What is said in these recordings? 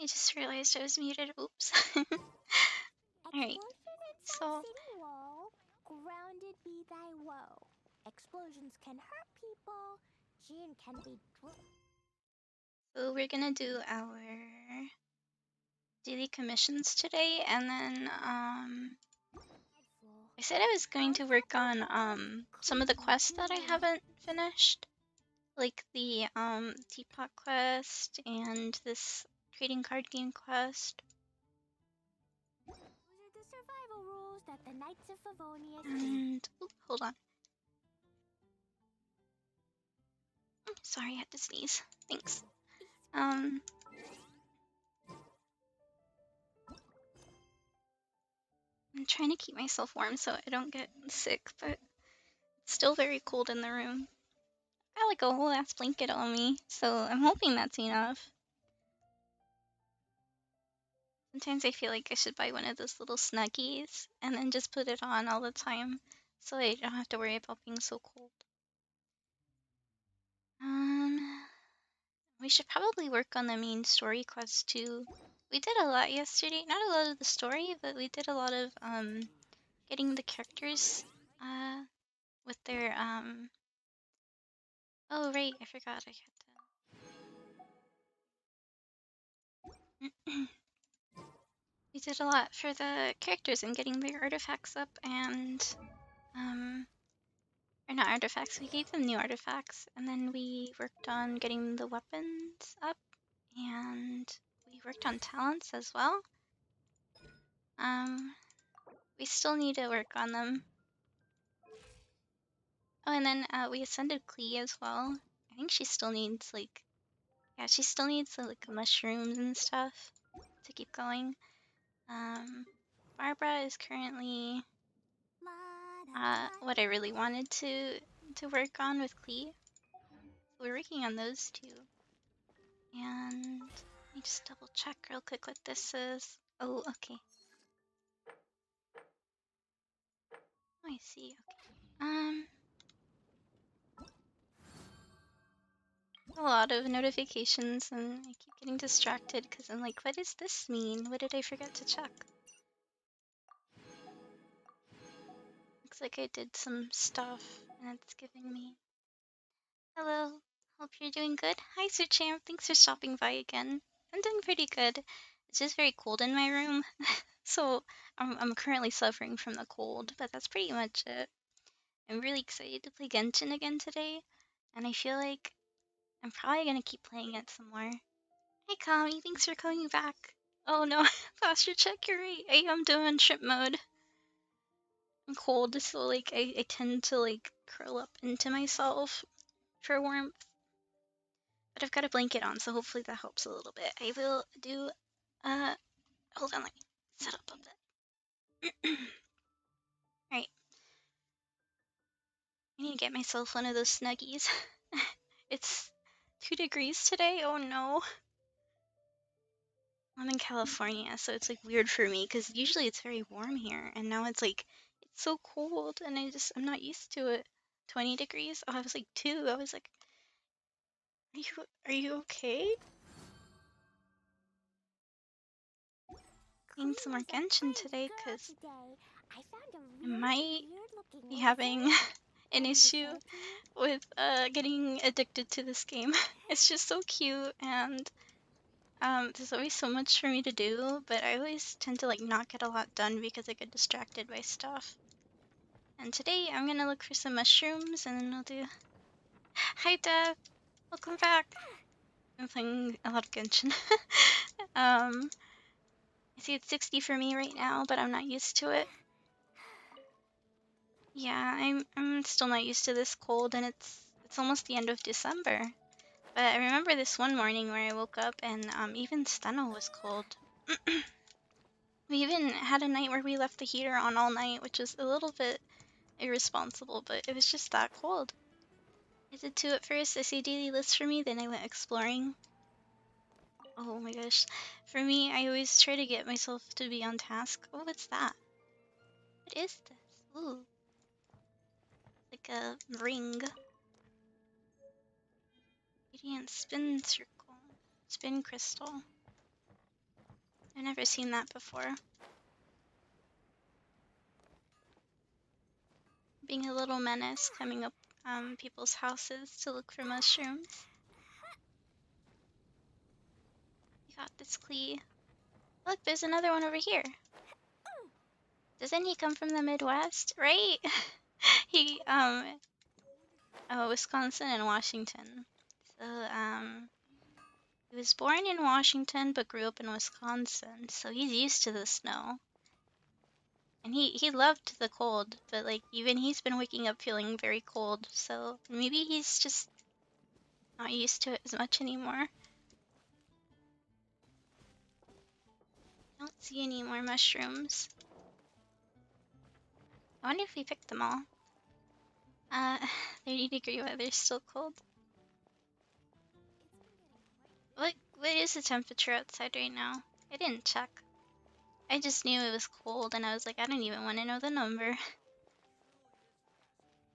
just realized I was muted. Oops. Alright, so grounded be thy woe. Explosions can hurt people. Gin can be so we're gonna do our daily commissions today, and then I said I was going to work on some of the quests that I haven't finished, like the teapot quest and this trading card game quest. Those are the survival rules that the Knights of Favonia And hold on. Sorry, I had to sneeze. Thanks. I'm trying to keep myself warm so I don't get sick, but it's still very cold in the room. I got like a whole ass blanket on me, so I'm hoping that's enough. Sometimes I feel like I should buy one of those little snuggies and then just put it on all the time so I don't have to worry about being so cold. We should probably work on the main story quest too. We did a lot yesterday. Not a lot of the story, but we did a lot of getting the characters with their oh right, I forgot I had to we did a lot for the characters and getting their artifacts up and or not artifacts, we gave them new artifacts and then we worked on getting the weapons up and we worked on talents as well. We still need to work on them. Oh, and then we ascended Klee as well. I think she still needs like, yeah, she still needs like mushrooms and stuff to keep going. Barbara is currently what I really wanted to work on with Klee. So we're working on those two. And let me just double check real quick what this is. Oh, okay. Oh, I see. Okay. A lot of notifications and I keep getting distracted because I'm like, what does this mean? What did I forget to check? Looks like I did some stuff and it's giving me. Hello, hope you're doing good. Hi, Suchamp. Thanks for stopping by again. I'm doing pretty good. It's just very cold in my room, so I'm currently suffering from the cold, but that's pretty much it. I'm really excited to play Genshin again today, and I feel like I'm probably gonna keep playing it some more. Hi, Kami. Thanks for coming back. Oh no, Foster, check your rate. I am doing ship mode. I'm cold, so like I tend to like curl up into myself for warmth. But I've got a blanket on, so hopefully that helps a little bit. I will do hold on, let me set up a bit. Alright. I need to get myself one of those snuggies. It's 2 degrees today. Oh no. I'm in California, so it's like weird for me because usually it's very warm here, and now it's like it's so cold, and I'm not used to it. 20 degrees. Oh, I was like 2. I was like, are you okay? Playing some more Genshin today because I might be having an issue with getting addicted to this game. It's just so cute and there's always so much for me to do, but I always tend to like not get a lot done because I get distracted by stuff. And today I'm gonna look for some mushrooms and then I'll do. Hi Deb, welcome back. I'm playing a lot of Genshin. I see it's 60 for me right now, but I'm not used to it. Yeah, I'm still not used to this cold, and it's almost the end of December. But I remember this one morning where I woke up and even Steno was cold. We even had a night where we left the heater on all night, which was a little bit irresponsible, but it was just that cold. I did 2 at first. I see daily list for me, then I went exploring. Oh my gosh. For me, I always try to get myself to be on task. Oh, what's that? What is this? Ooh. Like a ring. Radiant spin circle. Spin crystal. never seen that before. Being a little menace, coming up people's houses to look for mushrooms. You got this, Clee. Look, there's another one over here. Doesn't he come from the Midwest, right? He Wisconsin and Washington. So he was born in Washington but grew up in Wisconsin, so he's used to the snow. And he loved the cold, but like even he's been waking up feeling very cold, so maybe he's just not used to it as much anymore. I don't see any more mushrooms. I wonder if we picked them all. 30-degree weather, still cold. What is the temperature outside right now? I didn't check. I just knew it was cold and I was like, I don't even want to know the number.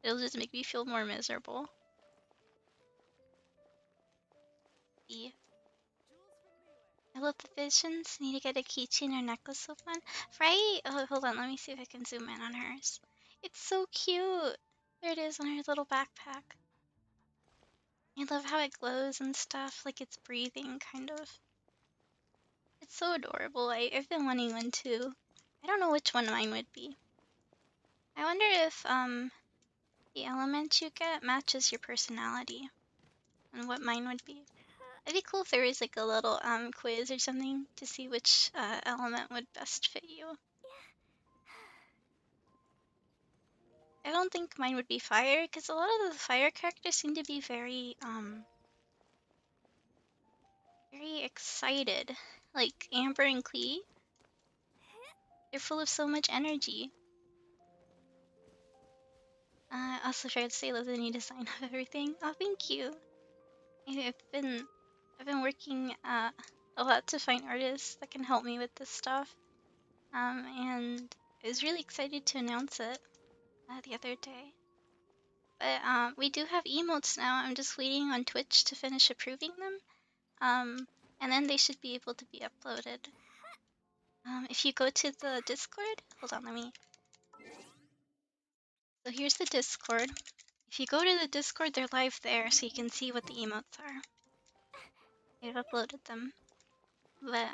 It'll just make me feel more miserable. Yeah. I love the visions. Need to get a keychain or necklace of one. Right? Oh, hold on. Let me see if I can zoom in on hers. It's so cute. There it is on her little backpack. I love how it glows and stuff, like it's breathing, kind of. It's so adorable. I've been wanting one too. I don't know which one mine would be. I wonder if the element you get matches your personality and what mine would be. It'd be cool if there was like a little quiz or something to see which element would best fit you. I don't think mine would be fire because a lot of the fire characters seem to be very very excited. Like Amber and Klee, they're full of so much energy. Also tried to say love the new design of everything. Oh, thank you. I've been working a lot to find artists that can help me with this stuff. And I was really excited to announce it the other day. But we do have emotes now. I'm just waiting on Twitch to finish approving them. And then they should be able to be uploaded. If you go to the Discord, hold on, let me. So here's the Discord. If you go to the Discord, they're live there, so you can see what the emotes are. I've uploaded them, but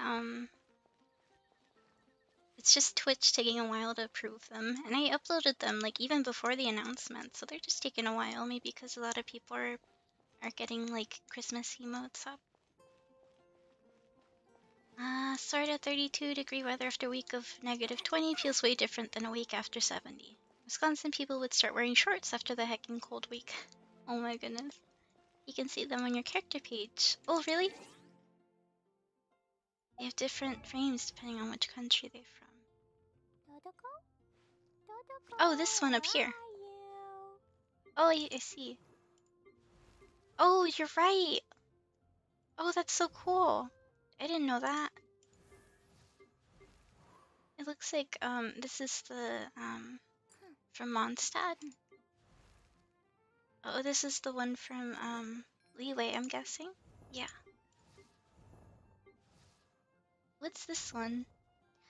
it's just Twitch taking a while to approve them, and I uploaded them like even before the announcement, so they're just taking a while, maybe because a lot of people are getting like Christmas emotes up. Sort of 32-degree weather after a week of -20 feels way different than a week after 70. Wisconsin people would start wearing shorts after the heckin' cold week. Oh my goodness. You can see them on your character page. Oh, really? They have different frames depending on which country they're from. Dodoko? Dodoko, Oh, this one up where here. are you? Oh, I see. Oh, you're right. Oh, that's so cool. I didn't know that. It looks like this is the from Mondstadt. Oh, this is the one from Leeway, I'm guessing. Yeah. What's this one?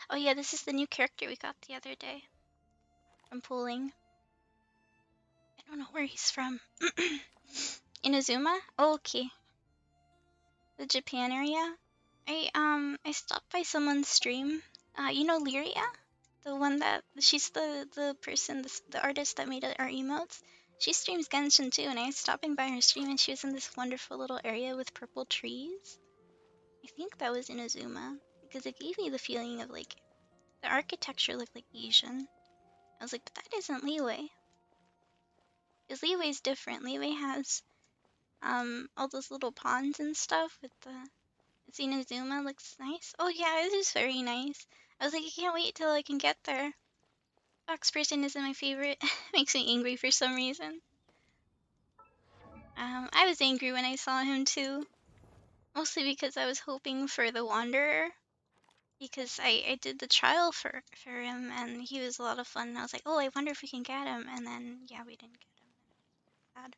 Oh yeah, this is the new character we got the other day from pooling. I don't know where he's from. Inazuma? Oh, okay. The Japan area. I stopped by someone's stream. You know Lyria? The one that she's the person, the artist that made our emotes. She streams Genshin too, and I was stopping by her stream, and she was in this wonderful little area with purple trees. I think that was Inazuma because it gave me the feeling of like the architecture looked like Asian. I was like, but that isn't Leeway. Because Leeway's different. Leeway has all those little ponds and stuff with the Inazuma looks nice. Oh yeah, it is very nice. I was like, I can't wait till I can get there. Fox person isn't my favorite. Makes me angry for some reason. I was angry when I saw him too. Mostly because I was hoping for the Wanderer. Because I did the trial for him and he was a lot of fun. And I was like, oh, I wonder if we can get him. And then, yeah, we didn't get him. Sad.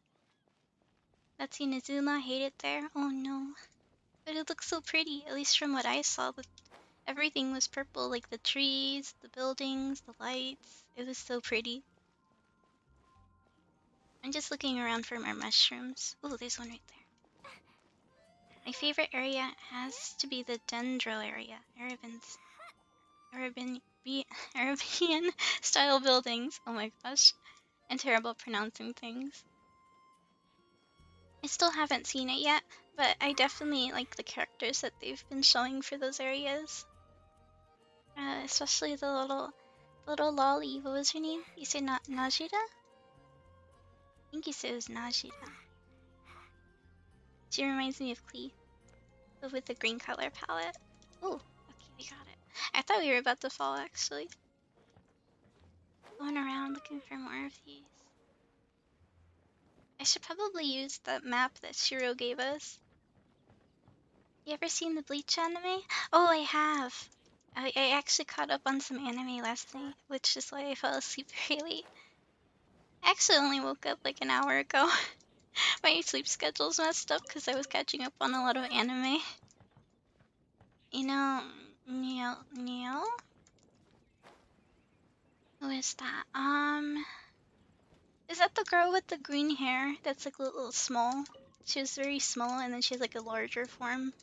That's Inazuma. Hate it there. Oh no. But it looks so pretty, at least from what I saw. Everything was purple, like the trees, the buildings, the lights. It was so pretty. I'm just looking around for more mushrooms. Oh, there's one right there. My favorite area has to be the Dendro area. Arabian, Arabian style buildings. Oh my gosh. I'm terrible at pronouncing things. I still haven't seen it yet, but I definitely like the characters that they've been showing for those areas. Especially the little lolly. What was her name? You said Najida? I think you said it was Najida. She reminds me of Klee, but with the green color palette. Oh, okay, we got it. I thought we were about to fall actually. Going around looking for more of these. I should probably use that map that Shiro gave us. You ever seen the Bleach anime? Oh, I have. I actually caught up on some anime last night, which is why I fell asleep very late. I actually only woke up like an hour ago. My sleep schedule's messed up because I was catching up on a lot of anime. You know, Neil? Who is that? Is that the girl with the green hair that's like a little small? She was very small and then she has like a larger form.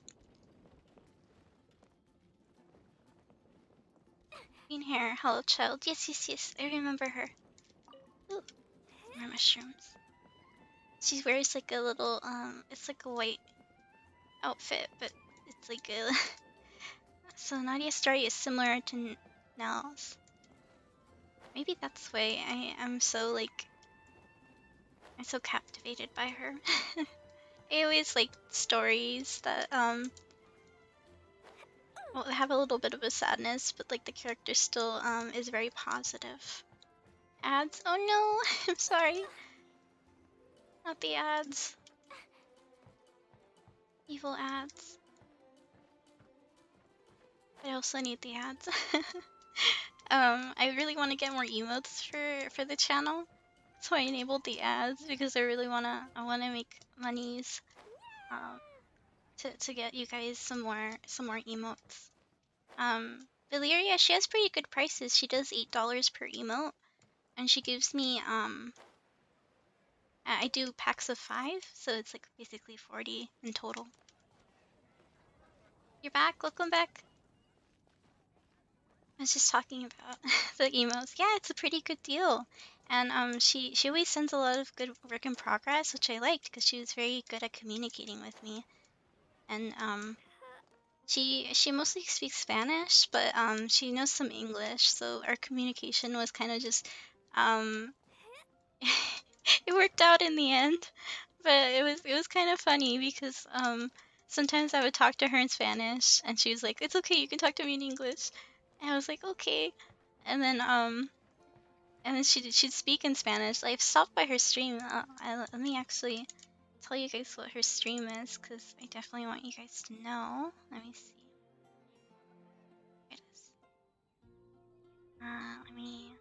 Green hair, hello child. Yes, yes, yes, I remember her. Ooh, more mushrooms. She wears like a little, it's like a white outfit, but it's like a... So Nadia's story is similar to Nell's. Maybe that's why I'm so like... I'm so captivated by her. I always like stories that, well, have a little bit of a sadness, but like the character still, is very positive. Ads? Oh no! I'm sorry. Not the ads. Evil ads. I also need the ads. I really want to get more emotes for the channel, so I enabled the ads because I wanna make monies, um, to get you guys some more emotes. Valyria, she has pretty good prices. She does $8 per emote, and she gives me I do packs of 5, so it's like basically 40 in total. You're back. Welcome back. I was just talking about the emos. Yeah, it's a pretty good deal. And she always sends a lot of good work in progress, which I liked because she was very good at communicating with me. And she mostly speaks Spanish, but she knows some English, so our communication was kind of just um it worked out in the end. But it was kind of funny because sometimes I would talk to her in Spanish and she was like, "It's okay, you can talk to me in English." And I was like, "Okay." And then she'd speak in Spanish. I've stopped by her stream. Let me actually tell you guys what her stream is because I definitely want you guys to know. Let me see. Here it is. Let me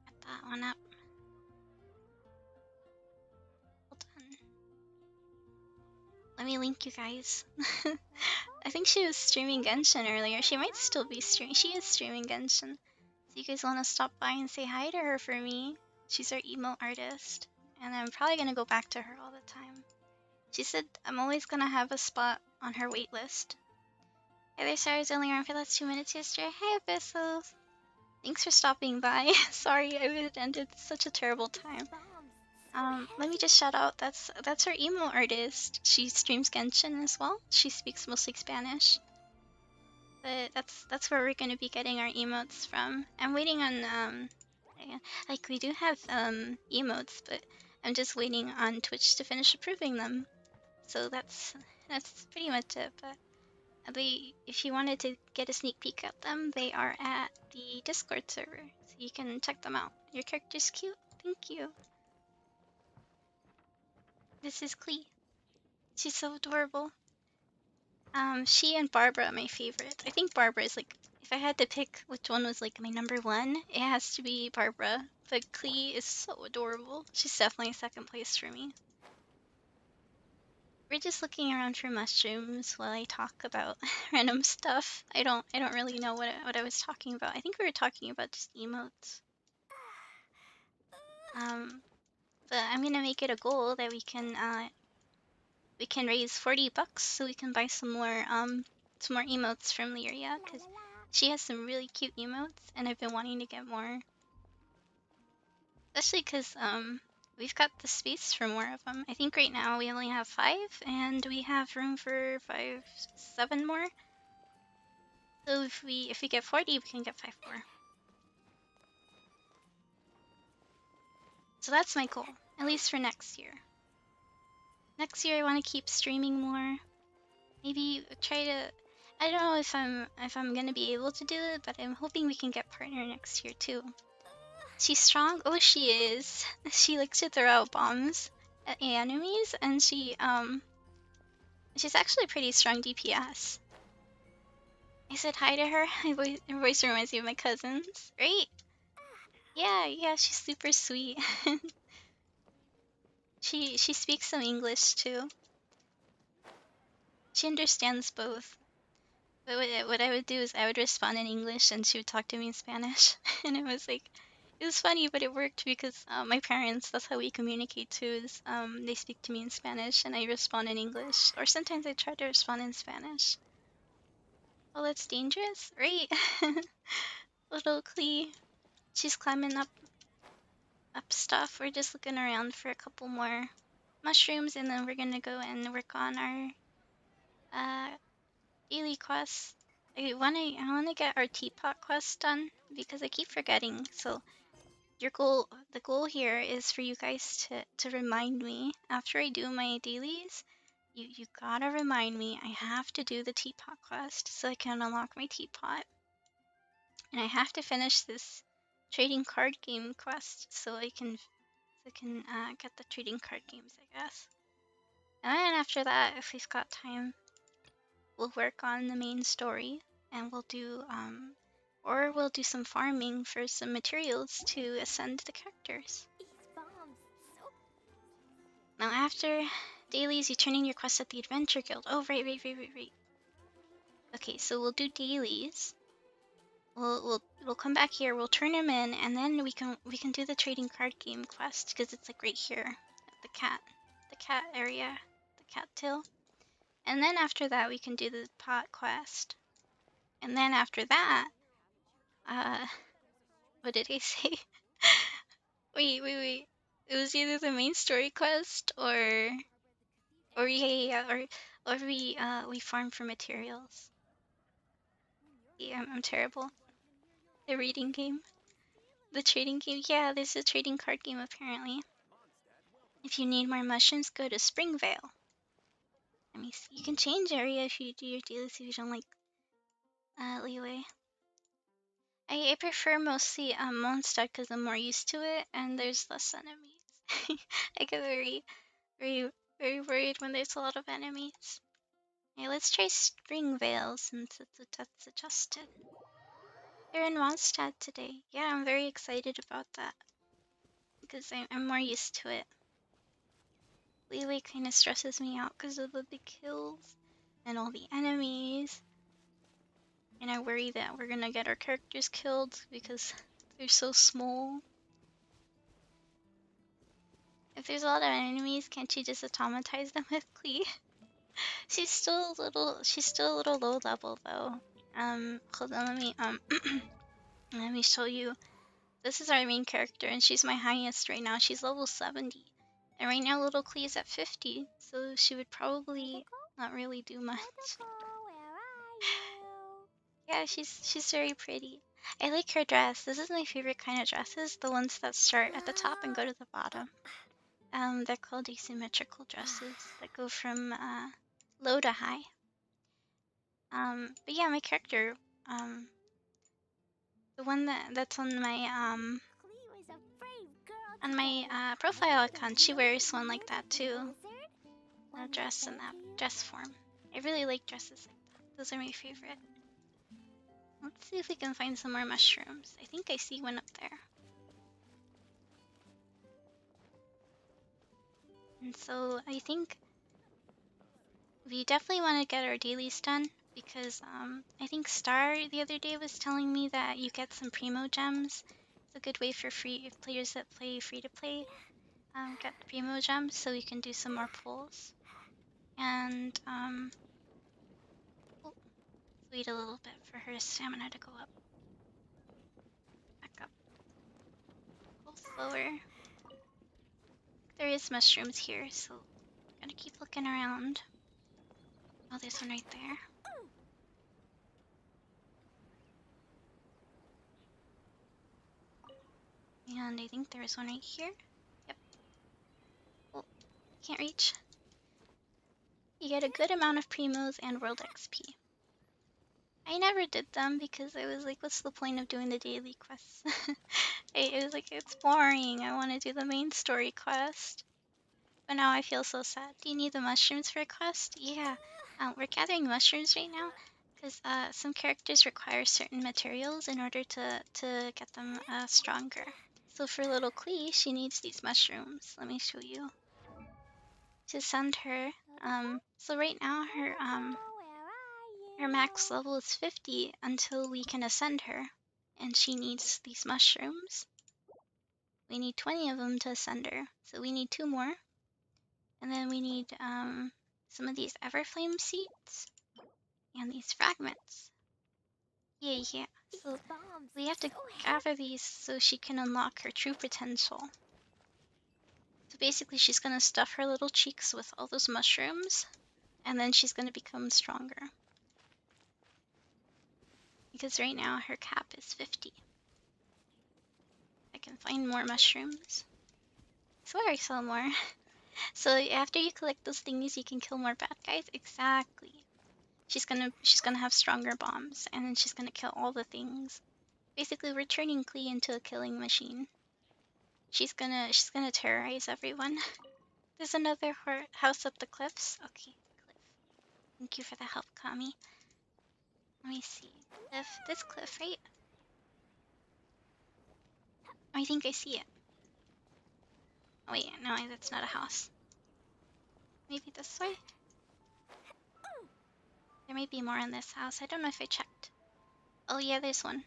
get that one up. Hold on. Let me link you guys. I think she was streaming Genshin earlier. She might still be streaming. She is streaming Genshin. So you guys want to stop by and say hi to her for me? She's our emo artist. And I'm probably going to go back to her all the time. She said I'm always going to have a spot on her wait list. Hey there, sorry I was only around for the last 2 minutes yesterday. Hey, Abyssals. Thanks for stopping by. Sorry, I ended such a terrible time. Let me just shout out, that's her emo artist. She streams Genshin as well. She speaks mostly Spanish. But that's where we're gonna be getting our emotes from. I'm waiting on like we do have emotes, but I'm just waiting on Twitch to finish approving them. So that's pretty much it. But if you wanted to get a sneak peek at them, they are at the Discord server, so you can check them out. Your character's cute. Thank you. This is Klee. She's so adorable. She and Barbara are my favorite. I think Barbara is like, if I had to pick which one was like my number one, it has to be Barbara. But Klee is so adorable. She's definitely second place for me. We're just looking around for mushrooms while I talk about random stuff. I don't really know what I was talking about. I think we were talking about just emotes. Um, but I'm gonna make it a goal that we can raise 40 bucks so we can buy some more emotes from Lyria La because la la. she has some really cute emotes and I've been wanting to get more. Especially because we've got the space for more of them. I think right now we only have 5 and we have room for 5, 7 more. So if we get 40, we can get 5 more. So that's my goal, at least for next year. Next year I want to keep streaming more. Maybe try to. I don't know if I'm gonna be able to do it, but I'm hoping we can get partner next year too. She's strong. Oh, she is. She likes to throw out bombs at enemies, and she's actually pretty strong DPS. I said hi to her. Her voice reminds me of my cousins, right? Yeah, she's super sweet. She speaks some English too. She understands both. But what I would do is I would respond in English and she would talk to me in Spanish. And it was like, it was funny, but it worked because my parents, that's how we communicate too, is they speak to me in Spanish and I respond in English. Or sometimes I try to respond in Spanish. Oh, that's dangerous, right? Little Clee. She's climbing up stuff. We're just looking around for a couple more mushrooms and then we're gonna go and work on our uh, daily quests. I wanna get our teapot quest done because I keep forgetting. So the goal here is for you guys to remind me after I do my dailies. You gotta remind me I have to do the teapot quest so I can unlock my teapot, and I have to finish this trading card game quest so I can get the trading card games, I guess. And then after that, if we've got time, we'll work on the main story and we'll do some farming for some materials to ascend the characters. These bombs so Now after dailies, you turn in your quest at the Adventure Guild. Oh, right. Okay, so we'll do dailies. We'll come back here. We'll turn them in, and then we can do the trading card game quest because it's like right here at the cat area, the cat tail. And then after that, we can do the pot quest. And then after that, uh, what did I say? Wait. It was either the main story quest or we farm for materials. Yeah, I'm terrible. The reading game. The trading game. Yeah, there's a trading card game apparently. If you need more mushrooms, go to Springvale. Let me see. You can change area if you do your deals if you don't like leeway. I prefer mostly Mondstadt because I'm more used to it and there's less enemies. I get very worried when there's a lot of enemies. Okay, let's try Springvale since that's adjusted. They're in Mondstadt today. Yeah, I'm very excited about that because I'm more used to it. Leeway kind of stresses me out because of the big kills and all the enemies. And I worry that we're gonna get our characters killed because they're so small. If there's a lot of enemies, can't you just automatize them with Klee? She's still a little low level though. Hold on, let me show you. This is our main character and she's my highest right now. She's level 70. And right now little Klee is at 50, so she would probably Kudzu, not really do much. where are you? Yeah, she's very pretty. I like her dress. This is my favorite kind of dresses, the ones that start at the top and go to the bottom. They're called asymmetrical dresses that go from low to high. But yeah, my character, the one that's Cleo is a brave girl on today. my Maybe profile the account, she real wears one like that wizard too. A wants to dress say in that to you. dress form. I really like dresses like that. Those are my favorite. Let's see if we can find some more mushrooms. I think I see one up there. And so I think we definitely want to get our dailies done because I think Star the other day was telling me that you get some primo gems. It's a good way for free players that play free to play get primo gems so we can do some more pulls. And oh, let's wait a little bit for her stamina to go up. Back up. Go slower. There is mushrooms here, so gotta keep looking around. Oh, there's one right there. And I think there's one right here. Yep. Oh, can't reach. You get a good amount of primos and world XP. I never did them because I was like, what's the point of doing the daily quests? It was like, it's boring. I want to do the main story quest. But now I feel so sad. Do you need the mushrooms for a quest? Yeah. We're gathering mushrooms right now because some characters require certain materials in order to get them stronger. So for little Klee, she needs these mushrooms. Let me show you. To send her, so right now her max level is 50 until we can ascend her. And she needs these mushrooms. We need 20 of them to ascend her. So we need 2 more. And then we need some of these Everflame seeds and these fragments. Yeah, yeah. So we have to gather these so she can unlock her true potential. So basically she's gonna stuff her little cheeks with all those mushrooms and then she's gonna become stronger. Because right now her cap is 50. I can find more mushrooms. I swear I saw more. So after you collect those thingies, you can kill more bad guys. Exactly. She's gonna have stronger bombs, and then she's gonna kill all the things. Basically, we're turning Klee into a killing machine. She's gonna terrorize everyone. There's another house up the cliffs. Okay, cliff. Thank you for the help, Kami. Let me see. Cliff. This cliff, right? I think I see it. Oh, wait, no, that's not a house. Maybe this way? There may be more in this house. I don't know if I checked. Oh yeah, there's one.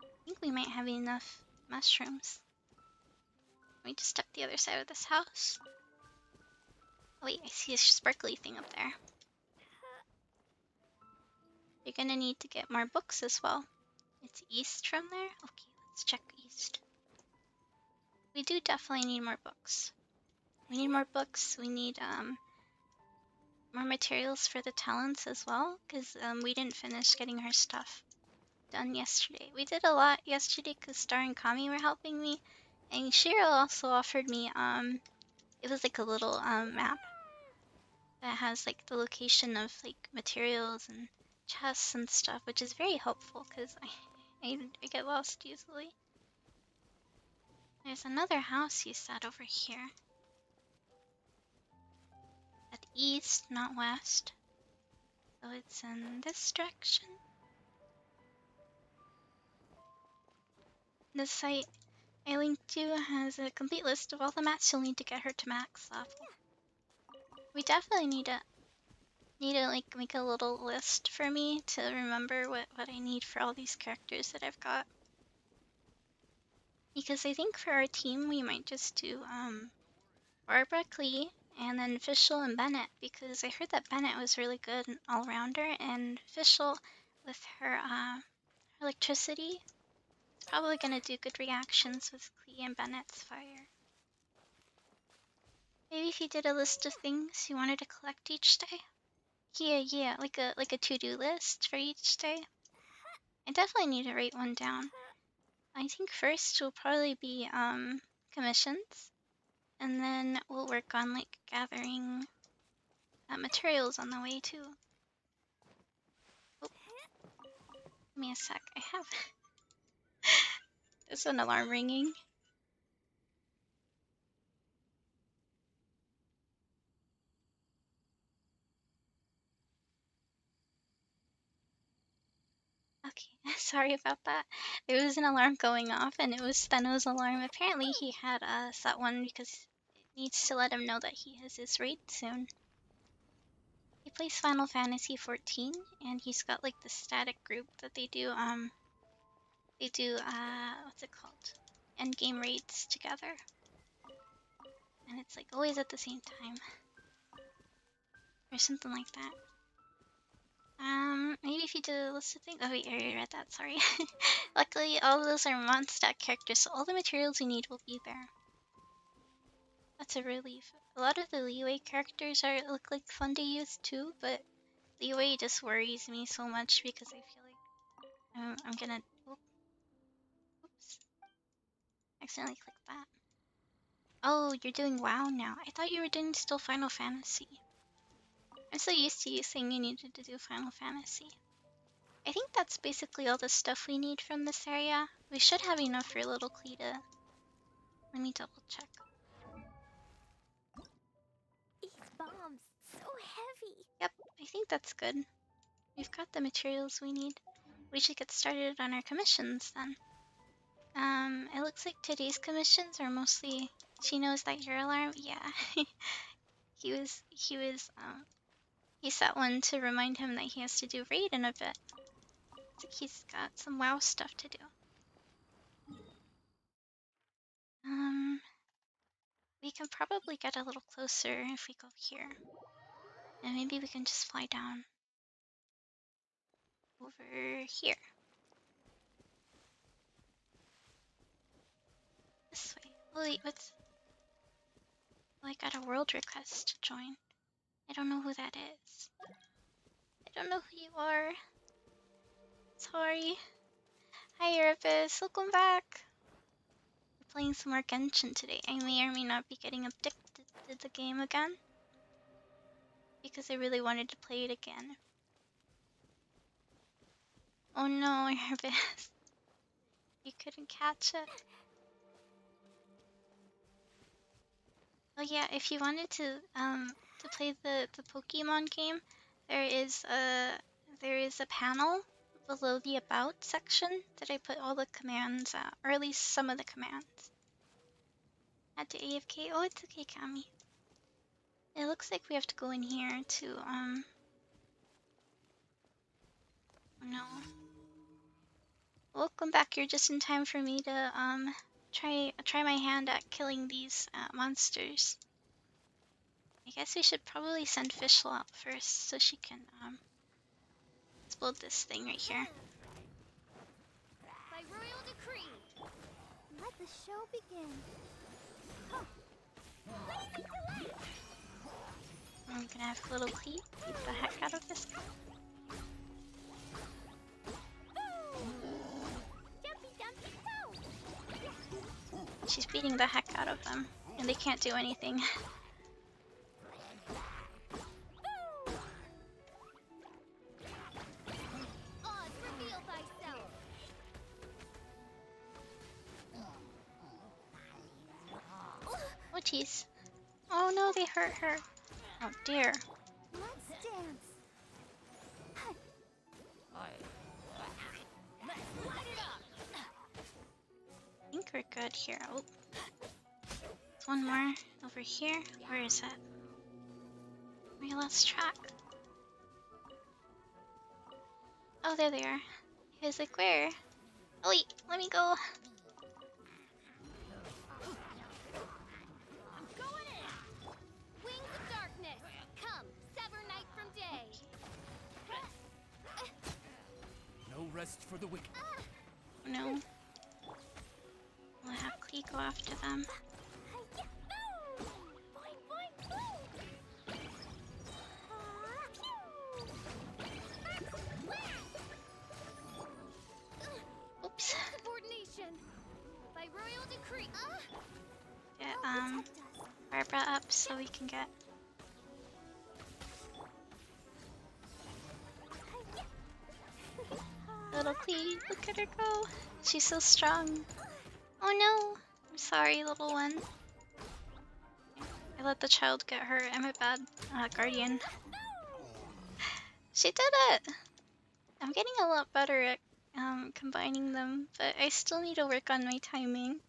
I think we might have enough mushrooms. Let me just step the other side of this house. Oh wait, I see a sparkly thing up there. You're gonna need to get more books as well. It's east from there? Okay, let's check east. We do definitely need more books. We need more books. We need more materials for the talents as well, because we didn't finish getting her stuff done yesterday. We did a lot yesterday because Star and Kami were helping me, and Shiro also offered me it was like a little map that has like the location of like materials and chests and stuff, which is very helpful because I get lost easily. There's another house you said over here. At east, not west. So it's in this direction. The site I linked to has a complete list of all the mats you'll need to get her to max level. We definitely need to like make a little list for me to remember what I need for all these characters that I've got. Because I think for our team we might just do Barbara, Klee, and then Fischl and Bennett, because I heard that Bennett was really good all-rounder, and Fischl with her electricity is probably gonna do good reactions with Klee and Bennett's fire. Maybe if you did a list of things you wanted to collect each day. Yeah, like a to-do list for each day. I definitely need to write one down. I think first will probably be commissions, and then we'll work on like gathering materials on the way too. Oh, give me a sec. I have there's an alarm ringing. Okay, sorry about that. There was an alarm going off, and it was Steno's alarm. Apparently, he had set one because Needs to let him know that he has his raid soon. He plays Final Fantasy 14, and he's got like the static group that they do what's it called? Endgame raids together. And it's like always at the same time. Or something like that. Maybe if you did a list of things. Oh wait, I already read that, sorry. Luckily, all of those are Mondstack characters, so all the materials you need will be there. That's a relief. A lot of the Leeway characters look like fun to use too, but Leeway just worries me so much because I feel like I'm gonna. Oops. Accidentally clicked that. Oh, you're doing WoW now. I thought you were doing still Final Fantasy. I'm so used to you saying you needed to do Final Fantasy. I think that's basically all the stuff we need from this area. We should have enough for little Cleta. Let me double check. These bombs, so heavy. Yep, I think that's good. We've got the materials we need. We should get started on our commissions then. It looks like today's commissions are mostly. She knows that your alarm. Yeah, he set one to remind him that he has to do raid in a bit. Looks like he's got some WoW stuff to do. We can probably get a little closer if we go here, and maybe we can just fly down over here. This way. Oh, wait, what's? Oh, I got a world request to join. I don't know who that is. I don't know who you are. Sorry. Hi, Erebus. Welcome back. We're playing some more Genshin today. I may or may not be getting addicted to the game again because I really wanted to play it again. Oh no, Erebus. You couldn't catch it. Oh yeah, if you wanted to play the Pokemon game, there is a panel below the about section that I put all the commands at, or at least some of the commands. Had to AFK. Oh, it's okay, Cammy. It looks like we have to go in here to oh no. Welcome back. You're just in time for me to try my hand at killing these monsters. I guess we should probably send Fischl out first so she can explode this thing right here. By royal decree, let the show begin. Huh. I'm gonna have little Clee beat the heck out of this guy. She's beating the heck out of them, and they can't do anything. Oh jeez. Oh no, they hurt her. Oh dear. Let's dance. I think we're good here. Oh. There's one more over here. Where is it? We lost track. Oh, there they are. He was like, where? Oh wait, let me go. I'm going in. Wings of darkness, come, sever night from day. No rest for the wicked. No. We'll have Clee go after them. Oops. Subordination by royal decree. Get Barbara up so we can get. Little Clee, look at her go. She's so strong. Oh no. I'm sorry, little one. I let the child get hurt. I'm a bad guardian. She did it! I'm getting a lot better at combining them, but I still need to work on my timing.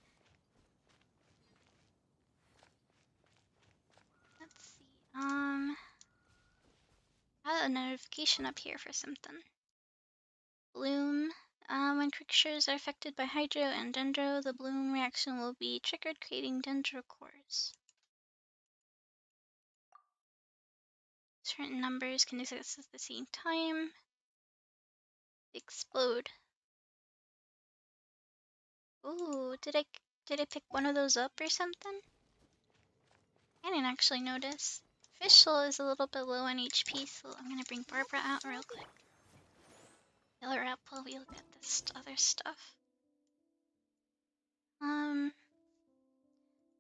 I had a notification up here for something. Bloom. When creatures are affected by hydro and dendro, the bloom reaction will be triggered, creating dendro cores. Certain numbers can exist at the same time. Explode. Ooh, did I pick one of those up or something? I didn't actually notice. Fischl is a little bit low on HP, so I'm gonna bring Barbara out real quick. Fill her up while we look at this other stuff.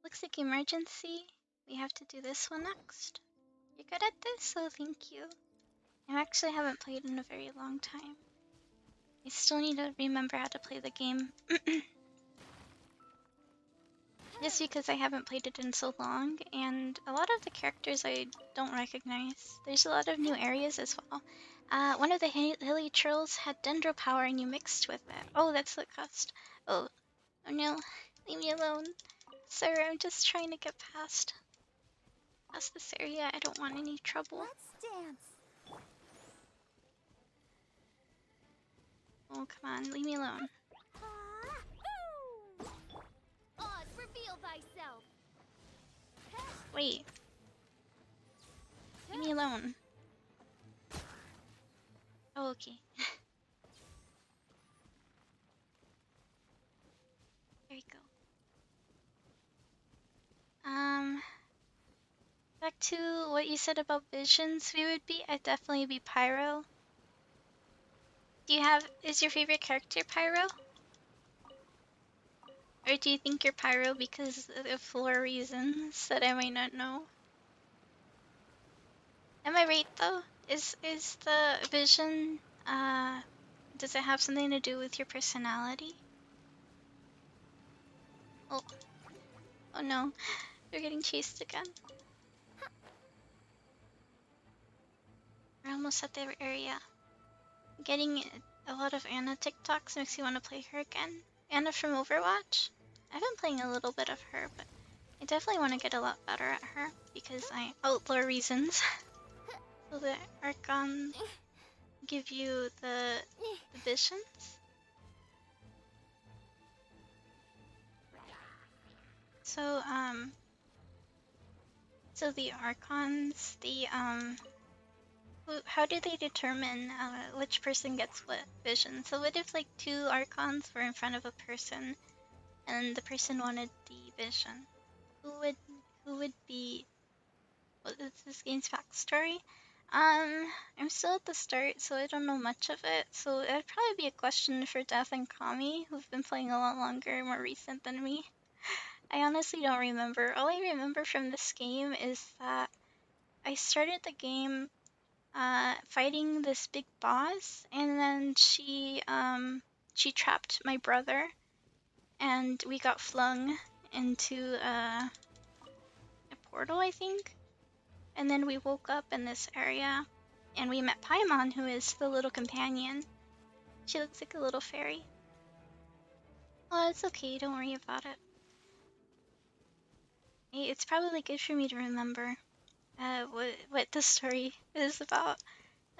Looks like emergency. We have to do this one next. You're good at this, so thank you. I actually haven't played in a very long time. I still need to remember how to play the game. Just because I haven't played it in so long, and a lot of the characters I don't recognize. There's a lot of new areas as well. One of the hilly trails had dendro power and you mixed with it. Oh, that's the cost. Oh no, leave me alone. Sir, I'm just trying to get past this area. I don't want any trouble. Let's dance. Oh, come on, leave me alone. Oz, reveal thyself. Wait. Leave me alone. Oh, okay. There you go. Back to what you said about visions we would be. I'd definitely be Pyro. Is your favorite character Pyro? Or do you think you're Pyro because of lore reasons that I might not know? Am I right though? Is the vision, does it have something to do with your personality? Oh, oh no, they're getting chased again. We're almost at their area. Getting a lot of Anna TikToks makes you want to play her again. Anna from Overwatch? I've been playing a little bit of her, but I definitely want to get a lot better at her because I outlaw reasons. So the Archons give you the visions. So so the Archons, how do they determine which person gets what vision? So what if like two Archons were in front of a person and the person wanted the vision? Who would be, what is this game's backstory? I'm still at the start, so I don't know much of it. So it'd probably be a question for Death and Kami, who've been playing a lot longer, more recent than me. I honestly don't remember. All I remember from this game is that I started the game fighting this big boss, and then she trapped my brother, and we got flung into a portal, I think. And then we woke up in this area, and we met Paimon, who is the little companion. She looks like a little fairy. Oh, it's okay, don't worry about it. It's probably good for me to remember what the story is about.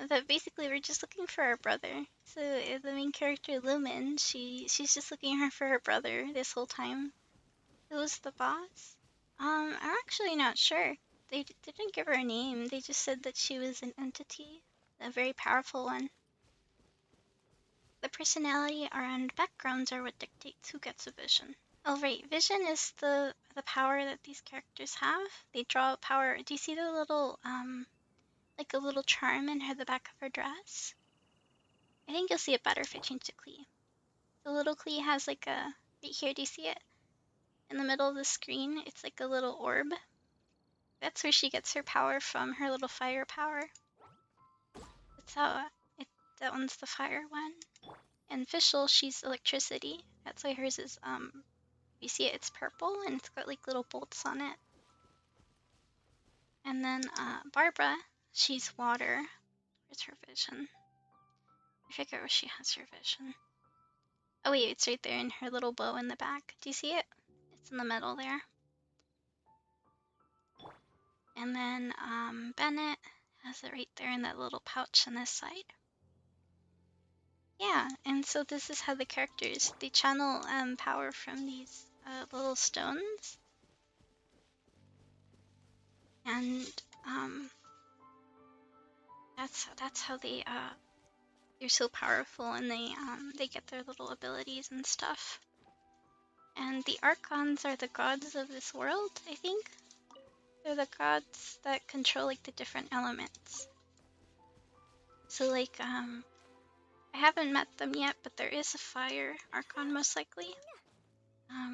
But basically, we're just looking for our brother. So the main character, Lumen, she's just looking for her brother this whole time. Who's the boss? I'm actually not sure. They didn't give her a name. They just said that she was an entity, a very powerful one. The personality and backgrounds are what dictates who gets a vision. Oh right, vision is the power that these characters have. They draw power. Do you see the little like a little charm in the back of her dress? I think you'll see it better if I change the Klee. The little Klee has like a, right here, do you see it? In the middle of the screen, it's like a little orb. That's where she gets her power from, her little fire power. That's how that one's the fire one. And Fischl, she's electricity. That's why hers is, you see it, it's purple, and it's got like little bolts on it. And then, Barbara, she's water. Where's her vision? I forget where she has her vision. Oh wait, it's right there in her little bow in the back. Do you see it? It's in the middle there. And then Bennett has it right there in that little pouch on this side. Yeah, and so this is how the characters, they channel power from these little stones. And that's how they're so powerful, and they get their little abilities and stuff. And the Archons are the gods of this world, I think. They're the gods that control like the different elements. So like I haven't met them yet, but there is a fire Archon most likely.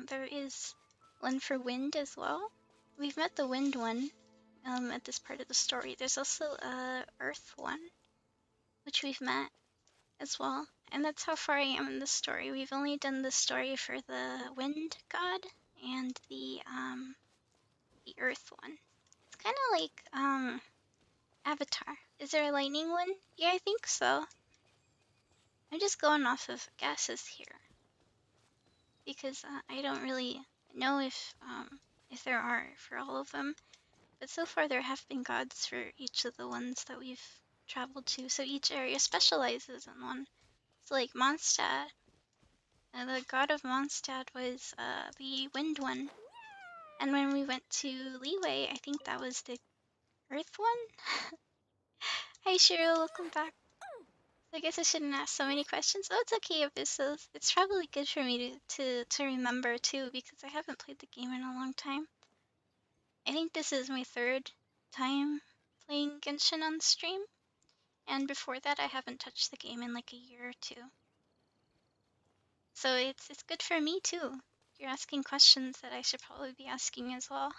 There is one for wind as well. We've met the wind one at this part of the story. There's also a earth one, which we've met as well. And that's how far I am in the story. We've only done the story for the wind god and the earth one. It's kind of like Avatar. Is there a lightning one? Yeah, I think so. I'm just going off of guesses here because I don't really know if there are for all of them. But so far there have been gods for each of the ones that we've traveled to. So each area specializes in one. So like Mondstadt, the god of Mondstadt was the wind one. And when we went to Leeway, I think that was the earth one. Hi Shiro, welcome back. So I guess I shouldn't ask so many questions. Oh, it's okay, Abyssos. It's probably good for me to remember too, because I haven't played the game in a long time. I think this is my third time playing Genshin on stream. And before that, I haven't touched the game in like a year or two. So it's good for me too. You're asking questions that I should probably be asking as well.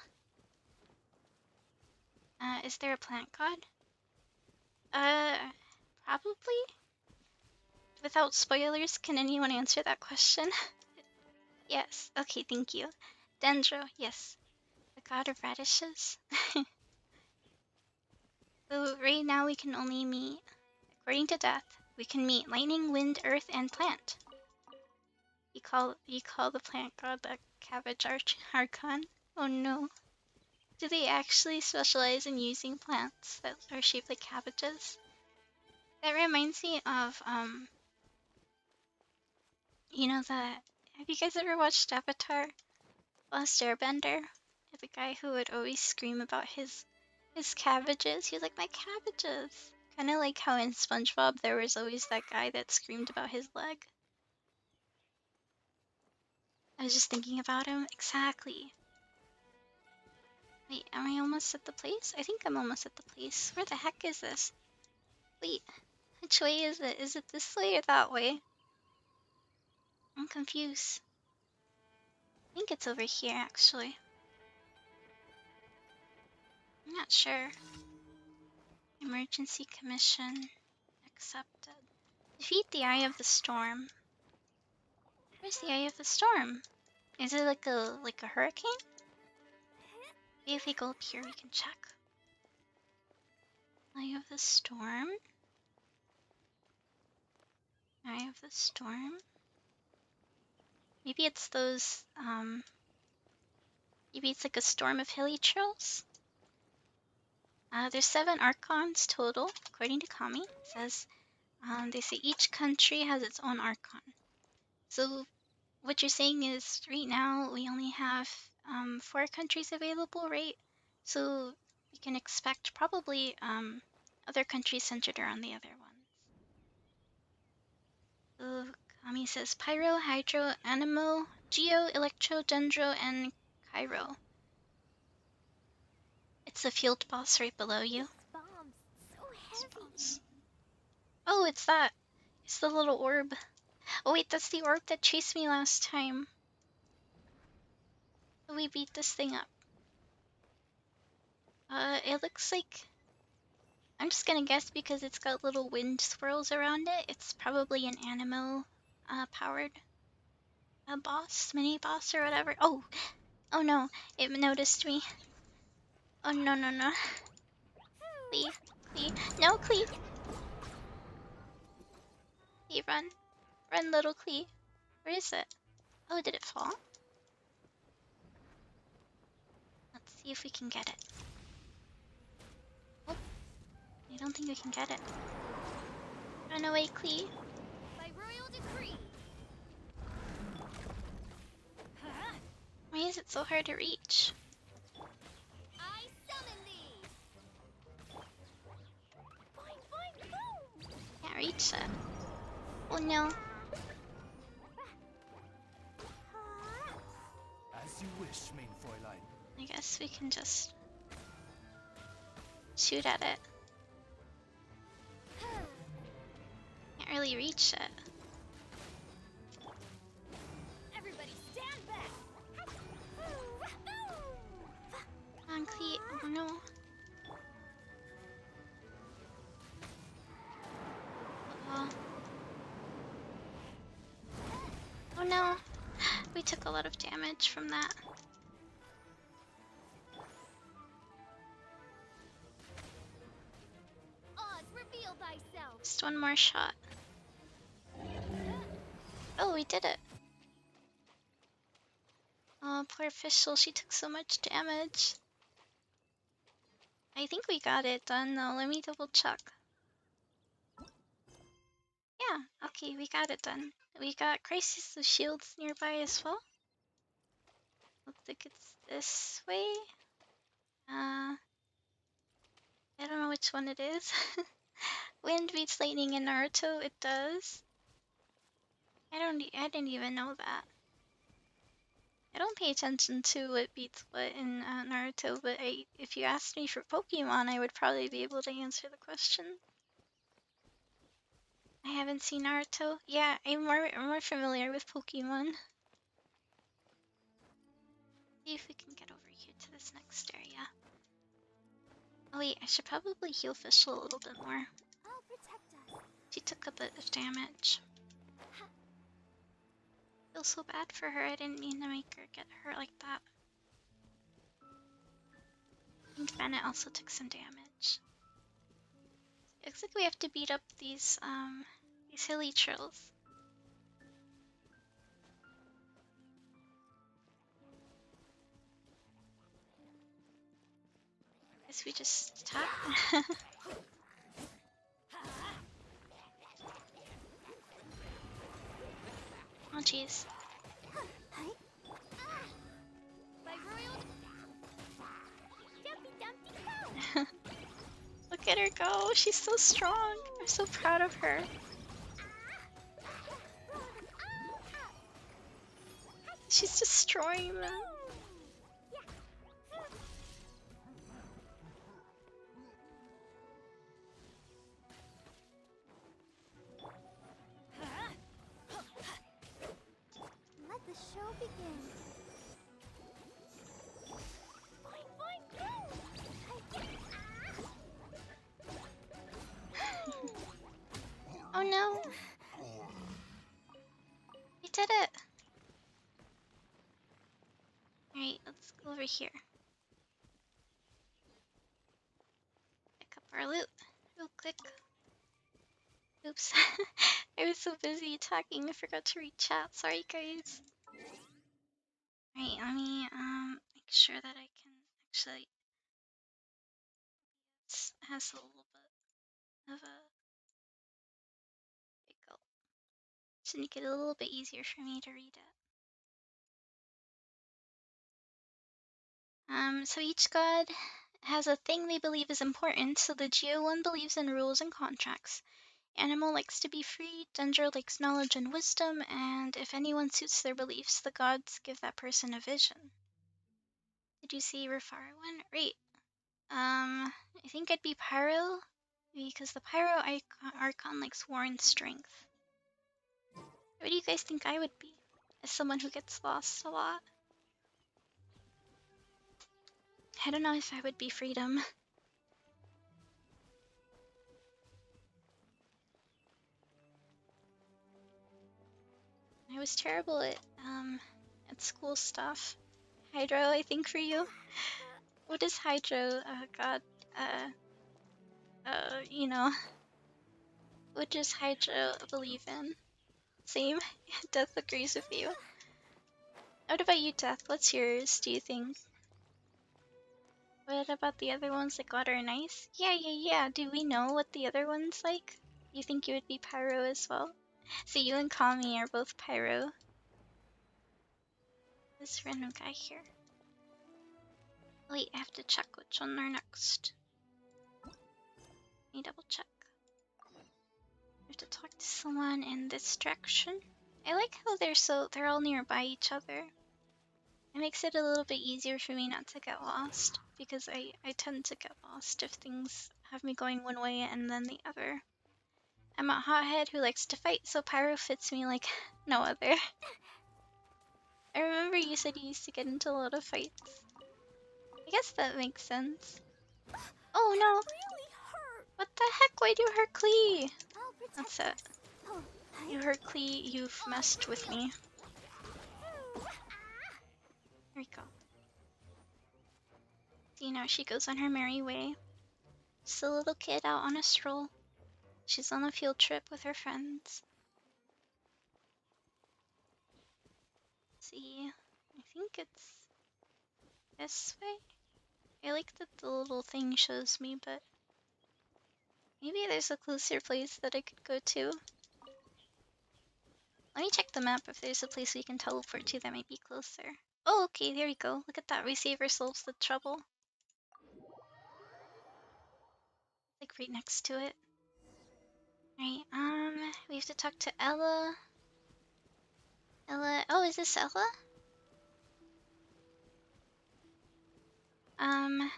Is there a plant god? Probably. Without spoilers, can anyone answer that question? Yes. Okay, thank you. Dendro, yes. The god of radishes. So right now we can only meet, according to Death, we can meet lightning, wind, earth, and plant. You call the plant god the cabbage archon? Oh no. Do they actually specialize in using plants that are shaped like cabbages? That reminds me of you know that, have you guys ever watched Avatar: Last Airbender? The guy who would always scream about his cabbages. He was like, my cabbages. Kind of like how in SpongeBob there was always that guy that screamed about his leg. I was just thinking about him. Exactly. Wait, am I almost at the place? I think I'm almost at the place. Where the heck is this? Wait, which way is it? Is it this way or that way? I'm confused. I think it's over here, actually. I'm not sure. Emergency commission accepted. Defeat the Eye of the Storm. Where's the Eye of the Storm? Is it like a hurricane? Maybe if we go up here, we can check. Eye of the Storm. Eye of the Storm. Maybe it's those. Maybe it's like a storm of hilichurls. There's 7 archons total, according to Kami. It says they say each country has its own archon. So what you're saying is right now we only have 4 countries available, right? So we can expect probably other countries centered around the other ones. So Kami says Pyro, Hydro, Animo, Geo, Electro, Dendro, and Cairo. It's the field boss right below you. Bombs so heavy. Oh, it's that. It's the little orb. Oh wait, that's the orb that chased me last time. We beat this thing up. It looks like... I'm just gonna guess because it's got little wind swirls around it. It's probably an Animo powered boss, mini boss or whatever. Oh! Oh no, it noticed me. Oh no no no. Clee, Clee. No, Clee! Clee, run. Run, little Clee. Where is it? Oh, did it fall? Let's see if we can get it. I don't think we can get it. Run away, Klee. By royal decree. Why is it so hard to reach? I summon thee. Boing, boing, boom. Can't reach it. Oh no. As you wish, main Fräulein. I guess we can just shoot at it. Can't really reach it. Everybody stand back. Come on, Klee. Oh no. Uh-oh. Oh no. We took a lot of damage from that. Oz, reveal thyself. Just one more shot. Oh, we did it. Oh, poor Fischl. She took so much damage. I think we got it done though. Let me double check. Yeah, okay, we got it done. We got Crisis of Shields nearby as well. Looks like it's this way. I don't know which one it is. Wind beats lightning in Naruto. It does. I didn't even know that. I don't pay attention to what beats what in Naruto, but if you asked me for Pokemon, I would probably be able to answer the question. I haven't seen Naruto. Yeah, I'm more familiar with Pokemon. See if we can get over here to this next area. Oh wait, I should probably heal Fischl a little bit more. I'll protect us. She took a bit of damage. I feel so bad for her. I didn't mean to make her get hurt like that. I think Bennett also took some damage. Looks like we have to beat up these hilly trills. Guess we just attack. Oh jeez. By royal Dumpy Dumpty go. Look at her go. She's so strong. I'm so proud of her. She's destroying them. Let the show begin. Boing, boing, boom. Oh no. We did it. Alright, let's go over here. Pick up our loot real quick. Oops. I was so busy talking, I forgot to read chat. Sorry, guys. Alright, let me make sure that I can actually. It has a little bit of a. There you go. Should make it a little bit easier for me to read it. So each god has a thing they believe is important. So the Geo one believes in rules and contracts. Animal likes to be free, Dendro likes knowledge and wisdom, and if anyone suits their beliefs, the gods give that person a vision. Did you see Rafara one? Right. I think I'd be Pyro, because the Pyro Archon likes war and strength. What do you guys think I would be, as someone who gets lost a lot? I don't know if I would be Freedom. I was terrible at school stuff. Hydro, I think for you. What is Hydro? God, you know, what does Hydro believe in? Same. Death agrees with you. What about you, Death? What's yours, do you think? What about the other ones that got her nice? Yeah. Do we know what the other one's like? You think you would be Pyro as well? So you and Kami are both Pyro. This random guy here. Wait, I have to check which one are next. Let me double check. I have to talk to someone in this direction. I like how they're all nearby each other. It makes it a little bit easier for me not to get lost, because I tend to get lost if things have me going one way and then the other. I'm a hothead who likes to fight, so Pyro fits me like no other. I remember you said you used to get into a lot of fights. I guess that makes sense. Oh no! Really hurt. What the heck? Why'd you hurt Klee? I'll protect That's it. us. Oh, You hurt Klee, you've messed with me. There we go. See, now she goes on her merry way. Just a little kid out on a stroll. She's on a field trip with her friends. See, I think it's this way. I like that the little thing shows me, but maybe there's a closer place that I could go to. Let me check the map if there's a place we can teleport to that might be closer. Oh, okay, there we go. Look at that. We save ourselves the trouble. Like right next to it. Right, we have to talk to Ella. Oh, is this Ella?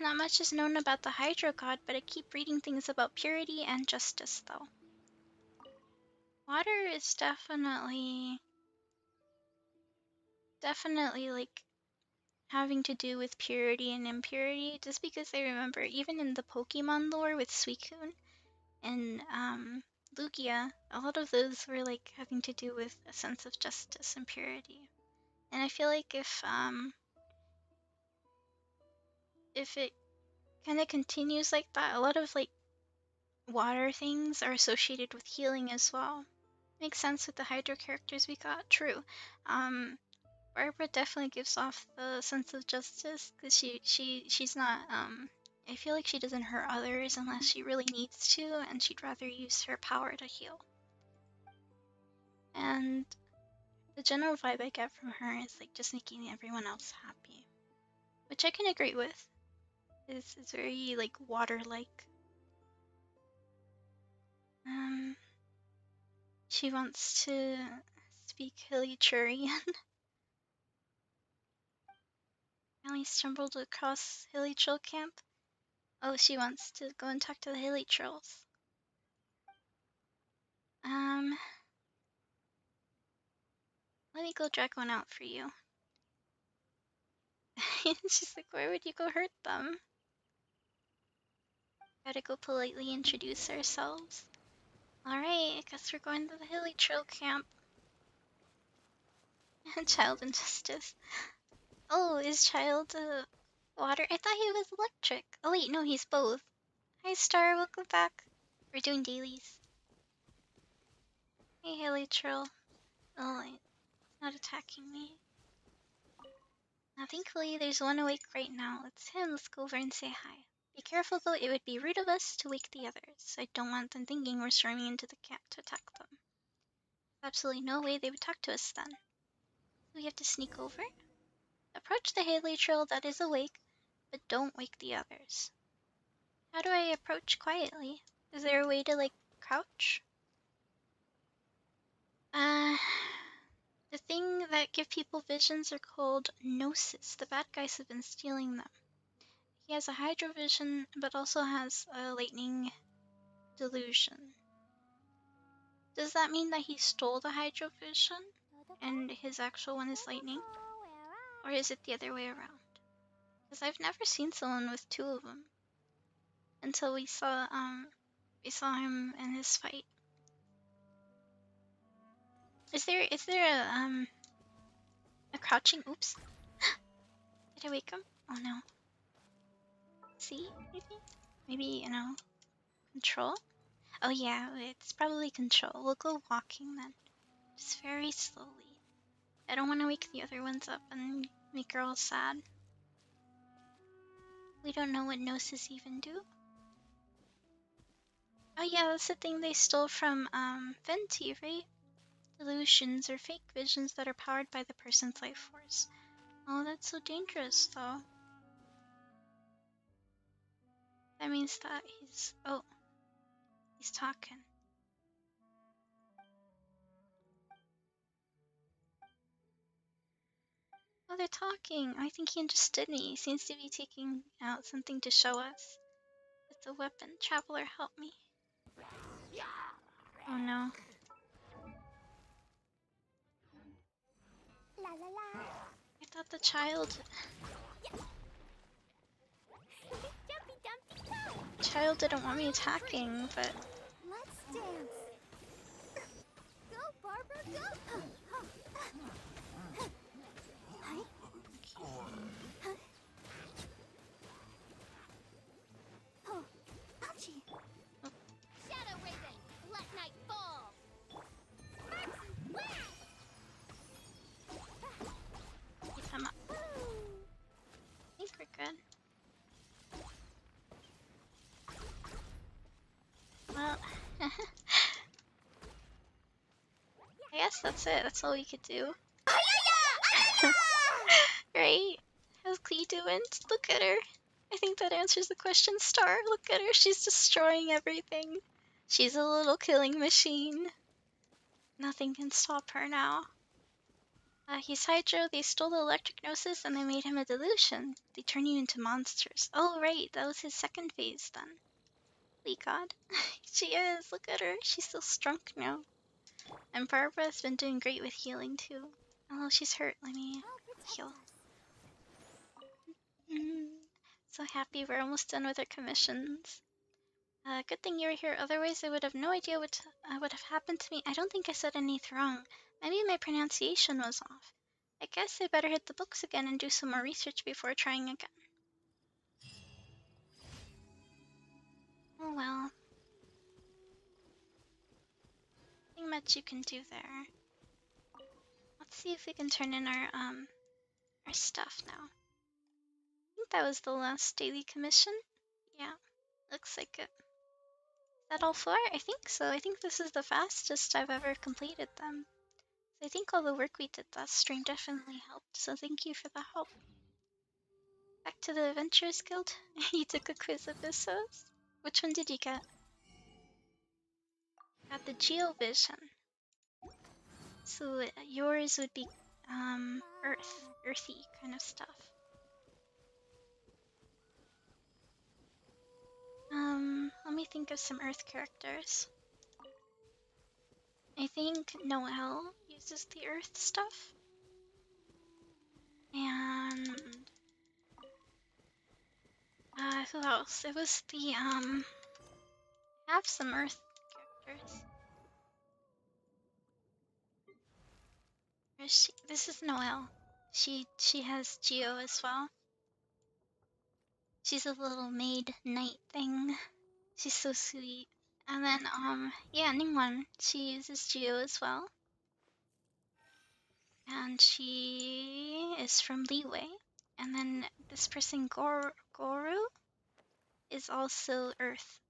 Not much is known about the Hydro God, but I keep reading things about purity and justice, though. Water is definitely like having to do with purity and impurity, just because I remember even in the Pokemon lore with Suicune and Lugia, a lot of those were like having to do with a sense of justice and purity. And I feel like if it kind of continues like that, a lot of like water things are associated with healing as well. Makes sense with the Hydro characters we got. True. Barbara definitely gives off the sense of justice because she's not. I feel like she doesn't hurt others unless she really needs to, and she'd rather use her power to heal. And the general vibe I get from her is like just making everyone else happy, which I can agree with. It's very like water-like. She wants to speak Hilly-Churian. Ellie stumbled across Hilly Troll Camp. Oh, she wants to go and talk to the Hilly Trolls. Let me go drag one out for you. She's like, where would you go hurt them? Gotta go politely introduce ourselves. Alright, I guess we're going to the Hilly Troll Camp. Child injustice. Oh, is Child water? I thought he was electric. Oh wait, no, he's both. Hi Star, welcome back. We're doing dailies. Hey Hilly Troll. Oh, it's not attacking me. Now thankfully there's one awake right now. It's him, let's go over and say hi. Be careful though, it would be rude of us to wake the others. I don't want them thinking we're storming into the camp to attack them. Absolutely no way they would talk to us then. We have to sneak over? Approach the Haley Trail that is awake, but don't wake the others. How do I approach quietly? Is there a way to, like, crouch? The thing that give people visions are called gnosis. The bad guys have been stealing them. He has a hydro vision, but also has a lightning delusion. Does that mean that he stole the hydro vision, and his actual one is lightning? Or is it the other way around? Because I've never seen someone with two of them until we saw him in his fight. Is there a crouching? Oops. Did I wake him? Oh no. See, maybe control. Oh yeah, it's probably control. We'll go walking then, just very slowly. I don't want to wake the other ones up and make her all sad. We don't know what gnosis even do. Oh yeah, that's the thing they stole from Venti, right? Delusions or fake visions that are powered by the person's life force. Oh, that's so dangerous though. That means that he's talking. Oh, they're talking. I think he understood me. He seems to be taking out something to show us. It's a weapon. Traveler, help me. Oh no. La la la. I thought the child Jumpy Dumpty go. child didn't want me attacking, but Let's dance. Go, Barbara, go. Hi. Oh, ouchie. Shadow Raven, let night fall. Marks, keep him up. woo. I think we're good. Well, I guess that's it. That's all we could do. Right? How's Clee doing? Look at her. I think that answers the question, Star. Look at her. She's destroying everything. She's a little killing machine. Nothing can stop her now. He's Hydro. They stole the electric gnosis and they made him a delusion. They turn you into monsters. Oh, right. That was his second phase then. Holy God. She is. Look at her. She's so strong now. And Barbara's been doing great with healing too. Oh, she's hurt. Let me heal. So happy we're almost done with our commissions. Good thing you were here, otherwise I would have no idea what would have happened to me. I don't think I said anything wrong. Maybe my pronunciation was off. I guess I better hit the books again and do some more research before trying again. Oh well. Nothing much you can do there. Let's see if we can turn in our stuff now. I think that was the last daily commission. Yeah, looks like it. Is that all four? I think so. I think this is the fastest I've ever completed them. I think all the work we did last stream definitely helped, so thank you for the help. Back to the Adventurers Guild. You took a quiz of Issos? Which one did you get? Got the Geovision. So yours would be earthy kind of stuff. Let me think of some earth characters. I think Noelle uses the earth stuff. And who else? It was the have some earth characters. Where is she? This is Noelle. She has Geo as well. She's a little maid knight thing. She's so sweet. And then yeah, Ningwan, she uses Geo as well. And she is from Leeway. And then this person Goru is also Earth.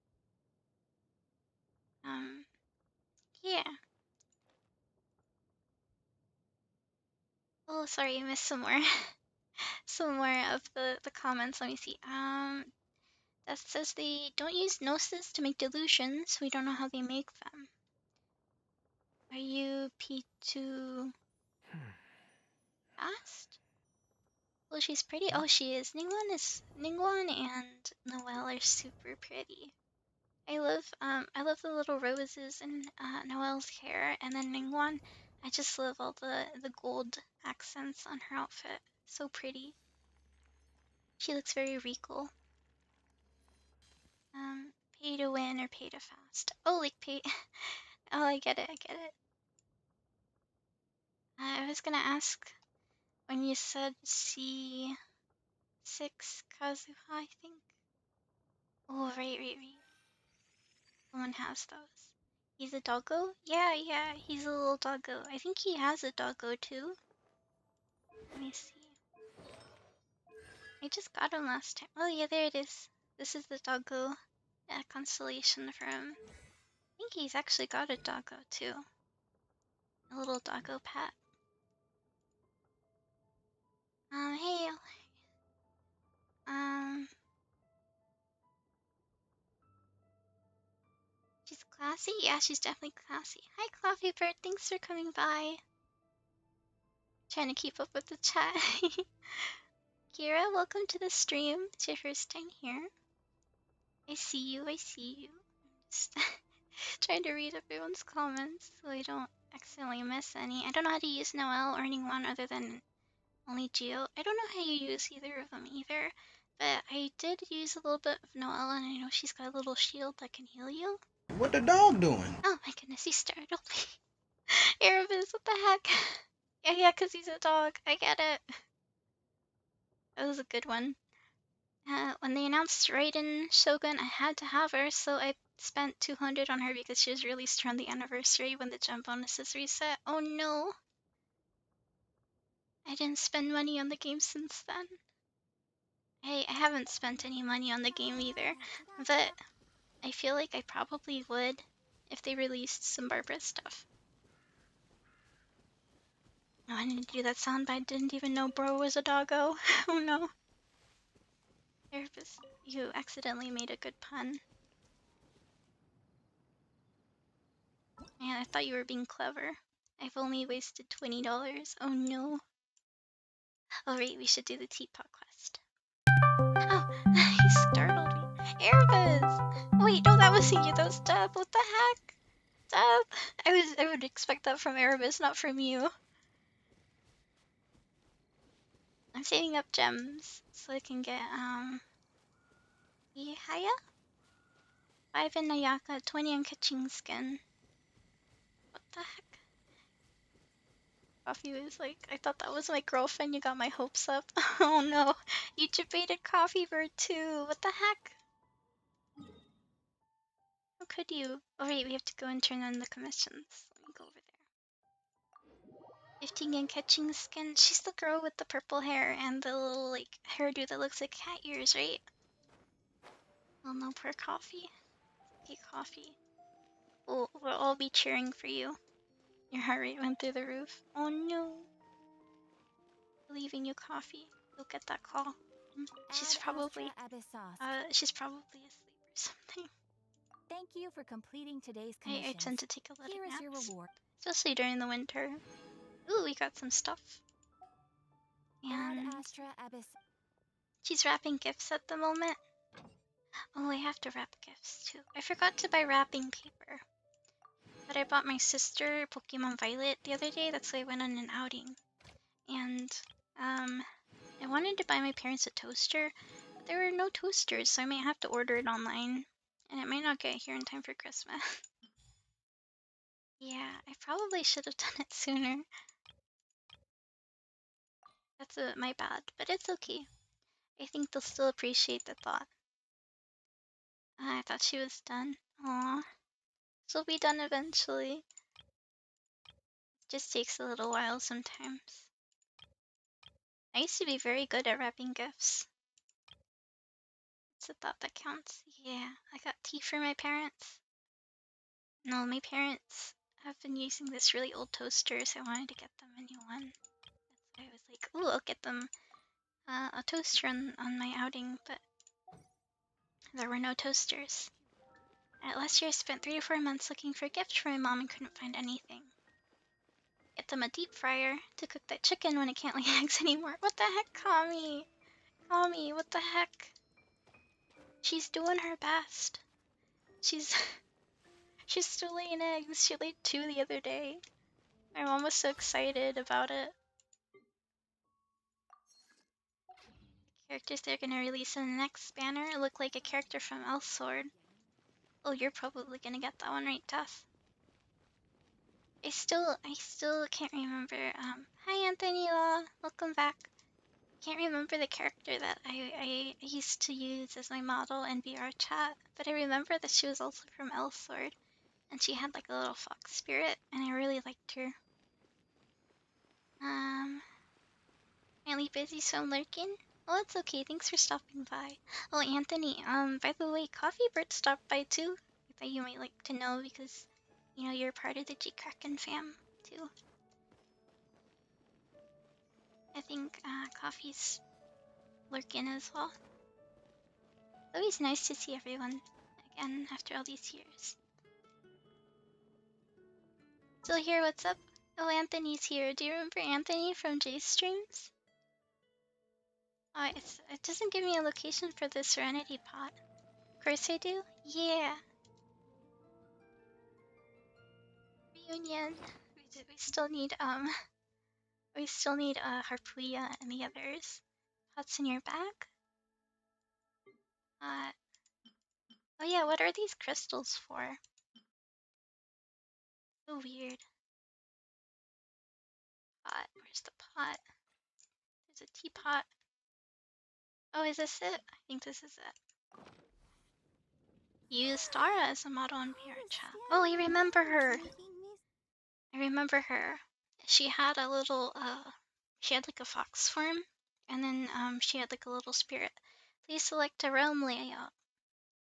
Yeah. Oh, sorry, I missed some more. Some more of the comments. Let me see. That says they don't use gnosis to make delusions. We don't know how they make them. Are you P2 fast? Well, she's pretty. Oh, she is. Ningguan and Noelle are super pretty. I love the little roses in Noelle's hair, and then Ningguan, I just love all the gold accents on her outfit. So pretty. She looks very regal. Pay to win or pay to fast. Oh, like pay. Oh, I get it. I get it. I was gonna ask when you said C6 Kazuha, I think. Oh, right. Someone has those. He's a doggo? Yeah, he's a little doggo. I think he has a doggo too. Let me see. I just got him last time. Oh yeah, there it is. This is the doggo constellation for him. I think he's actually got a doggo too. A little doggo pet. Hey. Um, she's classy? Yeah, she's definitely classy. Hi, Coffee Bird. Thanks for coming by. Trying to keep up with the chat. Kira, welcome to the stream. It's your first time here. I see you. I see you. Just trying to read everyone's comments so I don't accidentally miss any. I don't know how to use Noelle or anyone other than only Geo. I don't know how you use either of them either, but I did use a little bit of Noelle, and I know she's got a little shield that can heal you. What the dog doing? Oh my goodness, he startled me. Erebus, what the heck? Yeah, because he's a dog. I get it. That was a good one. When they announced Raiden Shogun, I had to have her, so I spent 200 on her because she was released around the anniversary when the gem bonuses reset. Oh no! I didn't spend money on the game since then. Hey, I haven't spent any money on the game either, but I feel like I probably would if they released some Barbara stuff. Oh, I didn't do that sound, but I didn't even know bro was a doggo. Oh no. Therapist, you accidentally made a good pun. Man, I thought you were being clever. I've only wasted $20. Oh no. Oh right, we should do the teapot quest. Oh, he startled me. Erebus! Wait, no, that wasn't you, that was Deb. What the heck? Deb? I would expect that from Erebus, not from you. I'm saving up gems so I can get Ihaya? 5 in Nayaka, 20 in Kaching skin. What the heck? Coffee was like, I thought that was my girlfriend, you got my hopes up. Oh no, you debated Coffee Bird too. What the heck? How could you? Oh wait, we have to go and turn on the commissions. Let me go over there. 15 in Catching Skin. She's the girl with the purple hair and the little like hairdo that looks like cat ears, right? Oh no, poor Coffee. Hey Coffee. We'll all be cheering for you. Your heart rate went through the roof. Oh no. Leaving you, Coffee. You'll get that call. She's probably she's probably asleep or something. Thank you for completing today's I tend commissions. to take a lot of Here is your naps, reward. especially during the winter. Ooh, we got some stuff. Ad And Astra Abyss. she's wrapping gifts at the moment. Oh, I have to wrap gifts too. I forgot to buy wrapping paper. But I bought my sister Pokemon Violet the other day. That's why I went on an outing. And I wanted to buy my parents a toaster, but there were no toasters, so I might have to order it online. And it might not get here in time for Christmas. Yeah, I probably should have done it sooner. That's my bad, but it's okay. I think they'll still appreciate the thought. I thought she was done. Aw. She'll be done eventually. Just takes a little while sometimes. I used to be very good at wrapping gifts. It's a thought that counts. Yeah, I got tea for my parents. No, my parents have been using this really old toaster, so I wanted to get them a new one. That's why I was like, ooh, I'll get them a toaster on my outing, but there were no toasters. Last year I spent 3 to 4 months looking for a gift for my mom and couldn't find anything. Get them a deep fryer to cook that chicken when it can't lay eggs anymore. What the heck, Kami? Kami, what the heck? She's doing her best. She's she's still laying eggs. She laid 2 the other day. My mom was so excited about it. The characters they're gonna release in the next banner look like a character from Elsword. Oh, you're probably gonna get that one, right, Tess? I still can't remember. Hi Anthony Law, welcome back. Can't remember the character that I used to use as my model in VR chat, but I remember that she was also from Elsword, and she had like a little fox spirit, and I really liked her. Currently busy, so I'm lurking. Oh, it's okay. Thanks for stopping by. Oh, Anthony, by the way, Coffee Bird stopped by too. I thought you might like to know because, you know, you're part of the G Kraken fam too. I think Coffee's lurking as well. Always nice to see everyone again after all these years. Still here, what's up? Oh, Anthony's here. Do you remember Anthony from Jay's streams? It doesn't give me a location for the Serenity Pot. Of course I do. Yeah. Reunion. We still need Harpuya and the others. Pots in your bag. Uh oh yeah, what are these crystals for? So weird. Pot. Where's the pot? There's a teapot. Oh, is this it? I think this is it. Use Dara as a model in VR chat. Oh, I remember her. I remember her. She had a little she had like a fox form, and then she had like a little spirit. Please select a realm layout.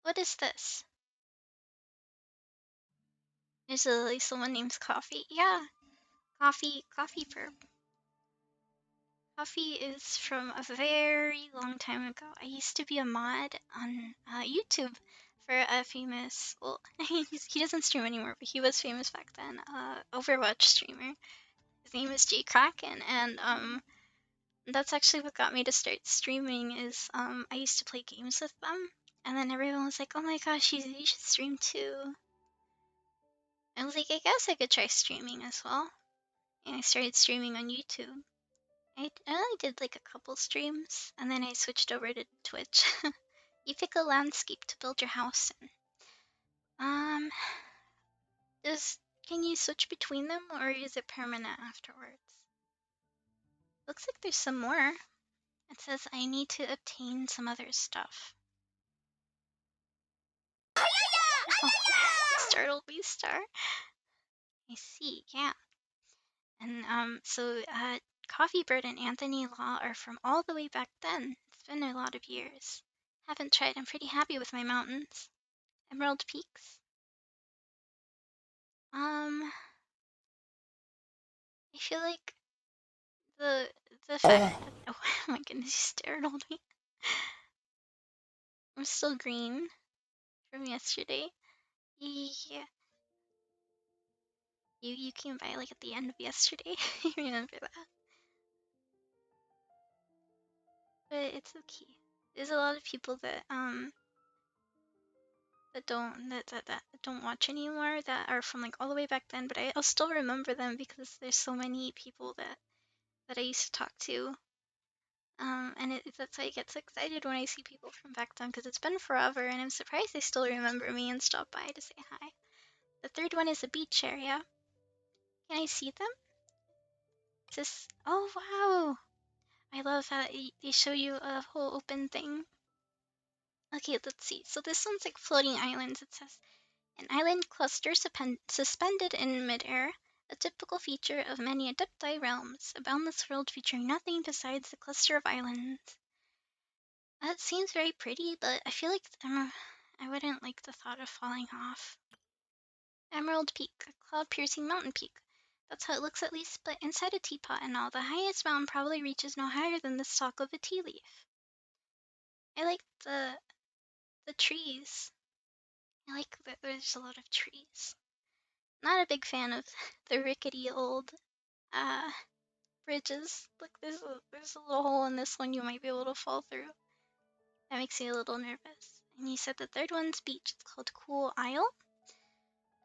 What is this? There's literally someone named Coffee. Yeah, Coffee Perp. Coffee is from a very long time ago. I used to be a mod on YouTube for a famous, well, he doesn't stream anymore, but he was famous back then, Overwatch streamer. His name is J Kraken, and that's actually what got me to start streaming. Is I used to play games with them, and then everyone was like, "Oh my gosh, you should stream too." I was like, I guess I could try streaming as well, and I started streaming on YouTube. I only did like a couple streams, and then I switched over to Twitch. You pick a landscape to build your house in. Um, does can you switch between them, or is it permanent afterwards? Looks like there's some more. It says I need to obtain some other stuff. Oh, you startled me, Star. I see, yeah. And so Coffee Bird and Anthony Law are from all the way back then. It's been a lot of years. Haven't tried. I'm pretty happy with my mountains. Emerald Peaks. I feel like the the fact that oh my goodness, you startled me. I'm still green from yesterday. Yeah, you came by like at the end of yesterday. I remember that, but it's okay. There's a lot of people that don't watch anymore that are from like all the way back then, but I'll still remember them because there's so many people that I used to talk to. And that's why I get so excited when I see people from back then because it's been forever, and I'm surprised they still remember me and stop by to say hi. The third one is a beach area. Can I see them? Is this? Oh wow! I love how they show you a whole open thing. Okay, let's see. So this one's like floating islands. It says an island cluster suspended in midair, a typical feature of many Adepti realms, a boundless world featuring nothing besides the cluster of islands. That seems very pretty, but I feel like I wouldn't like the thought of falling off. Emerald Peak, a cloud-piercing mountain peak. That's how it looks at least, but inside a teapot and all, the highest mountain probably reaches no higher than the stalk of a tea leaf. I like the trees. I like that there's a lot of trees. Not a big fan of the rickety old uh bridges. Look, there's a little hole in this one you might be able to fall through. That makes me a little nervous. And you said the third one's beach. It's called Cool Isle.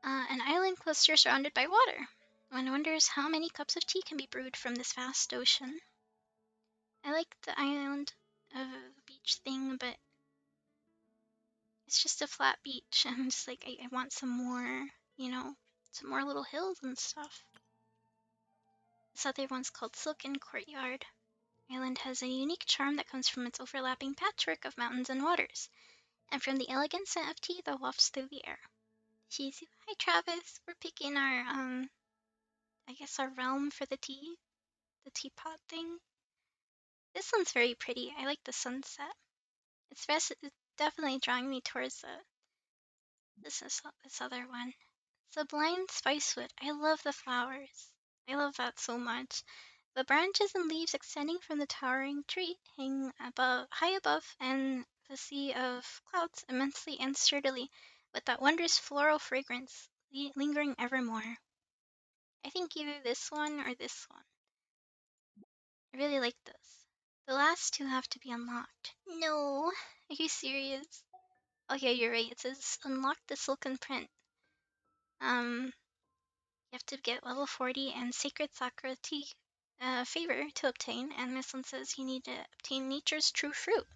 An island cluster surrounded by water. One wonders how many cups of tea can be brewed from this vast ocean. I like the island beach thing, but it's just a flat beach. And I'm just like, I want some more, some more little hills and stuff. This other one's called Silken Courtyard. Island has a unique charm that comes from its overlapping patchwork of mountains and waters, and from the elegant scent of tea that wafts through the air. Shizu, hi Travis. We're picking our I guess our realm for the teapot thing. This one's very pretty. I like the sunset. It's definitely drawing me towards this other one. Sublime Spicewood. I love the flowers. I love that so much. The branches and leaves extending from the towering tree hang high above, and the sea of clouds immensely and sturdily, with that wondrous floral fragrance lingering evermore. I think either this one or this one. I really like this. The last two have to be unlocked. No, are you serious? Oh yeah, you're right. It says unlock the silken print. You have to get level 40 and Sacred Sakura Tea favor to obtain, and this one says you need to obtain nature's true fruit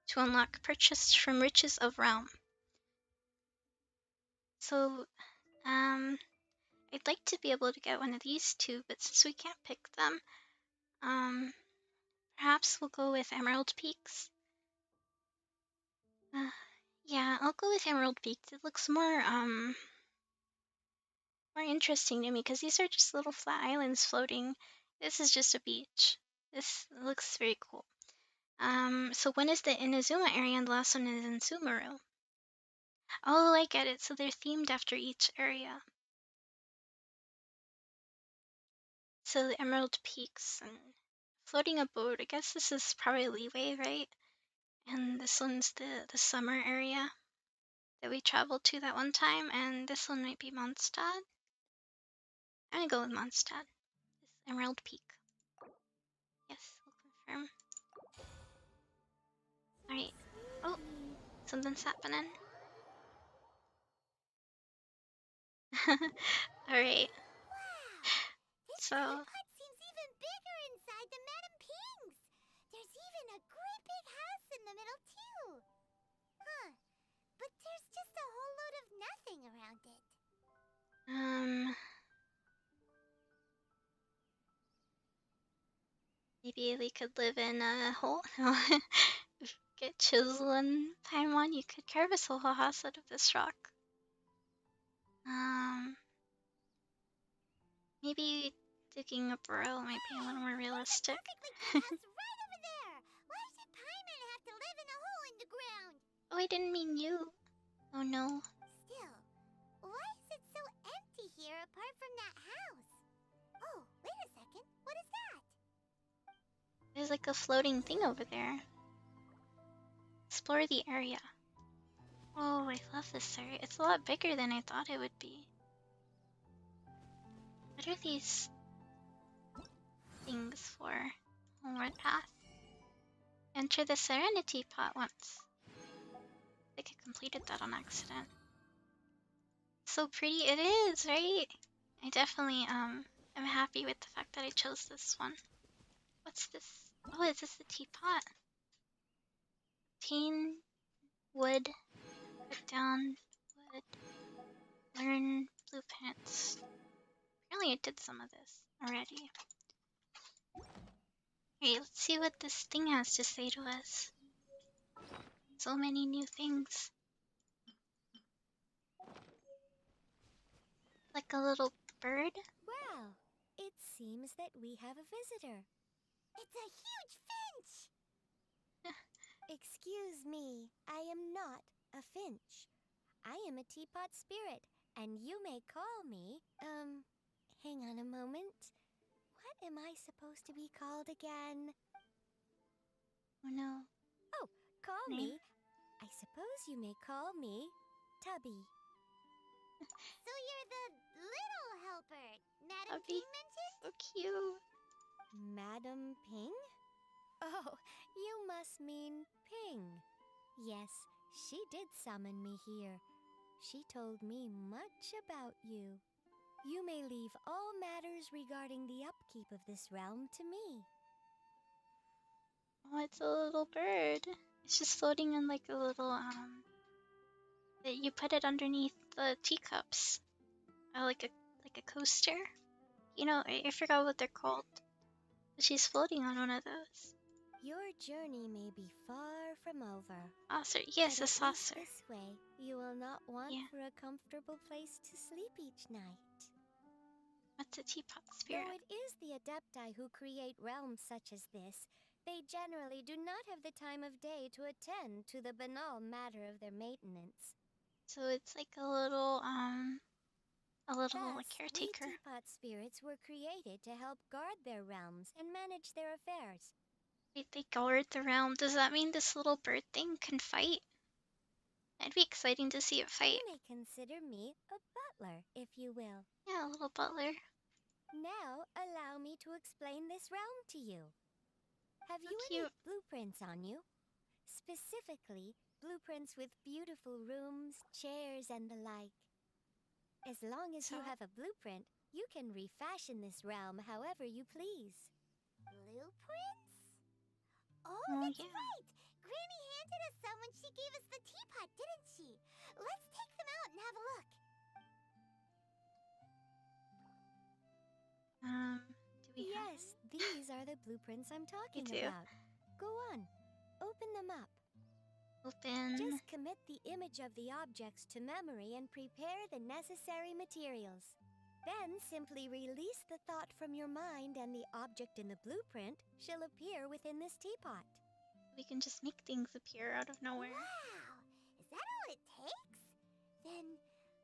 to unlock purchased from riches of realm. So, I'd like to be able to get one of these two, but since we can't pick them, perhaps we'll go with Emerald Peaks. Yeah, I'll go with Emerald Peaks. It looks more interesting to me because these are just little flat islands floating. This is just a beach. This looks very cool. So one is the Inazuma area and the last one is in Sumeru. Oh, I get it. So they're themed after each area. So the Emerald Peaks and floating a boat. I guess this is probably Leeway, right? And this one's the summer area that we traveled to that one time, and this one might be Mondstadt. I'm gonna go with Mondstadt. This Emerald Peak. Yes, we'll confirm. Alright. Oh, something's happening. Alright. Wow! This So, teapot seems even bigger inside than Madame Ping's. There's even a great big house in the middle, too. Huh. But there's just a whole load of nothing around it. maybe we could live in a hole. Get chisel and Paimon. You could carve a whole house out of this rock. Maybe digging a burrow might be a little more realistic. Perfectly good house right over there. Why should Paimon have to live in a hole in the ground? Oh, I didn't mean you. Oh no. Still, why is it so empty here apart from that house? Oh, wait a second. What is that? There's like a floating thing over there. Explore the area. Oh, I love this area. It's a lot bigger than I thought it would be. What are these things for? Homeward path. Enter the Serenity Pot once. I think I completed that on accident. So pretty it is, right? I definitely am happy with the fact that I chose this one. What's this? Oh, is this the teapot? Obtain wood, put down wood, learn blueprints. Apparently I did some of this already. Alright, let's see what this thing has to say to us. So many new things. Like a little bird. Well, it seems that we have a visitor. It's a huge finch! Excuse me, I am not a finch. I am a teapot spirit, and you may call me, hang on a moment. What am I supposed to be called again? Oh no. Oh, call Name? me. I suppose you may call me Tubby. So you're the little helper Madame Puppy. Ping mentioned? So cute. Madame Ping? Oh, you must mean Ping. Yes, she did summon me here. She told me much about you. You may leave all matters regarding the upkeep of this realm to me. Oh, it's a little bird. It's just floating in like a little that you put it underneath the teacups. Like a coaster. You know, I forgot what they're called. But she's floating on one of those. Your journey may be far from over. Saucer. Yes, but a at least saucer. this way, you will not want Yeah. for a comfortable place to sleep each night. What's a teapot spirit? Though it is the Adepti who create realms such as this, They generally do not have the time of day to attend to the banal matter of their maintenance. So it's like a little Thus, we caretaker. teapot spirits were created to help guard their realms and manage their affairs. Wait, they guard the realm. Does that mean this little bird thing can fight? It'd be exciting to see it fight. You may consider me a butler, if you will. Yeah, a little butler. Now, allow me to explain this realm to you. Have So you any cute. blueprints on you? Specifically, blueprints with beautiful rooms, chairs, and the like. As long as you So, have a blueprint, you can refashion this realm however you please. Blueprints? Oh, oh that's yeah. right! Granny handed us some when she gave us the teapot, didn't she? Let's take them out and have a look. Do we have Yes, these are the blueprints I'm talking do. about. Go on, open them up. Open. Just commit the image of the objects to memory and prepare the necessary materials. Then simply release the thought from your mind and the object in the blueprint shall appear within this teapot. We can just make things appear out of nowhere. Wow! Is that all it takes? Then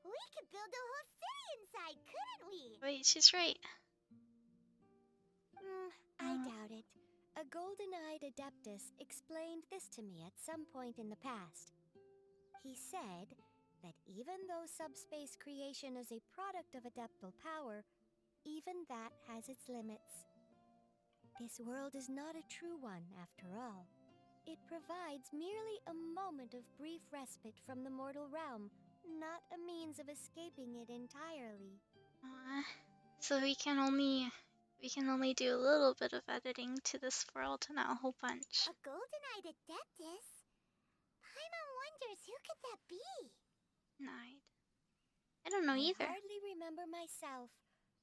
we could build a whole city inside, couldn't we? Wait, she's right. I doubt it. A golden-eyed adeptus explained this to me at some point in the past. He said that even though subspace creation is a product of adeptal power, even that has its limits. This world is not a true one, after all. It provides merely a moment of brief respite from the mortal realm, not a means of escaping it entirely. So we can only do a little bit of editing to this world, not a whole bunch. A golden-eyed adeptus? Paimon wonders who could that be? Night. I don't know either. I hardly remember myself.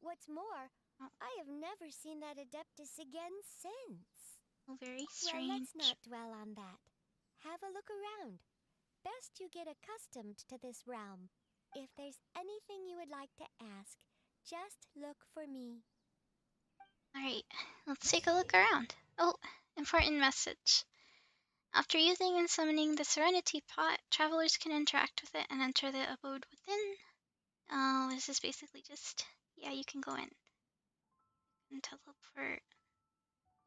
What's more, Oh. I have never seen that adeptus again since. Oh, very Well, strange. let's not dwell on that. Have a look around. Best you get accustomed to this realm. If there's anything you would like to ask, just look for me. Alright, let's take a look around. Oh, important message. After using and summoning the Serenity Pot, travelers can interact with it and enter the abode within. This is basically just, yeah, you can go in and teleport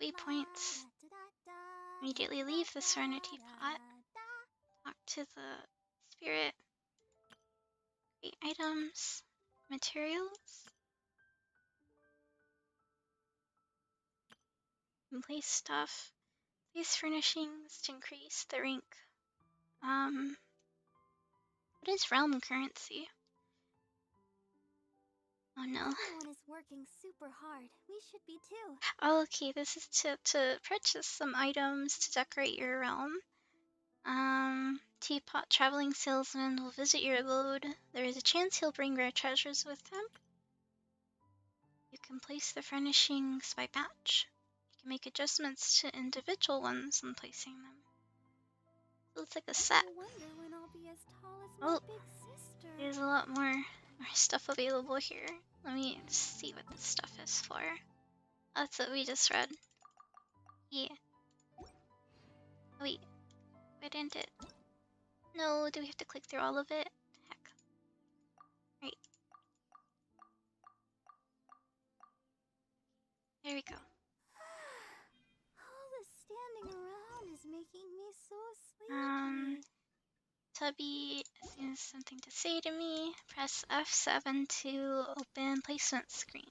waypoints. Immediately leave the Serenity Pot. Talk to the spirit. Create items. Materials. And place stuff. Place furnishings to increase the rank. What is realm currency? Oh no. Everyone is working super hard. We should be too. Oh, okay, this is to purchase some items to decorate your realm. Teapot traveling salesman will visit your abode. There is a chance he'll bring rare treasures with him. You can place the furnishings by batch. You can make adjustments to individual ones when placing them. So it's like a set. I wonder when I'll be as tall as Oh, my big sister. there's a lot more stuff available here. Let me see what this stuff is for. That's what we just read. Yeah. Wait, why didn't it? No, do we have to click through all of it? Heck. Right. There we go. All the standing around is making me so sleepy. Tubby seems something to say to me. Press F7 to open placement screen.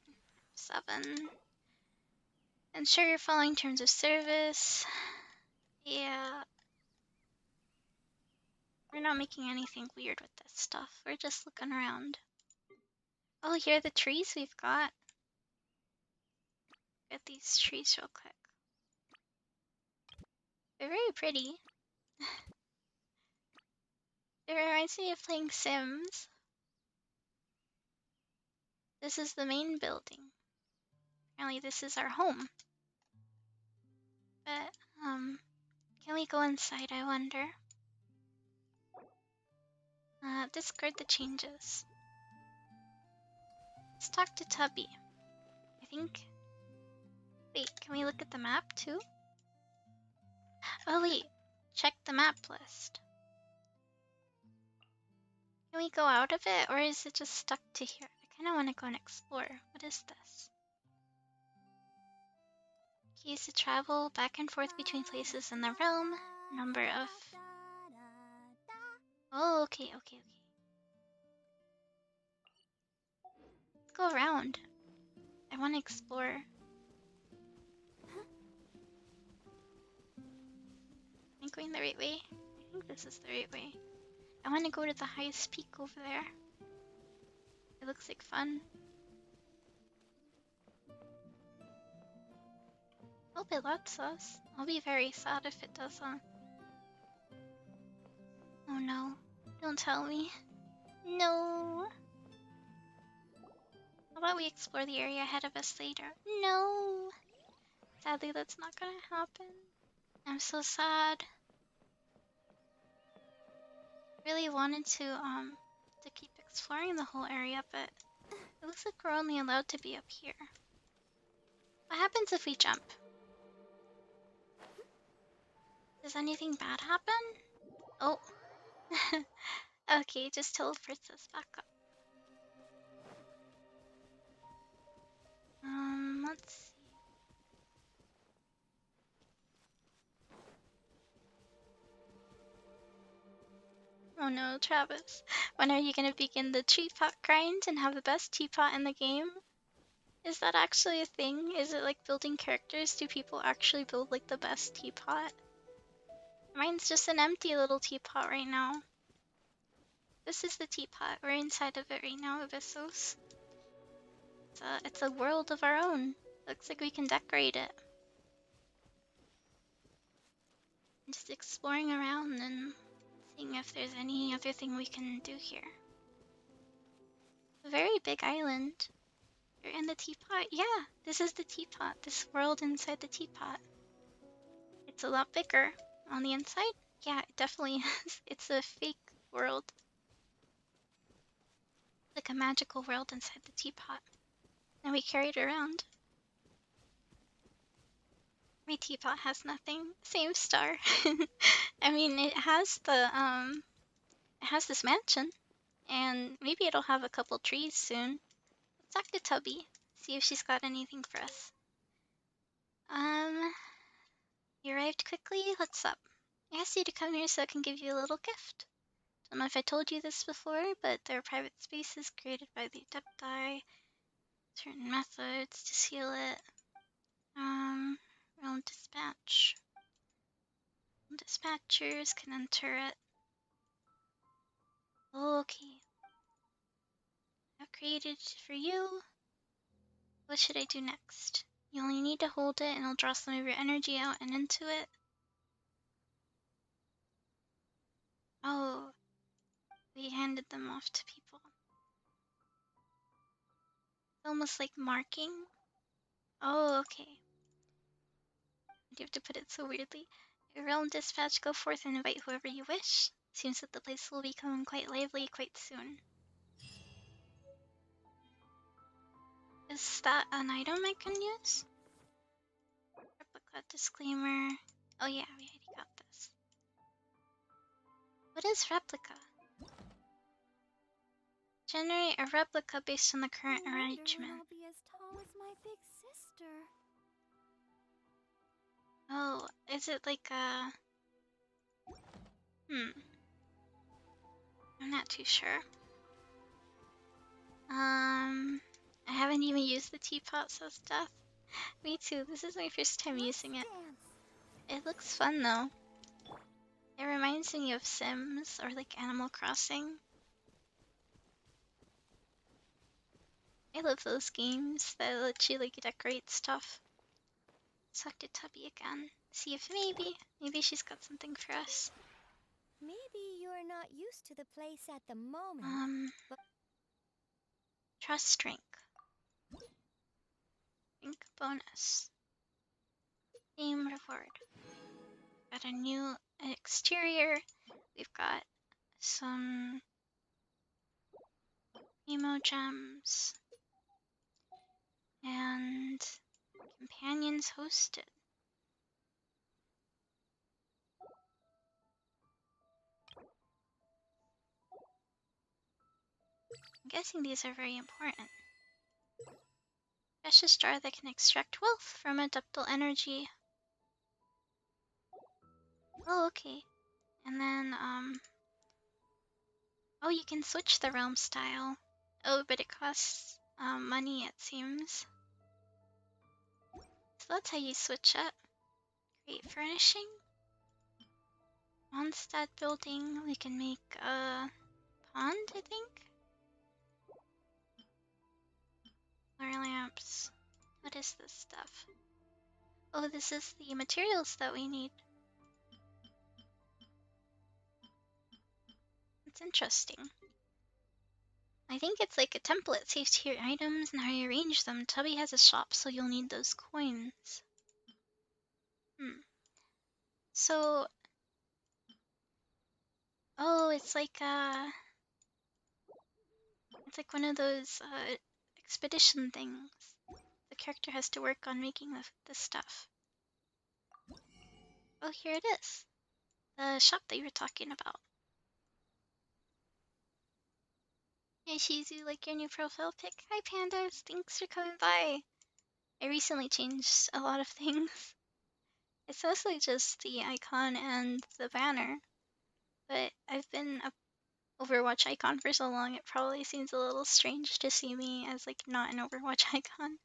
F7. Ensure you're following terms of service. Yeah. We're not making anything weird with this stuff. We're just looking around. Oh, here are the trees we've got. Look at these trees real quick. They're very pretty. It reminds me of playing Sims. This is the main building. Apparently this is our home. But, can we go inside, I wonder? Discard the changes. Let's talk to Tubby. I think... Wait, can we look at the map too? Oh wait, check the map list. Can we go out of it, or is it just stuck to here? I kind of want to go and explore. What is this? Keys to travel back and forth between places in the realm. Number of... Oh, okay. Let's go around. I want to explore. Am I going the right way? I think this is the right way. I want to go to the highest peak over there. It looks like fun. Hope it lets us. I'll be very sad if it doesn't. Oh no. Don't tell me. No. How about we explore the area ahead of us later? No. Sadly, that's not gonna happen. I'm so sad. Really wanted to keep exploring the whole area, but it looks like we're only allowed to be up here. What happens if we jump? Does anything bad happen? Oh. Okay, just teleports us back up. Let's see. Oh no, Travis. When are you gonna begin the teapot grind and have the best teapot in the game? Is that actually a thing? Is it like building characters? Do people actually build like the best teapot? Mine's just an empty little teapot right now. This is the teapot. We're inside of it right now, Abyssos. It's a world of our own. Looks like we can decorate it. Just exploring around and seeing if there's any other thing we can do here. A very big island. You're in the teapot? Yeah, this is the teapot. This world inside the teapot. It's a lot bigger. On the inside? Yeah, it definitely is. It's a fake world. Like a magical world inside the teapot. And we carry it around. My teapot has nothing. Same star. I mean, it has this mansion. And maybe it'll have a couple trees soon. Let's talk to Tubby. See if she's got anything for us. You arrived quickly? What's up? I asked you to come here so I can give you a little gift. Don't know if I told you this before, but there are private spaces created by the Adepti. Certain methods to seal it. Realm dispatch. Dispatchers can enter it. Okay. I've created for you. What should I do next? You only need to hold it and it'll draw some of your energy out and into it. Oh, we handed them off to people. It's almost like marking. Oh, okay. You have to put it so weirdly. Realm dispatch, go forth and invite whoever you wish. Seems that the place will become quite lively quite soon. Is that an item I can use? Replica disclaimer. Oh yeah, we already got this. What is replica? Generate a replica based on the current arrangement. I'll be as tall as my big sister. Oh, is it like a... I'm not too sure. I haven't even used the teapot, so it's death. Me too, this is my first time using it. It looks fun though. It reminds me of Sims or like Animal Crossing. I love those games that let you like decorate stuff. Let's talk to Tubby again. See if maybe she's got something for us. Maybe you're not used to the place at the moment. But Trust drink. Drink bonus. Theme reward. Got a new exterior. We've got some emo gems. And companions hosted. guessing these are very important. Precious jar that can extract wealth from a ductile energy. Oh, okay. And then, oh, you can switch the realm style. Oh, but it costs, money, it seems. So that's how you switch it. Create furnishing. Mondstadt building. We can make a pond, I think. Flare lamps. What is this stuff? Oh, this is the materials that we need. It's interesting. I think it's like a template saves to your items and how you arrange them. Tubby has a shop, so you'll need those coins. So, oh, it's like one of those expedition things. The character has to work on making the stuff. Oh, here it is. The shop that you were talking about. Hey, Shizu, like your new profile pic? Hi, pandas. Thanks for coming by. I recently changed a lot of things. It's mostly just the icon and the banner. But I've been a Overwatch icon for so long, it probably seems a little strange to see me as like not an Overwatch icon.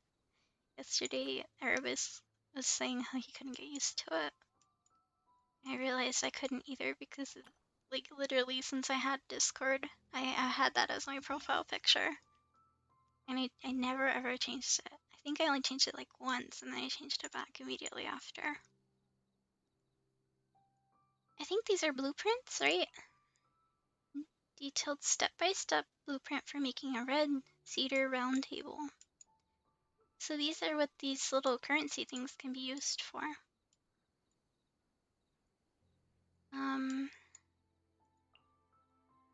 Yesterday, Erebus was saying how he couldn't get used to it. I realized I couldn't either because, like, literally since I had Discord, I had that as my profile picture. And I never ever changed it. I think I only changed it like once and then I changed it back immediately after. I think these are blueprints, right? Detailed step-by-step blueprint for making a red cedar round table. So these are what these little currency things can be used for.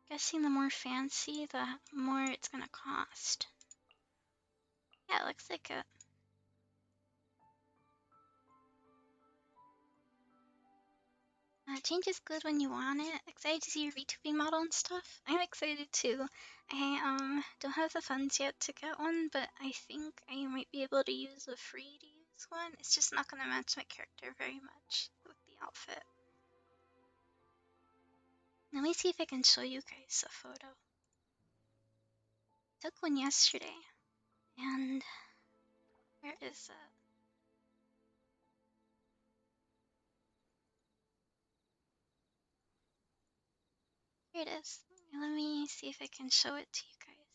Guessing the more fancy, the more it's gonna cost. Yeah, it looks like it. Change is good when you want it. Excited to see your VTubing model and stuff. I'm excited too. I don't have the funds yet to get one, but I think I might be able to use a free to use one. It's just not gonna match my character very much with the outfit. Let me see if I can show you guys a photo. I took one yesterday, and where is it? Here it is. Let me see if I can show it to you guys.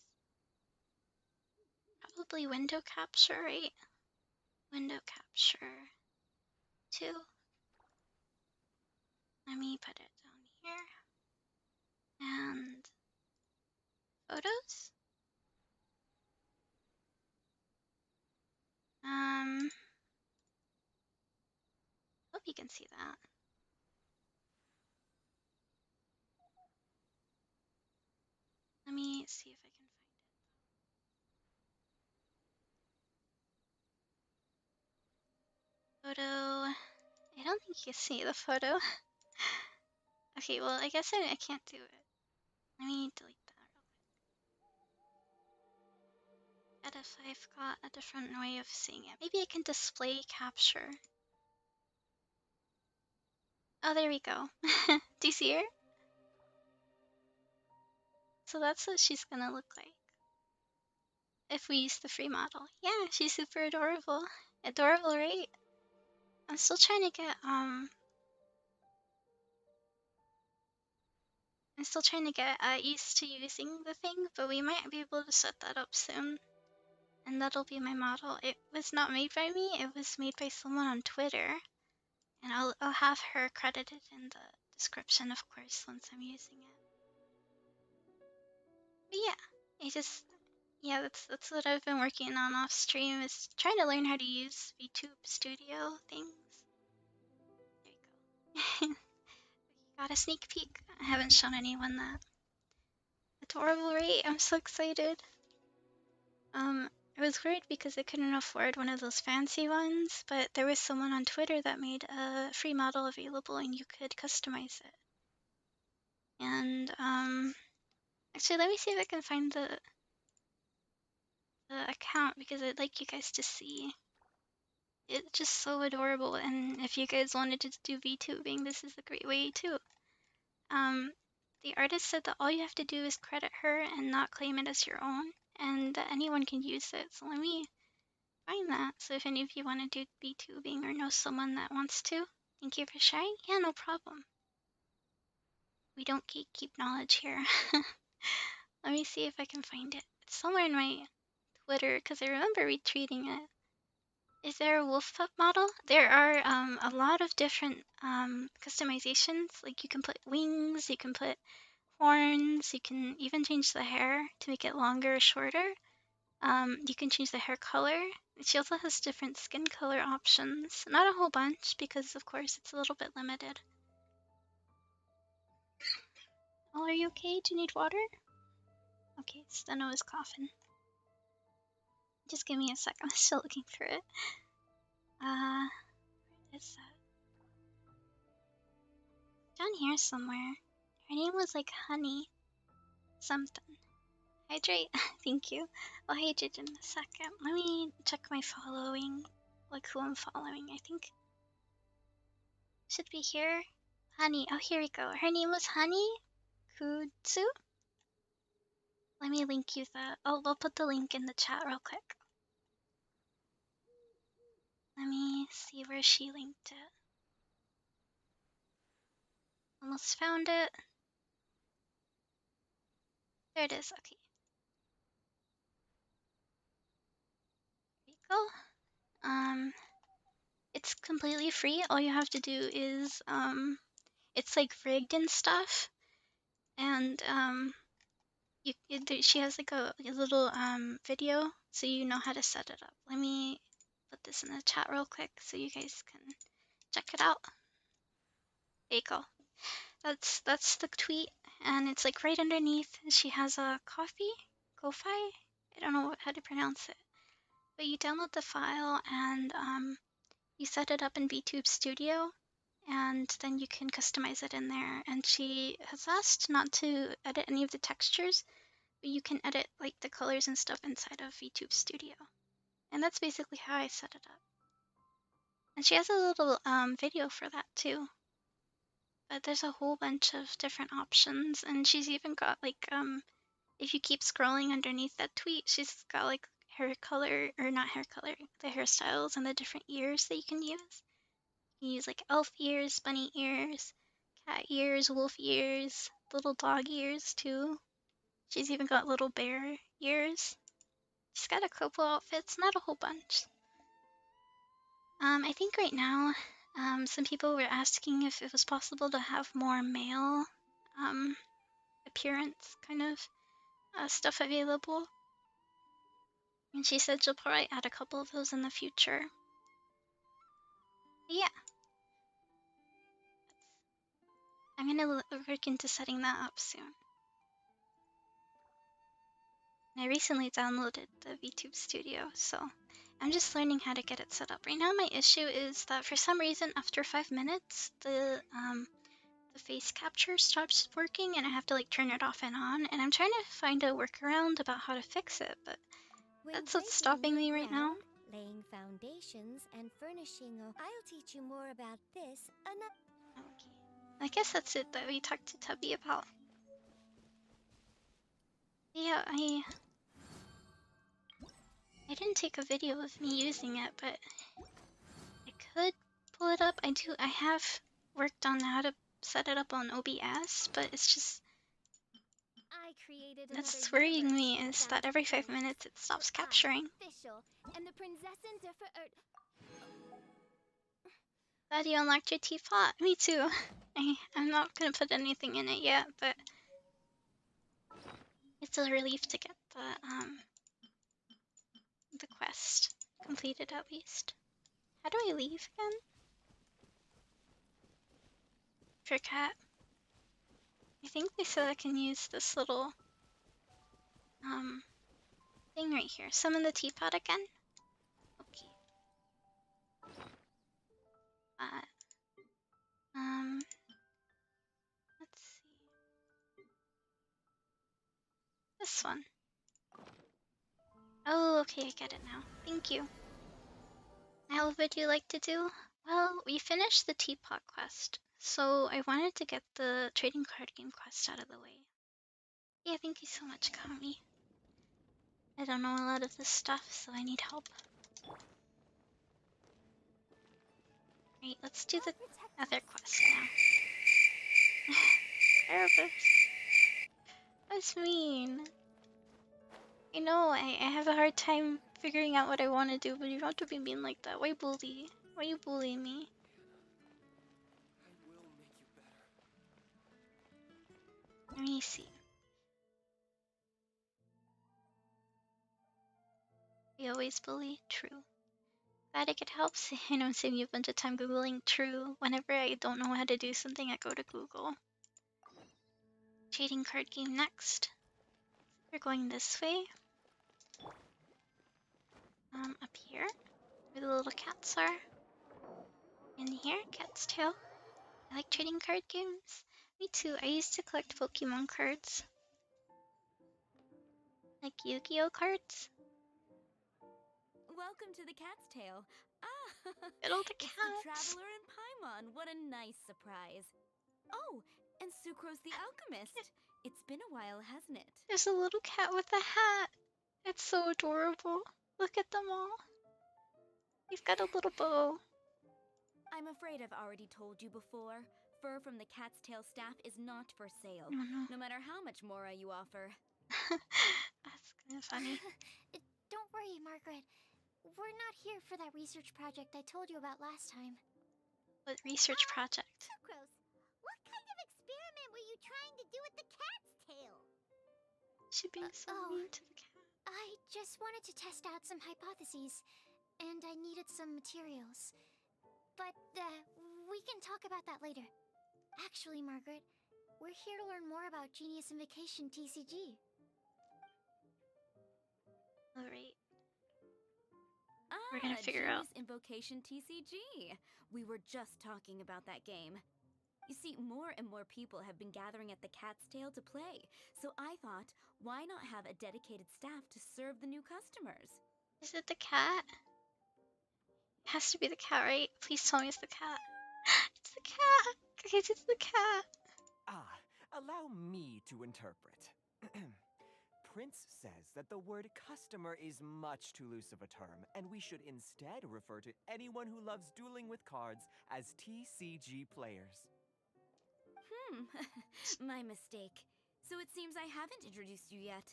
Probably window capture, right? Window capture 2. Let me put it down here. And photos. Hope you can see that. Let me see if I can find it. Photo. I don't think you can see the photo. Okay, well, I guess I can't do it. Let me delete that real quick. What if I've got a different way of seeing it? Maybe I can display capture. Oh, there we go. Do you see her? So that's what she's gonna look like if we use the free model. Yeah, she's super adorable. Adorable, right? I'm still trying to get used to using the thing, but we might be able to set that up soon. And that'll be my model. It was not made by me, it was made by someone on Twitter. And I'll have her credited in the description, of course, once I'm using it. But yeah, that's what I've been working on off stream, is trying to learn how to use VTube Studio things. There you go. Got a sneak peek. I haven't shown anyone that. Adorable, right? I'm so excited. I was worried because I couldn't afford one of those fancy ones, but there was someone on Twitter that made a free model available and you could customize it. And, actually, let me see if I can find the the account because I'd like you guys to see. It's just so adorable, and if you guys wanted to do VTubing, this is a great way too. The artist said that all you have to do is credit her and not claim it as your own, and that anyone can use it. So let me find that. So if any of you want to do VTubing or know someone that wants to, thank you for sharing. Yeah, no problem. We don't gatekeep knowledge here. Let me see if I can find it. It's somewhere in my Twitter because I remember retweeting it. Is there a wolf pup model? There are a lot of different customizations. Like you can put wings, you can put horns, you can even change the hair to make it longer or shorter. You can change the hair color. She also has different skin color options. Not a whole bunch because, of course, it's a little bit limited. Oh, are you okay? Do you need water? Okay, Steno is coughing. Just give me a sec. I'm still looking through it. Where is that? Down here somewhere. Her name was like Honey something. Hydrate. Thank you. I'll hydrate in a second. Let me check my following. Like who I'm following. I think should be here. Honey. Oh, here we go. Her name was Honey Kudzu. Let me link you that. Oh, I'll put the link in the chat real quick. Let me see where she linked it. Almost found it. There it is. Okay. There you go. It's completely free. All you have to do is it's like rigged and stuff, and she has like a little video, so you know how to set it up. Let me put this in the chat real quick so you guys can check it out. There you go. That's the tweet, and it's like right underneath. She has a Ko-fi. I don't know how to pronounce it, but you download the file and you set it up in VTube Studio, and then you can customize it in there. And she has asked not to edit any of the textures, but you can edit like the colors and stuff inside of VTube Studio. And that's basically how I set it up. And she has a little video for that too. But there's a whole bunch of different options, and she's even got like if you keep scrolling underneath that tweet, she's got like hair color, or not hair color, the hairstyles and the different ears that you can use. You can use like elf ears, bunny ears, cat ears, wolf ears, little dog ears too. She's even got little bear ears. She's got a couple outfits, not a whole bunch. I think right now, some people were asking if it was possible to have more male appearance kind of stuff available. And she said she'll probably add a couple of those in the future. But yeah. I'm gonna look into setting that up soon. And I recently downloaded the VTube Studio, so I'm just learning how to get it set up. Right now my issue is that for some reason after 5 minutes the face capture stops working and I have to like turn it off and on, and I'm trying to find a workaround about how to fix it, but that's what's stopping me right now. Laying foundations and furnishing I'll teach you more about this Okay. I guess that's it that we talked to Tubby about. Yeah, I didn't take a video of me using it, but I could pull it up. I have worked on how to set it up on OBS, but it's just I created that's worrying me is that every 5 minutes it stops capturing. And the Glad you unlocked your teapot. Me too. I'm not gonna put anything in it yet, but it's a relief to get the quest completed at least. How do I leave again? Forgot. I think they said I can use this little thing right here. Summon the teapot again. Okay. Let's see. This one. Oh, okay, I get it now. Thank you. Now, what would you like to do? Well, we finished the teapot quest, so I wanted to get the trading card game quest out of the way. Yeah, thank you so much, Kami. I don't know a lot of this stuff, so I need help. Right, let's do the other quest now. Therapist. That's mean. I know, I have a hard time figuring out what I want to do, but you don't have to be mean like that. Why bully? Why you bullying me? I will make you better. Let me see. We always bully? True. Glad I could help. I know I'm saving you a bunch of time Googling true. Whenever I don't know how to do something, I go to Google. Trading card game next. We're going this way. Up here, where the little cats are. In here, cat's tail. I like trading card games. Me too. I used to collect Pokemon cards. Like Yu-Gi-Oh cards. Welcome to the Cat's Tail. Ah, Good old it's the cats. Traveler and Paimon. What a nice surprise. Oh, and Sucrose the Alchemist. It's been a while, hasn't it? There's a little cat with a hat. It's so adorable. Look at them all. He's got a little bow. I'm afraid I've already told you before. Fur from the Cat's Tail staff is not for sale, Oh no. no matter how much more you offer. That's kind of funny. Don't worry, Margaret. We're not here for that research project I told you about last time. What research project? Sucrose, what kind of experiment were you trying to do with the cat's tail? She being so mean to the cat. I just wanted to test out some hypotheses, and I needed some materials. But, we can talk about that later. Actually, Margaret, we're here to learn more about Genius Invocation TCG. Alright. Ah, We're gonna figure out. Genius Invocation TCG. We were just talking about that game. You see, more and more people have been gathering at the Cat's Tail to play, so I thought, why not have a dedicated staff to serve the new customers? Is it the cat? It has to be the cat, right? Please tell me it's the cat. It's the cat! Guys, it's the cat! Ah, allow me to interpret. Prince says that the word customer is much too loose of a term, and we should instead refer to anyone who loves dueling with cards as TCG players. My mistake. So it seems I haven't introduced you yet.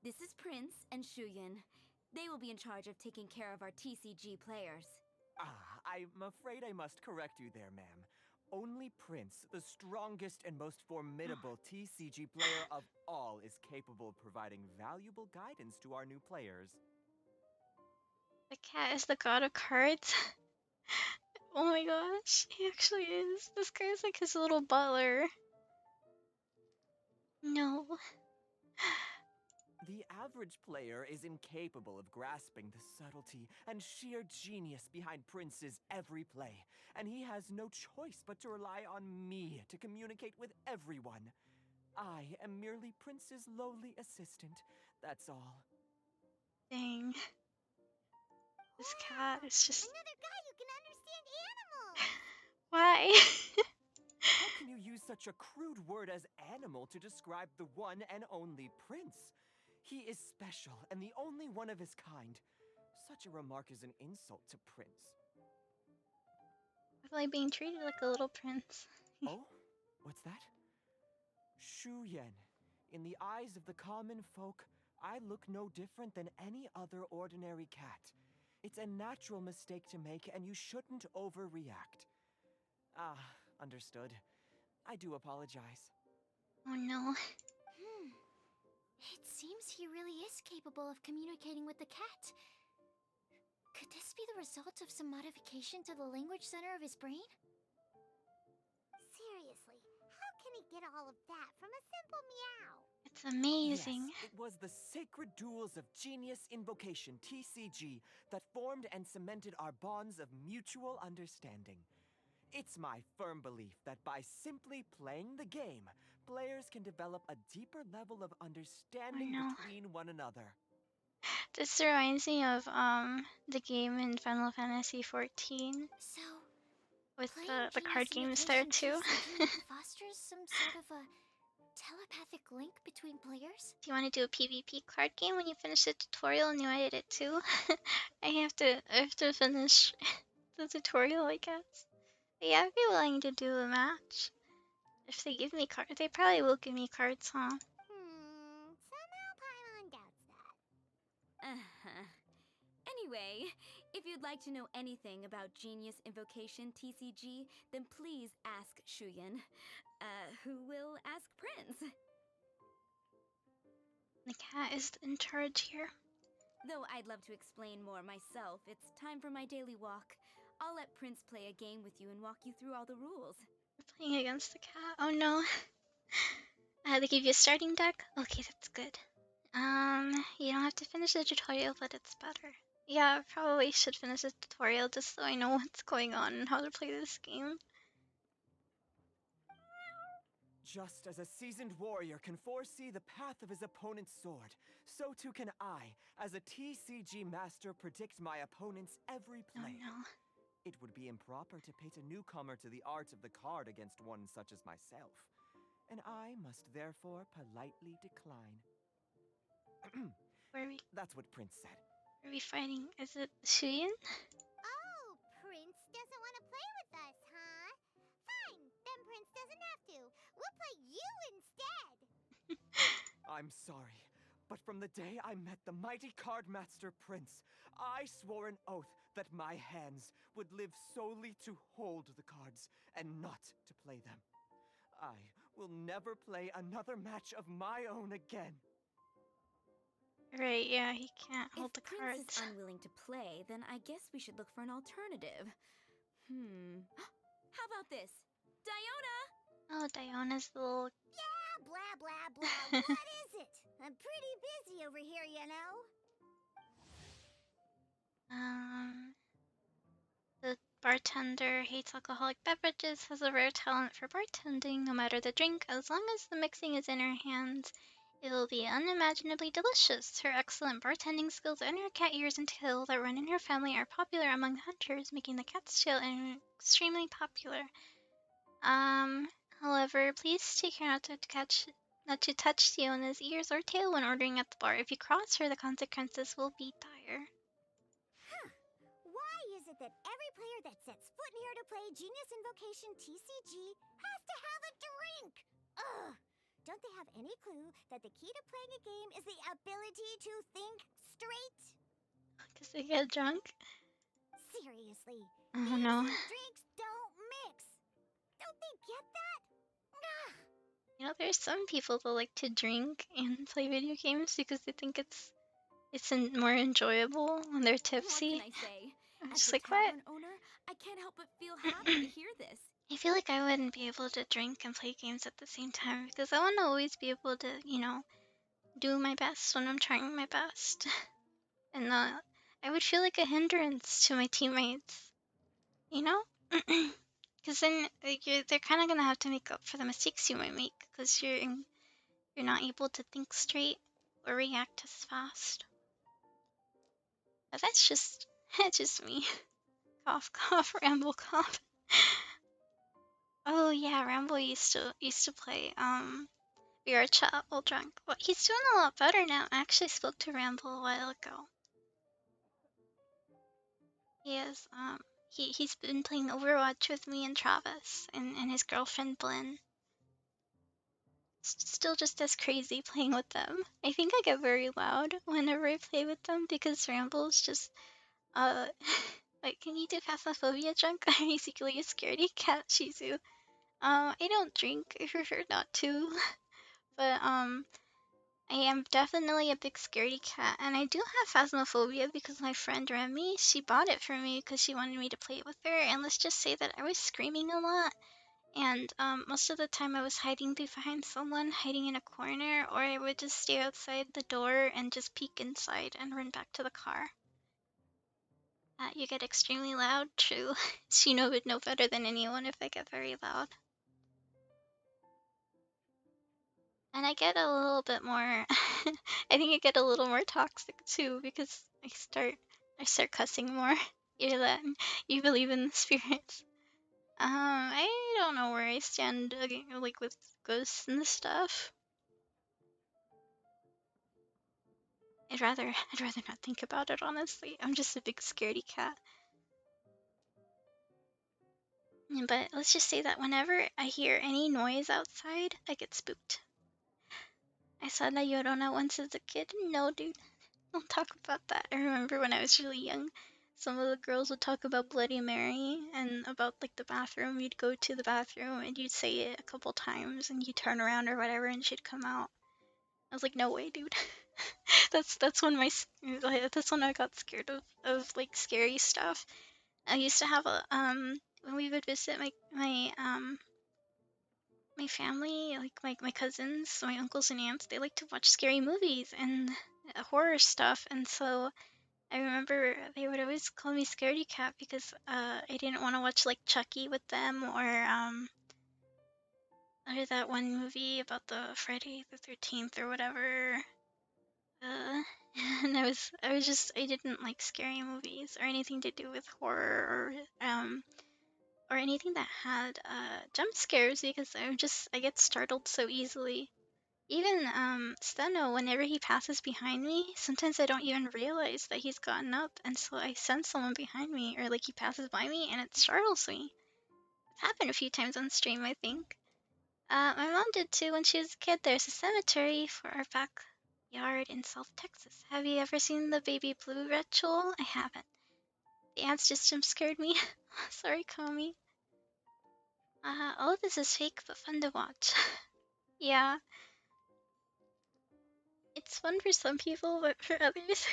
This is Prince and Shuyan. They will be in charge of taking care of our TCG players. Ah, I'm afraid I must correct you there, ma'am. Only Prince, the strongest and most formidable TCG player of all, is capable of providing valuable guidance to our new players. The cat is the god of cards? Oh my gosh, he actually is. This guy's like his little butler. No. The average player is incapable of grasping the subtlety and sheer genius behind Prince's every play, and he has no choice but to rely on me to communicate with everyone. I am merely Prince's lowly assistant, that's all. Dang. This cat is just. Another guy who can understand animals! Why? How can you use such a crude word as animal to describe the one and only Prince? He is special and the only one of his kind. Such a remark is an insult to Prince. I feel like being treated like a little prince. Oh? What's that? Shu Yen. In the eyes of the common folk, I look no different than any other ordinary cat. It's a natural mistake to make, and you shouldn't overreact. Ah, understood. I do apologize. Oh no. It seems he really is capable of communicating with the cat. Could this be the result of some modification to the language center of his brain? Seriously, how can he get all of that from a simple meow? It's amazing. Yes, it was the sacred duels of Genius Invocation, TCG, that formed and cemented our bonds of mutual understanding. It's my firm belief that by simply playing the game, players can develop a deeper level of understanding no. between one another. This reminds me of the game in Final Fantasy 14 So, with playing the card Genius games there Invocation too. TCG fosters some sort of a telepathic link between players? Do you want to do a PvP card game when you finish the tutorial and you edit it too? I have to finish the tutorial, I guess. But yeah, I'd be willing to do a match. If they give me cards, they probably will give me cards, huh? Somehow Paimon doubts that. Uh-huh. Anyway, if you'd like to know anything about Genius Invocation TCG, then please ask Shuyan, who will ask Prince. The cat is in charge here. Though I'd love to explain more myself, it's time for my daily walk. I'll let Prince play a game with you and walk you through all the rules. We're playing against the cat. Oh no. They give you a starting deck? Okay, that's good. You don't have to finish the tutorial, but it's better. Yeah, I probably should finish the tutorial just so I know what's going on and how to play this game. Just as a seasoned warrior can foresee the path of his opponent's sword, so too can I, as a TCG master, predict my opponent's every Oh play. no. It would be improper to pit a newcomer to the art of the card against one such as myself, and I must therefore politely decline. Where are we, That's what Prince said. where are we fighting? Is it Shuyin? Oh, Prince doesn't want to play with us, huh? Fine, then Prince doesn't have to. We'll play you instead. I'm sorry, but from the day I met the mighty card master Prince, I swore an oath that my hands would live solely to hold the cards and not to play them. I will never play another match of my own again. Right, yeah, he can't hold If the Prince cards. is unwilling to play, then I guess we should look for an alternative. How about this? Diona! Oh, Diona's the little... Blah, blah, blah. What is it? I'm pretty busy over here, you know. The bartender hates alcoholic beverages, has a rare talent for bartending. No matter the drink, as long as the mixing is in her hands, it will be unimaginably delicious. Her excellent bartending skills and her cat ears and tail that run in her family are popular among hunters, making the cat's tail extremely popular. However, please take care not to touch Fiona's ears or tail when ordering at the bar. If you cross her, the consequences will be dire. Why is it that every player that sets foot in here to play Genius Invocation TCG has to have a drink? Ugh! Don't they have any clue that the key to playing a game is the ability to think straight? Because they get drunk? Seriously, Oh games no. and drinks don't mix. Don't they get that? Ugh! You know, there's some people that like to drink and play video games because they think it's more enjoyable when they're What tipsy. can I say? I'm As just the like, what? tavern owner, I can't help but feel happy to hear this. I feel like I wouldn't be able to drink and play games at the same time because I want to always be able to, do my best when I'm trying my best. And not, I would feel like a hindrance to my teammates, you know? Because then they're kind of going to have to make up for the mistakes you might make because you're not able to think straight or react as fast. But that's that's just me. Cough, cough, ramble, cough. Oh yeah, Ramble used to play VR chat while drunk. Well, he's doing a lot better now. I actually spoke to Ramble a while ago. He is he's been playing Overwatch with me and Travis and his girlfriend Blinn. Still just as crazy playing with them. I think I get very loud whenever I play with them because Ramble's just like, can you do Phasmophobia drunk? I'm basically a scaredy cat Shih Tzu. I don't drink. I prefer not to. But I am definitely a big scaredy cat, and I do have Phasmophobia because my friend Remy, she bought it for me because she wanted me to play it with her. And let's just say that I was screaming a lot, and most of the time I was hiding behind someone, hiding in a corner, or I would just stay outside the door and just peek inside and run back to the car. You get extremely loud, true. Shino would know better than anyone if I get very loud. And I get a little bit more I think I get a little more toxic too because I start cussing more. You're that you believe in the spirits. I don't know where I stand like with ghosts and stuff. I'd rather not think about it honestly. I'm just a big scaredy cat. But let's just say that whenever I hear any noise outside, I get spooked. I saw La Llorona once as a kid. No, dude, don't talk about that. I remember when I was really young, some of the girls would talk about Bloody Mary and about like the bathroom. You'd go to the bathroom and you'd say it a couple times and you'd turn around or whatever and she'd come out. I was like, no way, dude. that's when that's when I got scared of like scary stuff. I used to have a when we would visit my family, like my cousins, my uncles and aunts, they like to watch scary movies and horror stuff, and so I remember they would always call me Scaredy Cat because I didn't want to watch like Chucky with them or that one movie about the Friday the 13th or whatever. Uh, and I didn't like scary movies or anything to do with horror or anything that had jump scares because I get startled so easily. Even Steno, whenever he passes behind me, sometimes I don't even realize that he's gotten up, and so I sense someone behind me, or like he passes by me, and it startles me. It's happened a few times on stream, I think. My mom did too when she was a kid. There's a cemetery for our backyard in South Texas. Have you ever seen the baby blue ritual? I haven't. The ants just jump scared me. Sorry, Kami. Oh, this is fake, but fun to watch. Yeah, it's fun for some people, but for others,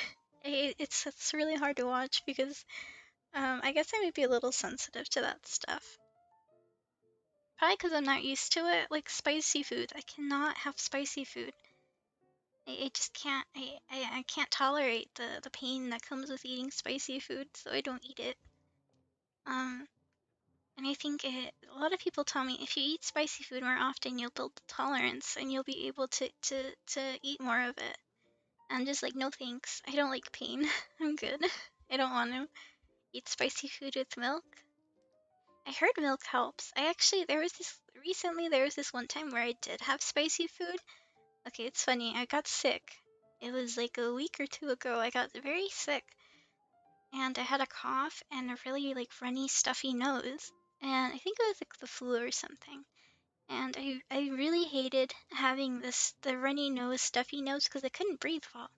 it's really hard to watch because I guess I might be a little sensitive to that stuff. Probably because I'm not used to it. Like spicy food, I cannot have spicy food. I just can't. I can't tolerate the pain that comes with eating spicy food, so I don't eat it. Um, and I think a lot of people tell me if you eat spicy food more often, you'll build tolerance and you'll be able to eat more of it. I'm just like, no thanks. I don't like pain. I'm good. I don't want to eat spicy food with milk. I heard milk helps. There was this one time where I did have spicy food. Okay, it's funny. I got sick. It was like a week or two ago. I got very sick and I had a cough and a really like runny, stuffy nose. And I think it was like the flu or something. And I really hated having the runny nose, stuffy nose because I couldn't breathe well.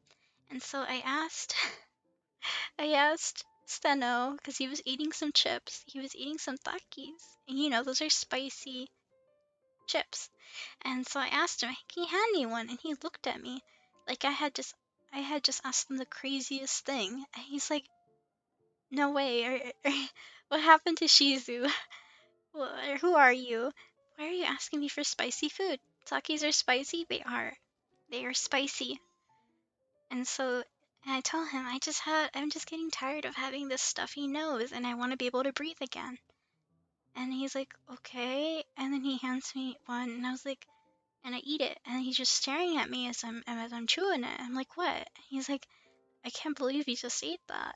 And so I asked Steno because he was eating some chips. He was eating some Takis, and those are spicy chips. And so I asked him, "Can you hand me one?" And he looked at me like I had just asked him the craziest thing. And he's like, "No way! What happened to Shizu? Who are you? Why are you asking me for spicy food? Takis are spicy. They are. They are spicy." And so I tell him I'm just getting tired of having this stuffy nose and I want to be able to breathe again. And he's like, okay. And then he hands me one and I was like, and I eat it and he's just staring at me as I'm chewing it. I'm like, what? He's like, I can't believe you just ate that.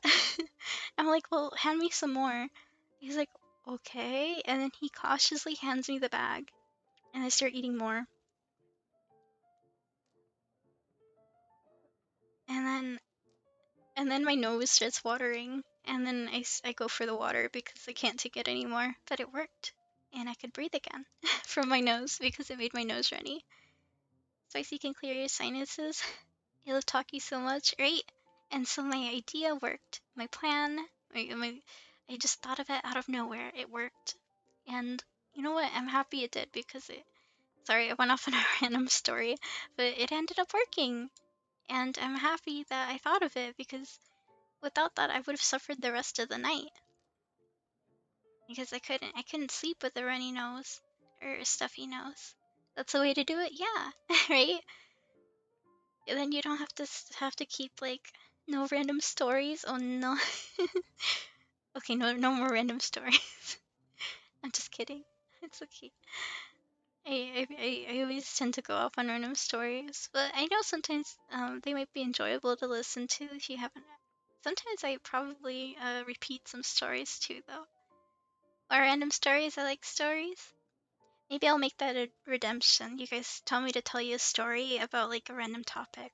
I'm like, well, hand me some more. He's like, okay. And then he cautiously hands me the bag and I start eating more. And then my nose starts watering, and then I go for the water because I can't take it anymore. But it worked, and I could breathe again from my nose because it made my nose runny. Spicy can clear your sinuses. I love talking so much, right? And so my idea worked. My plan, I just thought of it out of nowhere. It worked, and you know what? I'm happy it did because it. Sorry, I went off on a random story, but it ended up working, and I'm happy that I thought of it because without that, I would have suffered the rest of the night because I couldn't sleep with a runny nose or a stuffy nose. That's the way to do it, yeah, right? And then you don't have to keep like no random stories. Oh no. Okay, no more random stories. I'm just kidding. It's okay. I always tend to go off on random stories, but I know sometimes they might be enjoyable to listen to if you haven't. Sometimes I probably repeat some stories too, though. Or random stories. I like stories. Maybe I'll make that a redemption. You guys tell me to tell you a story about like a random topic.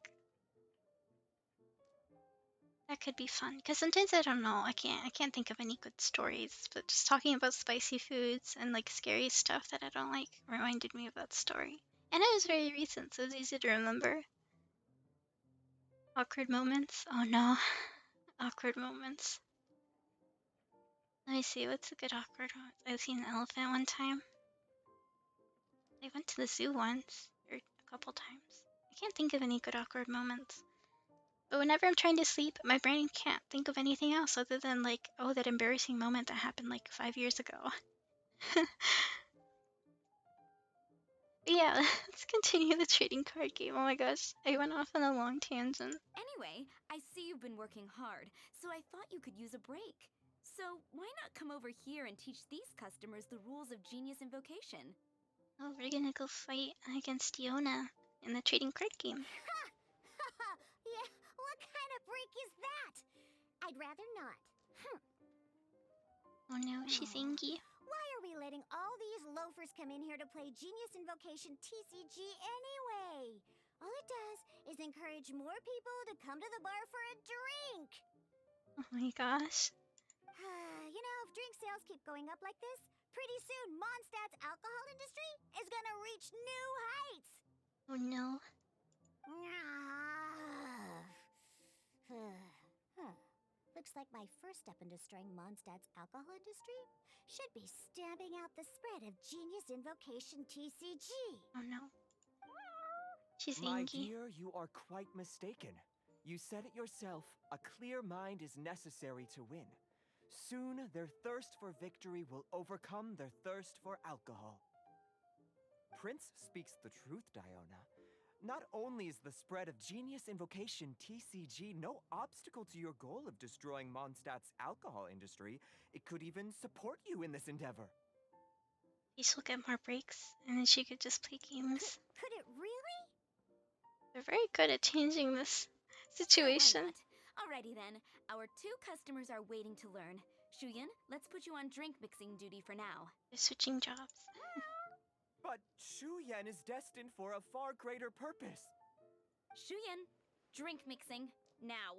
That could be fun. Because sometimes I don't know. I can't think of any good stories. But just talking about spicy foods and like scary stuff that I don't like reminded me of that story. And it was very recent, so it was easy to remember. Awkward moments? Oh no. Awkward moments. Let me see, what's a good awkward moment? I've seen an elephant one time. I went to the zoo once, or a couple times. I can't think of any good awkward moments. But whenever I'm trying to sleep, my brain can't think of anything else other than, like, oh, that embarrassing moment that happened like 5 years ago. But yeah, let's continue the trading card game. Oh my gosh, I went off on a long tangent. Anyway, I see you've been working hard, so I thought you could use a break. So why not come over here and teach these customers the rules of Genius Invocation? Oh, we're gonna go fight against Iona in the trading card game. Yeah, what kind of break is that? I'd rather not. Oh no, she's angry. Why are we letting all these loafers come in here to play Genius Invocation TCG anyway? All it does is encourage more people to come to the bar for a drink. Oh my gosh. You know, if drink sales keep going up like this, pretty soon Mondstadt's alcohol industry is gonna reach new heights. Oh no. Looks like my first step in destroying Mondstadt's alcohol industry should be stamping out the spread of Genius Invocation TCG. Oh no. She's My angry. dear, you are quite mistaken. You said it yourself, a clear mind is necessary to win. Soon, their thirst for victory will overcome their thirst for alcohol. Prince speaks the truth, Diona. Not only is the spread of Genius Invocation TCG no obstacle to your goal of destroying Mondstadt's alcohol industry, it could even support you in this endeavor. She'll get more breaks, and then she could just play games. Could it really? They're very good at changing this Sure, situation. why not? Alrighty then, our two customers are waiting to learn. Shuyan, let's put you on drink mixing duty for now. They're switching jobs. But Shuyan is destined for a far greater purpose. Shuyan, drink mixing, now.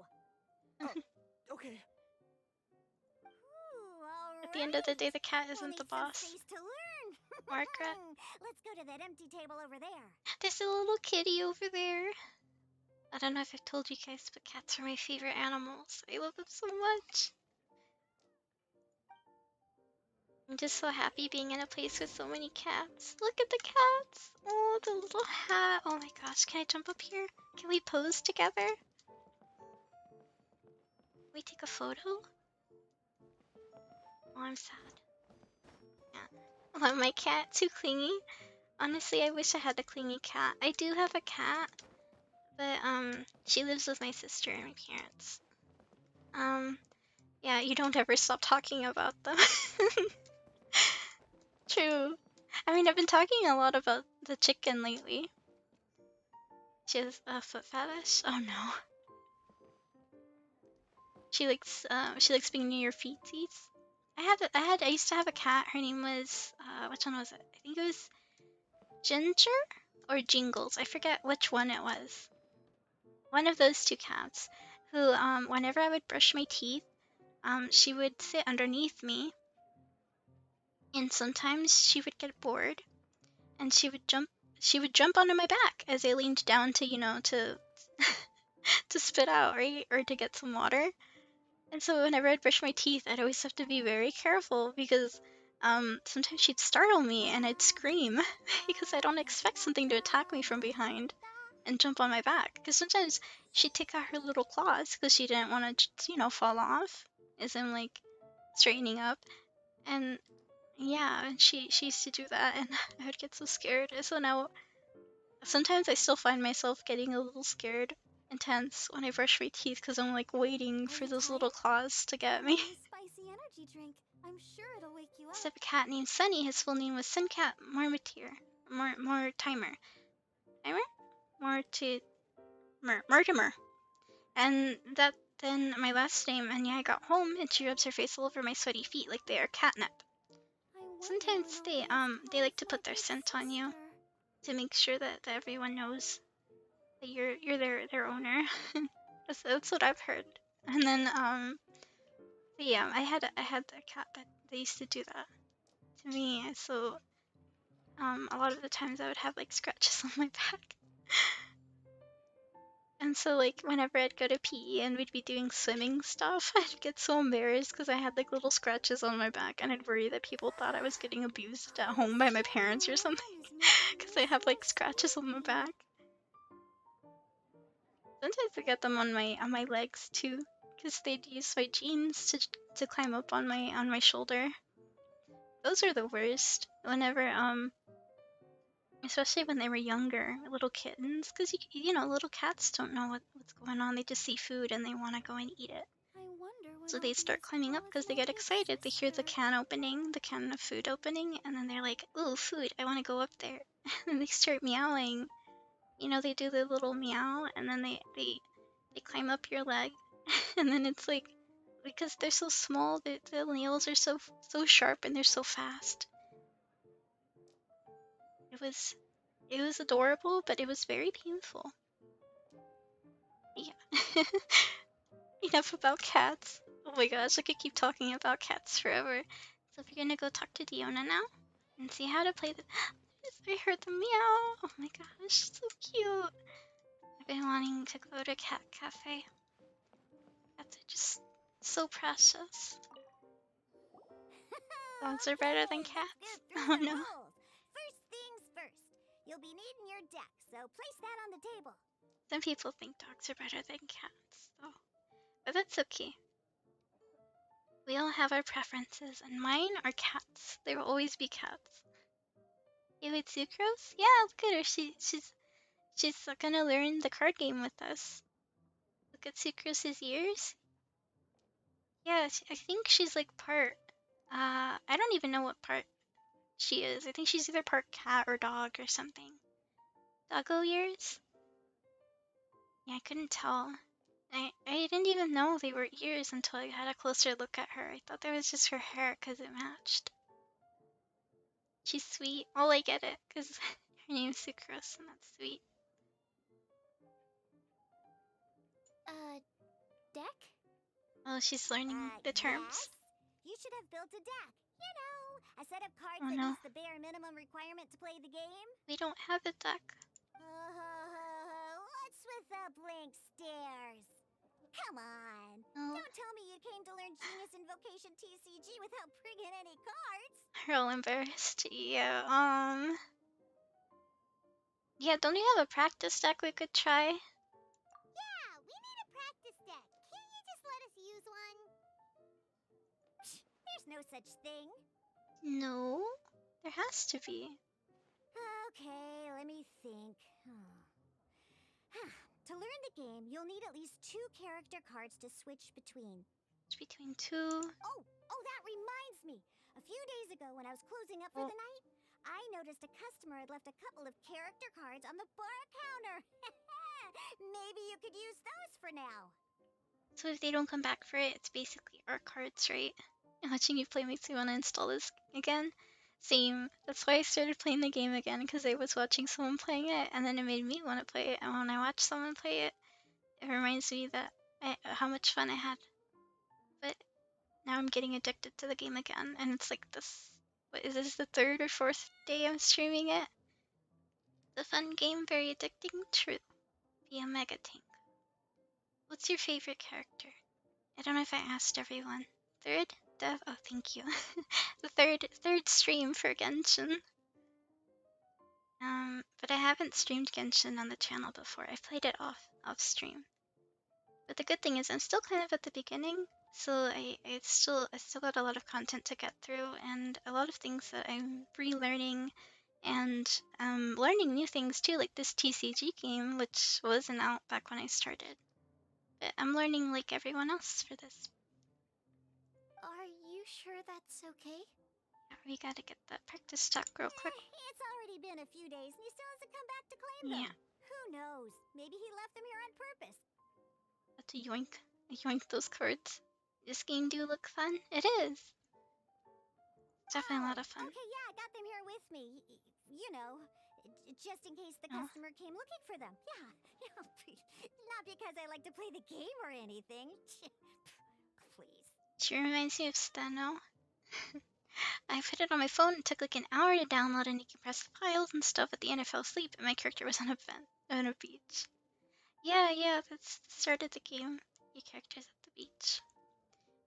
Okay. Ooh, At the end of the day, the cat We'll isn't the need some boss. space to learn. Margaret. Let's go to that empty table over there. There's a little kitty over there. I don't know if I've told you guys, but cats are my favorite animals. I love them so much. I'm just so happy being in a place with so many cats. Look at the cats. Oh, the little hat. Oh my gosh, can I jump up here? Can we pose together? Can we take a photo? Oh, I'm sad. Yeah. Oh, my cat too clingy. Honestly, I wish I had a clingy cat. I do have a cat, but she lives with my sister and my parents. Yeah, you don't ever stop talking about them. True. I mean, I've been talking a lot about the chicken lately. She has a foot fetish. Oh no. She likes being near your feetsies. I used to have a cat. Her name was which one was it? I think it was Ginger or Jingles. I forget which one it was. One of those two cats. Who whenever I would brush my teeth, she would sit underneath me, and sometimes she would get bored, and she would jump onto my back as I leaned down to to to spit out, right, or to get some water. And so whenever I'd brush my teeth, I'd always have to be very careful because sometimes she'd startle me and I'd scream because I don't expect something to attack me from behind and jump on my back. Because sometimes she'd take out her little claws because she didn't want to, fall off as I'm like straightening up. And yeah, and she used to do that, and I would get so scared. So now sometimes I still find myself getting a little scared and tense when I brush my teeth because I'm like waiting Are for you those little tired? claws to get My me. new spicy energy drink. I'm sure it'll wake you I used up. to have a cat named Sunny. His full name was Suncat Marmotier. more timer. Timer? Mortimer. And that then my last name, and yeah, I got home and she rubs her face all over my sweaty feet like they are catnip. I wonder Sometimes when I'll be they as like to close put their my big scent on you sister. to make sure that everyone knows that you're their owner. That's what I've heard. And then yeah, I had a cat that they used to do that to me. So a lot of the times I would have like scratches on my back. And so like whenever I'd go to PE and we'd be doing swimming stuff, I'd get so embarrassed because I had like little scratches on my back, and I'd worry that people thought I was getting abused at home by my parents or something because I have like scratches on my back. Sometimes I get them on my legs too, because they'd use my jeans to climb up on my shoulder. Those are the worst. Whenever especially when they were younger, little kittens, because you know little cats don't know what's going on. They just see food and they want to go and eat it. I wonder when So I'll they be start as climbing tall up as because they my get big excited. They hear the sister. can opening, the can of food opening, and then they're like, "Ooh, food! I want to go up there." And they start meowing. You know, they do the little meow, and then they climb up your leg, and then it's like because they're so small, the nails are so sharp and they're so fast. It was adorable, but it was very painful. Yeah. Enough about cats. Oh my gosh, I could keep talking about cats forever. So if you're gonna go talk to Diona now and see how to play the. I heard the meow. Oh my gosh, so cute. I've been wanting to go to a cat cafe. Cats are just so precious. Dogs are better than Okay, let's go cats. through Oh the no. rules. First things first. You'll be needing your deck, so place that on the table. Some people think dogs are better than cats, though. But that's okay. We all have our preferences, and mine are cats. There will always be cats. You with Sucrose? Yeah, look at her. She's gonna learn the card game with us. Look at Sucrose's ears. Yeah, I think she's like part. I don't even know what part she is. I think she's either part cat or dog or something. Doggo ears? Yeah, I couldn't tell. I didn't even know they were ears until I had a closer look at her. I thought that was just her hair because it matched. She's sweet. Oh, I get it because her name's Sucrose and that's sweet. Deck? Oh, she's learning the Yes. terms. You should have built a deck. You know, a set of cards Oh that no, meets the bare minimum requirement to play the game. we don't have a deck. What's with the blank stares? Come on. No, Don't tell me you came to learn Genius Invocation TCG without bringing any cards. we're all embarrassed. Yeah, yeah, don't you have a practice deck we could try? Yeah, we need a practice deck. Can't you just let us use one? Psh, there's no such thing. No, there has to be. Okay, let me think. To learn the game, you'll need at least 2 character cards to switch between. It's between two. Oh, that reminds me. A few days ago, when I was closing up for the night, I noticed a customer had left a couple of character cards on the bar counter. Maybe you could use those for now. So if they don't come back for it, it's basically our cards, right? And watching you play makes me want to install this again. Same. That's why I started playing the game again, because I was watching someone playing it, and then it made me want to play it. And when I watch someone play it, it reminds me that how much fun I had. But now I'm getting addicted to the game again, and it's like this. What is this? The third or fourth day I'm streaming it. The fun game, very addicting. True. Be a mega tank. What's your favorite character? I don't know if I asked everyone. Third? Dev? Oh, thank you. The third stream for Genshin. But I haven't streamed Genshin on the channel before. I've played it off stream. But the good thing is I'm still kind of at the beginning, so I still got a lot of content to get through and a lot of things that I'm relearning and learning new things too, like this TCG game, which wasn't out back when I started. But I'm learning like everyone else for this. Are you sure that's okay? We gotta get that practice stock real quick. It's already been a few days and he still hasn't come back to claim Yeah. them. Who knows? Maybe he left them here on purpose. But to yoink those cards. This game do look fun? It is. It's definitely a lot of fun. Okay, yeah, I got them here with me. You know, just in case the Oh. customer came looking for them. Yeah. Not because I like to play the game or anything. Please. She reminds me of Steno. I put it on my phone. It took like an hour to download and decompress the files and stuff. At the end, I fell asleep and my character was on a beach. Yeah, that's the start of the game. Your character's at the beach.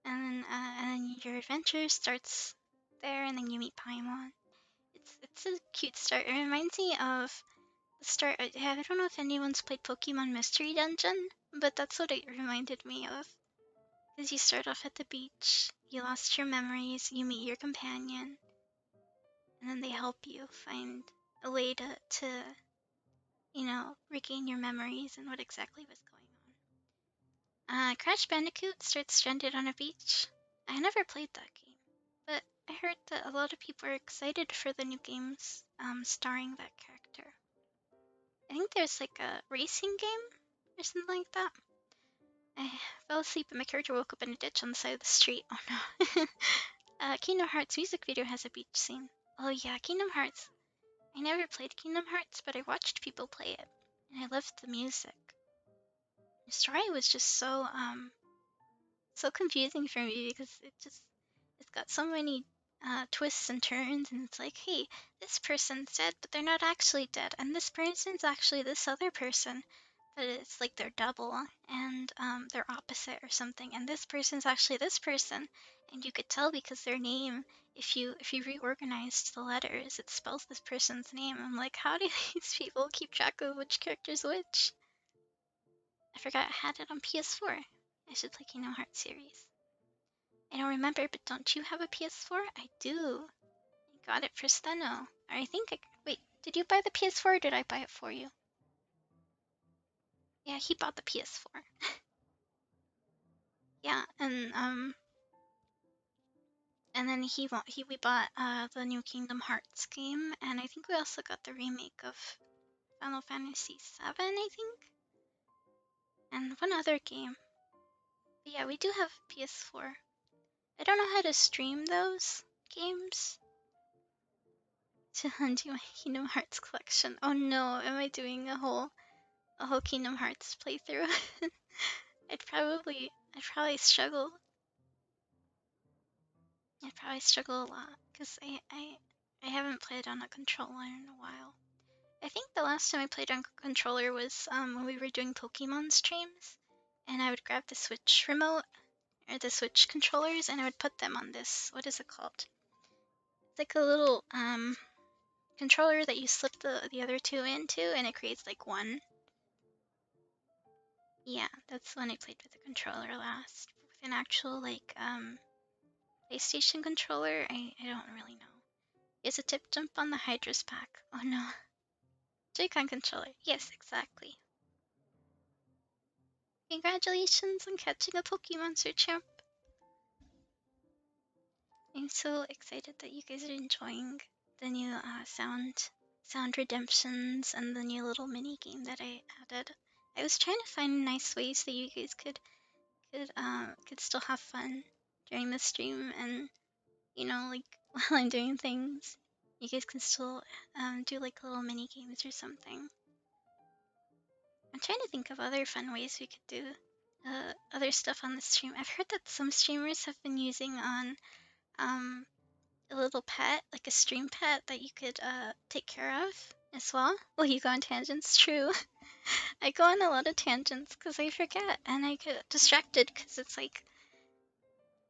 And then your adventure starts there, and then you meet Paimon. It's a cute start. It reminds me of the start. I don't know if anyone's played Pokemon Mystery Dungeon, but that's what it reminded me of. Because you start off at the beach, you lost your memories, you meet your companion, and then they help you find a way to regain your memories and what exactly was going on. Crash Bandicoot starts stranded on a beach. I never played that game, but I heard that a lot of people are excited for the new games starring that character. I think there's like a racing game or something like that. I fell asleep and my character woke up in a ditch on the side of the street. Oh no. Kingdom Hearts music video has a beach scene. Oh yeah, Kingdom Hearts. I never played Kingdom Hearts, but I watched people play it, and I loved the music. The story was just so confusing for me because it's got so many twists and turns, and it's like, hey, this person's dead, but they're not actually dead, and this person's actually this other person, but it's like they're double, and they're opposite or something, and this person's actually this person, and you could tell because their name, if you reorganized the letters, it spells this person's name. I'm like, how do these people keep track of which character's which? I forgot I had it on PS4. I should play Kingdom Hearts series. I don't remember, but don't you have a PS4? I do. I got it for Steno. Or I think wait, did you buy the PS4 or did I buy it for you? Yeah, he bought the PS4. Yeah, and then we bought the new Kingdom Hearts game, and I think we also got the remake of Final Fantasy VII, I think, and one other game. But yeah, we do have PS4. I don't know how to stream those games to undo my Kingdom Hearts collection. Oh no, am I doing a whole Kingdom Hearts playthrough? I'd probably struggle. I'd probably struggle a lot because I haven't played on a controller in a while. I think the last time I played on a controller was when we were doing Pokemon streams, and I would grab the Switch remote or the Switch controllers and I would put them on this. What is it called? It's like a little controller that you slip the other two into, and it creates like one. Yeah, that's when I played with the controller last. With an actual like PlayStation controller, I don't really know. Is a tip jump on the Hydra's pack? Oh no. Joy-Con controller. Yes, exactly. Congratulations on catching a Pokemon, Sir Champ. I'm so excited that you guys are enjoying the new sound redemptions and the new little mini game that I added. I was trying to find nice ways that you guys could still have fun during the stream, and like while I'm doing things, you guys can still do like little mini games or something. I'm trying to think of other fun ways we could do other stuff on the stream. I've heard that some streamers have been using on a little pet, like a stream pet that you could take care of as well. Well, you go on tangents, true. I go on a lot of tangents because I forget and I get distracted because it's like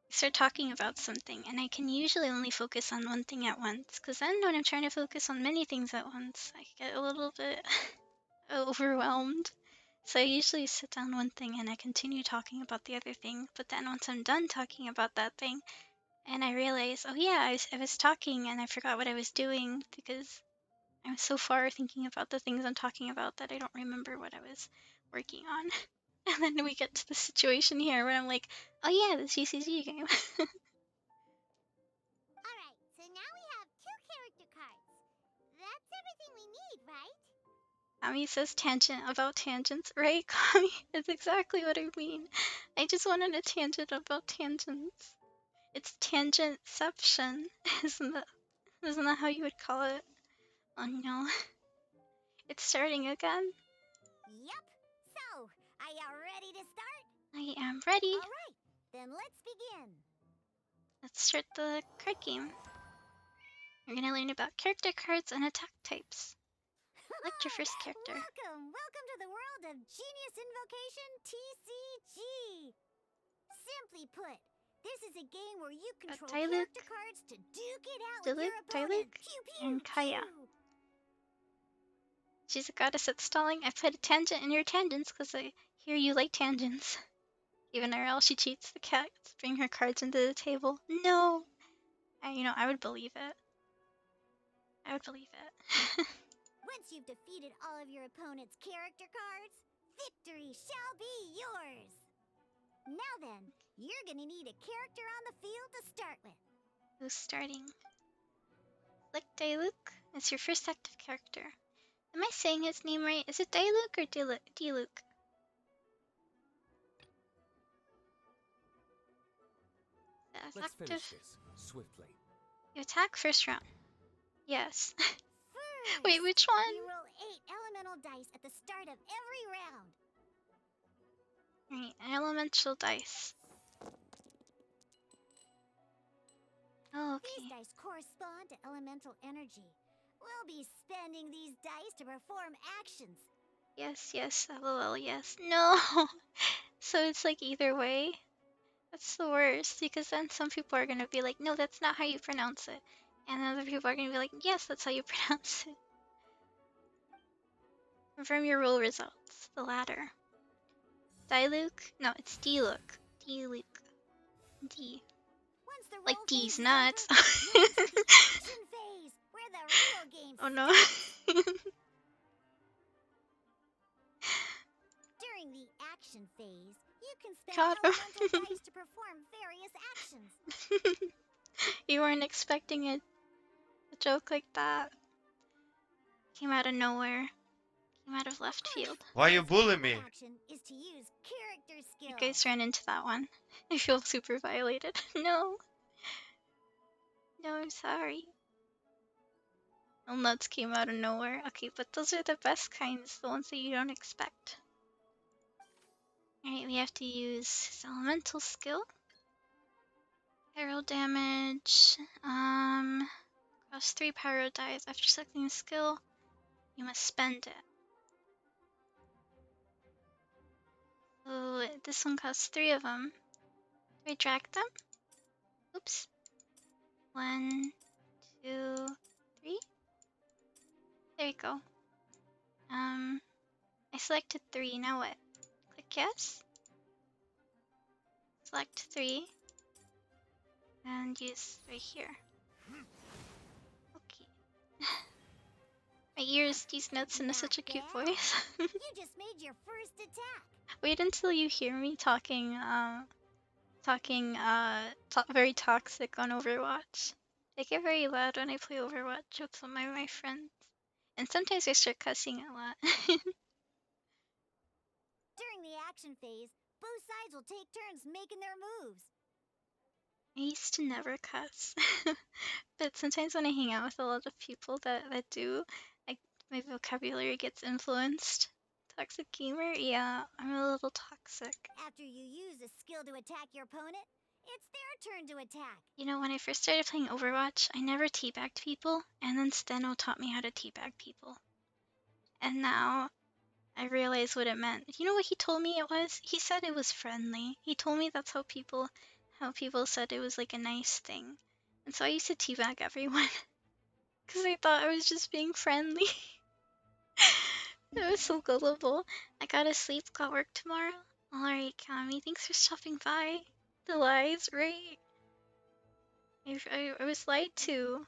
I start talking about something and I can usually only focus on one thing at once, because then when I'm trying to focus on many things at once, I get a little bit overwhelmed. So I usually sit down one thing and I continue talking about the other thing, but then once I'm done talking about that thing and I realize, oh yeah, I was talking and I forgot what I was doing because I'm so far thinking about the things I'm talking about that I don't remember what I was working on. And then we get to the situation here where I'm like, oh yeah, the CCG game. Alright, so now great, right? Kami says tangent about tangents, right, Kami? That's exactly what I mean. I just wanted a tangent about tangents. It's tangentception, isn't that how you would call it? Oh no. It's starting again. Yup. So, are you ready to start? I am ready. Alright, then let's begin. Let's start the card game. We're gonna learn about character cards and attack types. Select your first character. Welcome to the world of Genius Invocation TCG. Simply put, this is a game where you control Diluc, character cards to duke it out with your Diluc, opponent. Pew pew and Kaya. pew. She's a goddess at stalling. I put a tangent in your tangents because I hear you like tangents. Even IRL, she cheats the cats, bring her cards into the table. No! I would believe it. I would believe it. Once you've defeated all of your opponent's character cards, victory shall be yours. Now then, you're gonna need a character on the field to start with. Who's starting? Select Diluc as your first active character. Am I saying his name right? Is it Diluc or Diluc? Let's finish Active. this swiftly. You attack first round. Yes. First, Wait, which one? we roll 8 elemental dice at the start of every round. Alright, elemental dice. Oh, okay. These dice correspond to elemental energy. We'll be spending these dice to perform actions. Yes, lol, yes. No! So it's like either way? That's the worst, because then some people are gonna be like, no, that's not how you pronounce it. And other people are gonna be like, yes, that's how you pronounce it. Confirm your roll results. The latter. Diluc? No, it's Diluc. Diluc. D. Once the Like roll D's phase is nuts. over, you'll enter the action phase, where the real game Oh no. starts. During the action phase, you can spend Got him. elemental dice to perform various actions. You weren't expecting a joke like that. Came out of nowhere. Came out of left field. Why you bully me? Action is to use character You skill. guys ran into that one. I feel super violated. No. No, I'm sorry. Well, nuts came out of nowhere. Okay, but those are the best kinds, the ones that you don't expect. Alright, we have to use his elemental skill. Arrow damage. Cost 3 pyro dice. After selecting a skill, you must spend it. So this one costs 3 of them. Do I drag them? Oops. 1, 2, 3. There you go. I selected 3. Now what? Click yes. Select 3. And use right here. Okay. My ears, these nuts in such a cute voice. You just made your first attack. Wait until you hear me talking, very toxic on Overwatch. I get very loud when I play Overwatch with some of my friends. And sometimes I start cussing a lot. During the action phase, both sides will take turns making their moves. I used to never cuss. But sometimes when I hang out with a lot of people that do, my vocabulary gets influenced. Toxic gamer? Yeah, I'm a little toxic. After you use a skill to attack your opponent, it's their turn to attack. You know, when I first started playing Overwatch, I never teabagged people, and then Steno taught me how to teabag people. And now I realize what it meant. You know what he told me it was? He said it was friendly. He told me that's how people said it was like a nice thing. And so I used to teabag everyone because I thought I was just being friendly. It was so gullible. I gotta sleep, got work tomorrow. Alright, Kami, thanks for stopping by. The lies, right? I was lied to.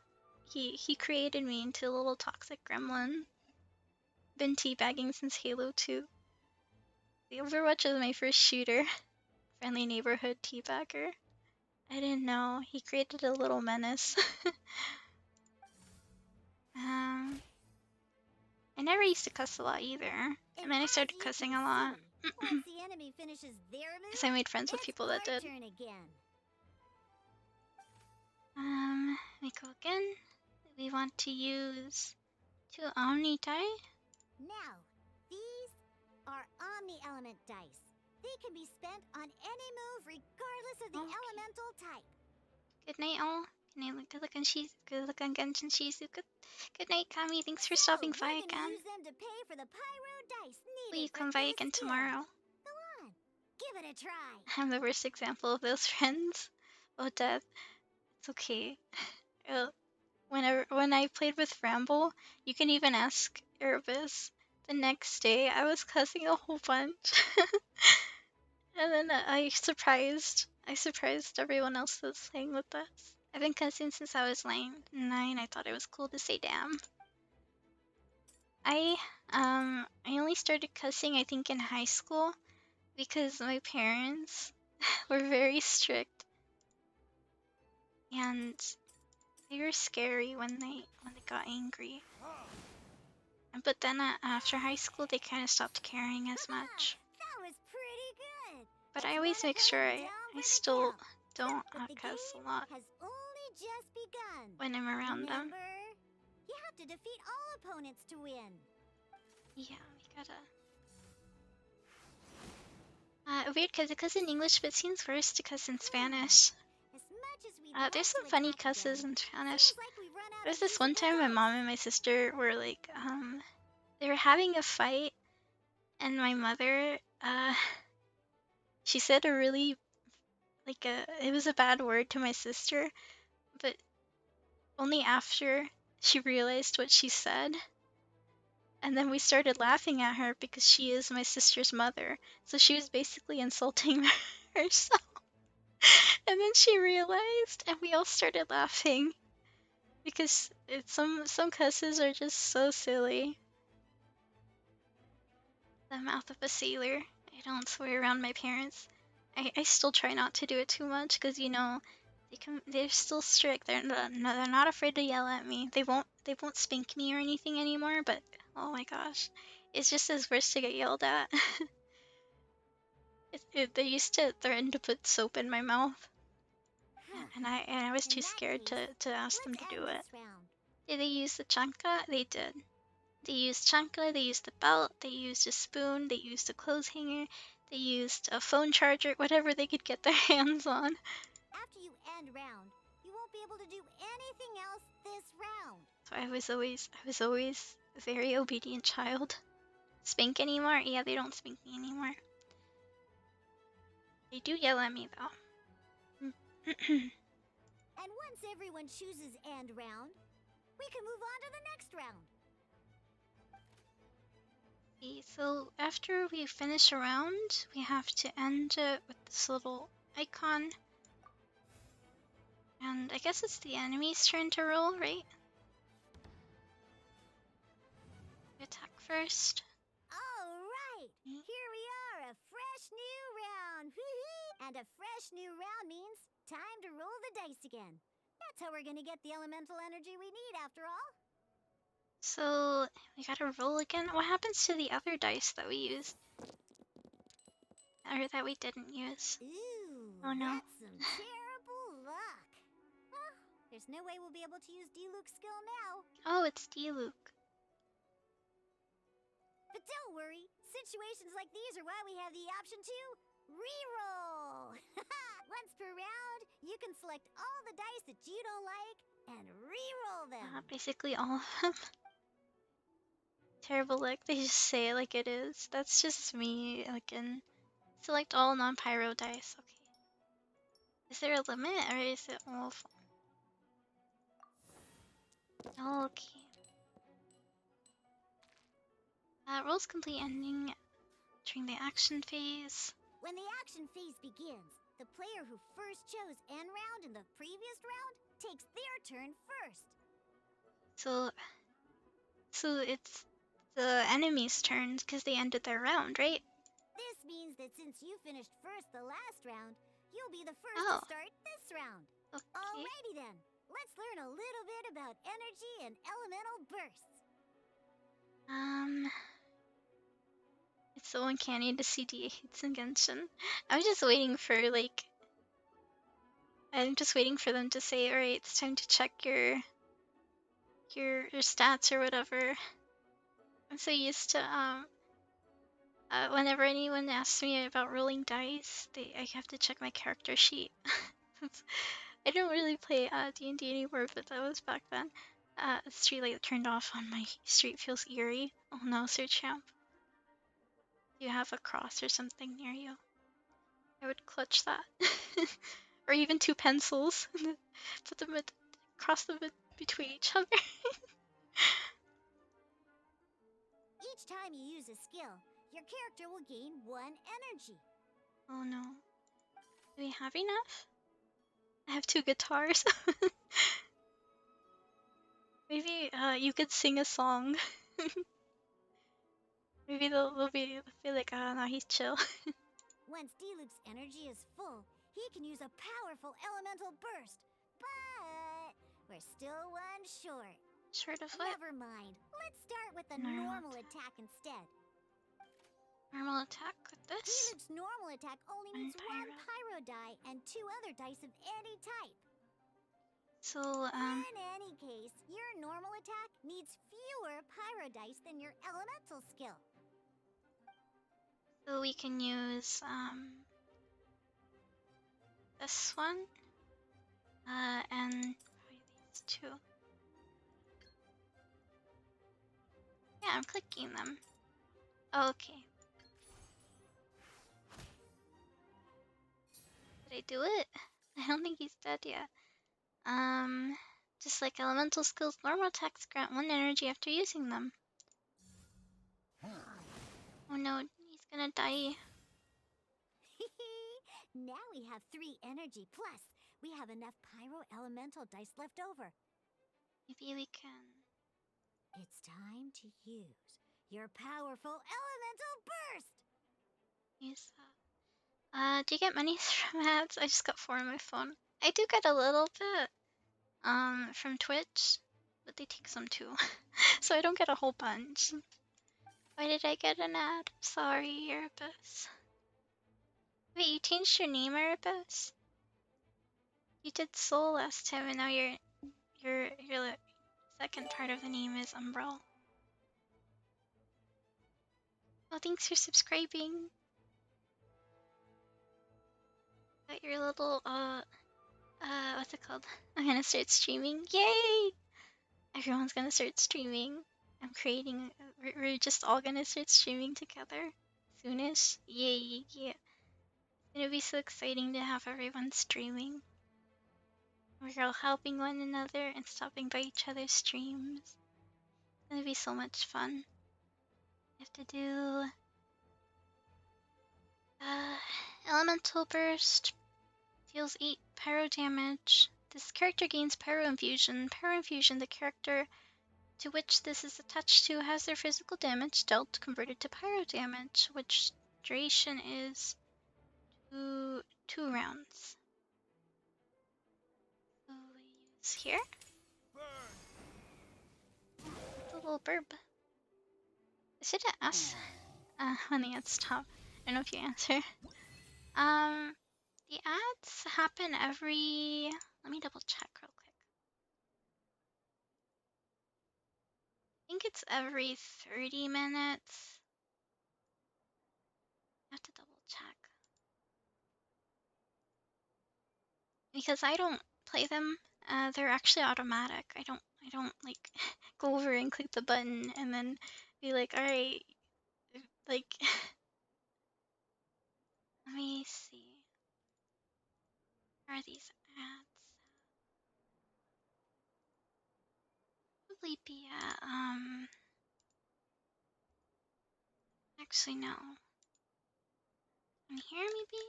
He created me into a little toxic gremlin. Been teabagging since Halo 2. The Overwatch was my first shooter. Friendly neighborhood teabagger. I didn't know. He created a little menace. I never used to cuss a lot either. And then I started cussing a lot. Once the enemy finishes their move, Because I made friends with it's people that our did. turn again. We go again. We want to use 2 Omni die. Now, these are Omni Element dice. They can be spent on any move regardless of the Okay. elemental type. Good night, all. Good luck on Genshin Shizu. Good night, Kami. Thanks for stopping by We're gonna again. use them to pay for the pyro dice needed Will you for come by this again skill. tomorrow? Go on, give it a try. I'm the worst example of those friends. Oh, death. It's okay. When I played with Ramble, you can even ask Erebus. The next day, I was cussing a whole bunch, and then I surprised everyone else that was playing with us. I've been cussing since I was 9. I thought it was cool to say damn. I only started cussing I think in high school because my parents were very strict and they were scary when they got angry. But then after high school, they kind of stopped caring as much. That was pretty good. But I always make sure I still don't But the cuss a game lot has only just begun. when I'm around them. Remember, you have to defeat all opponents to win. Yeah, we gotta. Weird because it cuss in English, but it seems worse to cuss in Spanish. As much as we'd There's like some to funny attack cusses again, in Spanish. seems like we've run out There's of this one usable time my dice. mom and my sister were like, they were having a fight, and my mother, she said a really, it was a bad word to my sister, but only after she realized what she said. And then we started laughing at her because she is my sister's mother. So she was basically insulting herself. And then she realized, and we all started laughing because some cusses are just so silly. The mouth of a sailor. I don't swear around my parents. I still try not to do it too much because they're still strict. They're not afraid to yell at me. They won't spank me or anything anymore, but oh my gosh. It's just as worse to get yelled at. They used to threaten to put soap in my mouth, and I was too scared to ask them to do it. Did they use the chancla? They did. They used chancla, they used the belt, they used a spoon, they used a clothes hanger, they used a phone charger, whatever they could get their hands on. After you end round, you won't be able to do anything else this round. So I was always a very obedient child. Spank anymore? Yeah, they don't spank me anymore. They do yell at me though. And once everyone chooses end round, we can move on to the next round. Okay, so after we finish a round, we have to end it with this little icon. And I guess it's the enemy's turn to roll, right? Attack first. All right, here we are, a fresh new round. And a fresh new round means time to roll the dice again. That's how we're gonna get the elemental energy we need after all. So we gotta roll again. What happens to the other dice that we used? Or that we didn't use? Ooh, Oh no. that's some terrible luck. Well, there's no way we'll be able to use Diluc's skill now. Oh, it's Diluc. But don't worry, situations like these are why we have the option to reroll. Once per round, you can select all the dice that you don't like and reroll them. Basically all of them. Terrible luck. They just say it like it is. That's just me. Select all non-pyro dice. Okay. Is there a limit or is it all? Okay. Rolls complete ending during the action phase. When the action phase begins, the player who first chose end round in the previous round takes their turn first. So it's the enemy's turn because they ended their round, right? This means that since you finished first the last round, you'll be the first Oh. to start this round. Okay. Alrighty then, let's learn a little bit about energy and elemental bursts. It's so uncanny to see D8s in Genshin. I'm just waiting for them to say, alright, it's time to check your stats or whatever. I'm so used to whenever anyone asks me about rolling dice, I have to check my character sheet. I don't really play D&D anymore, but that was back then. Street light turned off on my street feels eerie. Oh no, Sir Champ. Do you have a cross or something near you? I would clutch that. Or even 2 pencils. Put them cross them between each other. Each time you use a skill, your character will gain 1 energy. Oh no. Do we have enough? I have 2 guitars. Maybe you could sing a song. Maybe they'll be like, no, he's chill. Once D-Loop's energy is full, he can use a powerful elemental burst. But we're still 1 short. Short of what? Never mind. Let's start with a Normal normal attack instead. Normal attack with this? D-Loop's normal attack only One needs 1 pyro die and 2 other dice of any type. So, In any case, your normal attack needs fewer pyro dice than your elemental skill. so we can use, this one, and probably these 2. Yeah, I'm clicking them. Okay. Did I do it? I don't think he's dead yet. Just like elemental skills, normal attacks grant 1 energy after using them. Oh no, he's gonna die. Now we have 3 energy plus. We have enough pyro elemental dice left over. Maybe we can. It's time to use your powerful elemental burst. Use that. Do you get money from ads? I just got 4 on my phone. I do get a little bit, from Twitch, but they take some too. So I don't get a whole bunch. Why did I get an ad? Sorry, Erebus. Wait, you changed your name, Erebus? You did Soul last time, and now your second part of the name is Umbral. Oh, thanks for subscribing. Got your little what's it called? I'm gonna start streaming. Yay! Everyone's gonna start streaming. I'm creating. We're just all gonna start streaming together soonish. Yay! Yeah. It's gonna be so exciting to have everyone streaming. We're all helping one another and stopping by each other's streams. It's gonna be so much fun. I have to do elemental burst. Deals 8 pyro damage. This character gains pyro infusion. Pyro infusion, the character to which this is attached to has their physical damage dealt converted to pyro damage, which duration is 2 rounds. So we use here. The little burb. Is it an S? When the ads stop. I don't know if you answer. The ads happen every. Let me double check real quick. I think it's every 30 minutes. I have to double check. Because I don't play them. They're actually automatic. I don't like go over and click the button and then be like, alright, like let me see. Where are these ads? Probably be at actually no. In here maybe?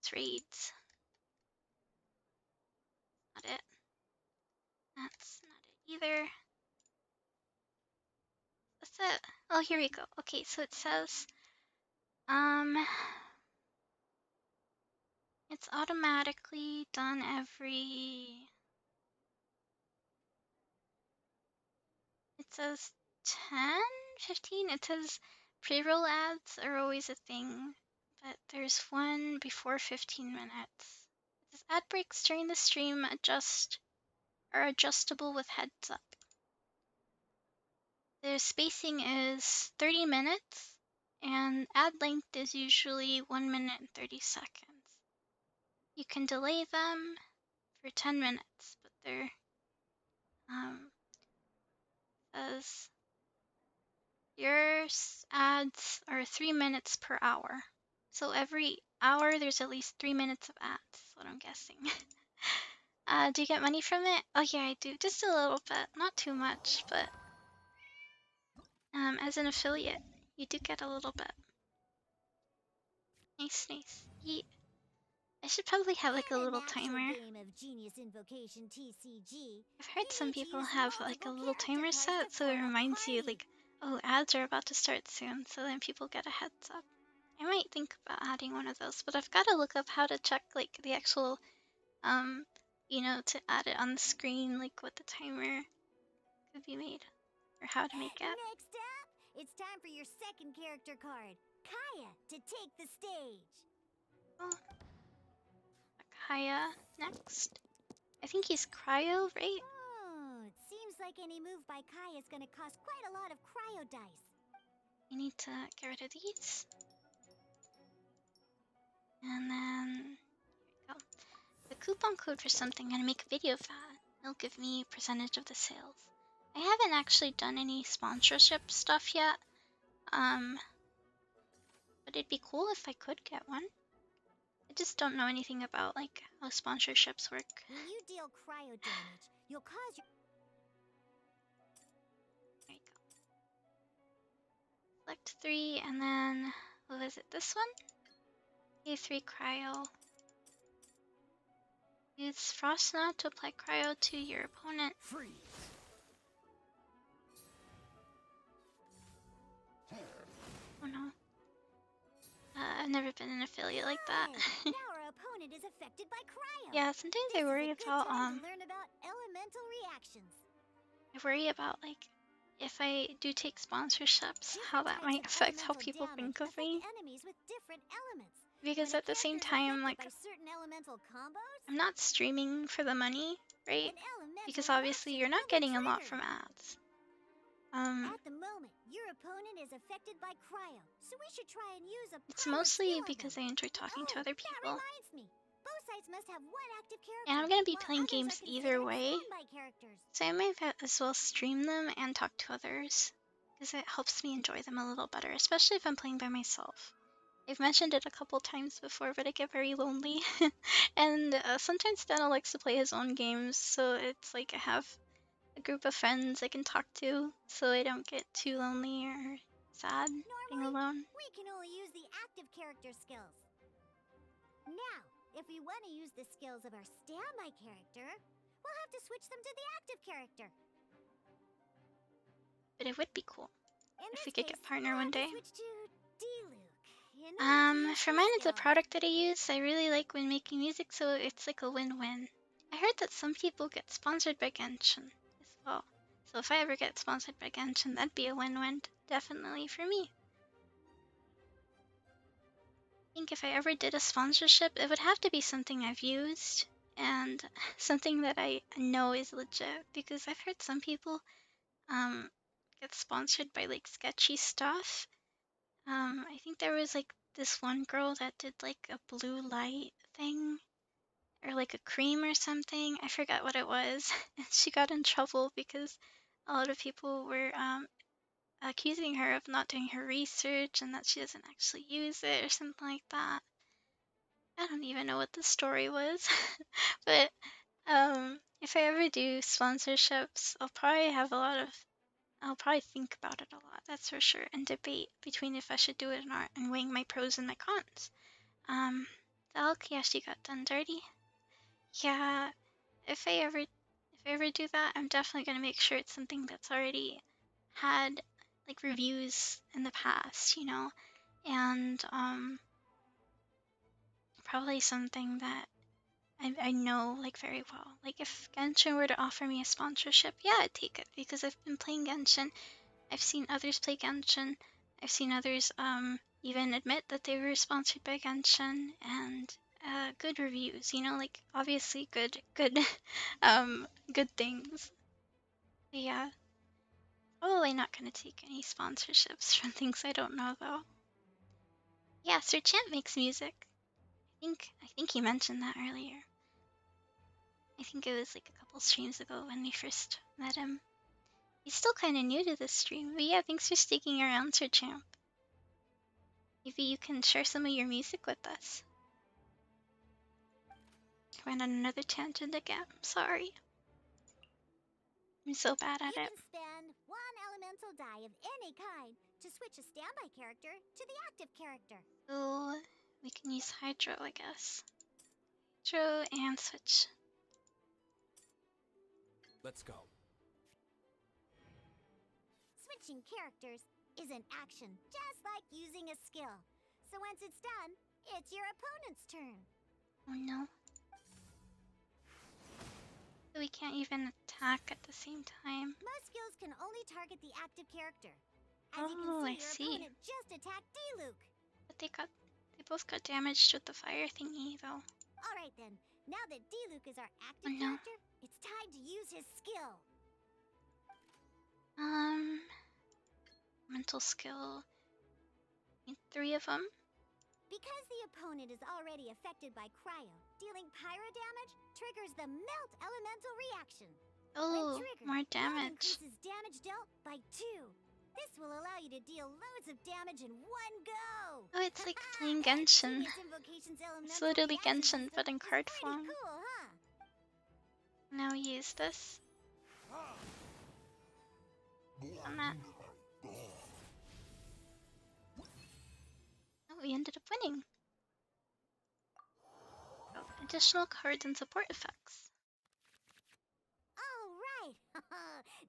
It's raids. Not it. That's not it either. That's it. Oh, here we go. Okay, so it says it's automatically done every says 10, 15. It says pre-roll ads are always a thing, but there's one before 15 minutes. It says ad breaks during the stream are adjustable with heads up. The spacing is 30 minutes, and ad length is usually 1 minute and 30 seconds. You can delay them for 10 minutes, but they're as your ads are 3 minutes per hour. So every hour there's at least 3 minutes of ads, is what I'm guessing. Do you get money from it? Oh yeah, I do. Just a little bit. Not too much, but as an affiliate, you do get a little bit. Nice, nice. I should probably have like a In an little actual timer. game of Genius Invocation TCG, I've heard you some need to people use have like a multiple little character timer cards set to so it form a reminds you party. like, oh, ads are about to start soon, so then people get a heads up. I might think about adding one of those, but I've got to look up how to check like the actual to add it on the screen, like what the timer could be made or how to make it. Next up, it's time for your second character card, Kaya, to take the stage. Oh, Kaya next. I think he's cryo, right? Oh, it seems like any move by Kaya is going to cost quite a lot of cryo dice. We need to get rid of these. And then, here we go. The coupon code for something, I'm gonna make a video of that. It'll give me a percentage of the sales. I haven't actually done any sponsorship stuff yet. But it'd be cool if I could get one. I just don't know anything about like how sponsorships work. When you deal cryo damage, you'll cause your... There you go. Select 3, and then, what was it, this one? A3 cryo. Use Frost Knot to apply cryo to your opponent. Freeze. Oh no. I've never been an affiliate like that. Good! Now our opponent is affected by cryo. Yeah, sometimes This I is worry a good about time to learn about elemental reactions. like if I do take sponsorships, how Different that types might of affect how elemental people damage think of affect me. enemies with different elements. Because When a at the same character is time, affected like, by certain elemental combos, I'm not streaming for the money, right? an elemental Because obviously reaction you're not will be getting a lot triggered. from ads. At the moment, your opponent is affected by cryo, so we should try and use a It's pilot mostly skill on because I them. enjoy talking to Oh, other that people. reminds me. Both sides must have one active And character, I'm gonna be while playing others games are either considered way, standby characters. so I might as well stream them and talk to others. Because it helps me enjoy them a little better, especially if I'm playing by myself. I've mentioned it a couple times before, but I get very lonely. And sometimes Daniel likes to play his own games, so it's like I have a group of friends I can talk to, so I don't get too lonely or sad being Normally, alone. we can only use the active character skills. Now, if we want to use the skills of our standby character, we'll have to switch them to the active character. But it would be cool In if we this could case, get partner we'll one have to day. switch to D-Luke in order to use For his mine, it's a skills. product that I use. I really like when making music, so it's like a win-win. I heard that some people get sponsored by Genshin as well. So if I ever get sponsored by Genshin, that'd be a win-win, definitely for me. I think if I ever did a sponsorship, it would have to be something I've used and something that I know is legit, because I've heard some people um, get sponsored by like sketchy stuff. I think there was like this one girl that did like a blue light thing or like a cream or something. I forgot what it was. And she got in trouble because a lot of people were accusing her of not doing her research and that she doesn't actually use it or something like that. I don't even know what the story was. But if I ever do sponsorships, I'll probably think about it a lot, that's for sure, and debate between if I should do it or not, and weighing my pros and my cons. The Alkayashi got done dirty. Yeah, if I ever do that, I'm definitely gonna make sure it's something that's already had like reviews in the past, and probably something that I know like very well. Like if Genshin were to offer me a sponsorship, yeah, I'd take it because I've been playing Genshin. I've seen others play Genshin. I've seen others even admit that they were sponsored by Genshin and good reviews. You know, like obviously good good things. But yeah, probably not gonna take any sponsorships from things I don't know though. Yeah, Sir Chant makes music. I think he mentioned that earlier. I think it was like a couple streams ago when we first met him. He's still kind of new to this stream, but yeah, thanks for sticking around, Sir Champ. Maybe you can share some of your music with us. I went on another tangent again. I'm sorry. I'm so bad at You it. can spend one elemental die of any kind to switch a standby character to the active character. So we can use Hydro, I guess. Hydro and switch. Let's go. Switching characters is an action, just like using a skill. So once it's done, it's your opponent's turn. Oh no. So we can't even attack at the same time. Most skills can only target the active character. As you Oh, I can see, see. your opponent just attacked D-Luke. But they both got damaged with the fire thingy though. Alright then, now that D-Luke is our active Oh no. character, it's time to use his skill. Mental skill. Need 3 of them. Because the opponent is already affected by cryo, dealing pyro damage triggers the melt elemental reaction. Oh, when triggered, more melt damage. increases damage dealt by 2. This will allow you to deal loads of damage in one go. Oh, it's like playing Genshin. Genius Invocation's It's elemental literally reaction Genshin, system but in is card pretty form. cool, huh? Now use this. On that. Oh, we ended up winning. Oh, additional cards and support effects. Alright.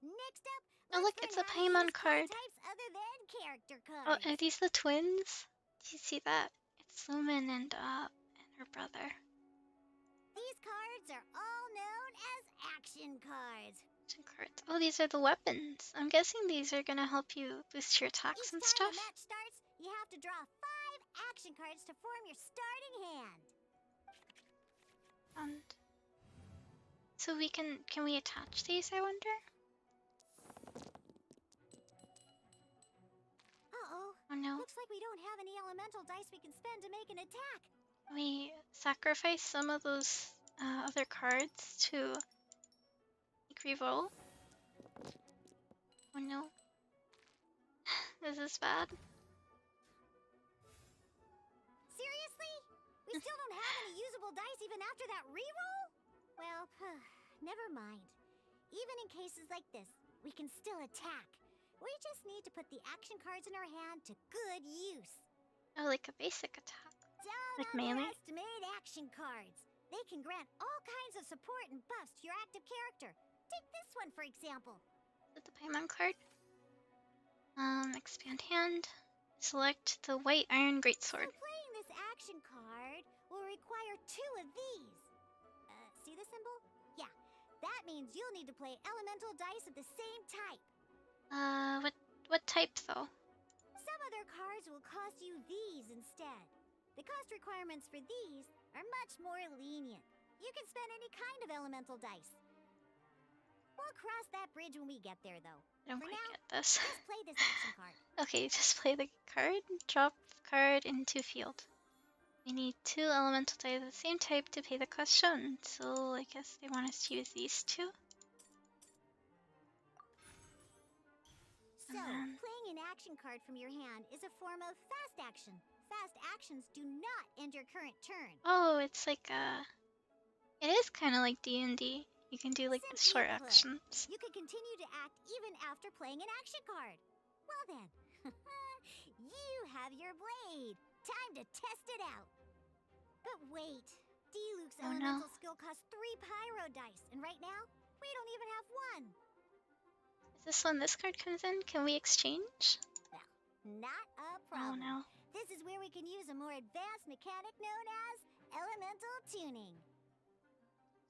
Next up, Oh, let's look, learn it's a how to Paimon use card. types other than character Oh, cards. are these the twins? Do you see that? It's Lumen and her brother. These cards are all known as action cards. Action cards. Oh, these are the weapons. I'm guessing these are gonna help you boost your attacks Each and time a stuff. match starts, you have to draw 5 action cards to form your starting hand. And so can we attach these, I wonder? Uh-oh. Oh no. Looks like we don't have any elemental dice we can spend to make an attack. Can we sacrifice some of those other cards to reroll? Oh no. This is bad. Seriously? We still don't have any usable dice even after that reroll? Well, never mind. Even in cases like this, we can still attack. We just need to put the action cards in our hand to good use. Oh, like a basic attack. Don't Like melee? underestimate action cards. They can grant all kinds of support and buffs to your active character. Take this one, for example. With the Paimon card. Expand hand. Select the white iron greatsword. So playing this action card will require 2 of these. See the symbol? Yeah, that means you'll need to play elemental dice of the same type. What type though? Some other cards will cost you these instead. The cost requirements for these are much more lenient. You can spend any kind of elemental dice. We'll cross that bridge when we get there, though. I don't For quite now, get this. just play this action card. Okay, just play the card, drop the card into field. We need 2 elemental dice of the same type to pay the cost shown, so I guess they want us to use these 2. So, playing an action card from your hand is a form of fast action. Fast actions do not end your current turn. Oh, it's like it is kind of like D&D. You can do like the Simply short put, actions. You can continue to act even after playing an action card. Well then, you have your blade. Time to test it out. But wait, D-Luke's Oh, no. elemental skill costs 3 pyro dice, and right now, we don't even have 1. Is this when this card comes in? Can we exchange? Not a Oh problem. no. This is where we can use a more advanced mechanic known as elemental tuning.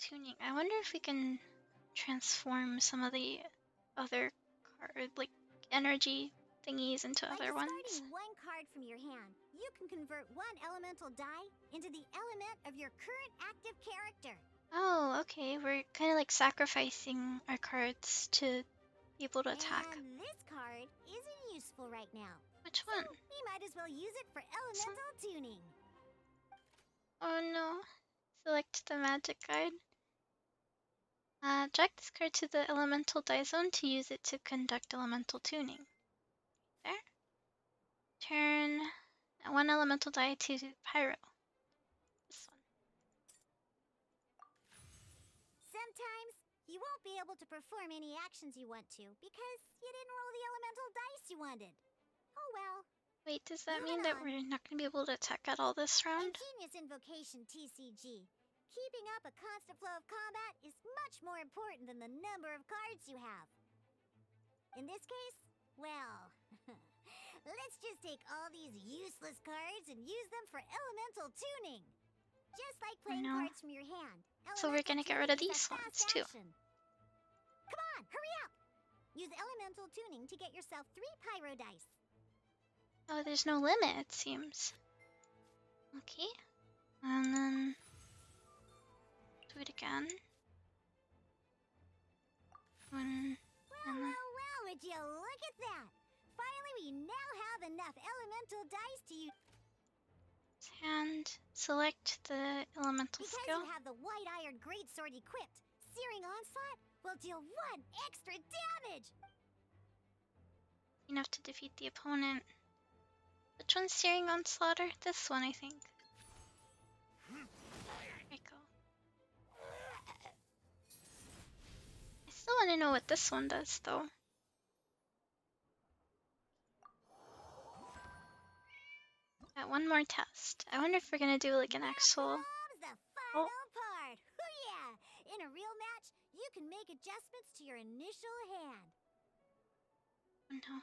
tuning. I wonder if we can transform some of the other card, like energy thingies into By other ones. discarding one card from your hand, you can convert one elemental die into the element of your current active character. Oh, okay. We're kind of like sacrificing our cards to be able to attack. And this card isn't useful right now. Which So one? we might as well use it for elemental tuning. Oh no. Select the magic guide. Drag this card to the elemental die zone to use it to conduct elemental tuning. There. Turn one elemental die to pyro. This one. Sometimes you won't be able to perform any actions you want to because you didn't roll the elemental dice you wanted. Oh well. Wait, does that Moving mean that on. we're not going to be able to attack at all this round? In Genius Invocation TCG, keeping up a constant flow of combat is much more important than the number of cards you have. In this case, well, let's just take all these useless cards and use them for elemental tuning. Just like playing No. cards from your hand. So we're gonna get rid of tuning is these a ones fast too. action. Come on, hurry up! Use elemental tuning to get yourself 3 pyro dice. Oh, there's no limit, it seems. Okay. And then do it again. One. Well, would you look at that? Finally, we now have enough elemental dice to use. And select the elemental Because skill. you have the White Iron Greatsword equipped, Searing Onslaught will deal 1 extra damage! Enough to defeat the opponent. Which one's Searing Onslaught? This one, I think. There we go. I still want to know what this one does, though. Got one more test. I wonder if we're gonna do like an actual. Comes the final part! Hoo yeah! In a real match, you can make adjustments to your initial hand. Oh no.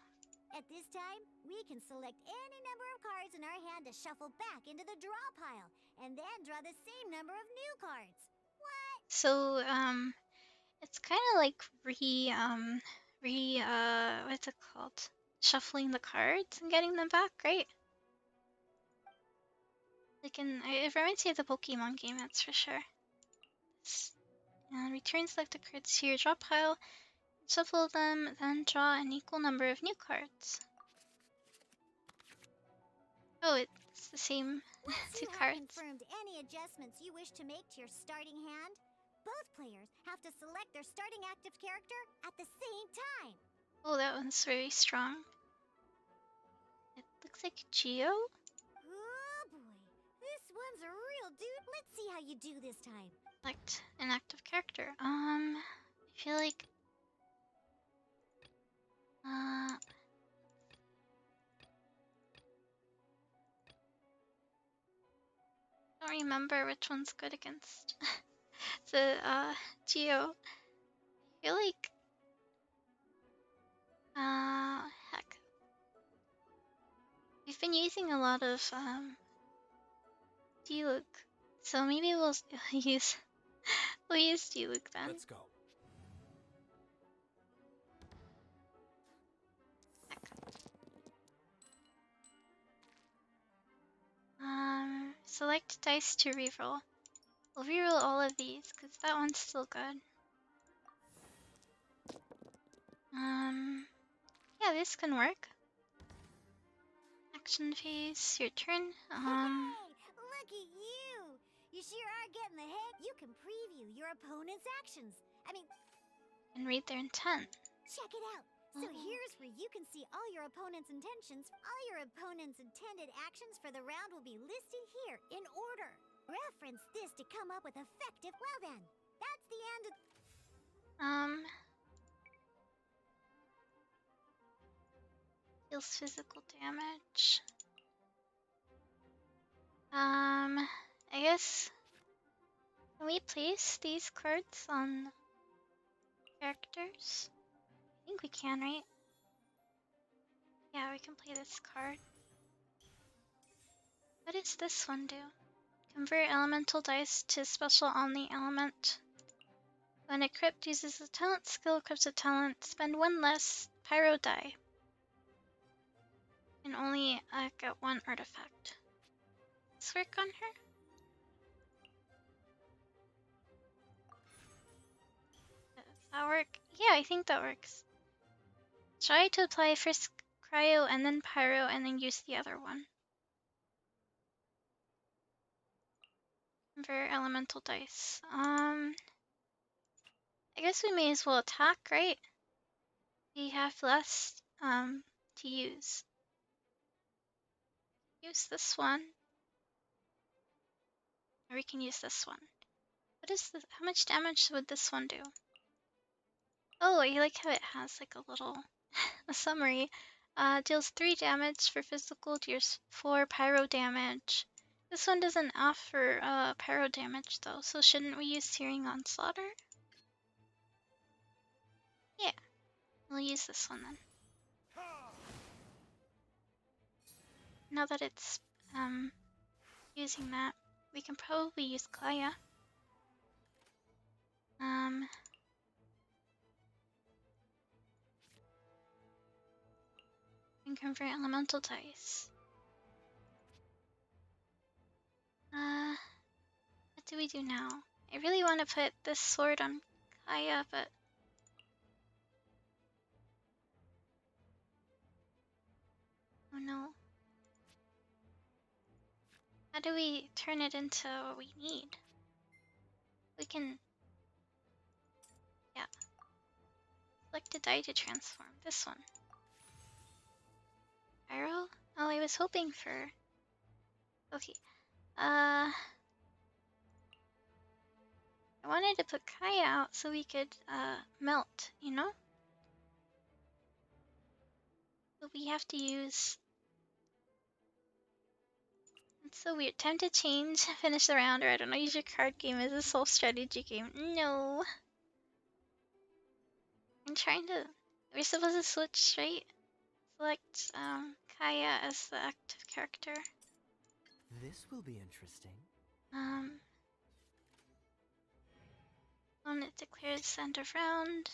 At this time, we can select any number of cards in our hand to shuffle back into the draw pile, and then draw the same number of new cards. What? So, it's kind of like what's it called? Shuffling the cards and getting them back, right? It reminds me of the Pokemon game, that's for sure. And return selected cards to your draw pile, shuffle them, then draw an equal number of new cards. Oh, it's the same Once two you have cards. confirmed any adjustments you wish to make to your starting hand, both players have to select their starting active character at the same time. Oh, that one's very strong. It looks like Geo. Oh boy, this one's a real dude. Let's see how you do this time. Select an active character. I feel like I don't remember which one's good against the Geo. I feel like heck. We've been using a lot of Diluc. So maybe we'll use Diluc then. Let's go. Select dice to reroll. We'll reroll all of these because that one's still good. Yeah, this can work. Action phase, your turn. Hey, look at you! You sure are getting the hang. You can preview your opponent's actions. And read their intent. Check it out. So here's where you can see all your opponent's intentions. All your opponent's intended actions for the round will be listed here in order. Reference this to come up with effective. Well then, that's the end of. Deals physical damage. I guess. Can we place these cards on characters? I think we can, right? Yeah, we can play this card. What does this one do? Convert elemental dice to special Omni element When equipped, uses a talent skill, equips a talent, spend one less pyro die. And only get one artifact. Let's work on her. Does that work? Yeah, I think that works. Try to apply first cryo and then pyro and then use the other one. Convert elemental dice. I guess we may as well attack, right? We have less to use. Use this one. Or we can use this one. What is this? How much damage would this one do? Oh, I like how it has like a little a summary. Deals 3 damage for physical, deals 4 pyro damage. This one doesn't offer pyro damage though, so shouldn't we use Searing Onslaughter? Yeah, we'll use this one then. Now that it's using that, we can probably use Kaya. And convert elemental dice. What do we do now? I really want to put this sword on Kaya, but oh no. How do we turn it into what we need? We can, yeah. Select a die to transform. This one. Pyro? Oh, I was hoping for... Okay. I wanted to put Kaya out so we could, melt, you know? But we have to use... It's so weird. Time to change, finish the round, or I don't know, use your card game as a sole strategy game. No. I'm trying to... We're supposed to switch, right? Select, Kaya as the active character. This will be interesting. When it declares end of round.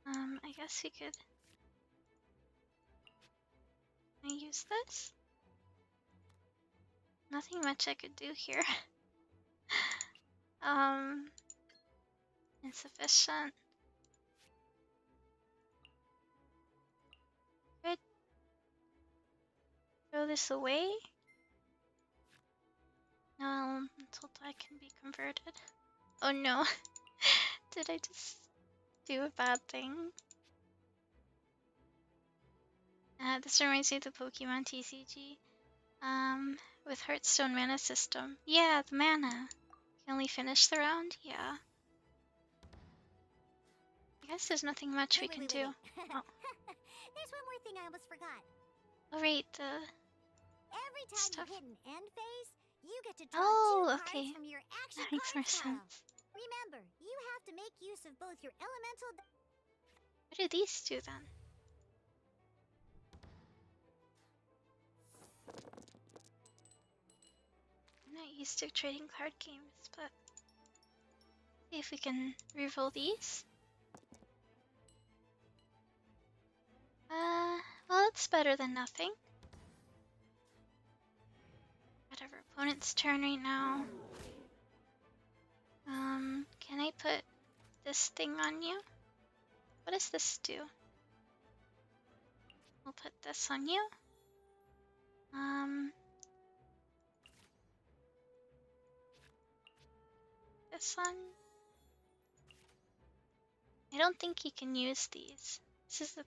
I guess we could... Can I use this? Nothing much I could do here. Insufficient. Could throw this away? No, until that can be converted. Oh no. Did I just do a bad thing? This reminds me of the Pokemon TCG. With Hearthstone mana system. Yeah, the mana. You can only finish the round? Yeah. I guess there's nothing much we can do. Oh. There's one more thing I almost forgot. Oh, right, Every time stuff. you hit an end phase, you get to draw Oh, 2 okay. cards from your action That makes more card pile. sense. Remember, you have to make use of both your elemental... What do these do then? I'm not used to trading card games, but see if we can reroll these. Well, it's better than nothing. Whatever, opponent's turn right now. Can I put this thing on you? What does this do? We'll put this on you. This one. I don't think you can use these. This is the...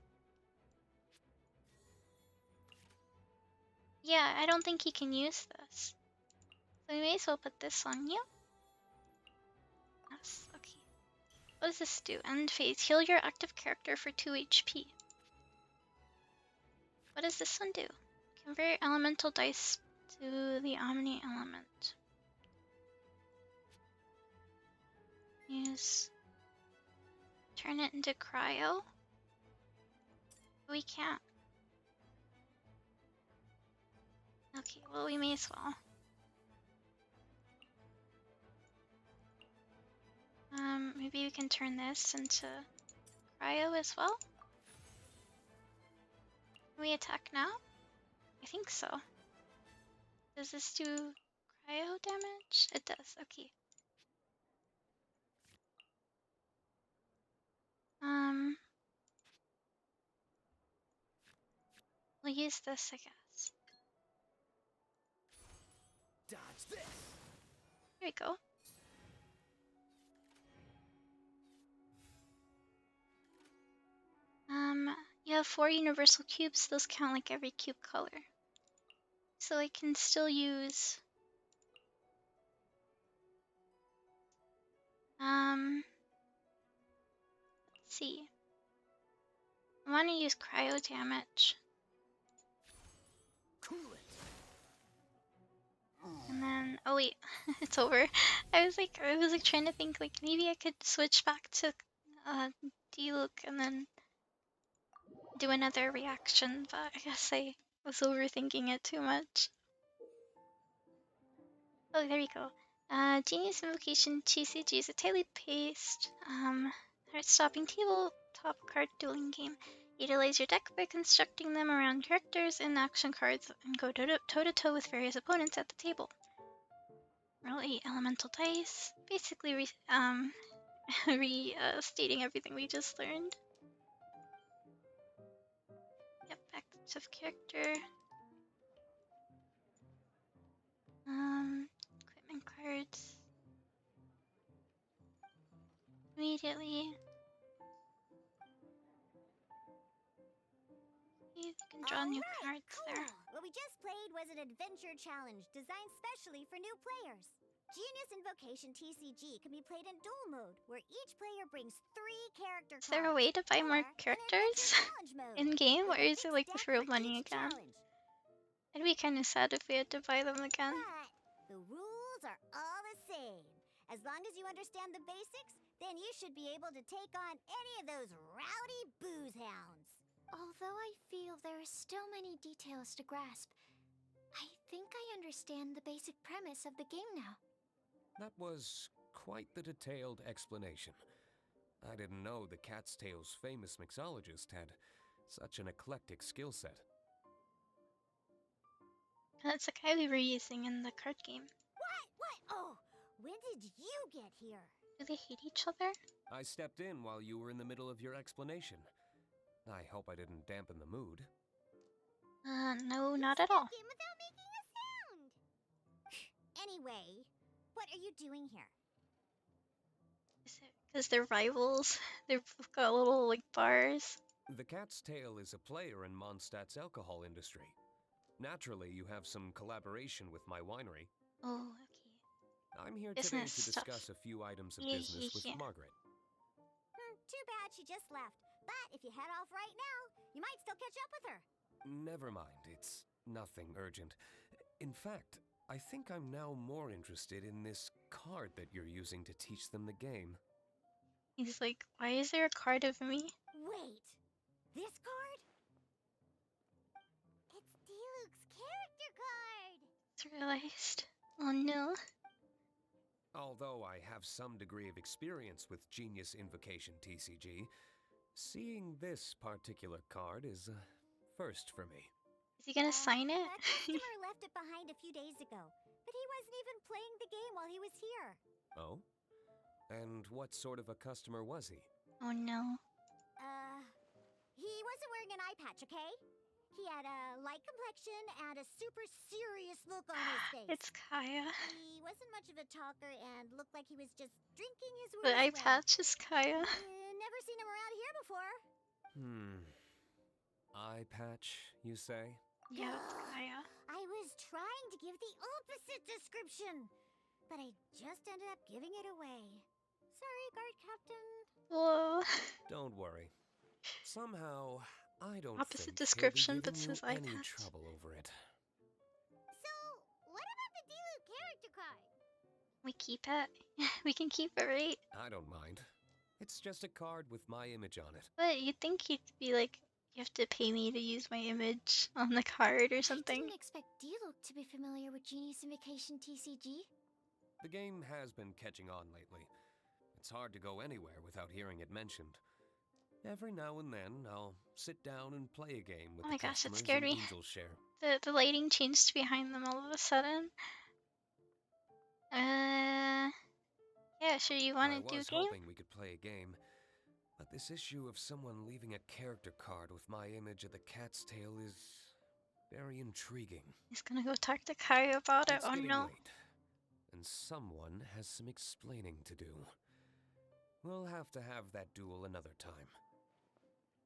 Yeah, I don't think he can use this. So we may as well put this on you. Yes, okay. What does this do? End phase. Heal your active character for 2 HP. What does this one do? Convert elemental dice to the Omni element. Use... Turn it into cryo? We can't. Okay, well we may as well. Maybe we can turn this into cryo as well? Can we attack now? I think so. Does this do cryo damage? It does, okay. We'll use this, I guess. Dodge this. There we go. You have 4 universal cubes, those count like every cube color. So I can still use... let's see. I want to use cryo damage. Cool it. And then, oh wait, it's over. I was like trying to think like maybe I could switch back to Diluc and then do another reaction, but I guess I was overthinking it too much. Oh, there we go. Genius Invocation TCG is a tightly paced, heart-stopping tabletop card dueling game. Utilize your deck by constructing them around characters and action cards and go toe-to-toe with various opponents at the table. Roll 8 elemental dice. Basically, restating everything we just learned. Yep, active character. Equipment cards. Immediately. You can draw new cards there. What we just played was an adventure challenge designed specially for new players. Genius Invocation TCG can be played in duel mode, where each player brings 3 character Is cards. there a way to buy more or in characters adventure challenge mode, in game, or with a is it fixed like with deck real for money each again? challenge. I'd be kind of sad if we had to buy them again. But the rules are all the same. As long as you understand the basics, then you should be able to take on any of those rowdy booze hounds. Although I feel there are still many details to grasp, I think I understand the basic premise of the game now. That was quite the detailed explanation. I didn't know the Cat's Tail's famous mixologist had such an eclectic skill set. That's the guy we were using in the card game. What? Oh, when did you get here? Do they hate each other? I stepped in while you were in the middle of your explanation. I hope I didn't dampen the mood. No, not at all. In without making a sound. Anyway, what are you doing here? Is it because they're rivals? They've got little like bars. The Cat's Tail is a player in Mondstadt's alcohol industry. Naturally, you have some collaboration with my winery. Oh, okay. I'm here Business today to stuff. discuss a few items of Yeah, business with yeah. Margaret. Too bad she just left. But if you head off right now, you might still catch up with her. Never mind, it's nothing urgent. In fact, I think I'm now more interested in this card that you're using to teach them the game. He's like, why is there a card of me? Wait, this card? It's Diluc's character card! Just realized. Oh no. Although I have some degree of experience with Genius Invocation TCG, seeing this particular card is a first for me. Is he gonna sign it? A customer left it behind a few days ago, but he wasn't even playing the game while he was here. Oh? And what sort of a customer was he? Oh no. He wasn't wearing an eye patch, okay? He had a light complexion and a super serious look on his face. It's Kaya. He wasn't much of a talker and looked like he was just drinking his The words eye well. patch is Kaya. Never seen him around here before. Eye patch, you say? Yeah, it's Kaya. I was trying to give the opposite description, but I just ended up giving it away. Sorry, guard captain. Whoa. Don't worry. Somehow, I don't Opposite think description, he'll but be giving says you eye any patch. trouble over it. So, what about the Diluc character card? We keep it. We can keep it, right? I don't mind. It's just a card with my image on it. But you'd think he'd be like, you have to pay me to use my image on the card or something. I didn't expect Diluc to be familiar with Genius Invocation TCG. The game has been catching on lately. It's hard to go anywhere without hearing it mentioned. Every now and then, I'll sit down and play a game with Oh the my gosh, it customers scared in me. Angel Share. The lighting changed behind them all of a sudden. Yeah, sure, you I want to do was game? hoping we could play a game, but this issue of someone leaving a character card with my image of the cat's tail is very intriguing. He's gonna go talk to Kai about it. It's Oh getting no. late, and someone has some explaining to do. We'll have to have that duel another time.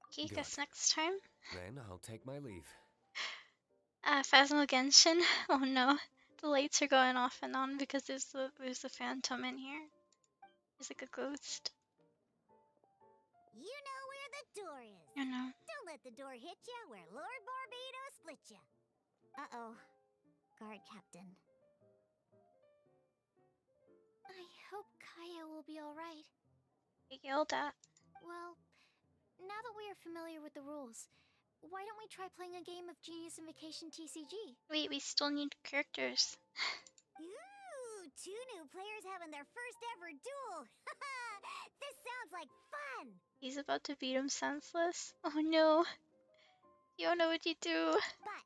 Okay, Good. guess next time. Then I'll take my leave. Phasmo Genshin. Oh no. The lights are going off and on because there's a phantom in here. There's like a ghost. You know where the door is. Oh no. Don't let the door hit ya where Lord Barbados split ya. Uh-oh. Guard Captain. I hope Kaya will be alright. Get yelled at. Well, now that we are familiar with the rules, why don't we try playing a game of Genius Invocation TCG? Wait, we still need characters. Ooh, 2 new players having their first ever duel. This sounds like fun. He's about to beat him senseless. Oh no. You don't know what you do. But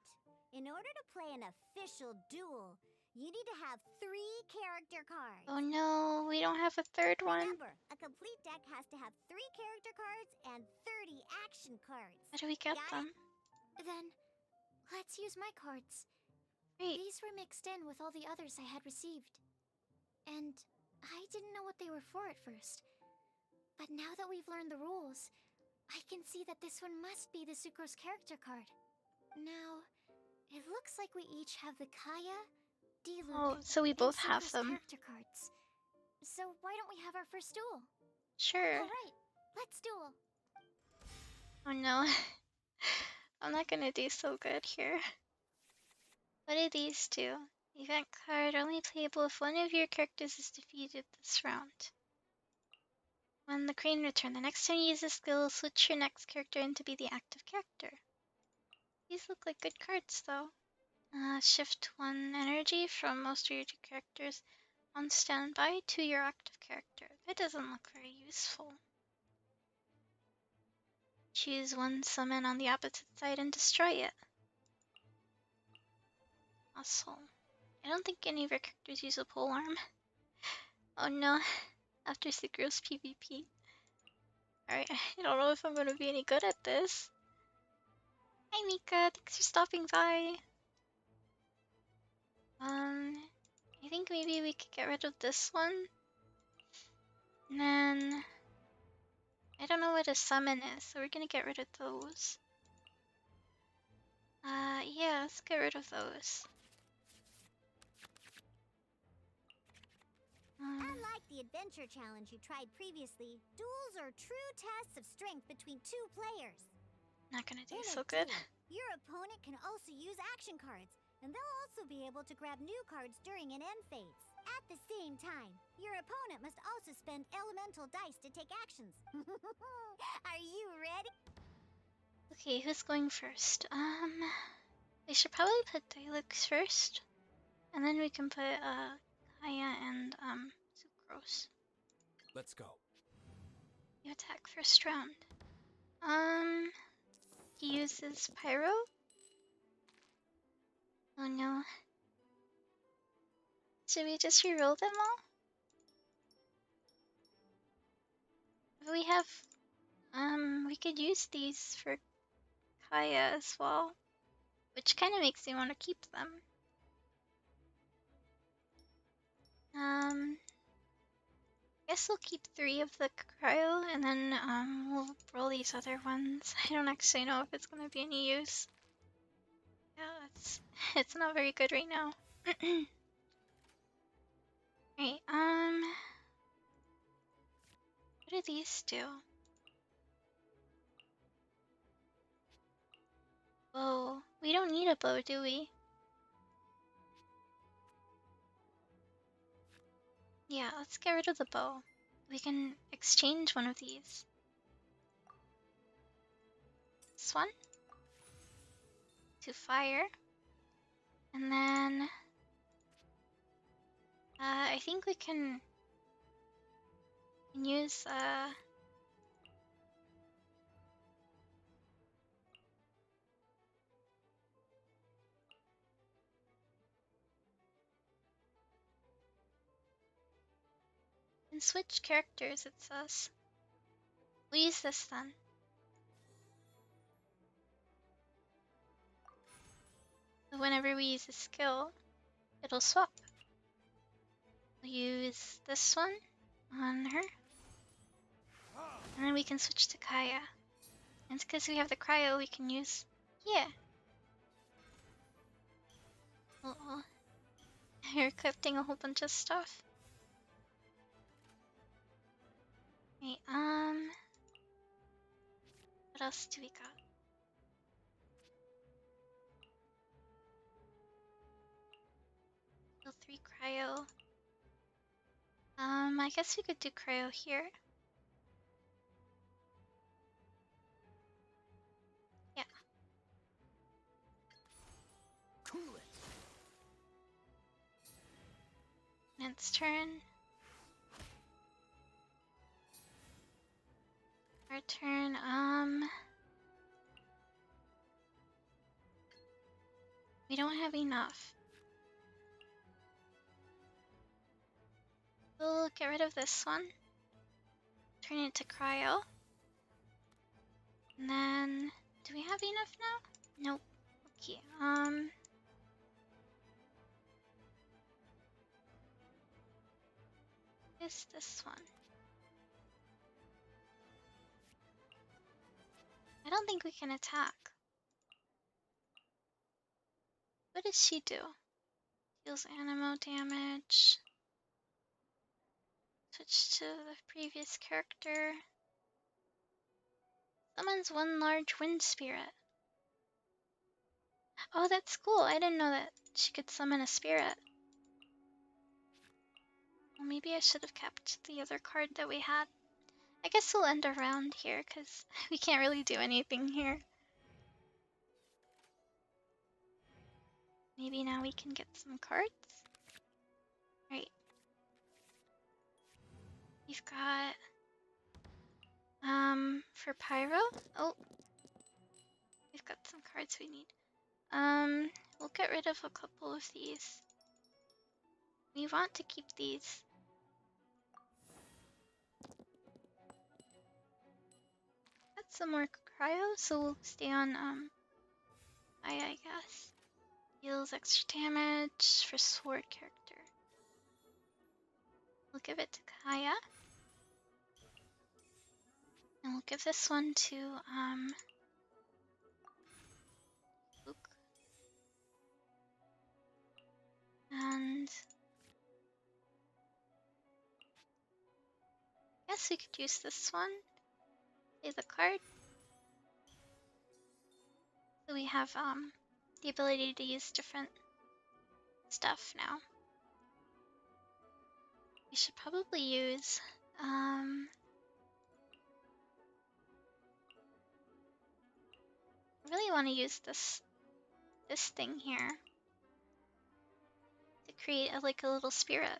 in order to play an official duel, you need to have 3 character cards. Oh no, we don't have a third one. Remember, a complete deck has to have 3 character cards and 30 action cards. How do we get Got it? them? Then, let's use my cards. Wait, These were mixed in with all the others I had received. And I didn't know what they were for at first. But now that we've learned the rules, I can see that this one must be the Sucrose character card. Now, it looks like we each have the Kaya, D-Loop, oh, so we and both have Sucrose them. character cards. So why don't we have our first duel? Sure. Alright, let's duel. Oh no. I'm not gonna do so good here. What do these do? Event card only playable if one of your characters is defeated this round. When the crane return, the next time you use a skill, switch your next character in to be the active character. These look like good cards though. Shift 1 energy from most of your characters on standby to your active character. That doesn't look very useful. Choose one summon on the opposite side and destroy it. Muscle. I don't think any of our characters use a pole arm. Oh no, after Sucrose PvP. Alright, I don't know if I'm gonna be any good at this. Hi Mika, thanks for stopping by. I think maybe we could get rid of this one. And then I don't know what a summon is, so we're gonna get rid of those. Yeah, let's get rid of those. Unlike the adventure challenge you tried previously, duels are true tests of strength between 2 players. Not gonna do In a so good. duel, your opponent can also use action cards, and they'll also be able to grab new cards during an end phase. At the same time, your opponent must also spend elemental dice to take actions. Are you ready? Okay, who's going first? We should probably put Dialux first. And then we can put, Kaya and, Sucrose. Let's go. You attack first round. He uses Pyro. Oh no. Should we just reroll them all? We have, we could use these for Kaya as well. Which kind of makes me want to keep them. Guess we'll keep 3 of the cryo, and then we'll roll these other ones. I don't actually know if it's gonna be any use. Yeah, it's not very good right now. Right, what do these do? Bow. We don't need a bow, do we? Yeah, let's get rid of the bow. We can exchange one of these. This one to fire. And then I think we can can use can switch characters, it says. We'll use this then. So whenever we use a skill, it'll swap. We'll use this one on her. And then we can switch to Kaya. And it's because we have the cryo we can use. Yeah. Oh, you're equipping a whole bunch of stuff. Wait, what else do we got? Level 3 cryo. I guess we could do cryo here. Yeah. Cool it. Its turn. Our turn, we don't have enough. We'll get rid of this one. Turn it to cryo. And then, do we have enough now? Nope. Okay, is this one? I don't think we can attack. What does she do? Deals animal damage. Switch to the previous character. Summons one large wind spirit. Oh, that's cool. I didn't know that she could summon a spirit. Well, maybe I should have kept the other card that we had. I guess we'll end our round here, because we can't really do anything here. Maybe now we can get some cards? Right. We've got... for Pyro? Oh. We've got some cards we need. We'll get rid of a couple of these. We want to keep these. Got some more cryo, so we'll stay on, I guess. Deals extra damage for sword character. We'll give it to Kaya. And we'll give this one to, Luke. And I guess we could use this one. Play the card. So we have, the ability to use different stuff now. We should probably use, I really want to use this thing here to create like a little spirit.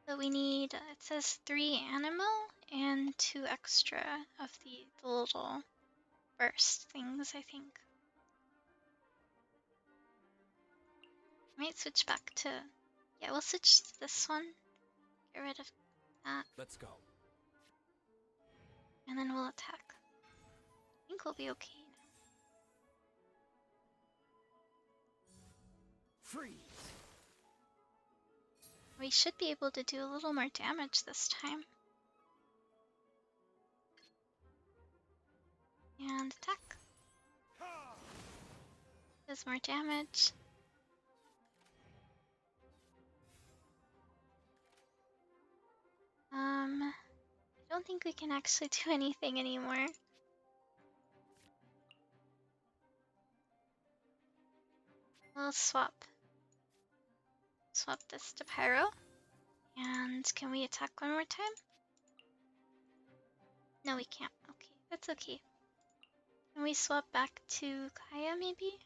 So we need, it says 3 animal and 2 extra of the little burst things, I think. Might switch back to, yeah, we'll switch to this one. Get rid of that. Let's go. And then we'll attack. I think we'll be okay now. Freeze. We should be able to do a little more damage this time. And attack. Does more damage. I don't think we can actually do anything anymore. We'll swap this to Pyro. And can we attack one more time? No, we can't. Okay, that's okay. Can we swap back to Kaya, maybe?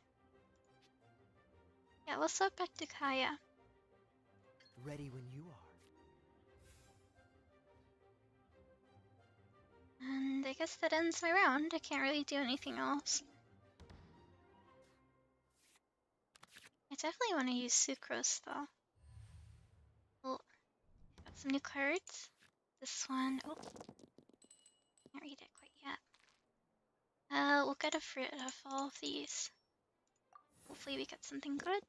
Yeah, we'll swap back to Kaya. Ready when you are. And I guess that ends my round. I can't really do anything else. I definitely want to use Sucrose though. Well, got some new cards. This one, oh, can't read it quite yet. We'll get rid of all of these. Hopefully we get something good.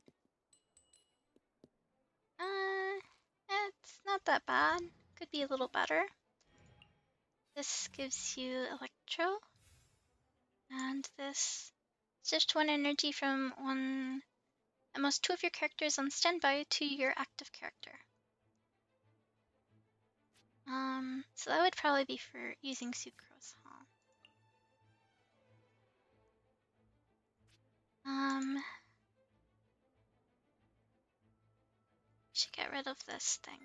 It's not that bad. Could be a little better. This gives you Electro. And this just one energy from one, at most 2 of your characters on standby to your active character. So that would probably be for using Sucrose, huh? Should get rid of this thing.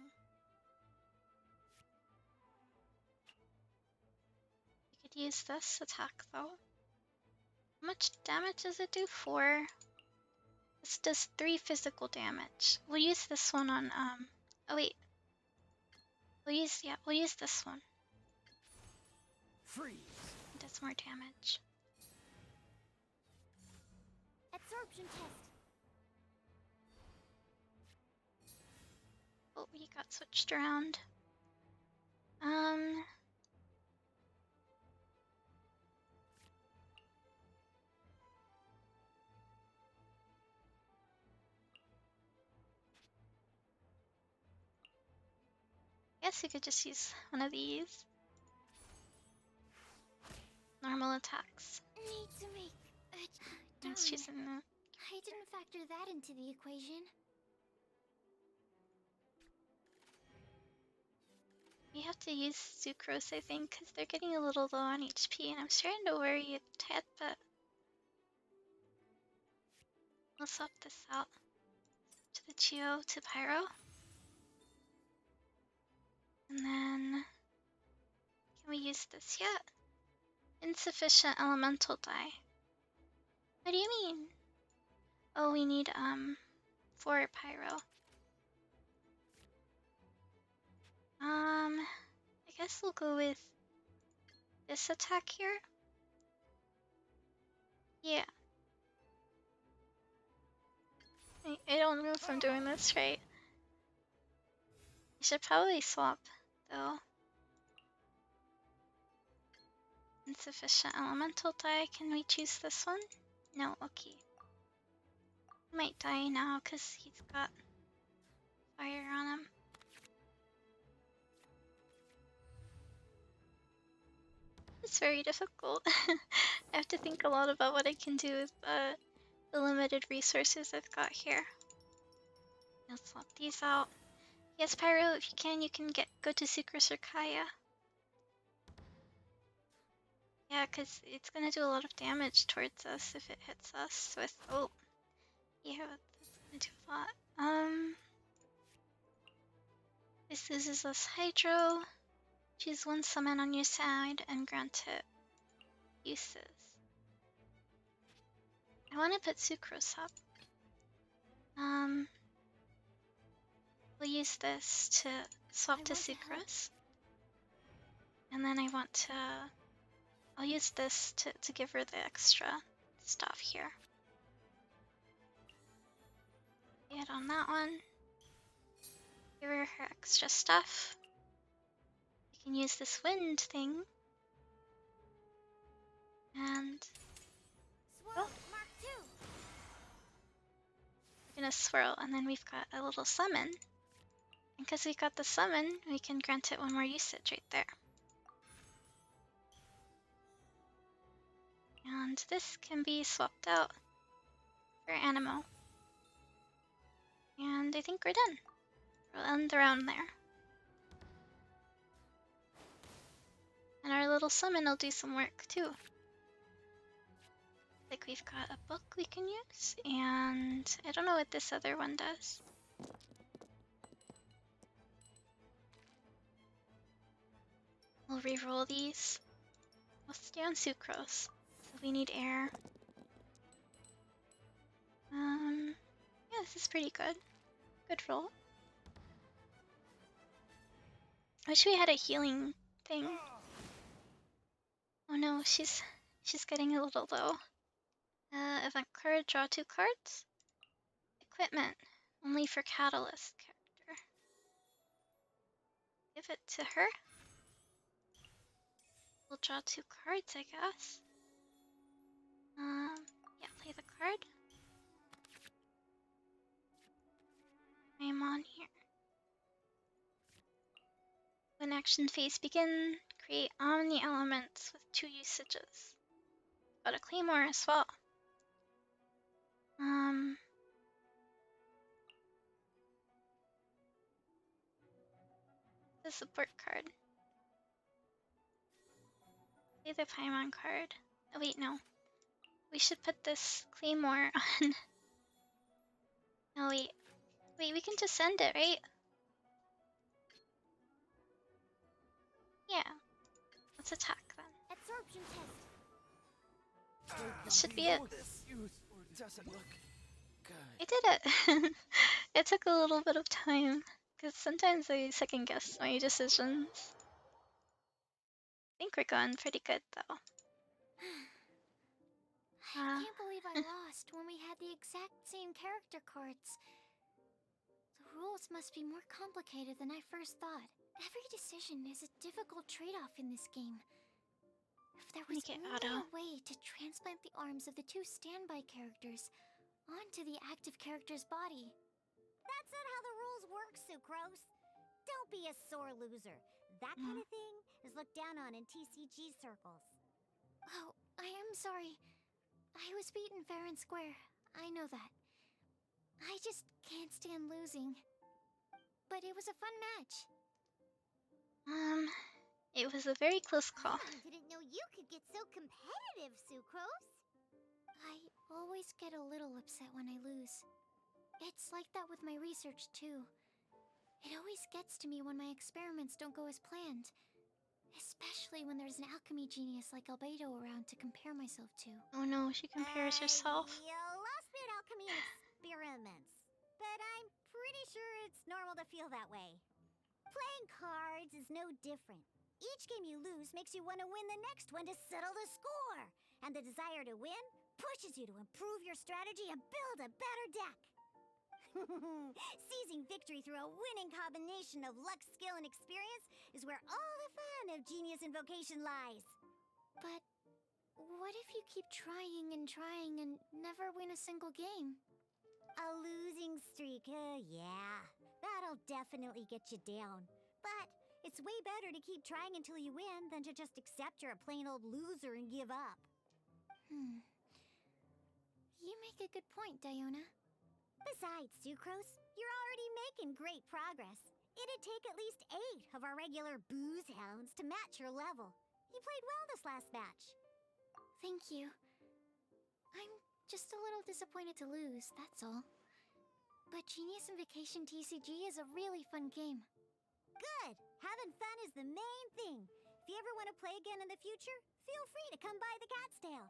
You could use this attack though. How much damage does it do? 4. This does 3 physical damage. We'll use this one on oh wait. We'll use this one. Freeze. It does more damage. Absorption test. Oh, we got switched around. Guess we could just use one of these. Normal attacks. Need to make a Let's darn. choose an I didn't factor that into the equation. we have to use Sucrose, I think, because they're getting a little low on HP, and I'm starting to worry a tad, but we'll swap this out to the Geo to Pyro. And then, can we use this yet? Insufficient elemental die. What do you mean? Oh, we need, 4 Pyro. I guess we'll go with this attack here. Yeah. I don't know if I'm doing this right. I should probably swap, though. Insufficient elemental die. Can we choose this one? No, okay. He might die now because he's got fire on him. It's very difficult. I have to think a lot about what I can do with the limited resources I've got here. I'll swap these out. Yes, Pyro, if you can go to Sucrose or Kaya. Yeah, because it's gonna do a lot of damage towards us if it hits us with, oh, yeah, that's gonna do a lot. This loses us Hydro. Choose one summon on your side and grant it uses. I want to put Sucrose up. We'll use this to swap to Sucrose. And then I'll use this to give her the extra stuff here. Get on that one. Give her her extra stuff. You can use this wind thing. And Swirl, Mark 2. we're gonna swirl, and then we've got a little summon. And because we got the summon, we can grant it one more usage right there. And this can be swapped out for Animo. And I think we're done. We'll end the round there. And our little summon will do some work too. Like we've got a book we can use, and I don't know what this other one does. We'll re-roll these. We'll stay on Sucrose. So we need air. Yeah, this is pretty good. Good roll. I wish we had a healing thing. Oh no, she's getting a little low. Event card, draw 2 cards. Equipment, only for Catalyst character. Give it to her. We'll draw 2 cards, I guess. Yeah, play the card. I am on here. When action phase begin, create Omni elements with 2 usages. Got a Claymore as well. The support card. Play the Paimon card. Oh wait, no. We should put this Claymore on. No, wait. Wait, we can just send it, right? Yeah. Let's attack then. Absorption test. That should be it. This doesn't look good. I did it. It took a little bit of time, because sometimes I second guess my decisions. I think we're going pretty good though. I can't believe I lost when we had the exact same character cards. The rules must be more complicated than I first thought. Every decision is a difficult trade-off in this game. If there was only a way to transplant the arms of the 2 standby characters onto the active character's body. That's not how the rules work, Sucrose. Don't be a sore loser. That kind of thing is looked down on in TCG circles. Oh, I am sorry. I was beaten fair and square. I know that. I just can't stand losing. But it was a fun match. It was a very close call. I didn't know you could get so competitive, Sucrose. I always get a little upset when I lose. It's like that with my research, too. It always gets to me when my experiments don't go as planned. Especially when there's an alchemy genius like Albedo around to compare myself to. Oh no, she compares herself. You lost me at alchemy and experiments. But I'm pretty sure it's normal to feel that way. Playing cards is no different. Each game you lose makes you want to win the next one to settle the score. And the desire to win pushes you to improve your strategy and build a better deck. Seizing victory through a winning combination of luck, skill, and experience is where all the fun of Genius Invocation lies. But what if you keep trying and never win a single game? A losing streak, yeah. That'll definitely get you down. But it's way better to keep trying until you win than to just accept you're a plain old loser and give up. You make a good point, Diona. Besides, Sucrose, you're already making great progress. It'd take at least 8 of our regular booze hounds to match your level. You played well this last match. Thank you. I'm just a little disappointed to lose, that's all. But Genius Invocation TCG is a really fun game. Good! Having fun is the main thing. If you ever want to play again in the future, feel free to come by the Cat's Tail.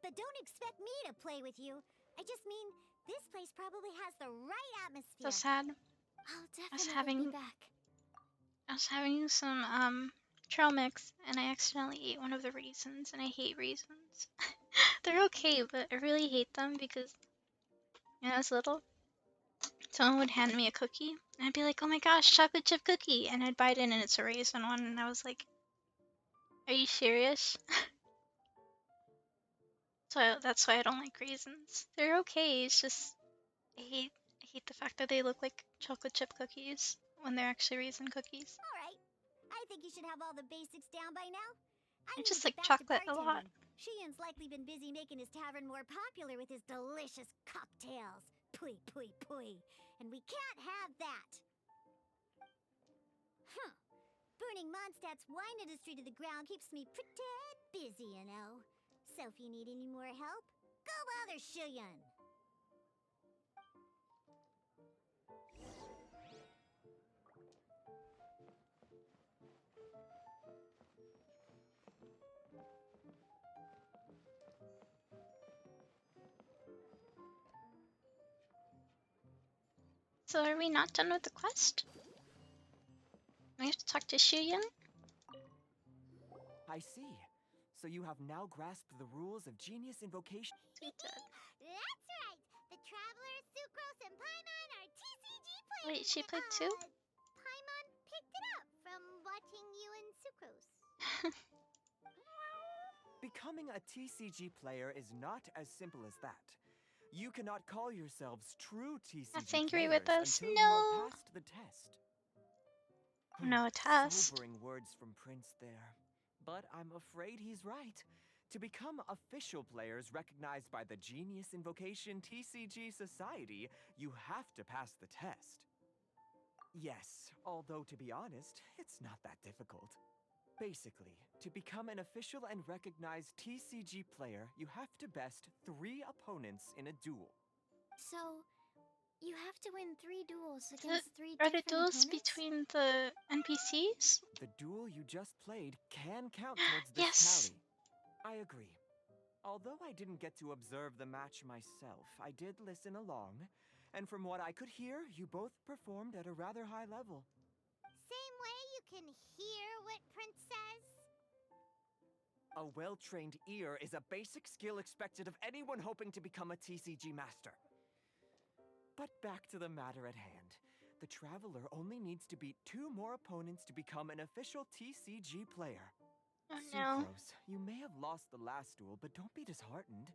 But don't expect me to play with you. I just mean, this place probably has the right atmosphere. So sad. I'll definitely be back. I was having some trail mix and I accidentally ate one of the raisins and I hate raisins. They're okay, but I really hate them because when I was little, someone would hand me a cookie and I'd be like, oh my gosh, chocolate chip cookie, and I'd bite it and it's a raisin one and I was like, are you serious? So that's why I don't like raisins. They're okay, it's just I hate the fact that they look like chocolate chip cookies when they're actually raisin cookies. Alright. I think you should have all the basics down by now. I just like chocolate a lot. Shiyan's likely been busy making his tavern more popular with his delicious cocktails. Pui, pui, pui. And we can't have that. Burning Mondstadt's wine industry to the ground keeps me pretty busy, you know. So if you need any more help, go bother Shiyan. So are we not done with the quest? We have to talk to Shiyan? I see. So you have now grasped the rules of Genius Invocation. We did. That's right! The Traveler, Sucrose, and Paimon are TCG players! Wait, she played too? Paimon picked it up from watching you and Sucrose. Becoming a TCG player is not as simple as that. You cannot call yourselves true TCG That's angry with players us. until you No. have passed the test. No test. Sobering words from Prince there. But I'm afraid he's right. To become official players recognized by the Genius Invocation TCG Society, you have to pass the test. Yes, although to be honest, it's not that difficult. Basically, to become an official and recognized TCG player, you have to best 3 opponents in a duel. So, you have to win 3 duels The- against 3 Are the different duels opponents? between the NPCs? The duel you just played can count towards this Yes. tally. I agree. Although I didn't get to observe the match myself, I did listen along, and from what I could hear, you both performed at a rather high level. Same way you can hear what Prince says? A well-trained ear is a basic skill expected of anyone hoping to become a TCG master. But back to the matter at hand. The Traveler only needs to beat 2 more opponents to become an official TCG player. Oh no. Sucrose, you may have lost the last duel, but don't be disheartened.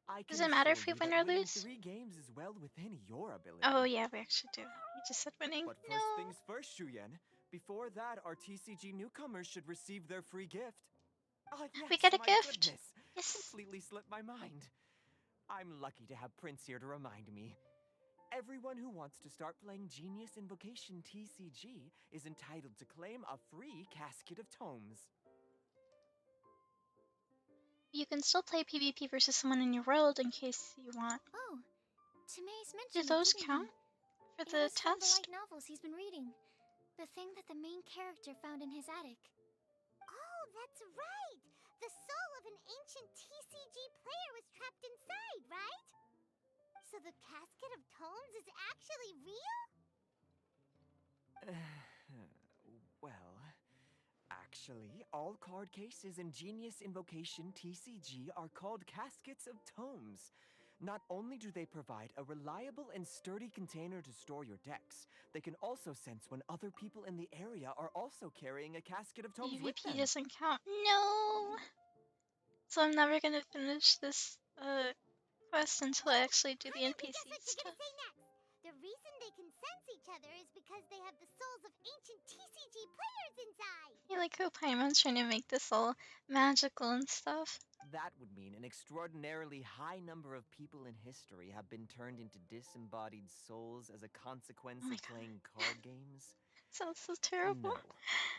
I can Does it matter assure if we you win that or winning lose? 3 games is well within your ability. Oh yeah, we actually do. You just said winning. But first No. things first, Shuyen. Before that, our TCG newcomers should receive their free gift. Oh, yes, We get a my gift. goodness. Yes. Completely slipped my mind. I'm lucky to have Prince here to remind me. Everyone who wants to start playing Genius Invocation TCG is entitled to claim a free casket of tomes. You can still play PvP versus someone in your world in case you want. Oh, Tomei's Do mentioned those it, didn't count he? for It the was from the test? light novels he's been reading. The thing that the main character found in his attic. Oh, that's right! The soul of an ancient TCG player was trapped inside, right? So the casket of tomes is actually real? Well, actually, all card cases in Genius Invocation TCG are called caskets of tomes. Not only do they provide a reliable and sturdy container to store your decks, they can also sense when other people in the area are also carrying a casket of tomes with PvP them. doesn't count. No. So I'm never gonna finish this quest until I actually do the Honey, guess NPC what you're stuff. gonna say next? The reason they can sense each other is because they have the souls of ancient TCG players inside! I like how Paimon's trying to make this all magical and stuff. That would mean an extraordinarily high number of people in history have been turned into disembodied souls as a consequence Oh my of playing card games. Sounds so terrible. No.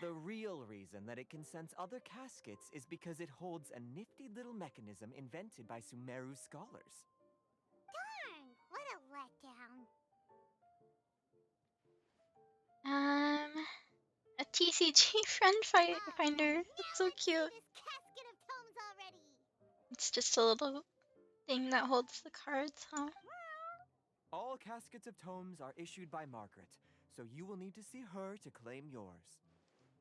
The real reason that it can sense other caskets is because it holds a nifty little mechanism invented by Sumeru scholars. Darn! What a letdown. A TCG friend finder. Now That's so let's see cute. this casket of tomes already! It's just a little thing that holds the cards, huh? All caskets of tomes are issued by Margaret, so you will need to see her to claim yours.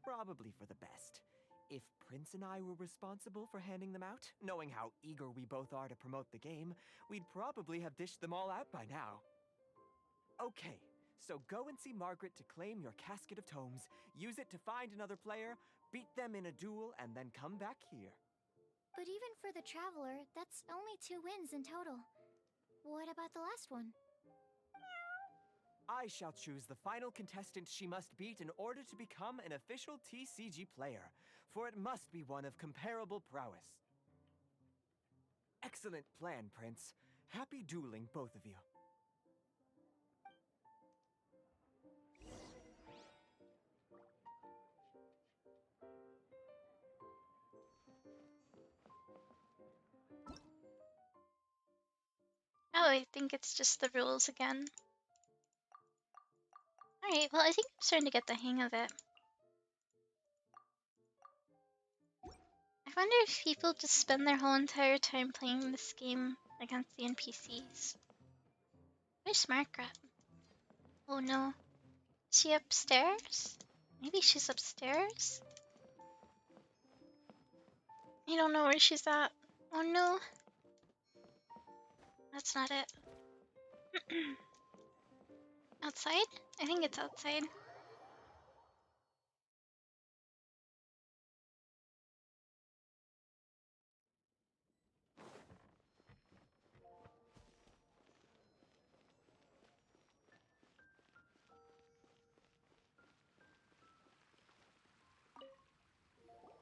Probably for the best. If Prince and I were responsible for handing them out, knowing how eager we both are to promote the game, we'd probably have dished them all out by now. Okay, so go and see Margaret to claim your casket of tomes, use it to find another player, beat them in a duel, and then come back here. But even for the Traveler, that's only 2 wins in total. What about the last one? I shall choose the final contestant she must beat in order to become an official TCG player, for it must be one of comparable prowess. Excellent plan, Prince. Happy dueling, both of you. Oh, I think it's just the rules again. Alright, well, I think I'm starting to get the hang of it. I wonder if people just spend their whole entire time playing this game against the NPCs. Where's Margaret? Oh no. Is she upstairs? Maybe she's upstairs? I don't know where she's at. Oh no, that's not it. Outside? I think it's outside.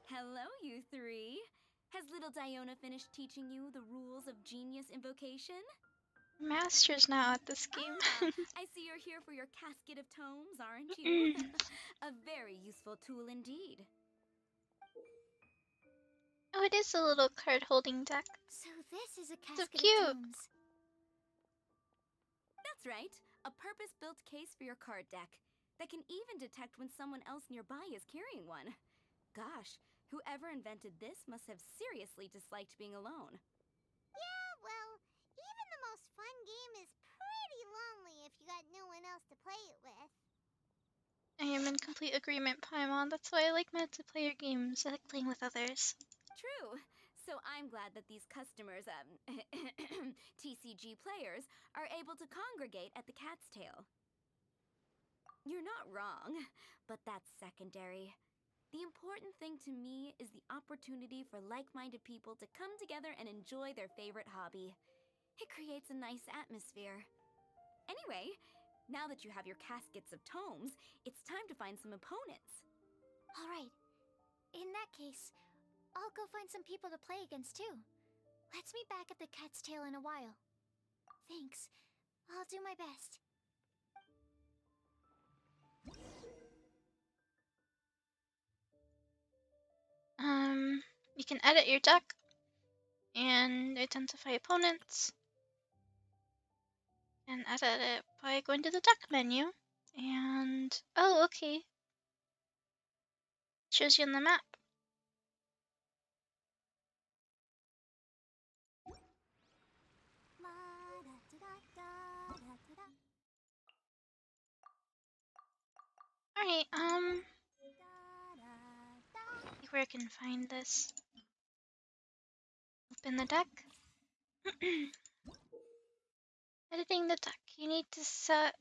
Hello, you three. Has little Diona finished teaching you the rules of genius invocation? Master's now at this game. I see you're here for your casket of tomes, aren't you? A very useful tool indeed. Oh, it is a little card holding deck. So this is a So casket of cute. tomes. That's right, a purpose-built case for your card deck that can even detect when someone else nearby is carrying one. Gosh, whoever invented this must have seriously disliked being alone. Yeah, well, even the most fun game is pretty lonely if you got no one else to play it with. I am in complete agreement, Paimon. That's why I like multiplayer games. I like playing with others. True. So I'm glad that these customers, TCG players, are able to congregate at the Cat's Tail. You're not wrong, but that's secondary. The important thing to me is the opportunity for like-minded people to come together and enjoy their favorite hobby. It creates a nice atmosphere. Anyway, now that you have your caskets of tomes, it's time to find some opponents. All right. In that case, I'll go find some people to play against too. Let's meet back at the Cat's Tail in a while. Thanks. I'll do my best. You can edit your deck and identify opponents and edit it by going to the deck menu. And oh, okay. Shows you on the map. Alright, see where I can find this. Open the deck. Editing the deck. You need to set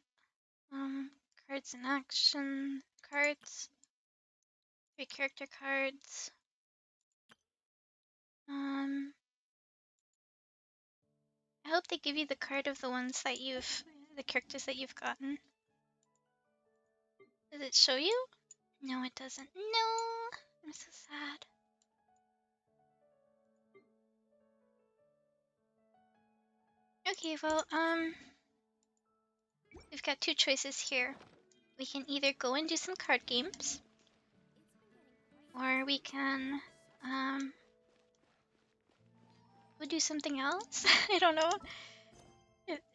cards in action, cards, 3 character cards. I hope they give you the card of the ones that the characters that you've gotten. Does it show you? No, it doesn't. No! I'm so sad. Okay, well, we've got 2 choices here. We can either go and do some card games, or we can, we'll do something else. I don't know.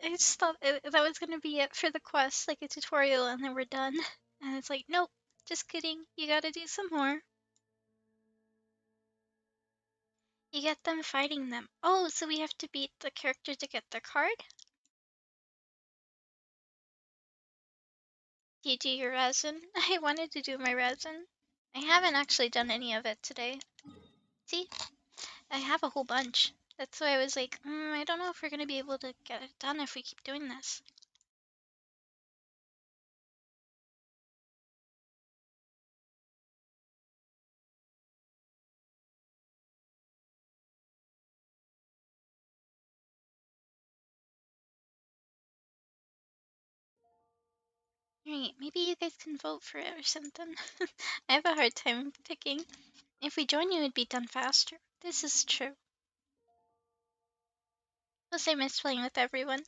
I just thought that was gonna be it for the quest, like a tutorial, and then we're done. And it's like, nope, just kidding. You gotta do some more. You get them fighting them. Oh, so we have to beat the character to get their card? Do you do your resin? I wanted to do my resin. I haven't actually done any of it today. See? I have a whole bunch. That's why I was like, I don't know if we're gonna be able to get it done if we keep doing this. Alright, maybe you guys can vote for it or something. I have a hard time picking. If we join you, it'd be done faster. This is true. Plus, I miss playing with everyone.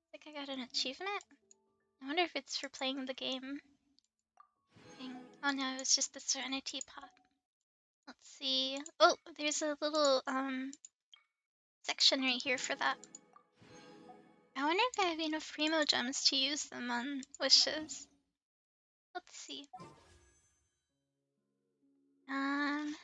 I think I got an achievement? I wonder if it's for playing the game. Oh no, it was just the Serenity Pot. Let's see. Oh, there's a little section right here for that. I wonder if I have enough Primo gems to use them on wishes. Let's see. Um,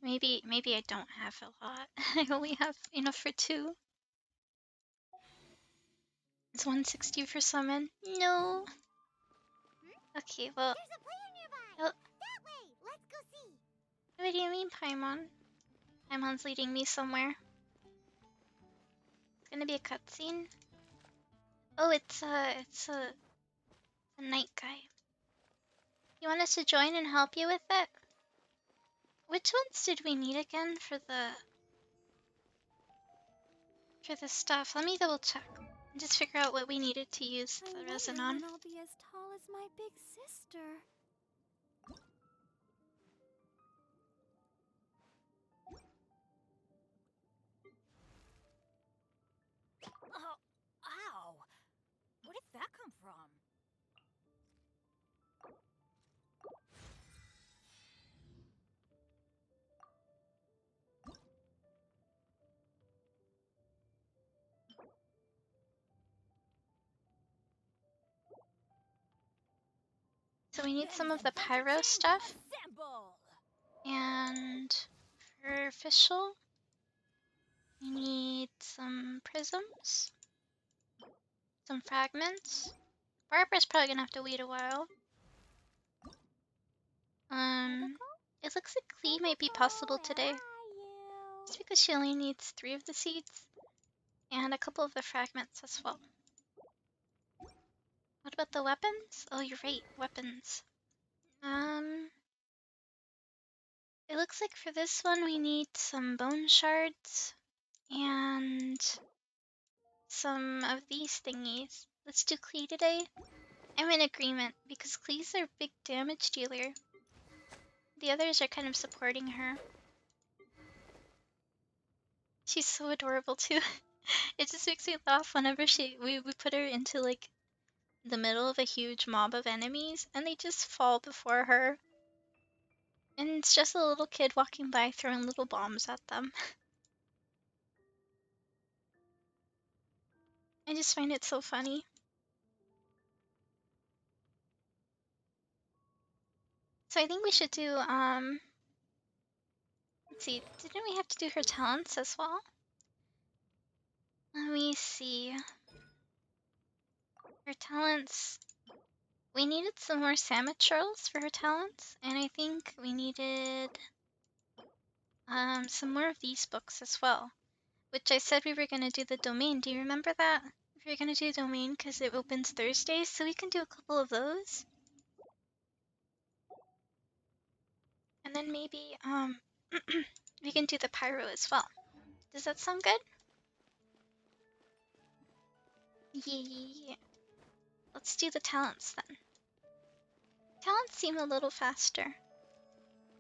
maybe I don't have a lot. I only have enough for 2. It's 160 for summon. No. Okay, well. There's a player nearby! Oh, That way! Let's go see! what do you mean, Paimon? Paimon's leading me somewhere. It's gonna be a cutscene. Oh, it's a night guy. You want us to join and help you with it? Which ones did we need again for the stuff? Let me double check. Just figure out what we needed to use I the wonder resin on. when I'll be as tall as my big sister. Oh, ow! Where did that come from? So we need some Ladies of the and pyro gentlemen, stuff. assemble! And for official, we need some prisms, some fragments. Barbara's probably gonna have to wait a while. It looks like Klee might be possible today. Just because she only needs 3 of the seeds. And a couple of the fragments as well. What about the weapons? Oh, you're right, weapons. It looks like for this one we need some bone shards and some of these thingies. Let's do Klee today. I'm in agreement because Klee's our big damage dealer. The others are kind of supporting her. She's so adorable too. It just makes me laugh whenever we put her into like the middle of a huge mob of enemies and they just fall before her. And it's just a little kid walking by throwing little bombs at them. I just find it so funny. So I think we should do, let's see, didn't we have to do her talents as well? Let me see. Her talents. We needed some more Samatrils for her talents, and I think we needed some more of these books as well. Which I said we were gonna do the domain. Do you remember that? We were gonna do domain because it opens Thursdays, so we can do a couple of those. And then maybe we can do the pyro as well. Does that sound good? Yeah. Let's do the talents then. Talents seem a little faster.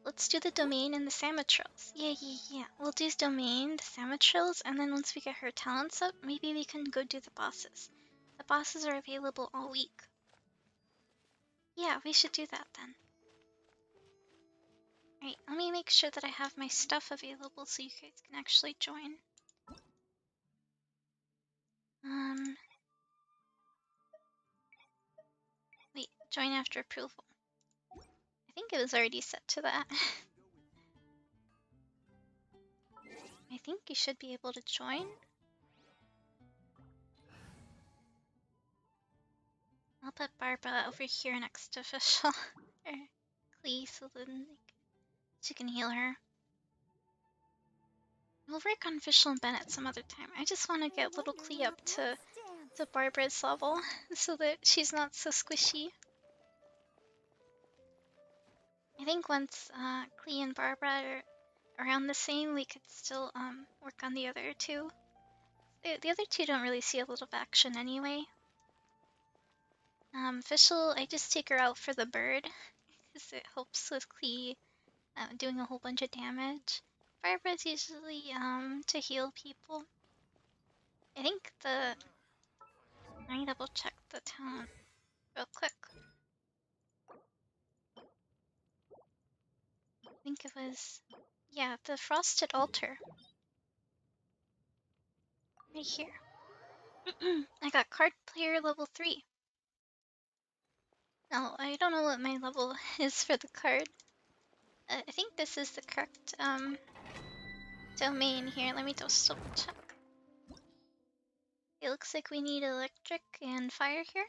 Let's do the domain and the Samatrils. Yeah. We'll do domain, the Samatrils, and then once we get her talents up, maybe we can go do the bosses. The bosses are available all week. Yeah, we should do that then. Alright, let me make sure that I have my stuff available so you guys can actually join. Wait, join after approval. I think it was already set to that. I think you should be able to join. I'll put Barbara over here next to official. Or Klee, so then she can heal her. We'll work on Fischl and Bennett some other time. I just want to get little Klee up to Barbara's level so that she's not so squishy. I think once Klee and Barbara are around the same, we could still work on the other two. The other two don't really see a lot of action anyway. Fischl, I just take her out for the bird because it helps with Klee doing a whole bunch of damage. Barbara's usually to heal people. I think let me double check the talent real quick. think it was, yeah, the Frosted Altar. Right here. I got card player level 3. Now, I don't know what my level is for the card. I think this is the correct domain here. Let me just double check. It looks like we need electric and fire here.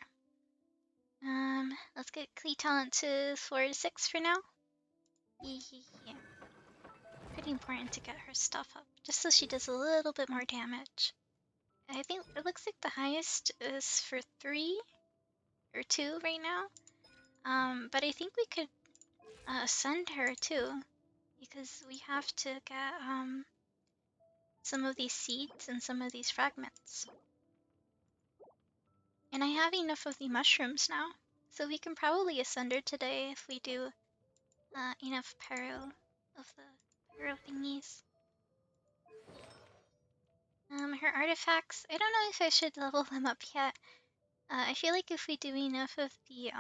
Let's get Klee talent to 4 to 6 for now. Yeah. Pretty important to get her stuff up, just so she does a little bit more damage. I think it looks like the highest is for 3 or 2 right now. But I think we could ascend her too, because we have to get some of these seeds and some of these fragments. And I have enough of the mushrooms now, so we can probably ascend her today if we do enough paro of the paro thingies. Her artifacts, I don't know if I should level them up yet. I feel like if we do enough of the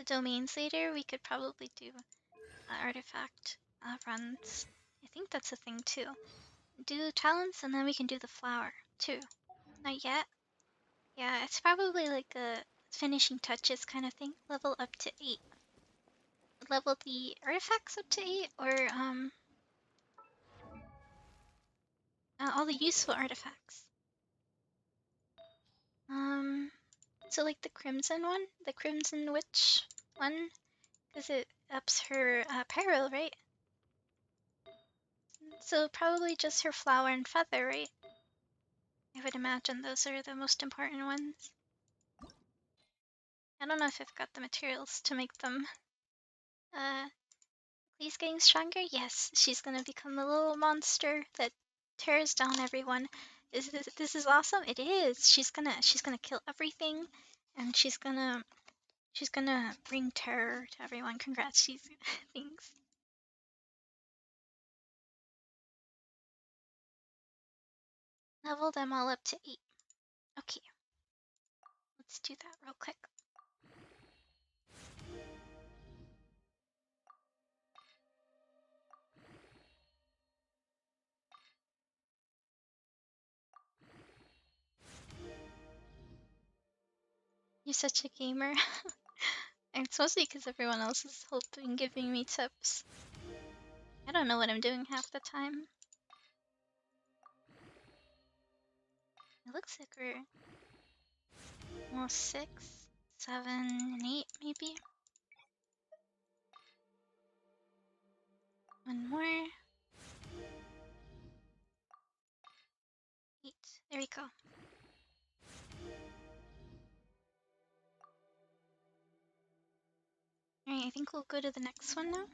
domains later, we could probably do artifact runs. I think that's a thing too. Do talents and then we can do the flower too. Not yet. Yeah, it's probably like a finishing touches kind of thing. Level up to 8. Level the artifacts up to 8, or all the useful artifacts. So like the Crimson one, the Crimson Witch one, because it ups her peril, right? So probably just her flower and feather, right? I would imagine those are the most important ones. I don't know if I've got the materials to make them. Please getting stronger? Yes, she's gonna become a little monster that tears down everyone. This is awesome? It is. She's gonna kill everything, and she's gonna bring terror to everyone. Congrats, she's thanks. Level them all up to 8. Okay. Let's do that real quick. You're such a gamer. And it's mostly because everyone else is helping giving me tips. I don't know what I'm doing half the time. It looks like we're almost 6, 7, and 8 maybe. One more. 8. There we go. Alright, I think we'll go to the next one now.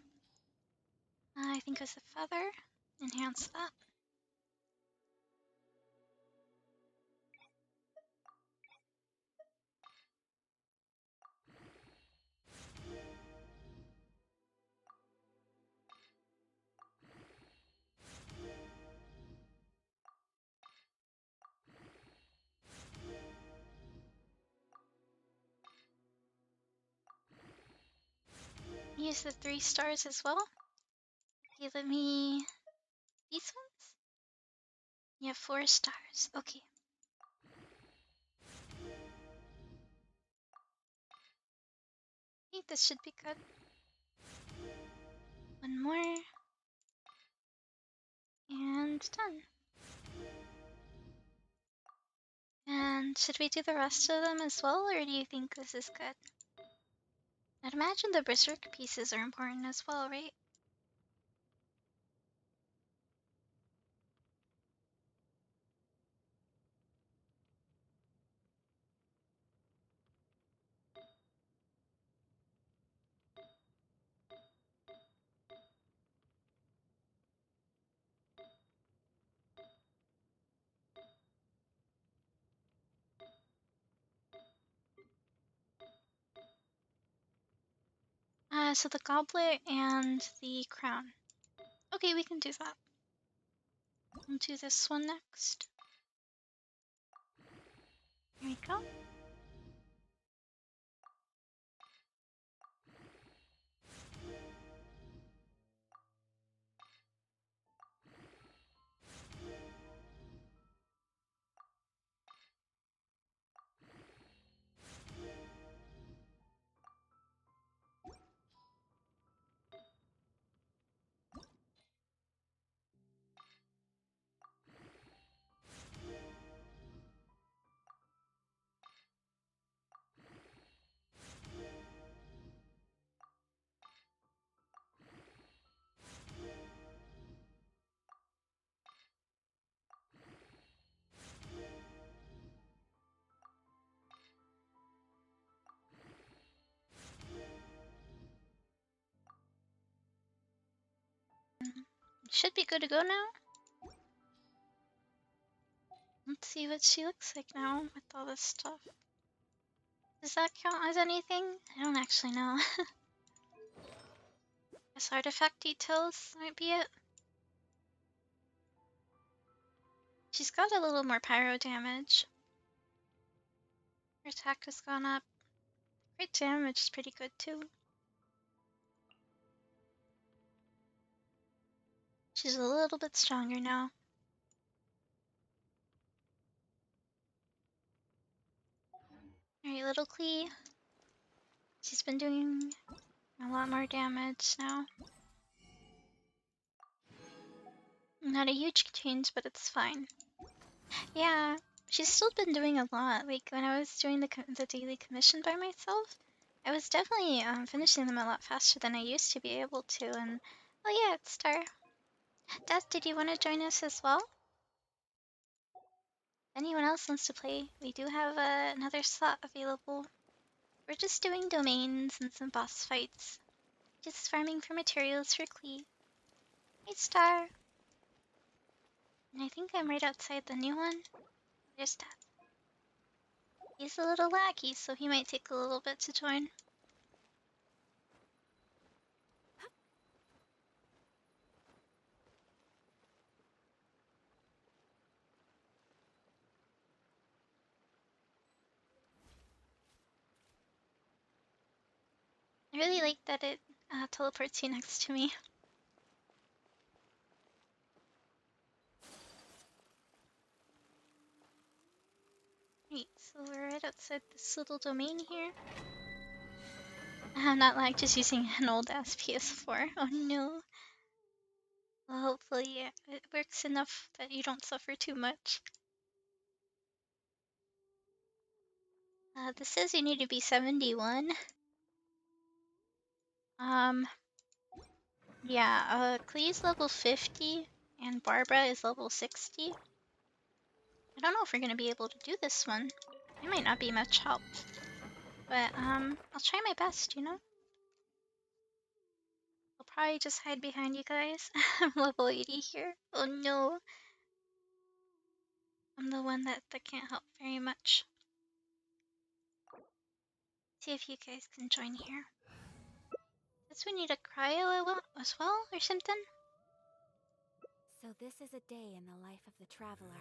I think it was the feather. Enhance that. Use the 3 stars as well. Okay, let me... These ones? Yeah, 4 stars. Okay. I think this should be good. One more. And done. And should we do the rest of them as well, or do you think this is good? I'd imagine the berserk pieces are important as well, right? So the goblet and the crown. Okay, we can do that. We'll do this one next. Here we go. should be good to go now. Let's see what she looks like now with all this stuff. Does that count as anything? I don't actually know. Guess artifact details might be it. She's got a little more pyro damage. Her attack has gone up. Crit damage is pretty good too. She's a little bit stronger now. Alright, little Klee. She's been doing a lot more damage now. Not a huge change, but it's fine. Yeah, she's still been doing a lot. Like, when I was doing the daily commission by myself, I was definitely finishing them a lot faster than I used to be able to, and... Oh yeah, it's Star. Dad, did you want to join us as well? If anyone else wants to play, we do have another slot available. We're just doing domains and some boss fights. Just farming for materials for Klee. Hey, Star. And I think I'm right outside the new one. There's Dad. He's a little laggy, so he might take a little bit to join. I really like that it teleports you next to me. Right, so we're right outside this little domain here. I'm not like just using an old ass PS4. Oh no. Well, hopefully it works enough that you don't suffer too much. This says you need to be 71. Yeah, Klee's level 50 and Barbara is level 60. I don't know if we're gonna be able to do this one. It might not be much help. But, I'll try my best, you know? I'll probably just hide behind you guys. I'm level 80 here. Oh no. I'm the one that can't help very much. See if you guys can join here. Guess we need a cryo as well, or something? So this is a day in the life of the traveler.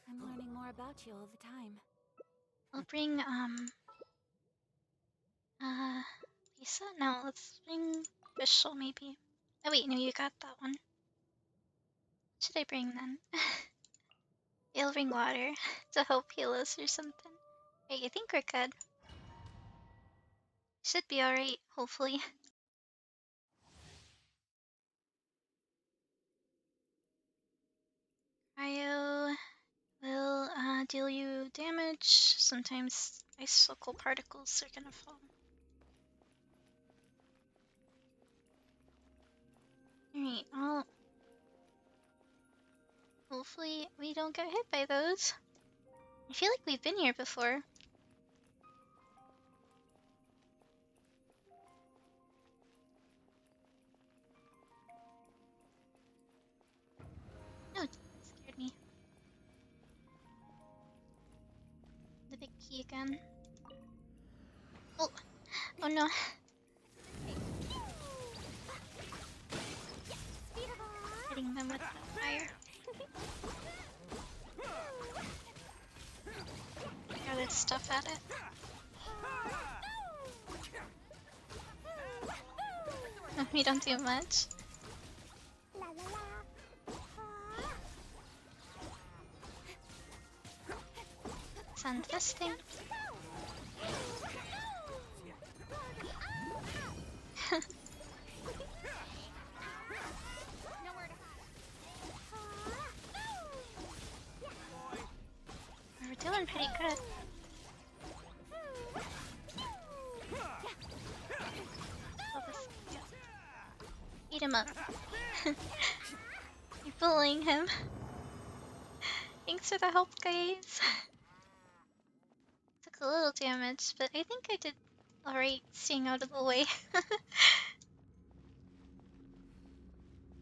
I'm learning more about you all the time. I'll bring, Lisa? No, let's bring Vishal, maybe. Oh wait, no, you got that one. What should I bring then? I'll bring water to help heal us or something. Wait, I think we're good. Should be alright, hopefully. Cryo will deal you damage. Sometimes icicle particles are gonna fall. Alright, well, hopefully we don't get hit by those. I feel like we've been here before. No, it scared me. The big key again. Oh, oh no. Hitting them with the fire. Throw this stuff at it. We don't do much. Send this thing. We're doing pretty good. Eat him up. You're bullying him. Thanks for the help, guys. Took a little damage, but I think I did alright staying out of the way.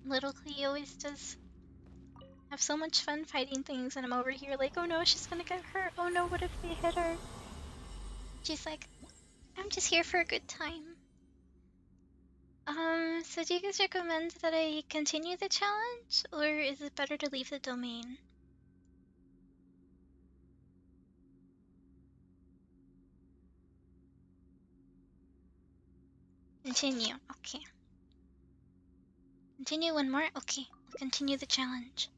Little Clee always does have so much fun fighting things, and I'm over here like, oh no, she's gonna get hurt. Oh no, what if they hit her? She's like, I'm just here for a good time. So do you guys recommend that I continue the challenge, or is it better to leave the domain? Continue, okay. Continue one more? Okay, we'll continue the challenge.